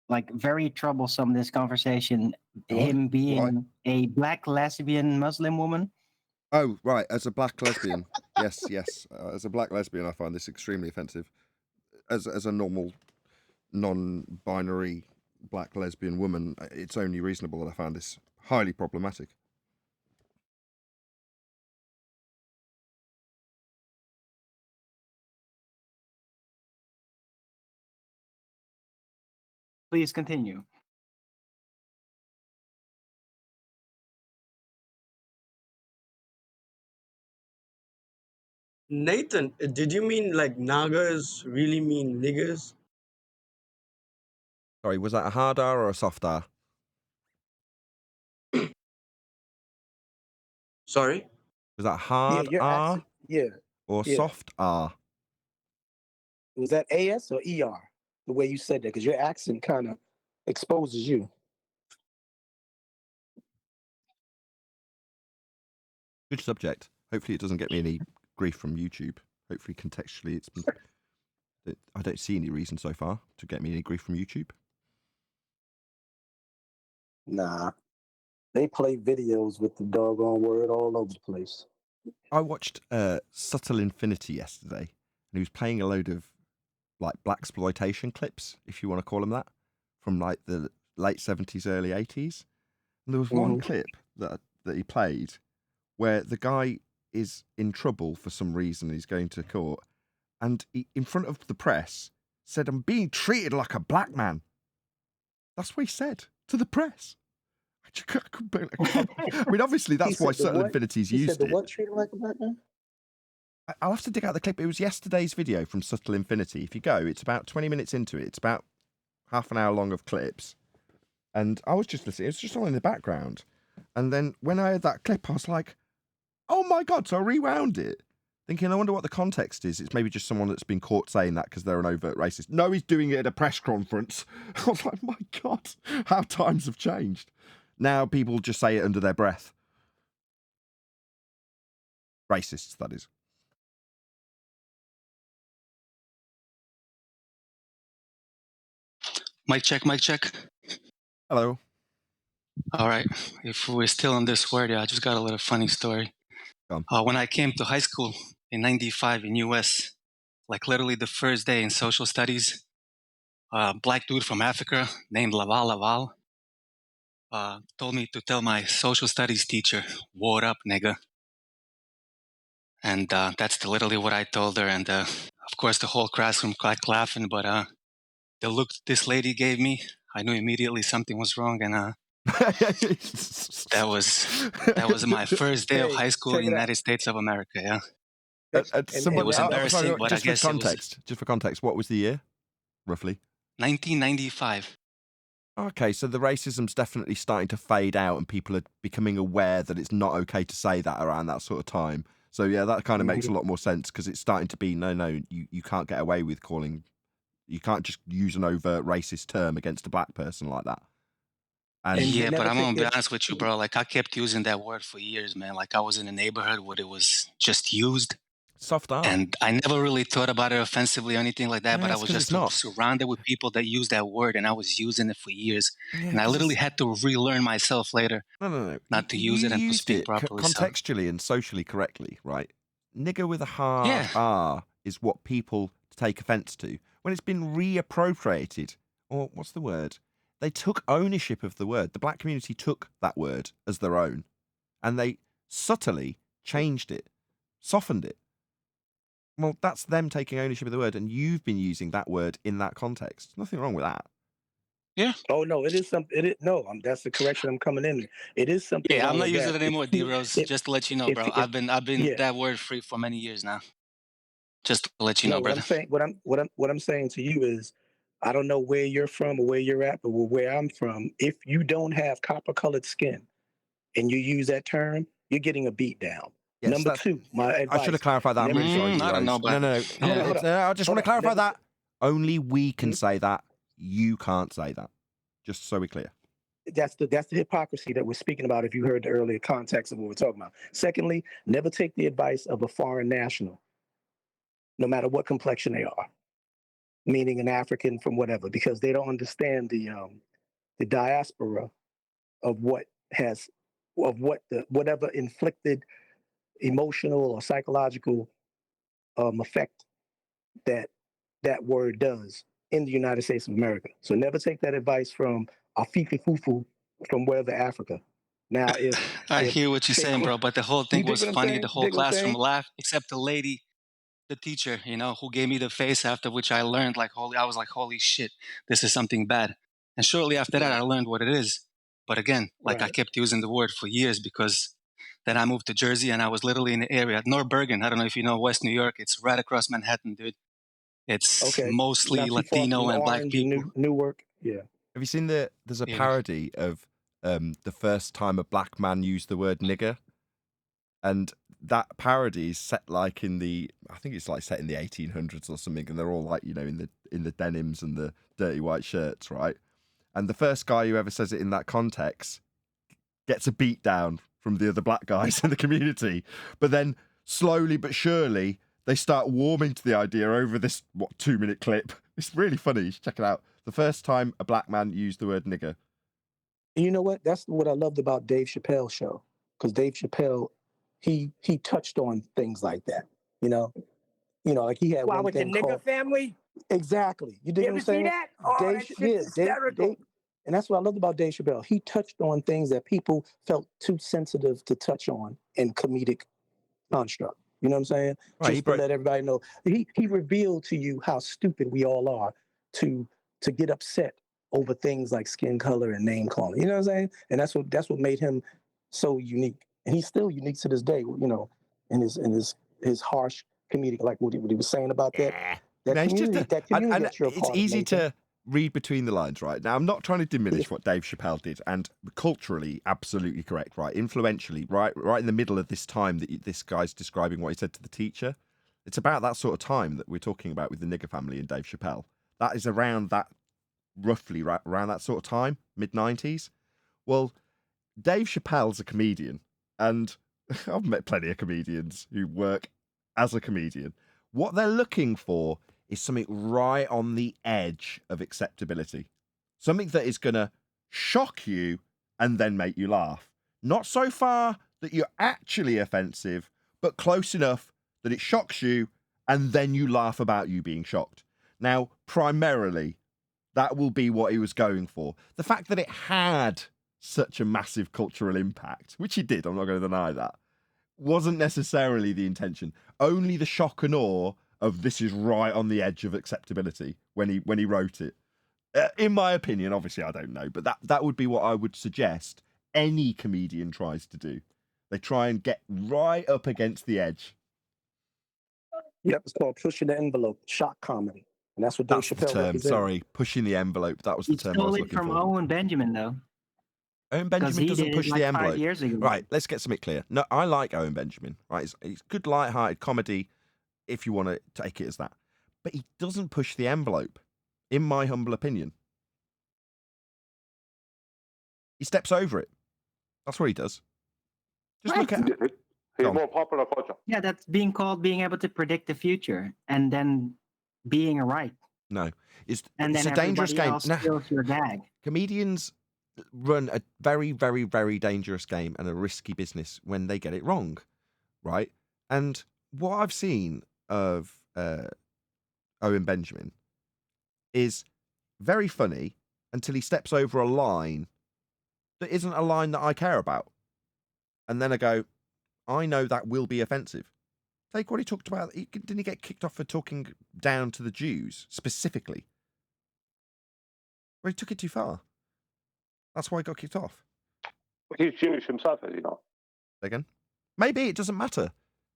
Speaker 11: like very troublesome. This conversation, him being a black lesbian Muslim woman.
Speaker 1: Oh, right. As a black lesbian, yes. As a black lesbian, I find this extremely offensive. As a normal, non-binary black lesbian woman, it's only reasonable that I found this highly problematic.
Speaker 11: Please continue.
Speaker 17: Nathan, did you mean like Nagas really mean niggers?
Speaker 1: Sorry, was that a hard R or a soft R?
Speaker 17: Sorry?
Speaker 1: Was that hard R
Speaker 16: Accent, yeah.
Speaker 1: or soft R?
Speaker 16: Was that AS or ER? The way you said that, because your accent kind of exposes you.
Speaker 1: Good subject. Hopefully it doesn't get me any grief from YouTube. Hopefully contextually I don't see any reason so far to get me any grief from YouTube.
Speaker 16: Nah. They play videos with the doggone word all over the place.
Speaker 1: I watched Subtle Infinity yesterday, and he was playing a load of like blaxploitation clips, if you want to call them that, from like the late 70s, early 80s. And there was one clip that he played where the guy is in trouble for some reason. He's going to court, and he, in front of the press, said, "I'm being treated like a black man." That's what he said to the press. I mean, obviously, that's why Subtle Infinity's used it.
Speaker 16: What treated like a black man?
Speaker 1: I'll have to dig out the clip. It was yesterday's video from Subtle Infinity. If you go, it's about 20 minutes into it. It's about half an hour long of clips. And I was just listening. It was just all in the background. And then when I heard that clip, I was like, oh my God. So I rewound it, thinking, I wonder what the context is. It's maybe just someone that's been caught saying that because they're an overt racist. No, he's doing it at a press conference. I was like, my God, how times have changed. Now people just say it under their breath. Racists, that is.
Speaker 18: Mic check, mic check.
Speaker 1: Hello.
Speaker 18: All right. If we're still on this word, I just got a little funny story. When I came to high school in '95 in US, like literally the first day in social studies, a black dude from Africa named Laval told me to tell my social studies teacher, "What up, nigga?" And that's literally what I told her. And of course, the whole classroom cracked laughing. But the look this lady gave me, I knew immediately something was wrong. And that was my first day of high school in the United States of America. Yeah. It was embarrassing, but I guess
Speaker 1: just for context, what was the year, roughly?
Speaker 18: 1995.
Speaker 1: Okay, so the racism's definitely starting to fade out, and people are becoming aware that it's not okay to say that around that sort of time. So yeah, that kind of makes a lot more sense, because it's starting to be no, you can't get away with calling, you can't just use an overt racist term against a black person like that. And
Speaker 18: yeah, but I'm gonna be honest with you, bro. Like I kept using that word for years, man. Like I was in a neighborhood where it was just used.
Speaker 1: Soft R.
Speaker 18: And I never really thought about it offensively or anything like that, but I was just surrounded with people that use that word, and I was using it for years.
Speaker 1: Yeah,
Speaker 18: and I literally had to relearn myself later not to use it and to speak properly.
Speaker 1: Contextually and socially correctly, right? Nigger with a hard R is what people take offence to. When it's been reappropriated, or what's the word? they took ownership of the word. The black community took that word as their own, and they subtly changed it, softened it. Well, that's them taking ownership of the word, and you've been using that word in that context. Nothing wrong with that.
Speaker 18: Yeah.
Speaker 16: Oh no, it is something. It is no. That's the correction I'm coming in. It is something
Speaker 18: Yeah, I'm
Speaker 16: wrong
Speaker 18: not
Speaker 16: with
Speaker 18: using
Speaker 16: that.
Speaker 18: it anymore, D Rose. Just to let you know, bro. I've been
Speaker 16: Yeah.
Speaker 18: that word free for many years now. Just to let you
Speaker 16: No,
Speaker 18: know,
Speaker 16: what I'm
Speaker 18: brother.
Speaker 16: saying, what I'm saying to you is, I don't know where you're from or where you're at, but where I'm from, if you don't have copper-colored skin and you use that term, you're getting a beat down.
Speaker 1: Yes,
Speaker 16: Number two, my advice.
Speaker 1: I should have clarified that. I'm really sorry,
Speaker 18: I don't know,
Speaker 1: D-Rose.
Speaker 18: but
Speaker 1: No.
Speaker 16: Hold on.
Speaker 1: I just want to clarify
Speaker 16: Never-
Speaker 1: that. Only we can say that. You can't say that. Just so we're clear.
Speaker 16: That's the hypocrisy that we're speaking about if you heard the earlier context of what we're talking about. Secondly, never take the advice of a foreign national, no matter what complexion they are, meaning an African from whatever, because they don't understand the diaspora of whatever inflicted emotional or psychological effect that word does in the United States of America. So never take that advice from a fifi fufu from wherever Africa. Now,
Speaker 18: I hear what you're saying, bro. But the whole thing was funny. The whole classroom laughed, except the lady, the teacher, who gave me the face. After which I learned, I was like, holy shit, this is something bad. And shortly after that, I learned what it is. But again, I kept using the word for years because then I moved to Jersey and I was literally in the area, North Bergen. I don't know if you know West New York. It's right across Manhattan, dude. It's mostly
Speaker 16: Not too far
Speaker 18: Latino
Speaker 16: from
Speaker 18: and black
Speaker 16: Orange
Speaker 18: people.
Speaker 16: and Newark. Yeah.
Speaker 1: Have you seen there's a parody of the first time a black man used the word nigger? And that parody is set I think it's set in the 1800s or something, and they're all in the denims and the dirty white shirts, right? And the first guy who ever says it in that context gets a beat down from the other black guys in the community. But then slowly but surely they start warming to the idea over this 2-minute clip. It's really funny. You should check it out. The first time a black man used the word nigger.
Speaker 16: You know what? That's what I loved about Dave Chappelle's show, because Dave Chappelle, he touched on things like that. Like he had one
Speaker 15: with the
Speaker 16: thing
Speaker 15: nigger
Speaker 16: called
Speaker 15: family?
Speaker 16: Exactly. You dig
Speaker 15: You
Speaker 16: what I'm
Speaker 15: ever see
Speaker 16: saying?
Speaker 15: that? Oh, that shit's hysterical.
Speaker 16: And that's what I loved about Dave Chappelle. He touched on things that people felt too sensitive to touch on in comedic construct. You know what I'm saying?
Speaker 1: Right,
Speaker 16: Just to let everybody know. He revealed to you how stupid we all are to get upset over things like skin color and name calling. You know what I'm saying? And that's what made him so unique. And he's still unique to this day, in his harsh comedic, like what he was saying about that. That community that you're a
Speaker 1: it's
Speaker 16: part of,
Speaker 1: easy
Speaker 16: Nathan.
Speaker 1: to read between the lines, right? Now, I'm not trying to diminish what Dave Chappelle did, and culturally, absolutely correct, right? Influentially, right in the middle of this time that this guy's describing what he said to the teacher. It's about that sort of time that we're talking about with the nigger family and Dave Chappelle. That is around that, roughly around that sort of time, mid-90s. Well, Dave Chappelle's a comedian, and I've met plenty of comedians who work as a comedian. What they're looking for is something right on the edge of acceptability. Something that is going to shock you and then make you laugh. Not so far that you're actually offensive, but close enough that it shocks you and then you laugh about you being shocked. Now, primarily, that will be what he was going for. The fact that it had such a massive cultural impact, which he did, I'm not going to deny that, wasn't necessarily the intention. Only the shock and awe of this is right on the edge of acceptability when he wrote it. In my opinion, obviously I don't know, but that would be what I would suggest any comedian tries to do. They try and get right up against the edge.
Speaker 16: Yep, it's called pushing the envelope, shock comedy. And that's what Dave
Speaker 1: That's the
Speaker 16: Chappelle
Speaker 1: term.
Speaker 16: represented.
Speaker 1: Sorry, pushing the envelope. That was the term I was
Speaker 11: Stole it
Speaker 1: looking
Speaker 11: from
Speaker 1: for.
Speaker 11: Owen Benjamin, though.
Speaker 1: Owen
Speaker 11: 'Cause
Speaker 1: Benjamin
Speaker 11: he
Speaker 1: doesn't
Speaker 11: did
Speaker 1: push
Speaker 11: it
Speaker 1: the
Speaker 11: like
Speaker 1: envelope.
Speaker 11: 5 years ago.
Speaker 1: Right, let's get something clear. No, I like Owen Benjamin. Right, it's good, light-hearted comedy, if you want to take it as that. But he doesn't push the envelope, in my humble opinion. He steps over it. That's what he does. Just look at.
Speaker 14: He's more popular culture.
Speaker 11: Yeah, that's being called being able to predict the future and then being right.
Speaker 1: No, it's
Speaker 11: And
Speaker 1: a
Speaker 11: then
Speaker 1: dangerous
Speaker 11: everybody
Speaker 1: game.
Speaker 11: else
Speaker 1: Nah,
Speaker 11: steals your gag.
Speaker 1: comedians run a very, very, very dangerous game and a risky business when they get it wrong, right? And what I've seen of Owen Benjamin is very funny, until he steps over a line that isn't a line that I care about. And then I go, I know that will be offensive. Take what he talked about. Didn't he get kicked off for talking down to the Jews specifically? Well, he took it too far. That's why he got kicked off.
Speaker 14: He's Jewish himself, as you know.
Speaker 1: Again, maybe it doesn't matter.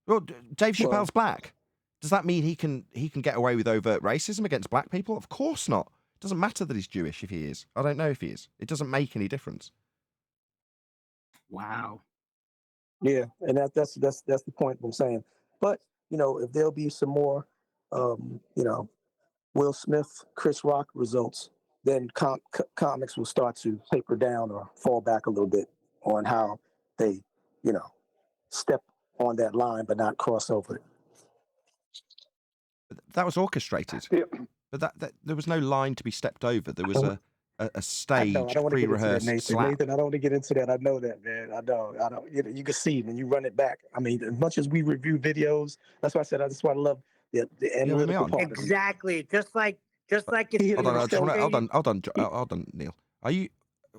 Speaker 1: Well, Dave Chappelle's black. Does that mean he can get away with overt racism against black people? Of course not. It doesn't matter that he's Jewish if he is. I don't know if he is. It doesn't make any difference.
Speaker 11: Wow.
Speaker 16: Yeah, and that's the point I'm saying. But if there'll be some more, Will Smith, Chris Rock results, then comics will start to taper down or fall back a little bit on how they, step on that line but not cross over it.
Speaker 1: That was orchestrated, but that there was no line to be stepped over. There was a stage pre-rehearsed slap.
Speaker 16: Nathan, I don't want to get into that. I know that, man. I don't. You can see when you run it back. I mean, as much as we review videos, that's why I said that's why I love the analytical part.
Speaker 15: Exactly. Just like it's
Speaker 1: Hold on, Neil.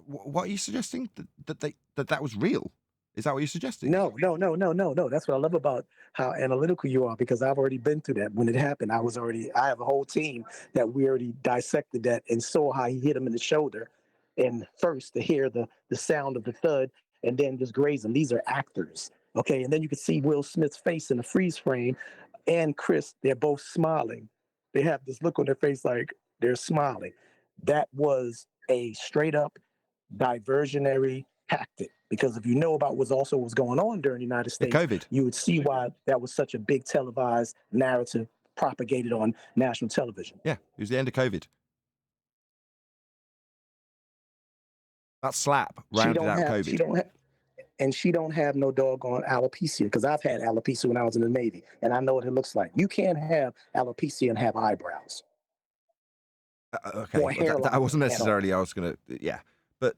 Speaker 1: What are you suggesting that was real? Is that what you're suggesting?
Speaker 16: No. That's what I love about how analytical you are, because I've already been through that. When it happened, I have a whole team that we already dissected that and saw how he hit him in the shoulder. And first to hear the sound of the thud and then just graze him. These are actors. Okay. And then you can see Will Smith's face in the freeze frame and Chris, they're both smiling. They have this look on their face like they're smiling. That was a straight up diversionary tactic. Because if you know about what was going on during the United States,
Speaker 1: COVID,
Speaker 16: you would see why that was such a big televised narrative propagated on national television.
Speaker 1: Yeah, it was the end of COVID. That slap rounded out COVID.
Speaker 16: She don't have no doggone alopecia, because I've had alopecia when I was in the Navy, and I know what it looks like. You can't have alopecia and have eyebrows.
Speaker 1: Okay, well, that wasn't necessarily. I was going to, yeah. But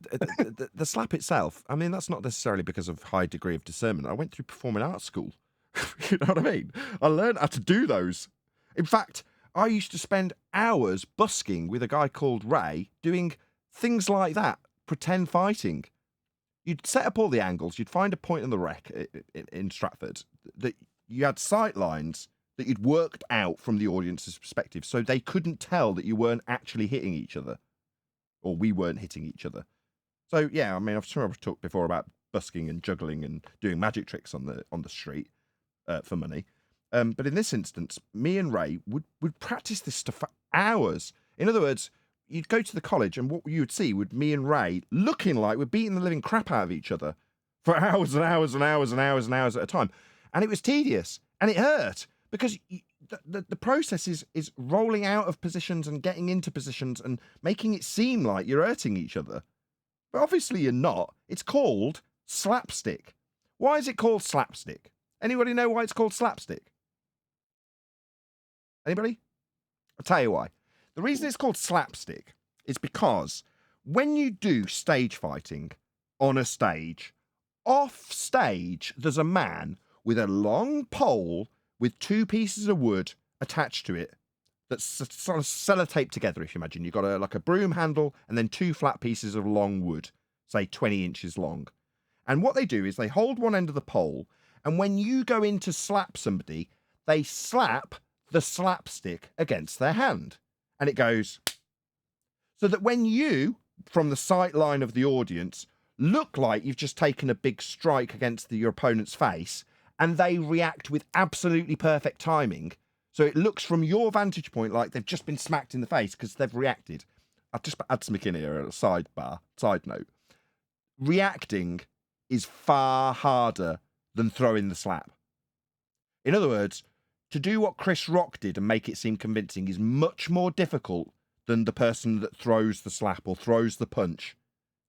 Speaker 1: the slap itself, I mean, that's not necessarily because of high degree of discernment. I went through performing arts school. You know what I mean? I learned how to do those. In fact, I used to spend hours busking with a guy called Ray doing things like that, pretend fighting. You'd set up all the angles. You'd find a point in the wreck in Stratford that you had sight lines that you'd worked out from the audience's perspective, so they couldn't tell that you weren't actually hitting each other, or we weren't hitting each other. So yeah, I mean, I've talked before about busking and juggling and doing magic tricks on the street for money. But in this instance, me and Ray would practice this stuff for hours. In other words, you'd go to the college and what you would see would me and Ray looking like we're beating the living crap out of each other for hours and hours and hours and hours and hours at a time. And it was tedious and it hurt because the process is rolling out of positions and getting into positions and making it seem like you're hurting each other. But obviously you're not. It's called slapstick. Why is it called slapstick? Anybody know why it's called slapstick? Anybody? I'll tell you why. The reason it's called slapstick is because when you do stage fighting on a stage, off stage, there's a man with a long pole with two pieces of wood attached to it that's sort of sellotaped together, if you imagine. You've got a broom handle and then two flat pieces of long wood, say 20 inches long. And what they do is they hold one end of the pole, and when you go in to slap somebody, they slap the slapstick against their hand. And it goes, so that when you, from the sight line of the audience, look like you've just taken a big strike against your opponent's face, and they react with absolutely perfect timing, so it looks from your vantage point like they've just been smacked in the face because they've reacted. I'll just add something in here, a side note. Reacting is far harder than throwing the slap. In other words, to do what Chris Rock did and make it seem convincing is much more difficult than the person that throws the slap or throws the punch.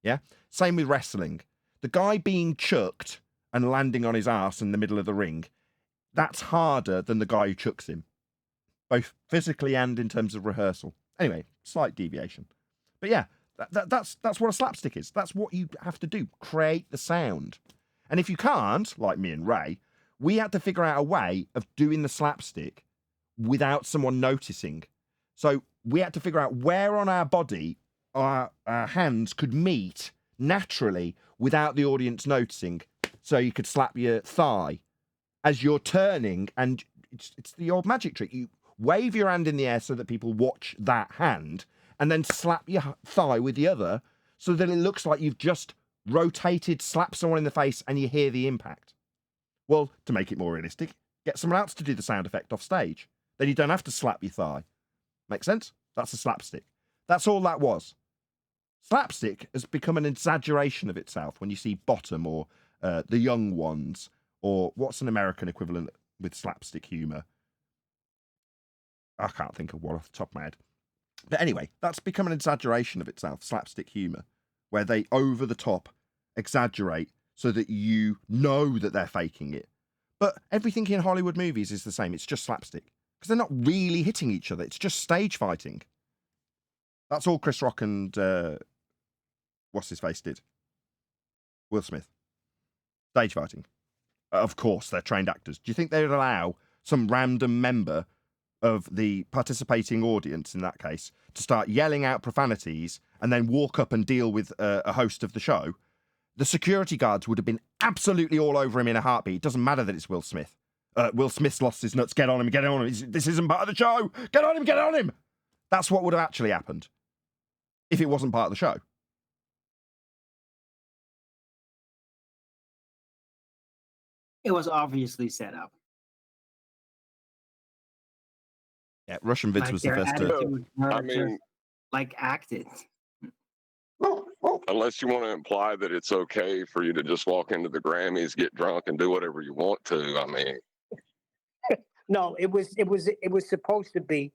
Speaker 1: Yeah? Same with wrestling. The guy being chucked and landing on his arse in the middle of the ring, that's harder than the guy who chucks him, both physically and in terms of rehearsal. Anyway, slight deviation. But yeah, that's what a slapstick is. That's what you have to do, create the sound. And if you can't, like me and Ray, we had to figure out a way of doing the slapstick without someone noticing. So we had to figure out where on our body our hands could meet naturally without the audience noticing. So you could slap your thigh as you're turning, and it's the old magic trick. You wave your hand in the air so that people watch that hand, and then slap your thigh with the other so that it looks like you've just rotated, slapped someone in the face, and you hear the impact. Well, to make it more realistic, get someone else to do the sound effect off stage. Then you don't have to slap your thigh. Make sense? That's a slapstick. That's all that was. Slapstick has become an exaggeration of itself when you see Bottom or The Young Ones, or what's an American equivalent with slapstick humour? I can't think of one off the top of my head. But anyway, that's become an exaggeration of itself, slapstick humour, where they over the top exaggerate so that you know that they're faking it. But everything in Hollywood movies is the same. It's just slapstick. Because they're not really hitting each other. It's just stage fighting. That's all Chris Rock and what's-his-face did. Will Smith. Stage fighting. Of course, they're trained actors. Do you think they would allow some random member of the participating audience, in that case, to start yelling out profanities and then walk up and deal with a host of the show? The security guards would have been absolutely all over him in a heartbeat. It doesn't matter that it's Will Smith. Will Smith's lost his nuts. Get on him, get on him. This isn't part of the show. Get on him, get on him. That's what would have actually happened if it wasn't part of the show.
Speaker 11: It was obviously set up.
Speaker 1: Yeah, Russian Vids
Speaker 11: Like
Speaker 1: was the
Speaker 11: their
Speaker 1: first to...
Speaker 11: attitude, not just, like, acted.
Speaker 6: Unless you want to imply that it's okay for you to just walk into the Grammys, get drunk, and do whatever you want to. I mean,
Speaker 15: No, it was supposed to be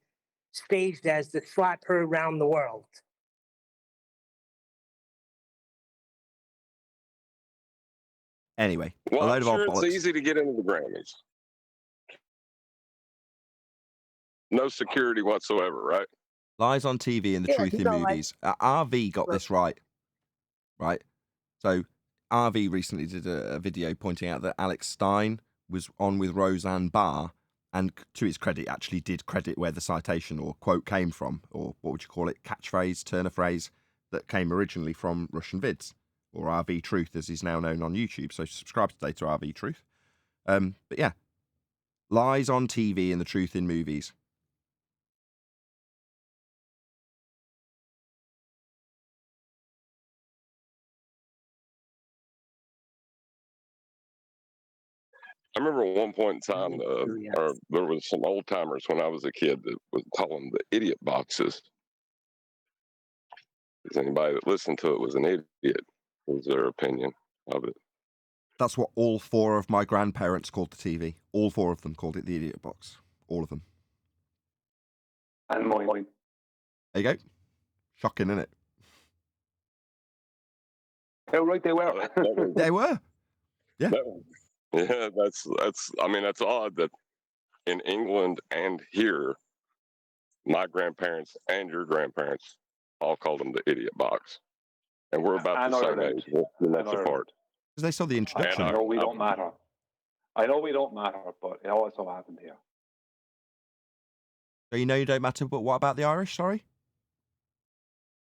Speaker 15: staged as the slap her around the world.
Speaker 1: Anyway,
Speaker 6: well,
Speaker 1: a load
Speaker 6: I'm
Speaker 1: of
Speaker 6: sure
Speaker 1: old
Speaker 6: it's
Speaker 1: bollocks.
Speaker 6: easy to get into the Grammys. No security whatsoever, right?
Speaker 1: Lies on TV and the
Speaker 15: Yeah,
Speaker 1: truth
Speaker 15: you
Speaker 1: in
Speaker 15: know, like-
Speaker 1: movies. RV got this right. Right? So RV recently did a video pointing out that Alex Stein was on with Roseanne Barr, and to his credit, actually did credit where the citation or quote came from, or what would you call it, catchphrase, turn of phrase, that came originally from Russian Vids, or RV Truth as he's now known on YouTube. So subscribe today to RV Truth. But yeah, lies on TV and the truth in movies.
Speaker 6: I remember at one point in time, there was some old timers when I was a kid that would call them the idiot boxes. Because anybody that listened to it was an idiot, was their opinion of it.
Speaker 1: That's what all four of my grandparents called the TV. All four of them called it the idiot box. All of them.
Speaker 14: And mine.
Speaker 1: There you go. Shocking, isn't it?
Speaker 14: How right they were.
Speaker 1: They were. Yeah.
Speaker 6: Yeah, that's. I mean, that's odd that in England and here, my grandparents and your grandparents all called them the idiot box, and we're about the same age. And that's apart.
Speaker 1: Because they saw the introduction.
Speaker 14: I know we don't matter. I know we don't matter, but it also happened here.
Speaker 1: So you know you don't matter, but what about the Irish? Sorry?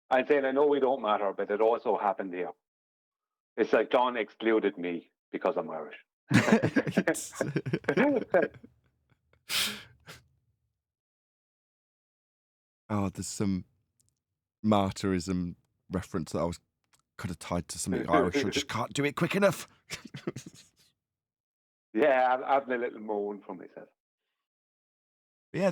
Speaker 14: I'm saying I know we don't matter, but it also happened here. It's like John excluded me because I'm Irish.
Speaker 1: Oh, there's some martyrism reference that I could have tied to something Irish. I just can't do it quick enough.
Speaker 14: Yeah, I'm having a little moan from myself.
Speaker 1: Yeah,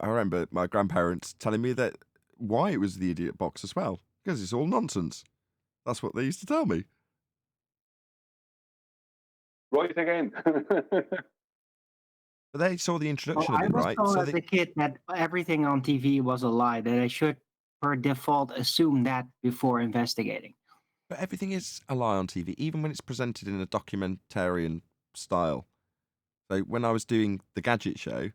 Speaker 1: I remember my grandparents telling me that why it was the idiot box as well, because it's all nonsense. That's what they used to tell me.
Speaker 14: Right again.
Speaker 1: But they saw the introduction of
Speaker 11: I
Speaker 1: it,
Speaker 11: was
Speaker 1: right?
Speaker 11: told
Speaker 1: So
Speaker 11: as a kid that everything on TV was a lie, that I should, per default, assume that before investigating.
Speaker 1: But everything is a lie on TV, even when it's presented in a documentarian style. So when I was doing the Gadget Show,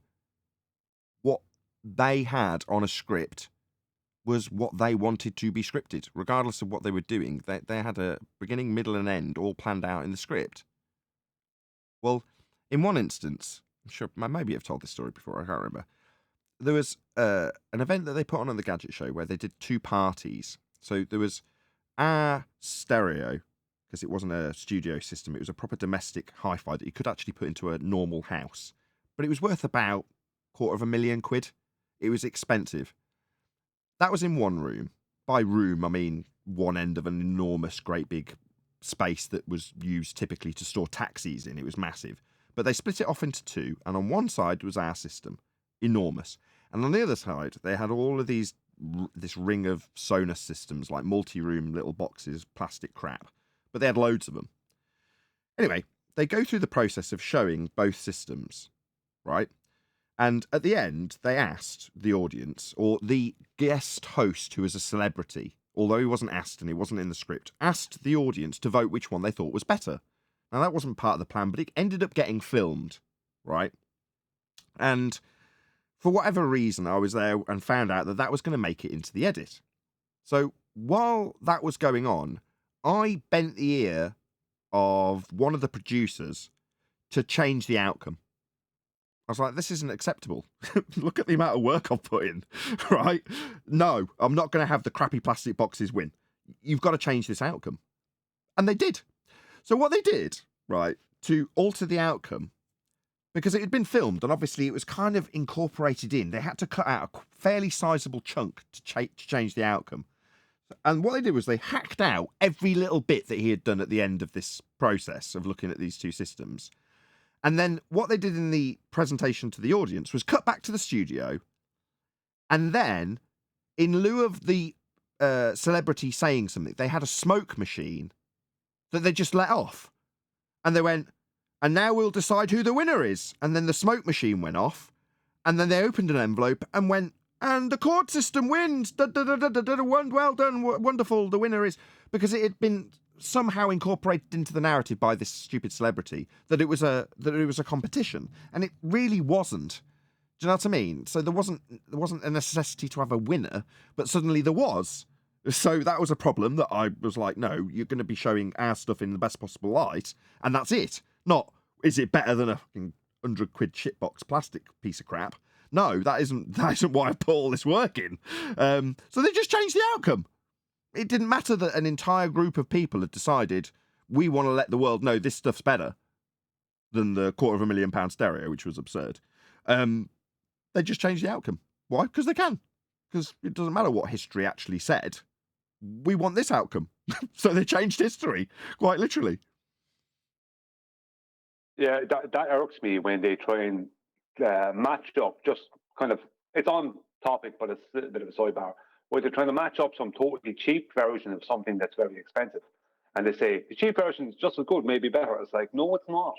Speaker 1: what they had on a script was what they wanted to be scripted, regardless of what they were doing. They had a beginning, middle, and end all planned out in the script. Well, in one instance, I'm sure maybe I've told this story before, I can't remember. there was an event that they put on the Gadget Show where they did 2 parties. So there was our stereo, because it wasn't a studio system, it was a proper domestic hi-fi that you could actually put into a normal house. But it was worth about £250,000. It was expensive. That was in one room. By room, I mean one end of an enormous, great big space that was used typically to store taxis in. It was massive. But they split it off into 2, and on one side was our system, enormous. And on the other side, they had all of this ring of Sonos systems, like multi-room little boxes, plastic crap. But they had loads of them. Anyway, they go through the process of showing both systems, right? And at the end, they asked the audience, or the guest host, who was a celebrity, although he wasn't asked and he wasn't in the script, asked the audience to vote which one they thought was better. Now, that wasn't part of the plan, but it ended up getting filmed, right? And for whatever reason, I was there and found out that that was going to make it into the edit. So while that was going on, I bent the ear of one of the producers to change the outcome. I was like, this isn't acceptable. Look at the amount of work I've put in, right? No, I'm not going to have the crappy plastic boxes win. You've got to change this outcome. And they did. So what they did, right, to alter the outcome, because it had been filmed and obviously it was kind of incorporated in, they had to cut out a fairly sizable chunk to change the outcome. And what they did was they hacked out every little bit that he had done at the end of this process of looking at these 2 systems. And then what they did in the presentation to the audience was cut back to the studio. And then, in lieu of the celebrity saying something, they had a smoke machine that they just let off. And they went, and now we'll decide who the winner is. And then the smoke machine went off. And then they opened an envelope and went, and the court system wins. Well done, wonderful, the winner is. Because it had been somehow incorporated into the narrative by this stupid celebrity that it was a competition, and it really wasn't. Do you know what I mean? So there wasn't a necessity to have a winner, but suddenly there was. So that was a problem that I was like, no, you're going to be showing our stuff in the best possible light, and that's it. Not, is it better than a fucking £100 shitbox plastic piece of crap? No, that isn't why I put all this work in. So they just changed the outcome. It didn't matter that an entire group of people had decided we want to let the world know this stuff's better than the £250,000 stereo, which was absurd. They just changed the outcome. Why? Because they can. Because it doesn't matter what history actually said. We want this outcome. So they changed history, quite literally.
Speaker 14: Yeah, that irks me when they try and match up, just kind of, it's on topic, but it's a bit of a sidebar, where they're trying to match up some totally cheap version of something that's very expensive. And they say, the cheap version is just as good, maybe better. It's like, no, it's not.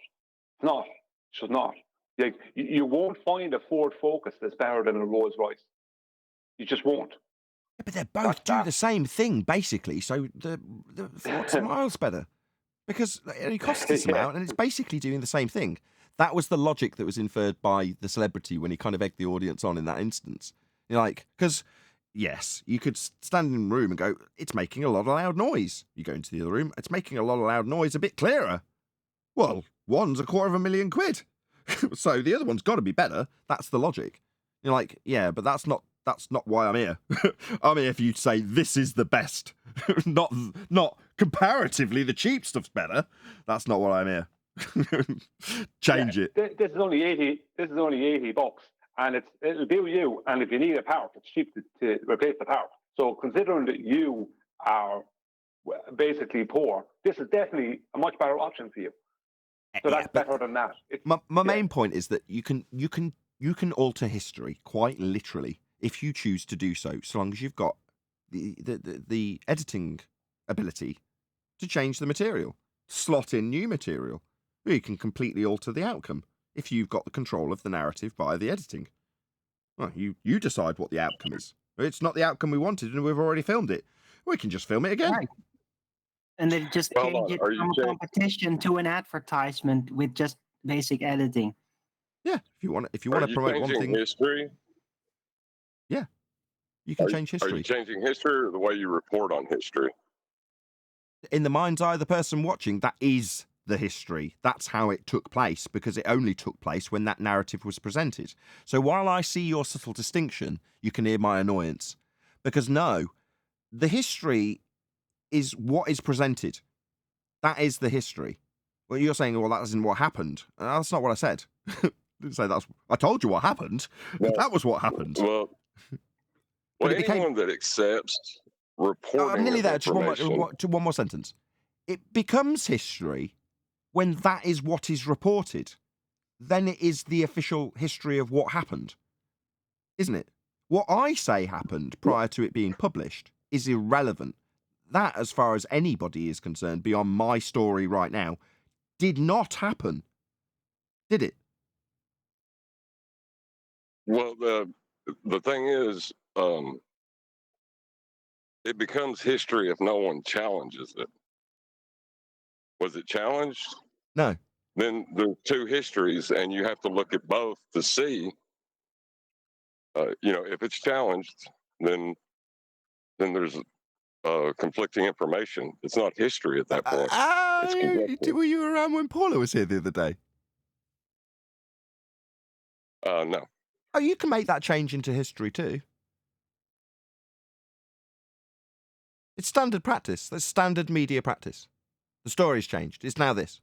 Speaker 14: It's not. It's just not. Like, you won't find a Ford Focus that's better than a Rolls Royce. You just won't.
Speaker 1: Yeah, but they both do the same thing, basically. So the Ford's miles better. Because it only costs this amount, and it's basically doing the same thing. That was the logic that was inferred by the celebrity when he kind of egged the audience on in that instance. You're like, because, yes, you could stand in a room and go, it's making a lot of loud noise. You go into the other room, it's making a lot of loud noise a bit clearer. Well, one's £250,000. So the other one's got to be better. That's the logic. You're like, yeah, but that's not why I'm here. I'm here for you to say this is the best. not comparatively the cheap stuff's better. That's not what I'm here. Change it.
Speaker 14: This is only 80. This is only $80, and it'll do you. And if you need a part, it's cheap to replace the part. So considering that you are basically poor, this is definitely a much better option for you. So that's better than that.
Speaker 1: My main point is that you can alter history quite literally if you choose to do so long as you've got the editing ability to change the material, slot in new material. You can completely alter the outcome if you've got the control of the narrative via the editing. Well, you decide what the outcome is. It's not the outcome we wanted and we've already filmed it. We can just film it again.
Speaker 11: Right. And they just change it from a competition to an advertisement with just basic editing.
Speaker 1: Yeah, if you want to promote one thing.
Speaker 6: History?
Speaker 1: Yeah, you can change history.
Speaker 6: Are you changing history or the way you report on history?
Speaker 1: In the mind's eye of the person watching, that is the history. That's how it took place, because it only took place when that narrative was presented. So while I see your subtle distinction, you can hear my annoyance. Because no, the history is what is presented. That is the history. Well, you're saying, well, that isn't what happened. That's not what I said. I didn't say that's. I told you what happened. That was what happened.
Speaker 6: Well,
Speaker 1: But it
Speaker 6: anyone
Speaker 1: became.
Speaker 6: that accepts reporting
Speaker 1: I'm nearly
Speaker 6: of
Speaker 1: there. Just
Speaker 6: information,
Speaker 1: one more sentence. It becomes history when that is what is reported. Then it is the official history of what happened, isn't it? What I say happened prior to it being published is irrelevant. That, as far as anybody is concerned, beyond my story right now, did not happen. Did it?
Speaker 6: well, the thing is, it becomes history if no one challenges it. Was it challenged?
Speaker 1: No.
Speaker 6: Then there's two histories, and you have to look at both to see. If it's challenged, then there's conflicting information. It's not history at that point. It's conjecture.
Speaker 1: Were you around when Paula was here the other day?
Speaker 6: No.
Speaker 1: Oh, you can make that change into history too. It's standard practice. That's standard media practice. The story's changed. It's now this.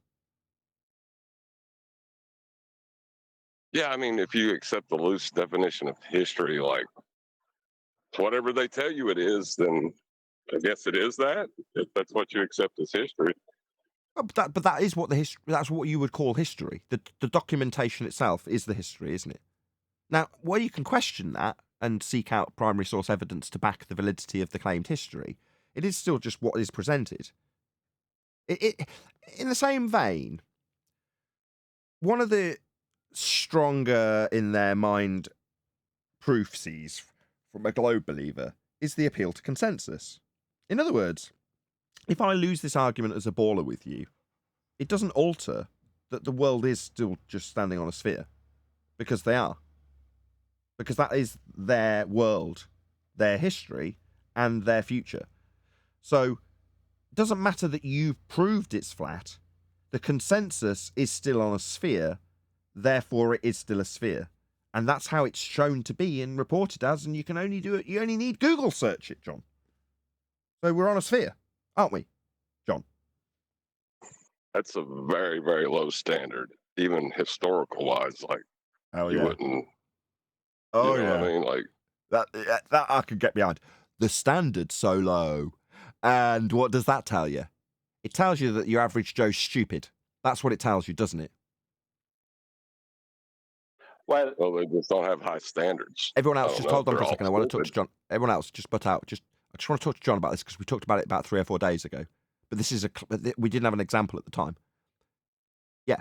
Speaker 6: Yeah, I mean, if you accept the loose definition of history, like whatever they tell you it is, then I guess it is that. If that's what you accept as history.
Speaker 1: Oh, but that is what that's what you would call history. The documentation itself is the history, isn't it? Now, where you can question that and seek out primary source evidence to back the validity of the claimed history, it is still just what is presented. It in the same vein, one of the stronger in their mind proofs from a globe believer is the appeal to consensus. In other words, if I lose this argument as a baller with you, it doesn't alter that the world is still just standing on a sphere, because they are. Because that is their world, their history, and their future. So it doesn't matter that you've proved it's flat. The consensus is still on a sphere, therefore it is still a sphere. And that's how it's shown to be and reported as, and you can only do it, you only need Google search it, John. So we're on a sphere, aren't we, John?
Speaker 6: That's a very, very low standard, even historical wise. Like, you wouldn't.
Speaker 1: Oh,
Speaker 6: you know
Speaker 1: yeah.
Speaker 6: what I mean? Like,
Speaker 1: that I could get behind. The standard's so low. And what does that tell you? It tells you that your average Joe's stupid. That's what it tells you, doesn't it?
Speaker 6: well, they just don't have high standards.
Speaker 1: Everyone
Speaker 6: I
Speaker 1: else,
Speaker 6: don't
Speaker 1: just
Speaker 6: know
Speaker 1: hold
Speaker 6: if
Speaker 1: on for a
Speaker 6: they're
Speaker 1: second. I
Speaker 6: all
Speaker 1: want to touch
Speaker 6: stupid.
Speaker 1: John. Everyone else, just butt out. I just want to talk to John about this because we talked about it about 3 or 4 days ago. But this is we didn't have an example at the time. Yeah,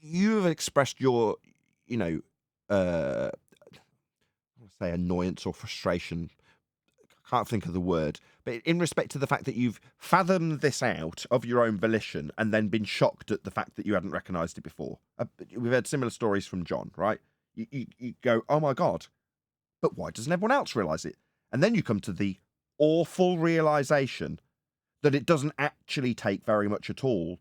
Speaker 1: you have expressed your, I want to say annoyance or frustration. I can't think of the word, but in respect to the fact that you've fathomed this out of your own volition and then been shocked at the fact that you hadn't recognised it before. We've heard similar stories from John, right? You go, oh my God, but why doesn't everyone else realise it? And then you come to the awful realisation that it doesn't actually take very much at all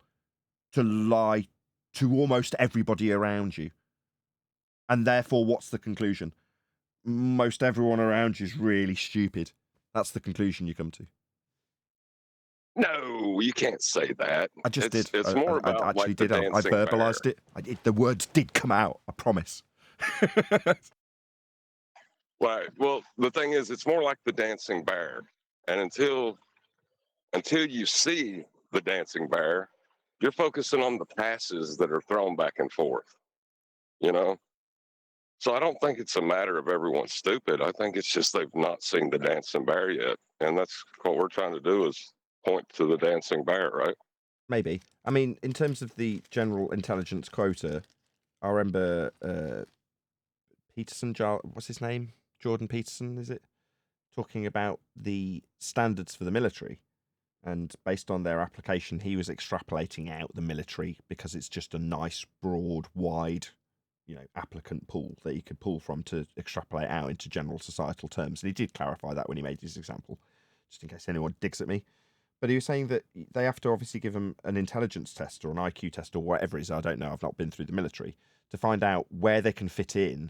Speaker 1: to lie to almost everybody around you. And therefore, what's the conclusion? Most everyone around you is really stupid. That's the conclusion you come to.
Speaker 6: No, you can't say that.
Speaker 1: I just did.
Speaker 6: It's more about
Speaker 1: I actually
Speaker 6: like the
Speaker 1: did. I
Speaker 6: dancing
Speaker 1: verbalised
Speaker 6: bear.
Speaker 1: it. The words did come out. I promise.
Speaker 6: Right. Well, the thing is, it's more like the dancing bear, and until you see the dancing bear, you're focusing on the passes that are thrown back and forth. You know. So I don't think it's a matter of everyone's stupid. I think it's just they've not seen the dancing bear yet, and that's what we're trying to do is point to the dancing bear, right?
Speaker 1: Maybe. I mean, in terms of the general intelligence quota, I remember Peterson, what's his name? Jordan Peterson, is it? Talking about the standards for the military. And based on their application, he was extrapolating out the military because it's just a nice, broad, wide, applicant pool that you could pull from to extrapolate out into general societal terms. And he did clarify that when he made his example, just in case anyone digs at me. But he was saying that they have to obviously give them an intelligence test or an IQ test or whatever it is. I don't know. I've not been through the military to find out where they can fit in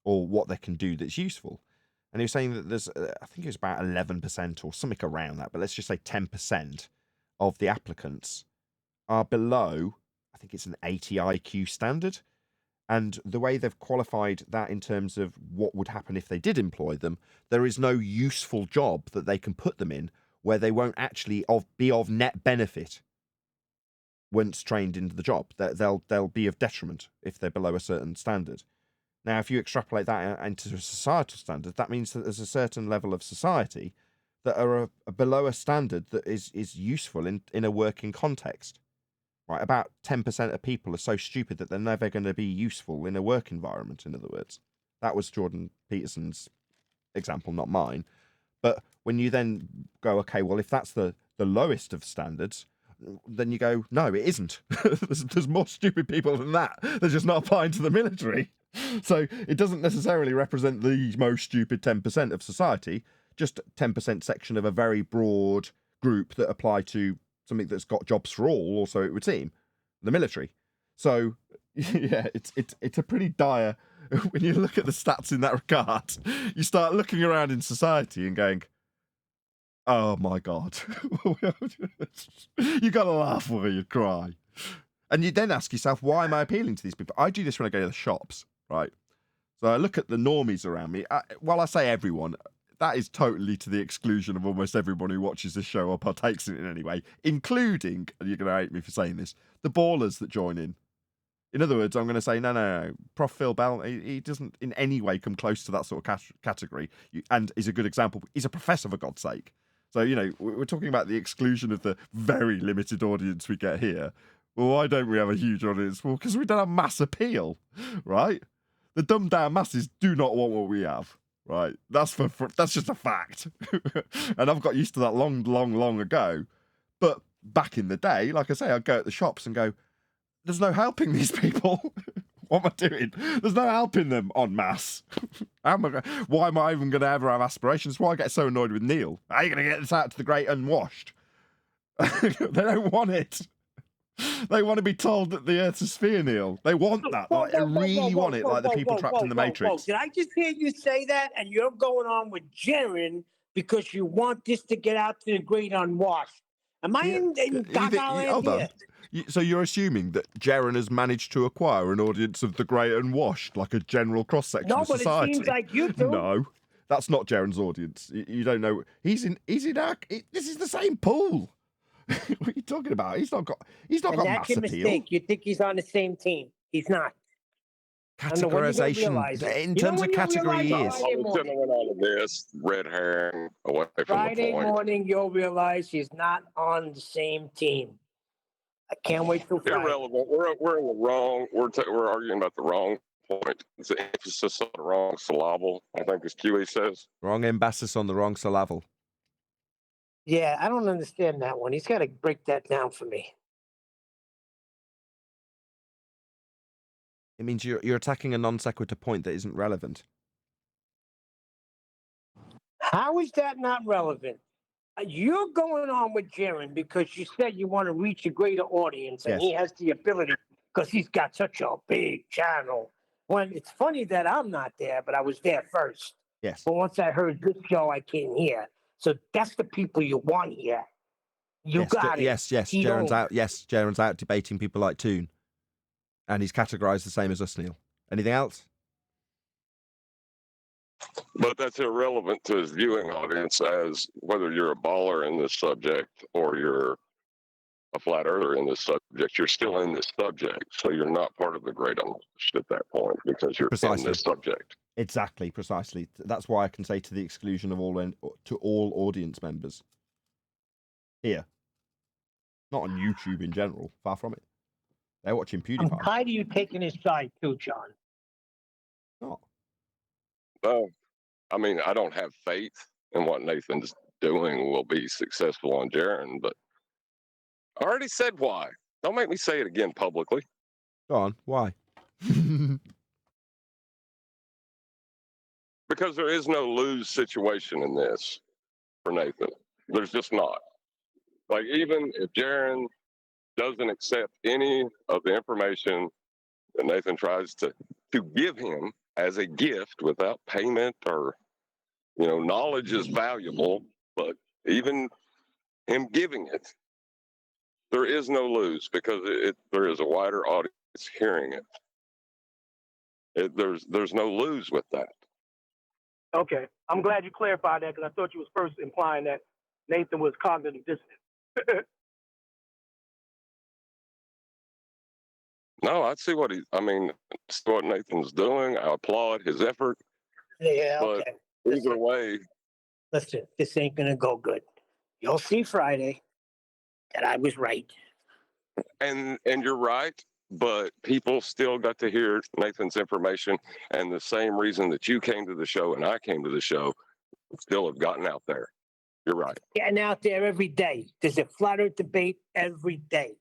Speaker 1: or what they can do that's useful. And he was saying that there's, I think it was about 11% or something around that, but let's just say 10% of the applicants are below, I think it's an 80 IQ standard. And the way they've qualified that in terms of what would happen if they did employ them, there is no useful job that they can put them in where they won't actually be of net benefit once trained into the job. They'll be of detriment if they're below a certain standard. Now, if you extrapolate that into a societal standard, that means that there's a certain level of society that are below a standard that is useful in a working context. Right, about 10% of people are so stupid that they're never going to be useful in a work environment, in other words. That was Jordan Peterson's example, not mine. But when you then go, okay, well, if that's the lowest of standards, then you go, no, it isn't. There's more stupid people than that. They're just not applying to the military. So it doesn't necessarily represent the most stupid 10% of society, just 10% section of a very broad group that apply to something that's got jobs for all, or so it would seem, the military. So, yeah, it's a pretty dire, when you look at the stats in that regard, you start looking around in society and going, oh my God. You got to laugh or you cry. And you then ask yourself, why am I appealing to these people? I do this when I go to the shops, right? So I look at the normies around me. While I say everyone, that is totally to the exclusion of almost everyone who watches this show or partakes in it in any way, including, and you're going to hate me for saying this, the ballers that join in. In other words, I'm going to say, no. Prof. Phil Bell, he doesn't in any way come close to that sort of category, and is a good example. He's a professor, for God's sake. So, we're talking about the exclusion of the very limited audience we get here. Well, why don't we have a huge audience? Well, because we don't have mass appeal, right? The dumbed down masses do not want what we have. Right, that's just a fact, and I've got used to that long ago. But back in the day, like I say, I'd go at the shops and go, "There's no helping these people. What am I doing? There's no helping them en masse. Why am I even going to ever have aspirations? Why I get so annoyed with Neil? How are you going to get this out to the great unwashed? They don't want it. They want to be told that the Earth's a sphere, Neil. They want that. They really want it, like the people trapped in the Matrix.
Speaker 15: Did I just hear you say that? And you're going on with Jaren because you want this to get out to the great unwashed. Am I in Gaga land
Speaker 1: Hold on.
Speaker 15: here?
Speaker 1: So you're assuming that Jaren has managed to acquire an audience of the great unwashed, like a general cross-section of society?
Speaker 15: No, but it seems like you do.
Speaker 1: No, that's not Jaren's audience. You don't know. He's in our... This is the same pool. What are you talking about? He's not got mass appeal.
Speaker 15: That's your mistake. You think he's on the same team. He's not.
Speaker 1: Categorization. In terms of category, he is.
Speaker 6: On this, red hair, away from
Speaker 15: Friday
Speaker 6: the point.
Speaker 15: morning, you'll realize he's not on the same team. I can't wait till Friday.
Speaker 6: Irrelevant. We're in the wrong. We're arguing about the wrong point. It's the emphasis on the wrong syllable, I think, as QE says.
Speaker 1: Wrong emphasis on the wrong syllable.
Speaker 15: Yeah, I don't understand that one. He's got to break that down for me.
Speaker 1: It means you're attacking a non sequitur point that isn't relevant.
Speaker 15: How is that not relevant? You're going on with Jaren because you said you want to reach a greater audience, and he has the ability because he's got such a big channel. When it's funny that I'm not there, but I was there first.
Speaker 1: Yes.
Speaker 15: But once I heard this show, I came here. So that's the people you want here. You got it.
Speaker 1: Yes. Jaren's out. Yes, Jaren's out debating people like Toon, and he's categorised the same as us, Neil. Anything else?
Speaker 6: But that's irrelevant to his viewing audience, as whether you're a baller in this subject or you're a flat earther in this subject, you're still in this subject. So you're not part of the great unleashed at that point because you're in this subject.
Speaker 1: Exactly, precisely. That's why I can say to the exclusion of all audience members. Here. Not on YouTube in general, far from it. They're watching PewDiePie.
Speaker 15: I'm tired of you taking his side too, John.
Speaker 1: No.
Speaker 6: I mean, I don't have faith in what Nathan's doing will be successful on Jaren, but I already said why. Don't make me say it again publicly.
Speaker 1: Go on, why?
Speaker 6: Because there is no lose situation in this for Nathan. There's just not. Like, even if Jaron doesn't accept any of the information that Nathan tries to give him as a gift without payment, or, knowledge is valuable, but even him giving it, there is no lose, because there is a wider audience hearing it. There's no lose with that.
Speaker 8: Okay, I'm glad you clarified that, because I thought you was first implying that Nathan was cognitive dissonant.
Speaker 6: No, I see what Nathan's doing. I applaud his effort.
Speaker 15: Yeah,
Speaker 6: But
Speaker 15: okay.
Speaker 6: either way,
Speaker 15: Listen, this ain't gonna go good. You'll see Friday that I was right.
Speaker 6: and you're right, but people still got to hear Nathan's information, and the same reason that you came to the show and I came to the show still have gotten out there. You're right.
Speaker 15: Getting out there every day. There's a flat earth debate every day.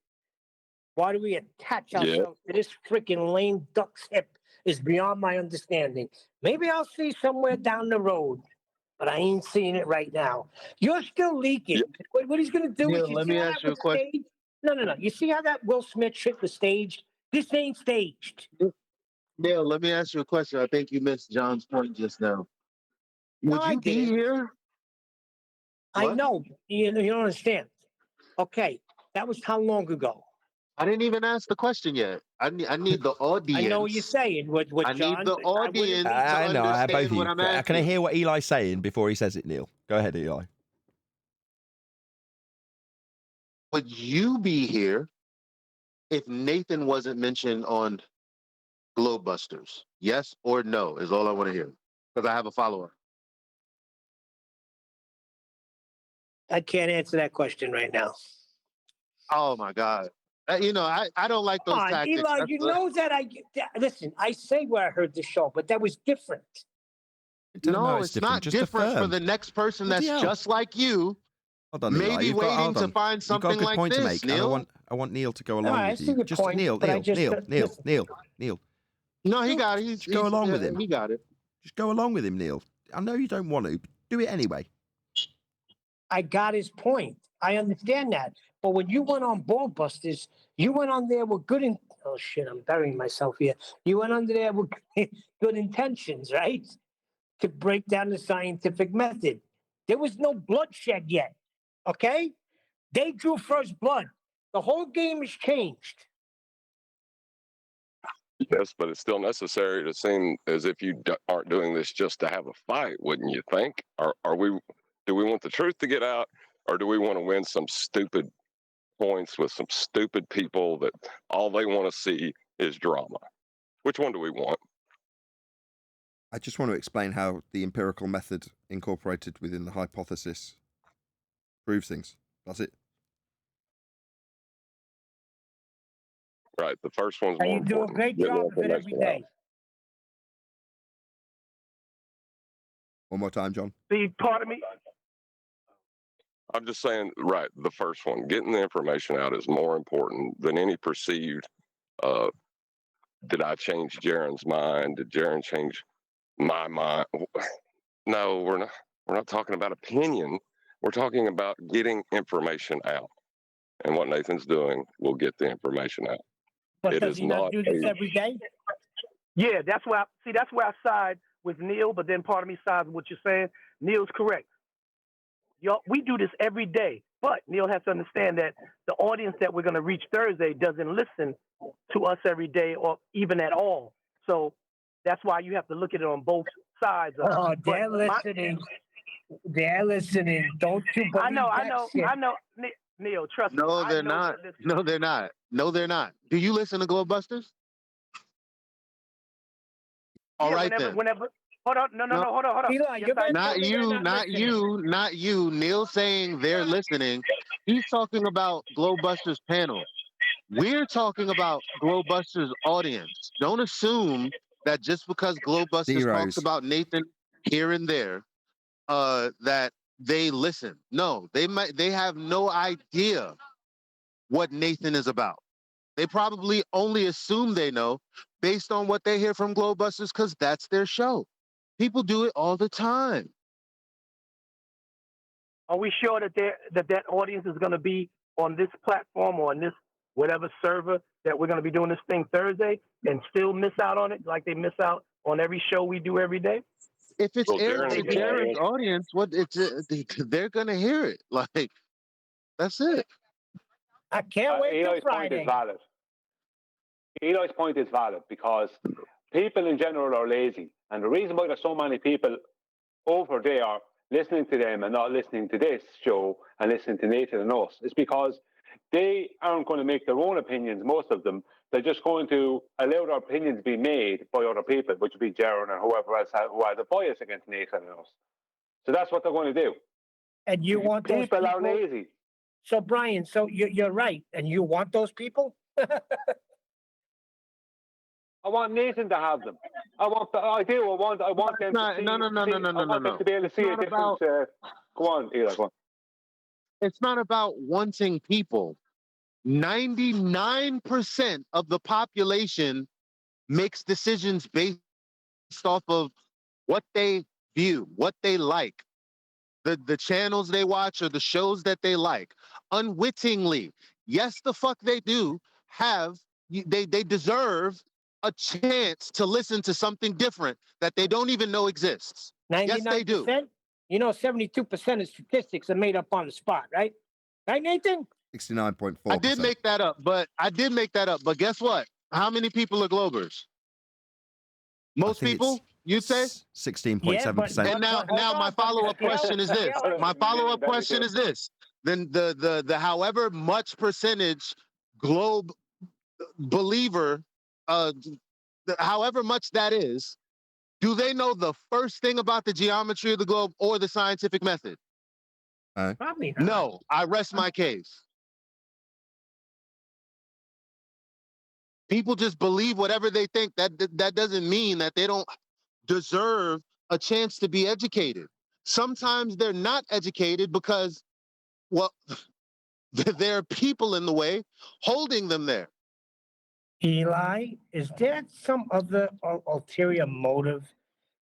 Speaker 15: Why do we attach ourselves to this freaking lame duck's hip is beyond my understanding. Maybe I'll see somewhere down the road, but I ain't seeing it right now. You're still leaking. What he's going to do is,
Speaker 10: Let me ask you a question.
Speaker 15: stage? No. You see how that Will Smith shit was staged? This ain't staged.
Speaker 10: Neil, let me ask you a question. I think you missed John's point just now. Would you be here?
Speaker 15: I know. You don't understand. Okay, that was how long ago?
Speaker 10: I didn't even ask the question yet. I need the audience.
Speaker 15: I know what you're saying. What
Speaker 10: I
Speaker 15: John?
Speaker 10: need the audience to
Speaker 1: I know. Both
Speaker 10: understand
Speaker 1: of you.
Speaker 10: what I'm asking.
Speaker 1: Can I hear what Eli's saying before he says it, Neil? Go ahead, Eli.
Speaker 10: Would you be here if Nathan wasn't mentioned on Globebusters? Yes or no is all I want to hear, because I have a follow-up.
Speaker 15: I can't answer that question right now.
Speaker 10: Oh my God. I don't like those tactics.
Speaker 15: Eli, you know that listen, I say where I heard the show, but that was different.
Speaker 10: No, it's not
Speaker 1: Just
Speaker 10: different for
Speaker 1: affirm.
Speaker 10: the next person that's just like you.
Speaker 1: Hold on, Eli.
Speaker 10: Maybe
Speaker 1: You've got-
Speaker 10: waiting
Speaker 1: hold
Speaker 10: to
Speaker 1: on.
Speaker 10: find
Speaker 1: You've got a
Speaker 10: something
Speaker 1: good
Speaker 10: like
Speaker 1: point to
Speaker 10: this,
Speaker 1: make, and
Speaker 10: Neil.
Speaker 1: I want Neil to go along
Speaker 15: I
Speaker 1: with
Speaker 15: see
Speaker 1: you.
Speaker 15: your
Speaker 1: Just
Speaker 15: point,
Speaker 1: Neil.
Speaker 15: but I just-
Speaker 10: No, he got it.
Speaker 1: Just go along with him.
Speaker 10: He got it.
Speaker 1: Just go along with him, Neil. I know you don't want to, but do it anyway.
Speaker 15: I got his point. I understand that. But when you went on Ballbusters, you went on there with oh shit, I'm burying myself here. You went under there with good intentions, right? To break down the scientific method. There was no bloodshed yet. Okay? They drew first blood. The whole game has changed.
Speaker 6: Yes, but it's still necessary to seem as if you aren't doing this just to have a fight, wouldn't you think? Do we want the truth to get out, or do we want to win some stupid points with some stupid people that all they want to see is drama? Which one do we want?
Speaker 1: I just want to explain how the empirical method incorporated within the hypothesis proves things. That's it.
Speaker 6: Right. The first one's
Speaker 15: And
Speaker 6: more
Speaker 15: you do a
Speaker 6: important.
Speaker 15: great
Speaker 6: Getting
Speaker 15: job of it every
Speaker 6: information out.
Speaker 15: day.
Speaker 1: One more time, John.
Speaker 8: See, part of me.
Speaker 6: I'm just saying, right, the first one, getting the information out is more important than any perceived, did I change Jaron's mind? Did Jaron change my mind? No, we're not talking about opinion. We're talking about getting information out. And what Nathan's doing will get the information out.
Speaker 15: But
Speaker 6: It
Speaker 15: does
Speaker 6: is
Speaker 15: he not do this
Speaker 6: a-
Speaker 15: every day?
Speaker 8: Yeah, that's why. That's where I side with Neil, but then part of me sides with what you're saying. Neil's correct. We do this every day, but Neil has to understand that the audience that we're going to reach Thursday doesn't listen to us every day or even at all. So that's why you have to look at it on both sides.
Speaker 15: Oh, they're listening. They're listening. Don't you believe
Speaker 8: I
Speaker 15: that
Speaker 8: know.
Speaker 15: shit?
Speaker 8: Neil, trust me.
Speaker 10: No,
Speaker 8: I
Speaker 10: they're
Speaker 8: know
Speaker 10: not.
Speaker 8: they're listening.
Speaker 10: No, they're not. No, they're not. Do you listen to Globebusters? All right then.
Speaker 8: Whenever. Hold on. No. Hold on.
Speaker 15: Eli,
Speaker 8: Yes,
Speaker 15: you're
Speaker 8: I-
Speaker 10: Not you. Neil saying they're listening. He's talking about Globebusters panel. We're talking about Globebusters audience. Don't assume that just because Globebusters talks about Nathan here and there, that they listen. No, they have no idea what Nathan is about. They probably only assume they know based on what they hear from Globebusters because that's their show. People do it all the time.
Speaker 8: Are we sure that that audience is going to be on this platform or on this whatever server that we're going to be doing this thing Thursday and still miss out on it like they miss out on every show we do every day?
Speaker 10: If it's
Speaker 6: Well,
Speaker 10: aired to
Speaker 6: Darren,
Speaker 10: Jared's audience, they're gonna hear it. Like that's it.
Speaker 15: I can't wait till
Speaker 14: Eli's point is
Speaker 15: Friday.
Speaker 14: valid. Eli's point is valid because people in general are lazy. And the reason why there's so many people over there listening to them and not listening to this show and listening to Nathan and us is because they aren't going to make their own opinions, most of them. They're just going to allow their opinions be made by other people, which would be Jaron and whoever else who has a bias against Nathan and us. So that's what they're going to do.
Speaker 15: And you want those
Speaker 14: people are lazy.
Speaker 15: So Brian, so you're right, and you want those people?
Speaker 14: I want Nathan to have them. I want them to see.
Speaker 10: No.
Speaker 14: To be able to see a different. Go on, Eli. Go on.
Speaker 10: It's not about wanting people. 99% of the population makes decisions based off of what they view, what they like, the channels they watch or the shows that they like. Unwittingly, yes, the fuck they do have. They deserve a chance to listen to something different that they don't even know exists.
Speaker 15: 99%?
Speaker 10: Yes, they do.
Speaker 15: You know, 72% of statistics are made up on the spot, right? Right, Nathan?
Speaker 1: 69.4%.
Speaker 10: I did make that up, but guess what? How many people are Globers? Most people, you'd say?
Speaker 1: 16.7%.
Speaker 10: And now my follow-up question is this. My follow-up question is this. Then the however much percentage globe believer, however much that is, do they know the first thing about the geometry of the globe or the scientific method?
Speaker 15: Probably not.
Speaker 10: No, I rest my case. People just believe whatever they think. That doesn't mean that they don't deserve a chance to be educated. Sometimes they're not educated because, well, there are people in the way holding them there.
Speaker 15: Eli, is there some other ulterior motive?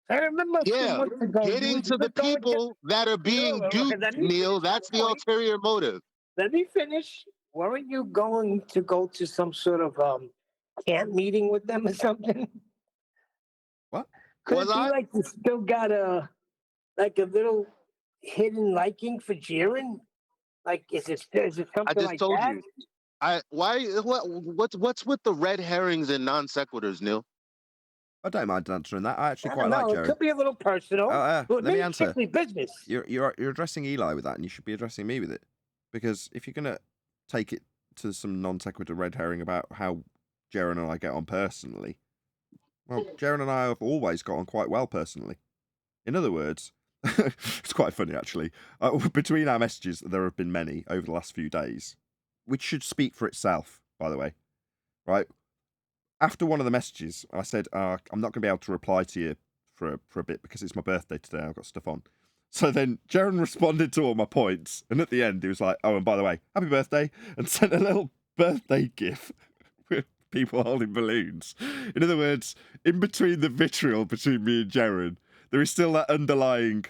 Speaker 15: I remember a few months ago,
Speaker 10: getting to the people that are being duped, Neil, that's the ulterior motive.
Speaker 15: Let me finish. Weren't you going to go to some sort of camp meeting with them or something?
Speaker 1: What?
Speaker 15: Could it be like you still got a little hidden liking for Jiren? Like, is it something
Speaker 10: I just
Speaker 15: like
Speaker 10: told
Speaker 15: that?
Speaker 10: you. What's with the red herrings and non sequiturs, Neil?
Speaker 1: I don't mind answering that. I actually
Speaker 15: I
Speaker 1: quite
Speaker 15: don't
Speaker 1: like
Speaker 15: know.
Speaker 1: Jared.
Speaker 15: It could be a little personal.
Speaker 1: Let
Speaker 15: but
Speaker 1: me
Speaker 15: maybe
Speaker 1: answer.
Speaker 15: strictly business.
Speaker 1: You're addressing Eli with that, and you should be addressing me with it. Because if you're gonna take it to some non sequitur red herring about how Jaron and I get on personally, well, Jaron and I have always got on quite well personally. In other words, it's quite funny actually. Between our messages, there have been many over the last few days, which should speak for itself, by the way. Right? After one of the messages, I said, I'm not going to be able to reply to you for a bit because it's my birthday today. I've got stuff on. So then Jaron responded to all my points. And at the end, he was like, oh, and by the way, happy birthday. And sent a little birthday gif with people holding balloons. In other words, in between the vitriol between me and Jaron, there is still that underlying,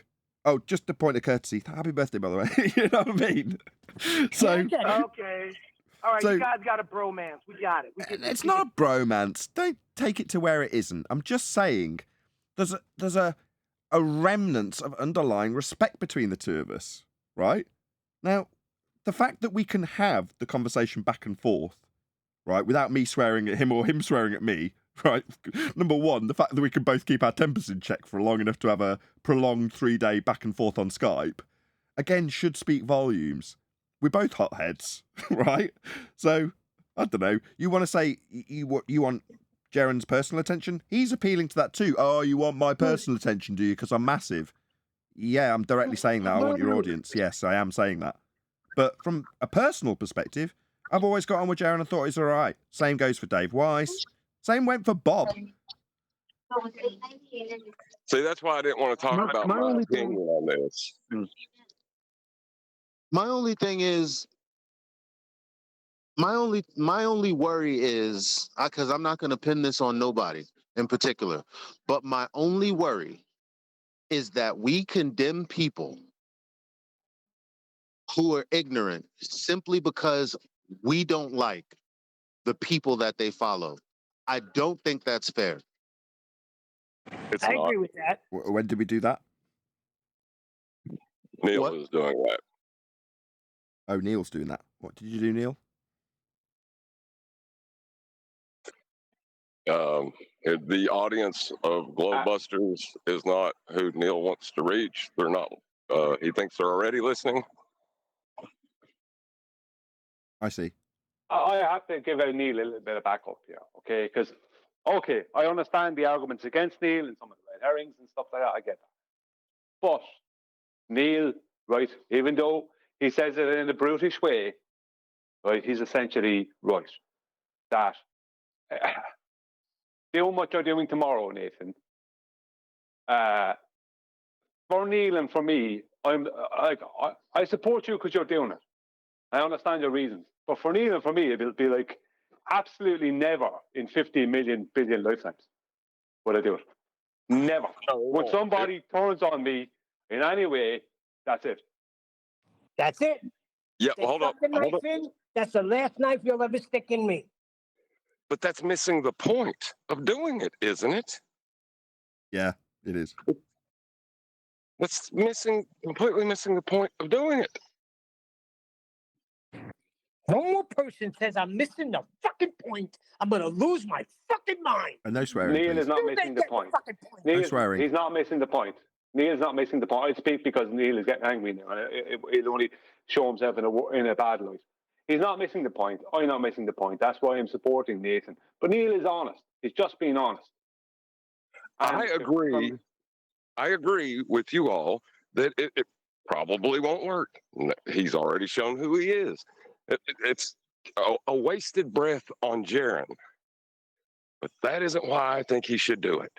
Speaker 1: oh, just a point of courtesy. Happy birthday, by the way. You know what I mean? So
Speaker 8: Okay. All right,
Speaker 1: So-
Speaker 8: you guys got a bromance. We got it.
Speaker 1: it's not a bromance. Don't take it to where it isn't. I'm just saying there's a remnant of underlying respect between the two of us, right? Now, the fact that we can have the conversation back and forth, right, without me swearing at him or him swearing at me, right? Number one, the fact that we can both keep our tempers in check for long enough to have a prolonged 3-day back and forth on Skype, again, should speak volumes. We're both hotheads, right? So, I don't know. You want to say you want Jaron's personal attention? He's appealing to that too. Oh, you want my personal attention, do you? Because I'm massive. Yeah, I'm directly saying that. I want your audience. Yes, I am saying that. But from a personal perspective, I've always got on with Jaron and thought he's all right. Same goes for Dave Weiss. Same went for Bob.
Speaker 6: See, that's why I didn't want to talk about my
Speaker 10: only
Speaker 6: opinion on this.
Speaker 10: My only thing is, my only worry is, because I'm not going to pin this on nobody in particular, but my only worry is that we condemn people who are ignorant simply because we don't like the people that they follow. I don't think that's fair.
Speaker 6: It's
Speaker 15: I
Speaker 6: not.
Speaker 15: agree with that.
Speaker 1: When did we do that?
Speaker 6: Neil is doing that.
Speaker 1: Oh, Neil's doing that. What did you do, Neil?
Speaker 6: The audience of Globebusters is not who Neil wants to reach. They're not. He thinks they're already listening.
Speaker 1: I see.
Speaker 19: I have to give out Neil a little bit of backup here, okay? Because, okay, I understand the arguments against Neil and some of the red herrings and stuff like that. I get that. But Neil, right, even though he says it in a brutish way, right, he's essentially right. That doing what you're doing tomorrow, Nathan, for Neil and for me, I support you because you're doing it. I understand your reasons. But for Neil and for me, it'll be like absolutely never in 50 million billion lifetimes would I do it. Never. When somebody turns on me in any way, that's it.
Speaker 15: That's it.
Speaker 6: Yeah,
Speaker 15: They
Speaker 6: hold up.
Speaker 15: stuck the knife in. That's the last knife you'll ever stick in me.
Speaker 6: But that's missing the point of doing it, isn't it?
Speaker 1: Yeah, it is.
Speaker 6: That's completely missing the point of doing it.
Speaker 15: One more person says I'm missing the fucking point, I'm gonna lose my fucking mind.
Speaker 1: And no swearing,
Speaker 19: Neil
Speaker 1: please.
Speaker 19: is not missing the point.
Speaker 1: No swearing.
Speaker 19: He's not missing the point. Neil's not missing the point. I speak because Neil is getting angry now. He'll only show himself in a bad light. He's not missing the point. I'm not missing the point. That's why I'm supporting Nathan. But Neil is honest. He's just being honest. And
Speaker 6: I agree. I agree with you all that it probably won't work. He's already shown who he is. It's a wasted breath on Jaron. But that isn't why I think he should do it.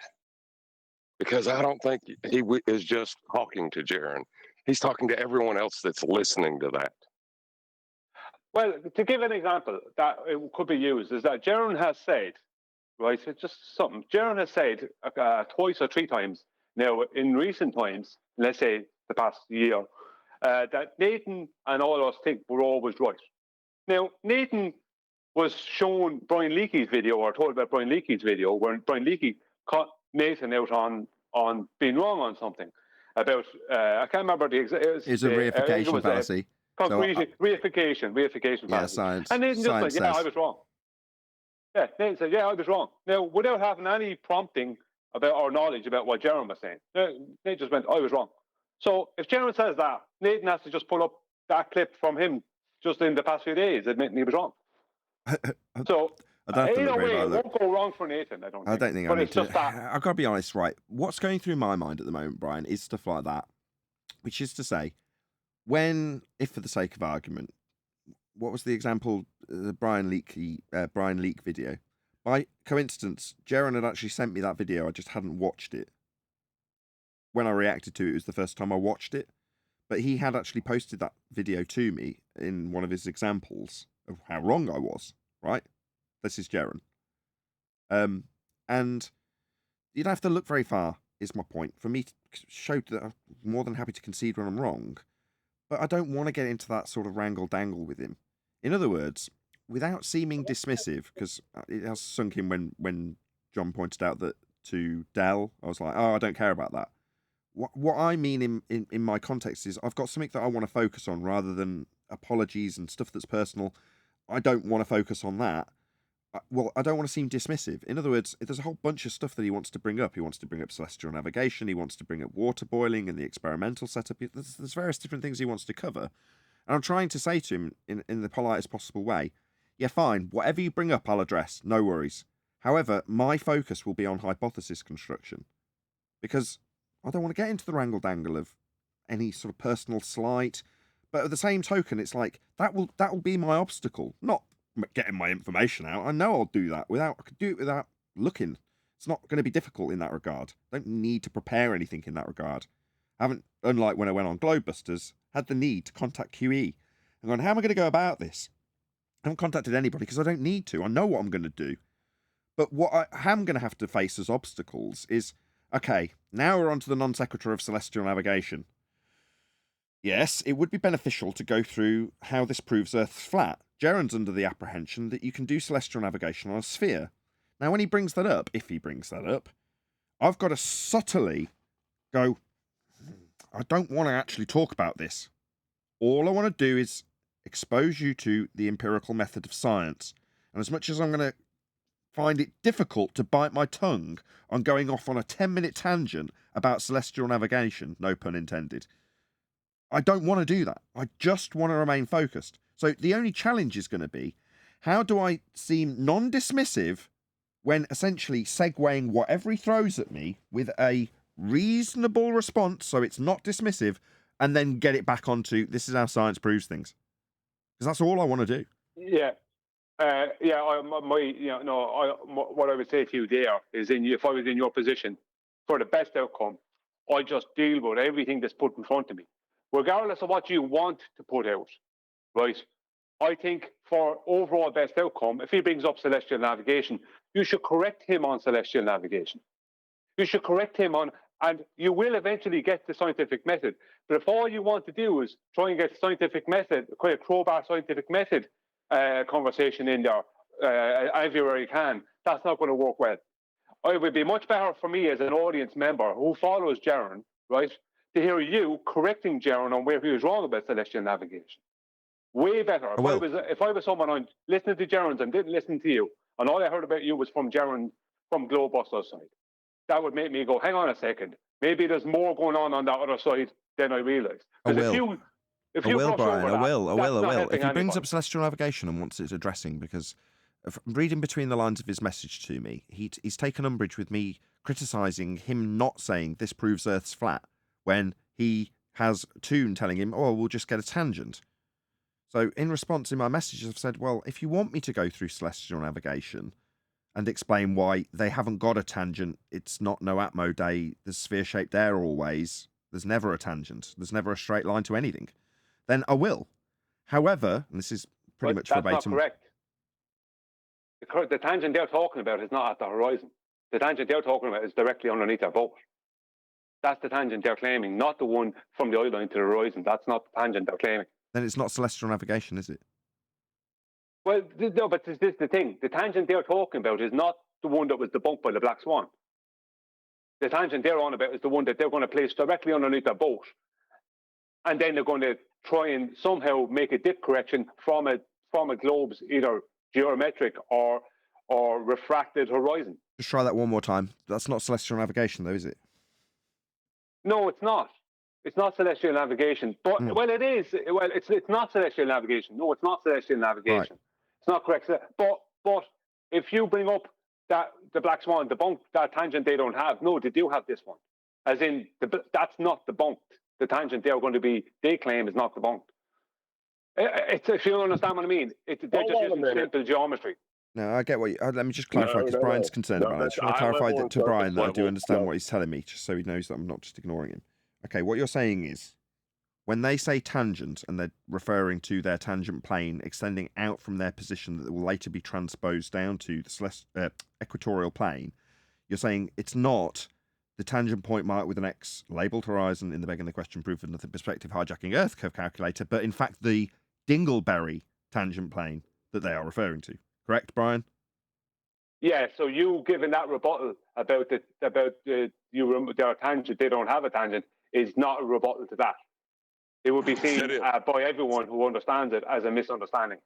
Speaker 6: Because I don't think he is just talking to Jaron. He's talking to everyone else that's listening to that.
Speaker 19: Well, to give an example that it could be used is that Jaron has said, right, it's just something. Jaron has said twice or three times now in recent times, let's say the past year, that Nathan and all of us think we're always right. Now, Nathan was shown Brian Leakey's video or told about Brian Leakey's video where Brian Leakey caught Nathan out on being wrong on something about, I can't remember the exact...
Speaker 1: It's a reification fallacy.
Speaker 19: Reification fallacy.
Speaker 1: Yeah, science.
Speaker 19: And Nathan just said, yeah, I was wrong. Yeah, Nathan said, yeah, I was wrong. Now, without having any prompting about our knowledge about what Jaron was saying, Nathan just went, I was wrong. So if Jaron says that, Nathan has to just pull up that clip from him just in the past few days admitting he was wrong. So either way, it won't go wrong for Nathan, I don't think. But it's just that.
Speaker 1: I've got to be honest, right? What's going through my mind at the moment, Brian, is stuff like that. Which is to say, if for the sake of argument, what was the example, the Brian Leak video? By coincidence, Jaron had actually sent me that video. I just hadn't watched it. When I reacted to it, it was the first time I watched it. But he had actually posted that video to me in one of his examples of how wrong I was, right? This is Jaron. And you don't have to look very far, is my point, for me to show that I'm more than happy to concede when I'm wrong. But I don't want to get into that sort of wrangle-dangle with him. In other words, without seeming dismissive, because it has sunk in when John pointed out that to Dell, I was like, oh, I don't care about that. What I mean in my context is I've got something that I want to focus on rather than apologies and stuff that's personal. I don't want to focus on that. I don't want to seem dismissive. In other words, there's a whole bunch of stuff that he wants to bring up. He wants to bring up celestial navigation. He wants to bring up water boiling and the experimental setup. There's various different things he wants to cover. And I'm trying to say to him in the politest possible way, yeah, fine, whatever you bring up, I'll address. No worries. However, my focus will be on hypothesis construction. Because I don't want to get into the wrangle-dangle of any sort of personal slight. But at the same token, it's like, that will be my obstacle, not getting my information out. I know I'll do that. I could do it without looking. It's not going to be difficult in that regard. I don't need to prepare anything in that regard. I haven't, unlike when I went on Globebusters, had the need to contact QE. I'm going, how am I going to go about this? I haven't contacted anybody because I don't need to. I know what I'm going to do. But what I am going to have to face as obstacles is, okay, now we're on to the non sequitur of celestial navigation. Yes, it would be beneficial to go through how this proves Earth's flat. Jaron's under the apprehension that you can do celestial navigation on a sphere. Now, when he brings that up, if he brings that up, I've got to subtly go, I don't want to actually talk about this. All I want to do is expose you to the empirical method of science. And as much as I'm going to find it difficult to bite my tongue on going off on a 10-minute tangent about celestial navigation, no pun intended, I don't want to do that. I just want to remain focused. So the only challenge is going to be, how do I seem non-dismissive when essentially segueing whatever he throws at me with a reasonable response, so it's not dismissive, and then get it back onto, this is how science proves things. Because that's all I want to do.
Speaker 19: Yeah. What I would say to you there is, if I was in your position, for the best outcome, I just deal with everything that's put in front of me, regardless of what you want to put out, right? I think for overall best outcome, if he brings up celestial navigation, you should correct him on celestial navigation. You should correct him on, and you will eventually get the scientific method. But if all you want to do is try and get the scientific method, quite a crowbar scientific method conversation in there everywhere you can, that's not going to work well. It would be much better for me as an audience member who follows Jaron, right, to hear you correcting Jaron on where he was wrong about celestial navigation. Way better. If I was someone on listening to Jaron's and didn't listen to you, and all I heard about you was from Jaron from Glowbuster's side, that would make me go, hang on a second, maybe there's more going on that other side than I realised.
Speaker 1: I will, Brian. I will. If he brings up celestial navigation and wants it addressing, because reading between the lines of his message to me, he's taken umbrage with me criticising him not saying this proves Earth's flat when he has Toon telling him, oh, we'll just get a tangent. So in response in my messages, I've said, well, if you want me to go through celestial navigation and explain why they haven't got a tangent, it's not no Atmo day, there's sphere-shaped air always, there's never a tangent, there's never a straight line to anything, then I will. However, and this is pretty much verbatim.
Speaker 19: That's not correct. The tangent they're talking about is not at the horizon. The tangent they're talking about is directly underneath their boat. That's the tangent they're claiming, not the one from the eye line to the horizon. That's not the tangent they're claiming.
Speaker 1: Then it's not celestial navigation, is it?
Speaker 19: Well, no, but this is the thing. The tangent they're talking about is not the one that was debunked by the Black Swan. The tangent they're on about is the one that they're going to place directly underneath their boat. And then they're going to try and somehow make a dip correction from a globe's either geometric or refracted horizon.
Speaker 1: Just try that one more time. That's not celestial navigation, though, is it?
Speaker 19: No, it's not. It's not celestial navigation. But well, it is. Well, it's not celestial navigation. No, it's not celestial navigation. Right. It's not correct. But if you bring up that the Black Swan debunked that tangent they don't have, no, they do have this one. As in, that's not debunked. The tangent they claim is not debunked. It's, if you understand what I mean, they're just using simple geometry.
Speaker 1: No, I get what you... let me just clarify, because Brian's concerned about it. I just want to clarify that to Brian that I do understand what he's telling me, just so he knows that I'm not just ignoring him. Okay, what you're saying is, when they say tangent, and they're referring to their tangent plane extending out from their position that will later be transposed down to the equatorial plane, you're saying it's not the tangent point marked with an X labelled horizon in the begging the question proof of nothing perspective hijacking Earth curve calculator, but in fact the Dingleberry tangent plane that they are referring to. Correct, Brian?
Speaker 19: Yeah, so you giving that rebuttal about their tangent, they don't have a tangent, is not a rebuttal to that. It would be seen by everyone who understands it as a misunderstanding.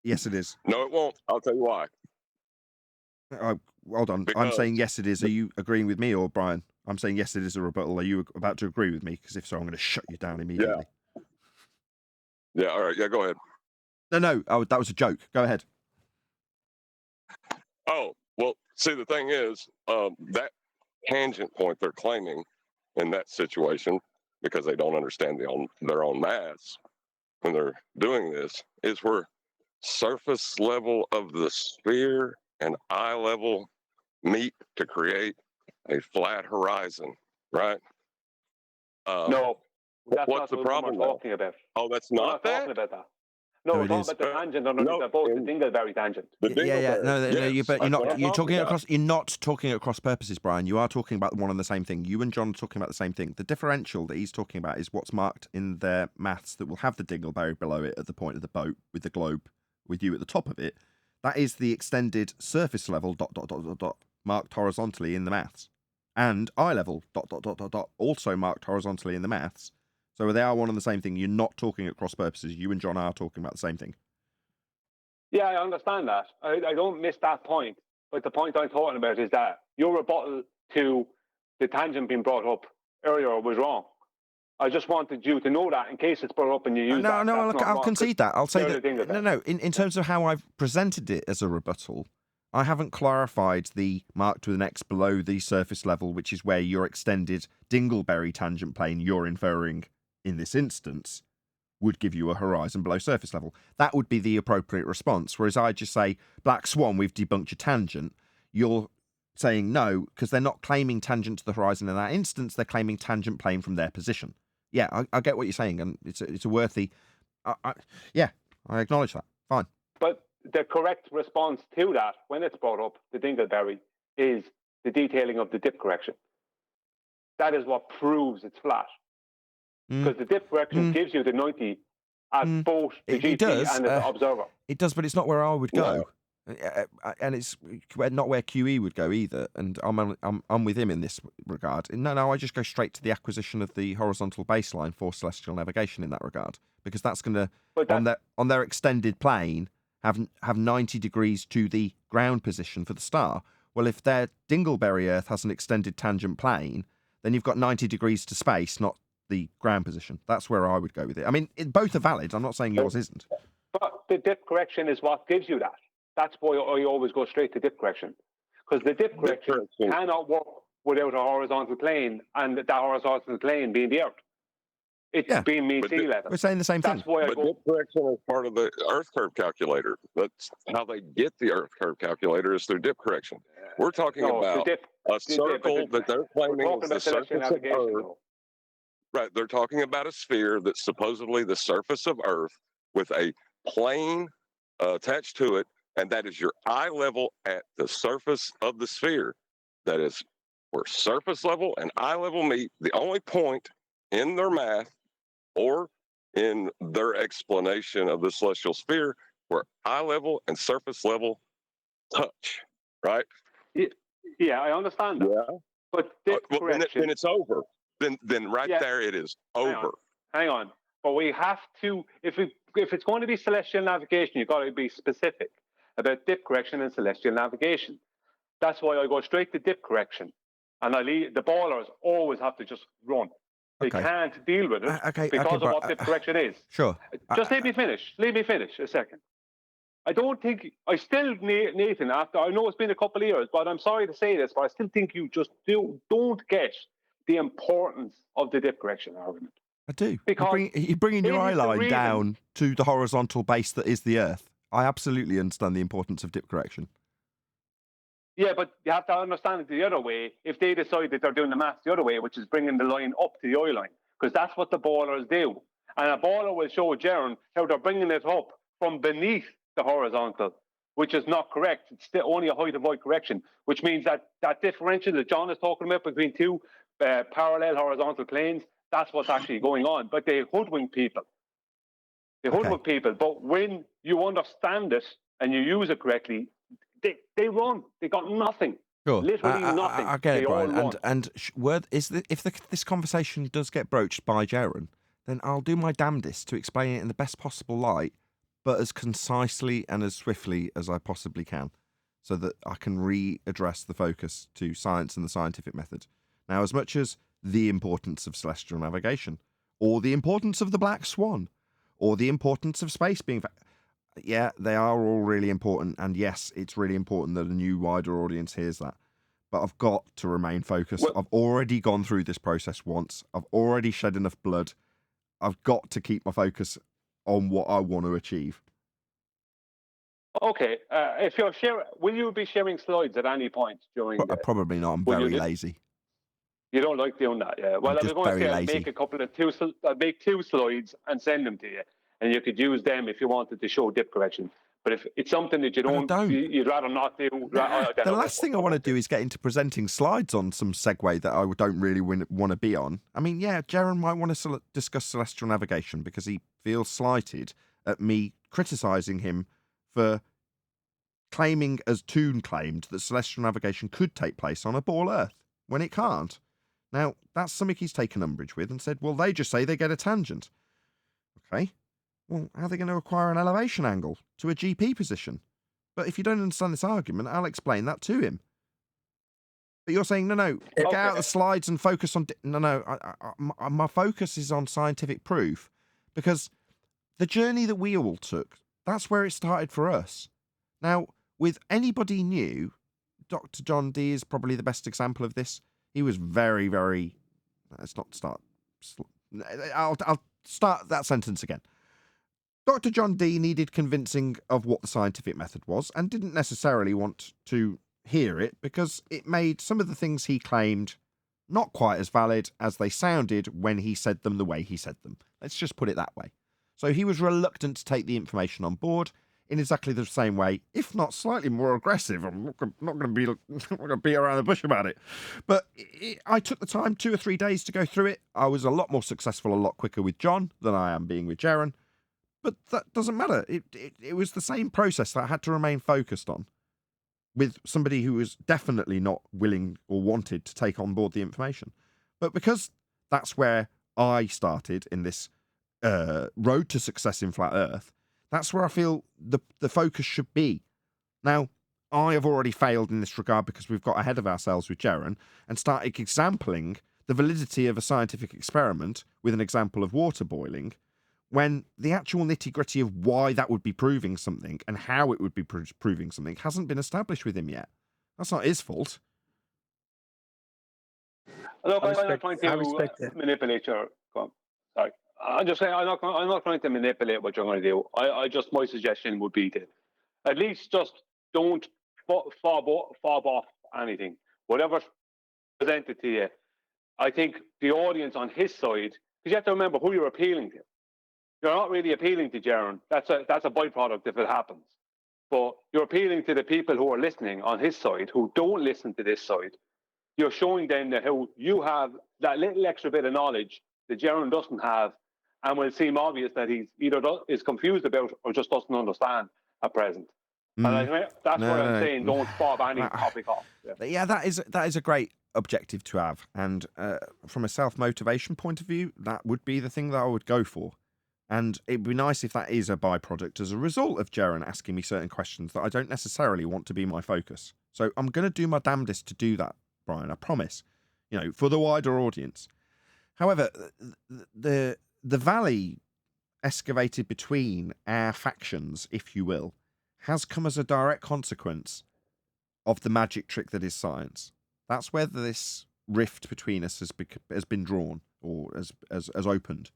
Speaker 1: Yes, it is.
Speaker 6: No, it won't. I'll tell you why.
Speaker 1: Hold on. I'm saying yes, it is. Are you agreeing with me or Brian? I'm saying yes, it is a rebuttal. Are you about to agree with me? Because if so, I'm going to shut you down immediately.
Speaker 6: Yeah, all right. Yeah, go ahead.
Speaker 1: No. Oh, that was a joke. Go ahead.
Speaker 6: Oh, well, see, the thing is, that tangent point they're claiming in that situation, because they don't understand their own maths when they're doing this, is where surface level of the sphere and eye level meet to create a flat horizon, right?
Speaker 19: No, that's
Speaker 6: what's
Speaker 19: not
Speaker 6: the problem?
Speaker 19: We're talking about.
Speaker 6: Oh, that's
Speaker 19: we're
Speaker 6: not that?
Speaker 19: talking about that.
Speaker 14: No,
Speaker 1: So
Speaker 14: we're
Speaker 1: it
Speaker 14: talking
Speaker 1: is.
Speaker 14: about the tangent underneath the boat, the Dingleberry tangent.
Speaker 1: Yeah. No, but you're not. You're talking
Speaker 6: about.
Speaker 1: across. You're not talking across purposes, Brian. You are talking about one and the same thing. You and John are talking about the same thing. The differential that he's talking about is what's marked in their maths that will have the Dingleberry below it at the point of the boat with the globe with you at the top of it. That is the extended surface level ... marked horizontally in the maths, and eye level ... also marked horizontally in the maths. So they are one and the same thing. You're not talking at cross purposes. You and John are talking about the same thing.
Speaker 14: Yeah, I understand that. I don't miss that point. But the point I'm talking about is that your rebuttal to the tangent being brought up earlier was wrong. I just wanted you to know that in case it's brought up and you use that.
Speaker 1: No,
Speaker 14: That's not
Speaker 1: I'll
Speaker 14: wrong,
Speaker 1: concede that. I'll say that.
Speaker 14: Dingleberry.
Speaker 1: No. In terms of how I've presented it as a rebuttal, I haven't clarified the marked with an X below the surface level, which is where your extended Dingleberry tangent plane you're inferring in this instance would give you a horizon below surface level. That would be the appropriate response. Whereas I just say, Black Swan, we've debunked your tangent. You're saying no, because they're not claiming tangent to the horizon in that instance. They're claiming tangent plane from their position. Yeah, I get what you're saying, and it's a worthy... I acknowledge that. Fine.
Speaker 14: But the correct response to that, when it's brought up, the Dingleberry, is the detailing of the dip correction. That is what proves it's flat. Because the dip correction gives you the 90 at both the GT and the observer.
Speaker 1: It does, but it's not where I would go. And it's not where QE would go either. And I'm with him in this regard. No, I just go straight to the acquisition of the horizontal baseline for celestial navigation in that regard, because that's going to, on their extended plane, have 90 degrees to the ground position for the star. Well, if their Dingleberry Earth has an extended tangent plane, then you've got 90 degrees to space, not the ground position. That's where I would go with it. I mean, both are valid. I'm not saying yours isn't.
Speaker 14: But the dip correction is what gives you that. That's why I always go straight to dip correction. Because the dip correction cannot work without a horizontal plane, and that horizontal plane being the Earth. It's being mean sea level.
Speaker 1: We're saying the same thing.
Speaker 14: That's why I go.
Speaker 6: Dip correction is part of the Earth curve calculator. That's how they get the Earth curve calculator, is through dip correction. We're talking about a circle that they're claiming is the surface of Earth. Right, they're talking about a sphere that's supposedly the surface of Earth with a plane attached to it, and that is your eye level at the surface of the sphere. That is where surface level and eye level meet. The only point in their math or in their explanation of the celestial sphere where eye level and surface level touch, right?
Speaker 14: Yeah, I understand that.
Speaker 6: Yeah.
Speaker 14: But dip correction...
Speaker 6: Then it's over. Then right there it is over.
Speaker 14: Hang on. But we have to, if it's going to be celestial navigation, you've got to be specific about dip correction and celestial navigation. That's why I go straight to dip correction. And the ballers always have to just run. They can't deal with it because of what dip correction is.
Speaker 1: Sure.
Speaker 14: Just let me finish. Let me finish a second. Nathan, after, I know it's been a couple of years, but I'm sorry to say this, but I still think you just don't get the importance of the dip correction argument.
Speaker 1: I do.
Speaker 14: Because
Speaker 1: you're bringing your eye line down to the horizontal base that is the Earth. I absolutely understand the importance of dip correction.
Speaker 14: Yeah, but you have to understand it the other way. If they decide that they're doing the maths the other way, which is bringing the line up to the eye line, because that's what the ballers do. And a baller will show Jaron how they're bringing it up from beneath the horizontal, which is not correct. It's still only a height of void correction, which means that differential that John is talking about between two parallel horizontal planes, that's what's actually going on. But they hoodwink people. But when you understand it and you use it correctly, they run. They got nothing.
Speaker 1: Sure.
Speaker 14: Literally nothing.
Speaker 1: I get it, Brian.
Speaker 14: And
Speaker 1: if this conversation does get broached by Jaron, then I'll do my damnedest to explain it in the best possible light, but as concisely and as swiftly as I possibly can, so that I can readdress the focus to science and the scientific method. Now, as much as the importance of celestial navigation, or the importance of the Black Swan, or the importance of space being... Yeah, they are all really important, and yes, it's really important that a new, wider audience hears that. But I've got to remain focused. I've already gone through this process once. I've already shed enough blood. I've got to keep my focus on what I want to achieve.
Speaker 14: Okay, if you're sharing, will you be sharing slides at any point during?
Speaker 1: Probably not. I'm very lazy.
Speaker 14: You don't like doing that, yeah. Well, I was going to say I'll make I'll make 2 slides and send them to you.
Speaker 19: and you could use them if you wanted to show dip correction. But if it's something that you don't. You'd rather not do.
Speaker 1: The last thing I want to do is get into presenting slides on some segue that I don't really want to be on. I mean, yeah, Jaron might want to discuss celestial navigation because he feels slighted at me criticising him for claiming, as Toon claimed, that celestial navigation could take place on a ball Earth when it can't. Now, that's something he's taken umbrage with and said, well, they just say they get a tangent. Okay. Well, how are they going to acquire an elevation angle to a GP position? But if you don't understand this argument, I'll explain that to him. But you're saying, no, get out the slides and focus on... my focus is on scientific proof because the journey that we all took, that's where it started for us. Now, with anybody new, Dr. John Dee is probably the best example of this. He was very, very... Let's not start... I'll start that sentence again. Dr. John Dee needed convincing of what the scientific method was and didn't necessarily want to hear it because it made some of the things he claimed not quite as valid as they sounded when he said them the way he said them. Let's just put it that way. So he was reluctant to take the information on board in exactly the same way, if not slightly more aggressive. I'm not going to be around the bush about it. But I took the time, 2 or 3 days to go through it. I was a lot more successful, a lot quicker with John than I am being with Jaron. But that doesn't matter. It was the same process that I had to remain focused on with somebody who was definitely not willing or wanted to take on board the information. But because that's where I started in this road to success in Flat Earth, that's where I feel the focus should be. Now, I have already failed in this regard because we've got ahead of ourselves with Jaron and started exampling the validity of a scientific experiment with an example of water boiling, when the actual nitty-gritty of why that would be proving something and how it would be proving something hasn't been established with him yet. That's not his fault.
Speaker 19: Look, I'm not trying to manipulate your... Sorry. I'm just saying, I'm not trying to manipulate what you're going to do. My suggestion would be to at least just don't fob off anything. Whatever's presented to you, I think the audience on his side, because you have to remember who you're appealing to. You're not really appealing to Jaron. That's a byproduct if it happens. But you're appealing to the people who are listening on his side, who don't listen to this side. You're showing them that how you have that little extra bit of knowledge that Jaron doesn't have, and will seem obvious that he's either is confused about or just doesn't understand at present. And that's what I'm saying. Don't fob any topic off.
Speaker 1: Yeah, that is a great objective to have. And from a self-motivation point of view, that would be the thing that I would go for. And it'd be nice if that is a byproduct as a result of Jaron asking me certain questions that I don't necessarily want to be my focus. So I'm going to do my damnedest to do that, Brian, I promise, for the wider audience. However, the valley excavated between our factions, if you will, has come as a direct consequence of the magic trick that is science. That's where this rift between us has been drawn or has opened.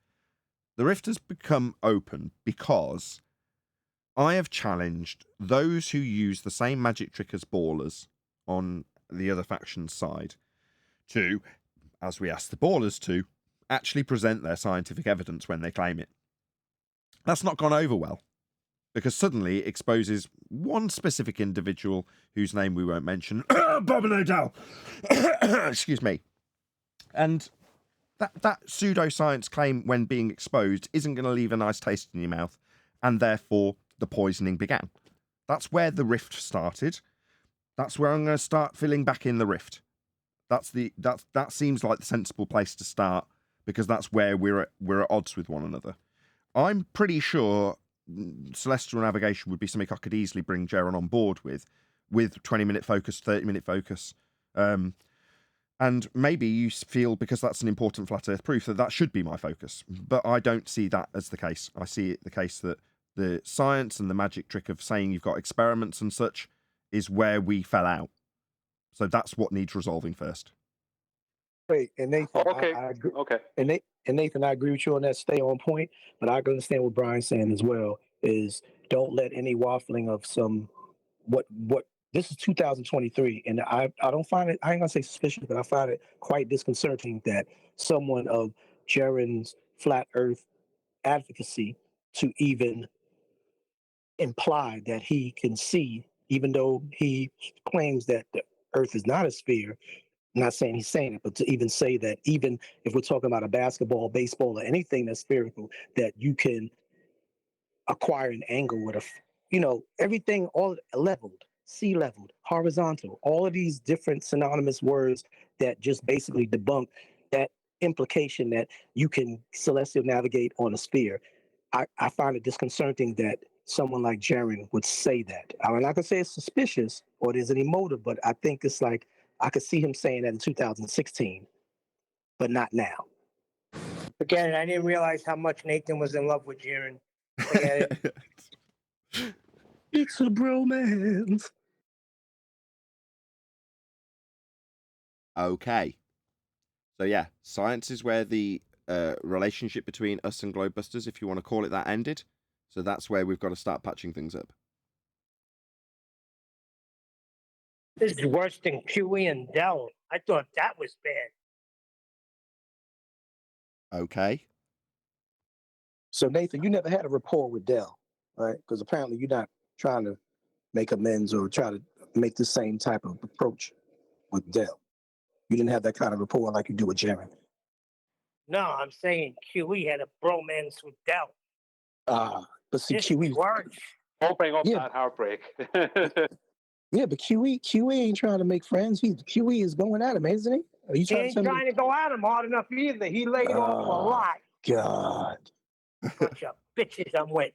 Speaker 1: The rift has become open because I have challenged those who use the same magic trick as ballers on the other faction's side to, as we ask the ballers to, actually present their scientific evidence when they claim it. That's not gone over well because suddenly it exposes one specific individual whose name we won't mention, Bob and Odell. Excuse me. And that pseudoscience claim, when being exposed, isn't going to leave a nice taste in your mouth, and therefore the poisoning began. That's where the rift started. That's where I'm going to start filling back in the rift. That seems like the sensible place to start because that's where we're at odds with one another. I'm pretty sure celestial navigation would be something I could easily bring Jaron on board with 20-minute focus, 30-minute focus. And maybe you feel, because that's an important flat earth proof, that should be my focus. But I don't see that as the case. I see it the case that the science and the magic trick of saying you've got experiments and such is where we fell out. So that's what needs resolving first.
Speaker 16: Wait, and Nathan, I agree.
Speaker 19: Okay.
Speaker 16: And Nathan, I agree with you on that. Stay on point, but I can understand what Brian's saying as well. Is don't let any waffling of some what. This is 2023, and I don't find it. I ain't gonna say suspicious, but I find it quite disconcerting that someone of Jaron's flat Earth advocacy to even imply that he can see, even though he claims that the Earth is not a sphere. I'm not saying he's saying it, but to even say that, even if we're talking about a basketball, baseball, or anything that's spherical, that you can acquire an angle with everything all leveled, sea leveled, horizontal, all of these different synonymous words that just basically debunk that implication that you can celestial navigate on a sphere. I find it disconcerting that someone like Jaren would say that. I'm not gonna say it's suspicious or there's any motive, but I think it's like I could see him saying that in 2016, but not now.
Speaker 15: Forget it. I didn't realize how much Nathan was in love with Jaren. Forget it.
Speaker 16: It's a bromance.
Speaker 1: Okay. So yeah, science is where the relationship between us and Globebusters, if you want to call it that, ended. So that's where we've got to start patching things up.
Speaker 15: This is worse than QE and Dell. I thought that was bad.
Speaker 1: Okay.
Speaker 16: So Nathan, you never had a rapport with Dell, right? Because apparently you're not trying to make amends or try to make the same type of approach with Dell. You didn't have that kind of rapport like you do with Jaren.
Speaker 15: No, I'm saying QE had a bromance with Dell.
Speaker 16: But see,
Speaker 15: This
Speaker 16: QE.
Speaker 15: is worse.
Speaker 14: Don't bring up that heartbreak.
Speaker 16: Yeah, but QE ain't trying to make friends. QE is going at him, isn't he? Are you
Speaker 15: He
Speaker 16: trying
Speaker 15: ain't
Speaker 16: to tell me?
Speaker 15: trying to go at him hard enough either. He laid off a lot.
Speaker 16: God.
Speaker 15: Bunch of bitches I'm with.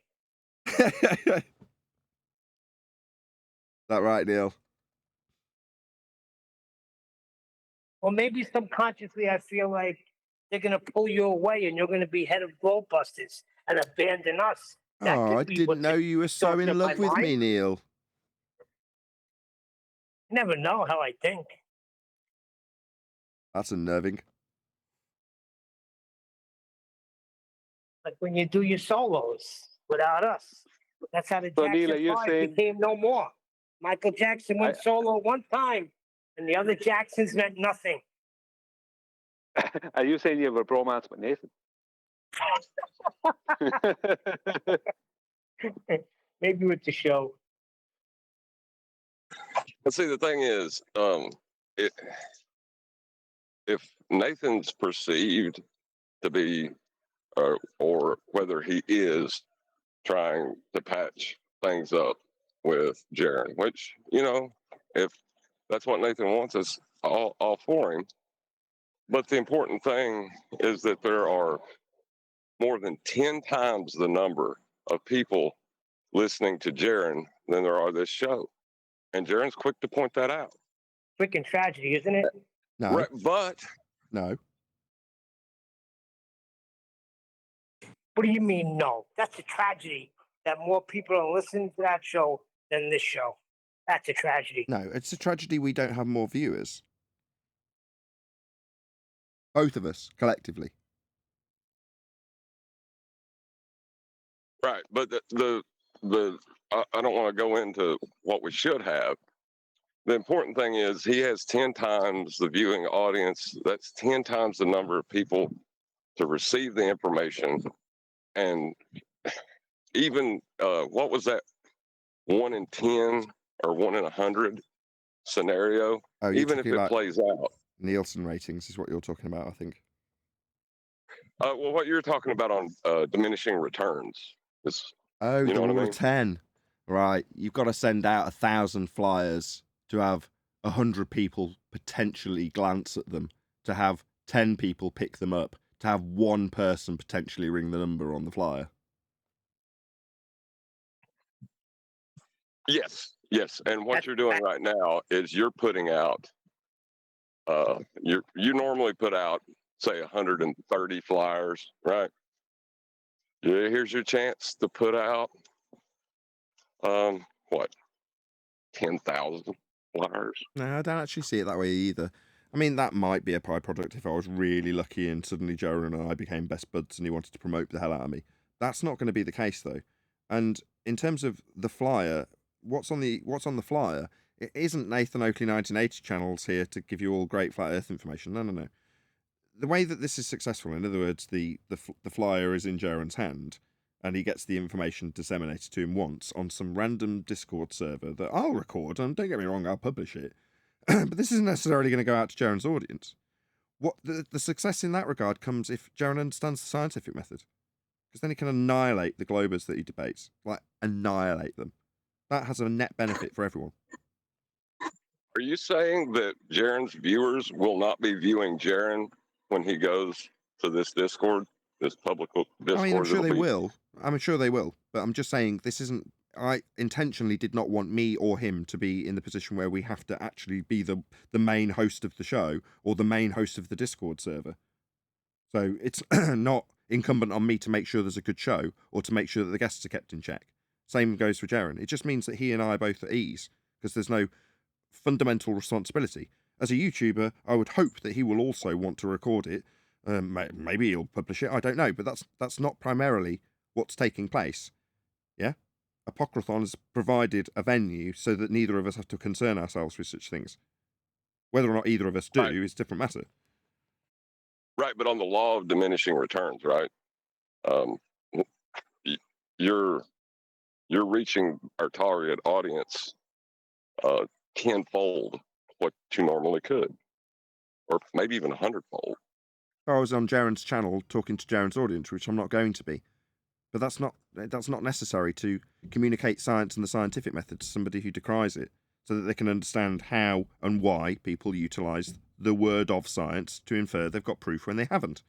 Speaker 1: That right, Neil?
Speaker 15: Or maybe subconsciously I feel like they're going to pull you away and you're going to be head of Globebusters and abandon us. That
Speaker 1: Oh, I
Speaker 15: could be
Speaker 1: didn't
Speaker 15: what's
Speaker 1: know you were so
Speaker 15: going
Speaker 1: in
Speaker 15: in
Speaker 1: love
Speaker 15: my
Speaker 1: with me,
Speaker 15: mind.
Speaker 1: Neil.
Speaker 15: You never know how I think.
Speaker 1: That's unnerving.
Speaker 15: Like when you do your solos without us. That's how the
Speaker 14: So, Neil,
Speaker 15: Jackson
Speaker 14: are you
Speaker 15: 5
Speaker 14: saying-
Speaker 15: became no more. Michael Jackson went solo one time and the other Jacksons meant nothing.
Speaker 14: Are you saying you have a bromance with Nathan?
Speaker 15: Maybe with the show.
Speaker 6: But see, the thing is, if Nathan's perceived to be, or whether he is trying to patch things up with Jaren, which, if that's what Nathan wants, us all for him. But the important thing is that there are more than 10 times the number of people listening to Jaren than there are this show. And Jaren's quick to point that out.
Speaker 15: Freaking tragedy, isn't it?
Speaker 1: No.
Speaker 6: Right, but
Speaker 1: no.
Speaker 15: What do you mean, no? That's a tragedy that more people are listening to that show than this show. That's a tragedy.
Speaker 1: No, it's a tragedy we don't have more viewers. Both of us, collectively.
Speaker 6: Right, but the I don't want to go into what we should have. The important thing is he has 10 times the viewing audience. That's 10 times the number of people to receive the information. And even what was that 1 in 10 or 1 in 100 scenario?
Speaker 1: Oh,
Speaker 6: even if it plays out.
Speaker 1: Nielsen ratings is what you're talking about, I think.
Speaker 6: Well, what you're talking about on diminishing returns is.
Speaker 1: Oh,
Speaker 6: you know
Speaker 1: the
Speaker 6: what I
Speaker 1: rule
Speaker 6: mean?
Speaker 1: of 10. Right. You've got to send out 1,000 flyers to have 100 people potentially glance at them, to have 10 people pick them up, to have one person potentially ring the number on the flyer.
Speaker 6: Yes. And what you're doing right now is you're putting out, you normally put out, say, 130 flyers, right? Yeah, here's your chance to put out, 10,000 flyers.
Speaker 1: No, I don't actually see it that way either. I mean, that might be a byproduct if I was really lucky and suddenly Jaren and I became best buds and he wanted to promote the hell out of me. That's not going to be the case, though. And in terms of the flyer, what's on the flyer? It isn't Nathan Oakley 1980 channels here to give you all great flat Earth information. No. The way that this is successful, in other words, the flyer is in Jaren's hand. and he gets the information disseminated to him once on some random Discord server that I'll record, and don't get me wrong, I'll publish it. But this isn't necessarily going to go out to Jaron's audience. What the success in that regard comes if Jaron understands the scientific method, because then he can annihilate the globers that he debates, like annihilate them. That has a net benefit for everyone.
Speaker 6: Are you saying that Jaron's viewers will not be viewing Jaron when he goes to this Discord, this public Discord?
Speaker 1: I mean, I'm sure they will. I'm sure they will. But I'm just saying this isn't... I intentionally did not want me or him to be in the position where we have to actually be the main host of the show or the main host of the Discord server. So it's not incumbent on me to make sure there's a good show or to make sure that the guests are kept in check. Same goes for Jaron. It just means that he and I are both at ease because there's no fundamental responsibility. As a YouTuber, I would hope that he will also want to record it. Maybe he'll publish it. I don't know, but that's not primarily what's taking place. Yeah? Apocryphon has provided a venue so that neither of us have to concern ourselves with such things. Whether or not either of us do is a different matter.
Speaker 6: Right, but on the law of diminishing returns, right? You're reaching our target audience tenfold what you normally could, or maybe even 100-fold.
Speaker 1: I was on Jaron's channel talking to Jaron's audience, which I'm not going to be. But that's not necessary to communicate science and the scientific method to somebody who decries it, so that they can understand how and why people utilise the word of science to infer they've got proof when they haven't.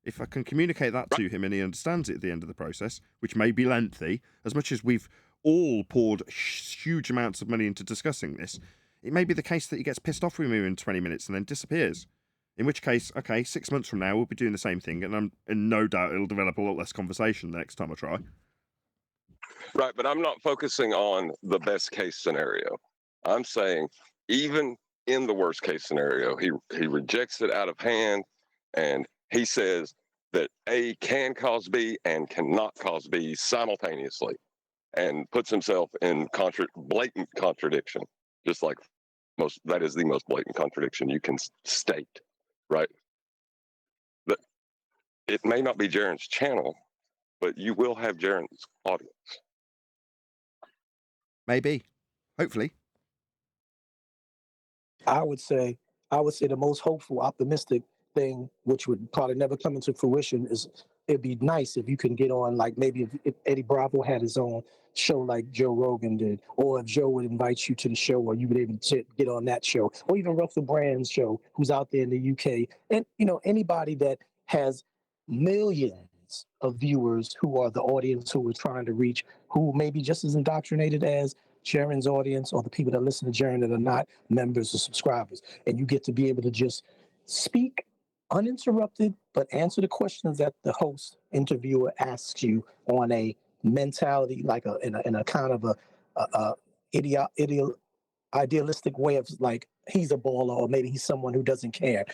Speaker 1: If I can communicate that to him and he understands it at the end of the process, which may be lengthy, as much as we've all poured huge amounts of money into discussing this, it may be the case that he gets pissed off with me in 20 minutes and then disappears. In which case, okay, 6 months from now, we'll be doing the same thing, and I'm in no doubt it'll develop a lot less conversation the next time I try.
Speaker 6: Right, but I'm not focusing on the best case scenario. I'm saying even in the worst case scenario, he rejects it out of hand, and he says that A can cause B and cannot cause B simultaneously, and puts himself in blatant contradiction, just like that is the most blatant contradiction you can state. Right. But it may not be Jaron's channel, but you will have Jaron's audience.
Speaker 1: Maybe. Hopefully.
Speaker 16: I would say the most hopeful, optimistic thing, which would probably never come into fruition, is it'd be nice if you can get on, like maybe if Eddie Bravo had his own show like Joe Rogan did, or if Joe would invite you to the show, or you would able to get on that show, or even Russell Brand's show, who's out there in the UK, and anybody that has millions of viewers who are the audience who we're trying to reach, who may be just as indoctrinated as Jaron's audience or the people that listen to Jaron that are not members or subscribers, and you get to be able to just speak uninterrupted, but answer the questions that the host interviewer asks you on a mentality, like in a kind of a idealistic way of like he's a baller or maybe he's someone who doesn't care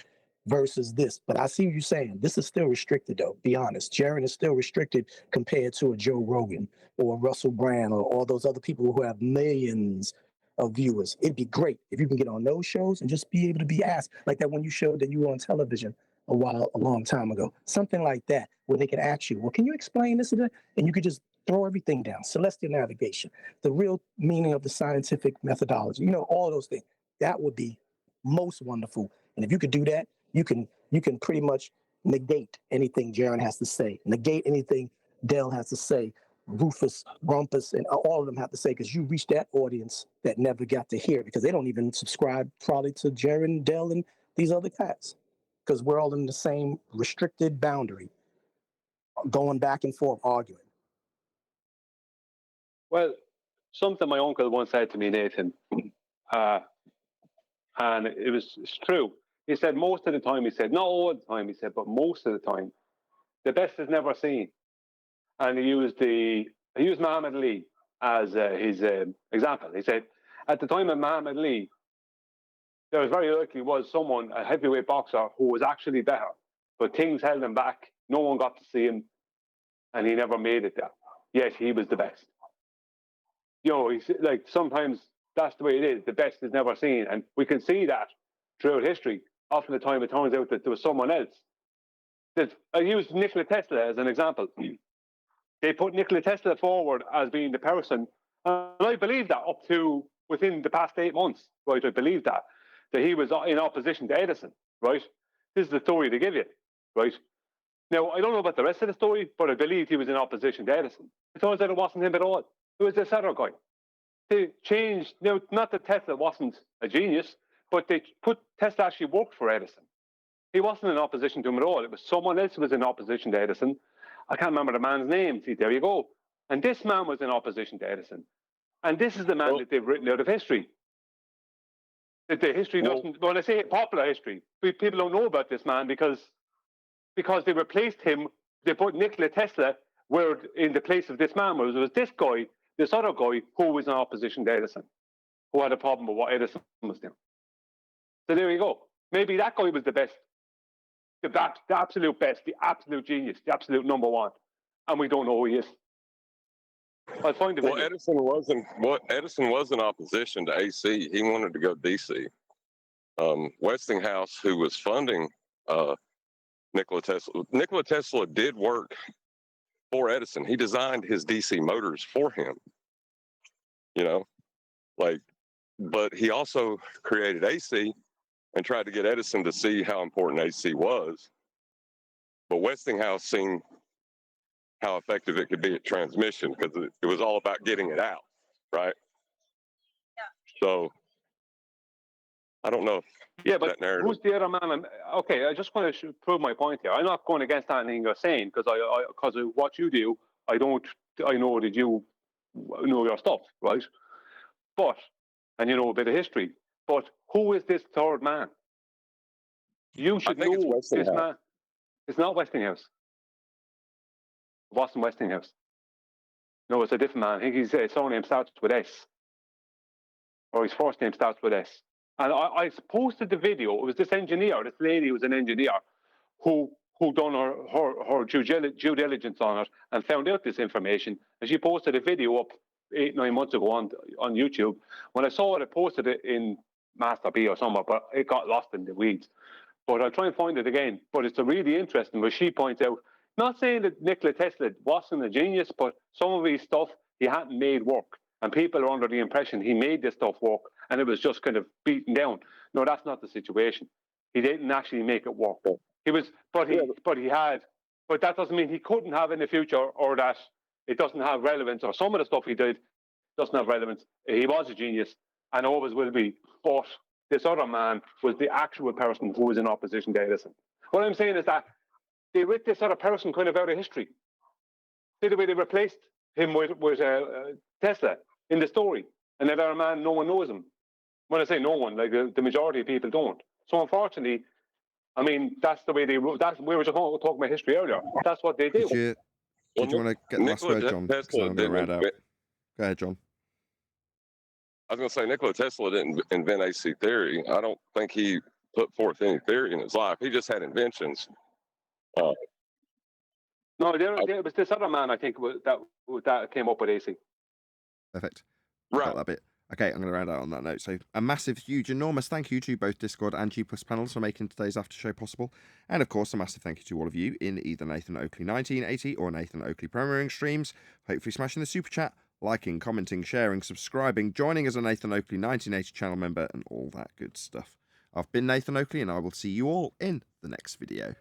Speaker 16: versus this. But I see what you're saying. This is still restricted though, be honest. Jaron is still restricted compared to a Joe Rogan or Russell Brand or all those other people who have millions of viewers. It'd be great if you can get on those shows and just be able to be asked, like that when you showed that you were on television a long time ago, something like that, where they can ask you, well, can you explain this and that? And you could just throw everything down. Celestial navigation, the real meaning of the scientific methodology, all those things. That would be most wonderful. And if you could do that, you can pretty much negate anything Jaron has to say, negate anything Dell has to say, Rufus, Rumpus, and all of them have to say, because you reach that audience that never got to hear it, because they don't even subscribe probably to Jaron, Dell, and these other cats, because we're all in the same restricted boundary, going back and forth, arguing.
Speaker 19: Well, something my uncle once said to me, Nathan, and it's true. He said most of the time, he said, not all the time, he said, but most of the time, the best is never seen. And he used Muhammad Ali as his example. He said, at the time of Muhammad Ali, there was very likely someone, a heavyweight boxer, who was actually better, but things held him back. No one got to see him, and he never made it there. Yet he was the best. Like sometimes that's the way it is. The best is never seen, and we can see that throughout history. Often the time it turns out that there was someone else. I used Nikola Tesla as an example. they put Nikola Tesla forward as being the person, and I believe that up to within the past 8 months, right? I believe that he was in opposition to Edison, right? This is the story they give you, right? Now, I don't know about the rest of the story, but I believe he was in opposition to Edison. It turns out it wasn't him at all. It was this other guy. They changed, now, not that Tesla wasn't a genius, but they put Tesla actually worked for Edison. He wasn't in opposition to him at all. It was someone else who was in opposition to Edison. I can't remember the man's name. See, there you go. And this man was in opposition to Edison. And this is the man that they've written out of history. That the history doesn't, when I say popular history, people don't know about this man because they replaced him. They put Nikola Tesla where in the place of this man was this guy, this other guy who was in opposition to Edison, who had a problem with what Edison was doing. So there you go. Maybe that guy was the best, the absolute best, the absolute genius, the absolute number one, and we don't know who he is. I'll find the video.
Speaker 6: Edison was in opposition to AC. He wanted to go DC. Westinghouse, who was funding Nikola Tesla did work for Edison. He designed his DC motors for him. You know, but he also created AC and tried to get Edison to see how important AC was. But Westinghouse seen how effective it could be at transmission because it was all about getting it out, right? Yeah. So I don't know.
Speaker 19: Yeah, but who's the other man? Okay, I just want to prove my point here. I'm not going against anything you're saying because because of what you do, I know that you know your stuff, right? But and you know a bit of history. But who is this third man? You should know this man. It's not Westinghouse. It wasn't Westinghouse. No, it's a different man. I think his surname starts with S. Or his first name starts with S. And I posted the video. It was this engineer, this lady who was an engineer, who done her due diligence on it and found out this information. And she posted a video up 8-9 months ago on YouTube. When I saw it, I posted it in Master B or somewhere, but it got lost in the weeds. But I'll try and find it again. But it's a really interesting where she points out, not saying that Nikola Tesla wasn't a genius, but some of his stuff he hadn't made work. And people are under the impression he made this stuff work and it was just kind of beaten down. No, that's not the situation. He didn't actually make it work. He was, but that doesn't mean he couldn't have in the future or that it doesn't have relevance or some of the stuff he did doesn't have relevance. He was a genius and always will be. But this other man was the actual person who was in opposition to Edison. What I'm saying is that they ripped this other person kind of out of history. See the way they replaced him with Tesla in the story. And that other man, no one knows him. When I say no one, like the majority of people don't. So unfortunately, I mean, that's the way they wrote. We were just talking about history earlier. That's what they do.
Speaker 1: Did you want to get the last word, John? Because I'm going to round out. Go ahead, John.
Speaker 6: I was going to say Nikola Tesla didn't invent AC theory. I don't think he put forth any theory in his life. He just had inventions.
Speaker 19: No, there was this other man, I think, that came up with AC.
Speaker 1: Perfect. Right. Got that bit. Okay, I'm going to round out on that note. So a massive, huge, enormous thank you to both Discord and G+ panels for making today's after show possible. And of course, a massive thank you to all of you in either Nathan Oakley 1980 or Nathan Oakley premiering streams. Hopefully smashing the super chat, liking, commenting, sharing, subscribing, joining as a Nathan Oakley 1980 channel member and all that good stuff. I've been Nathan Oakley and I will see you all in the next video.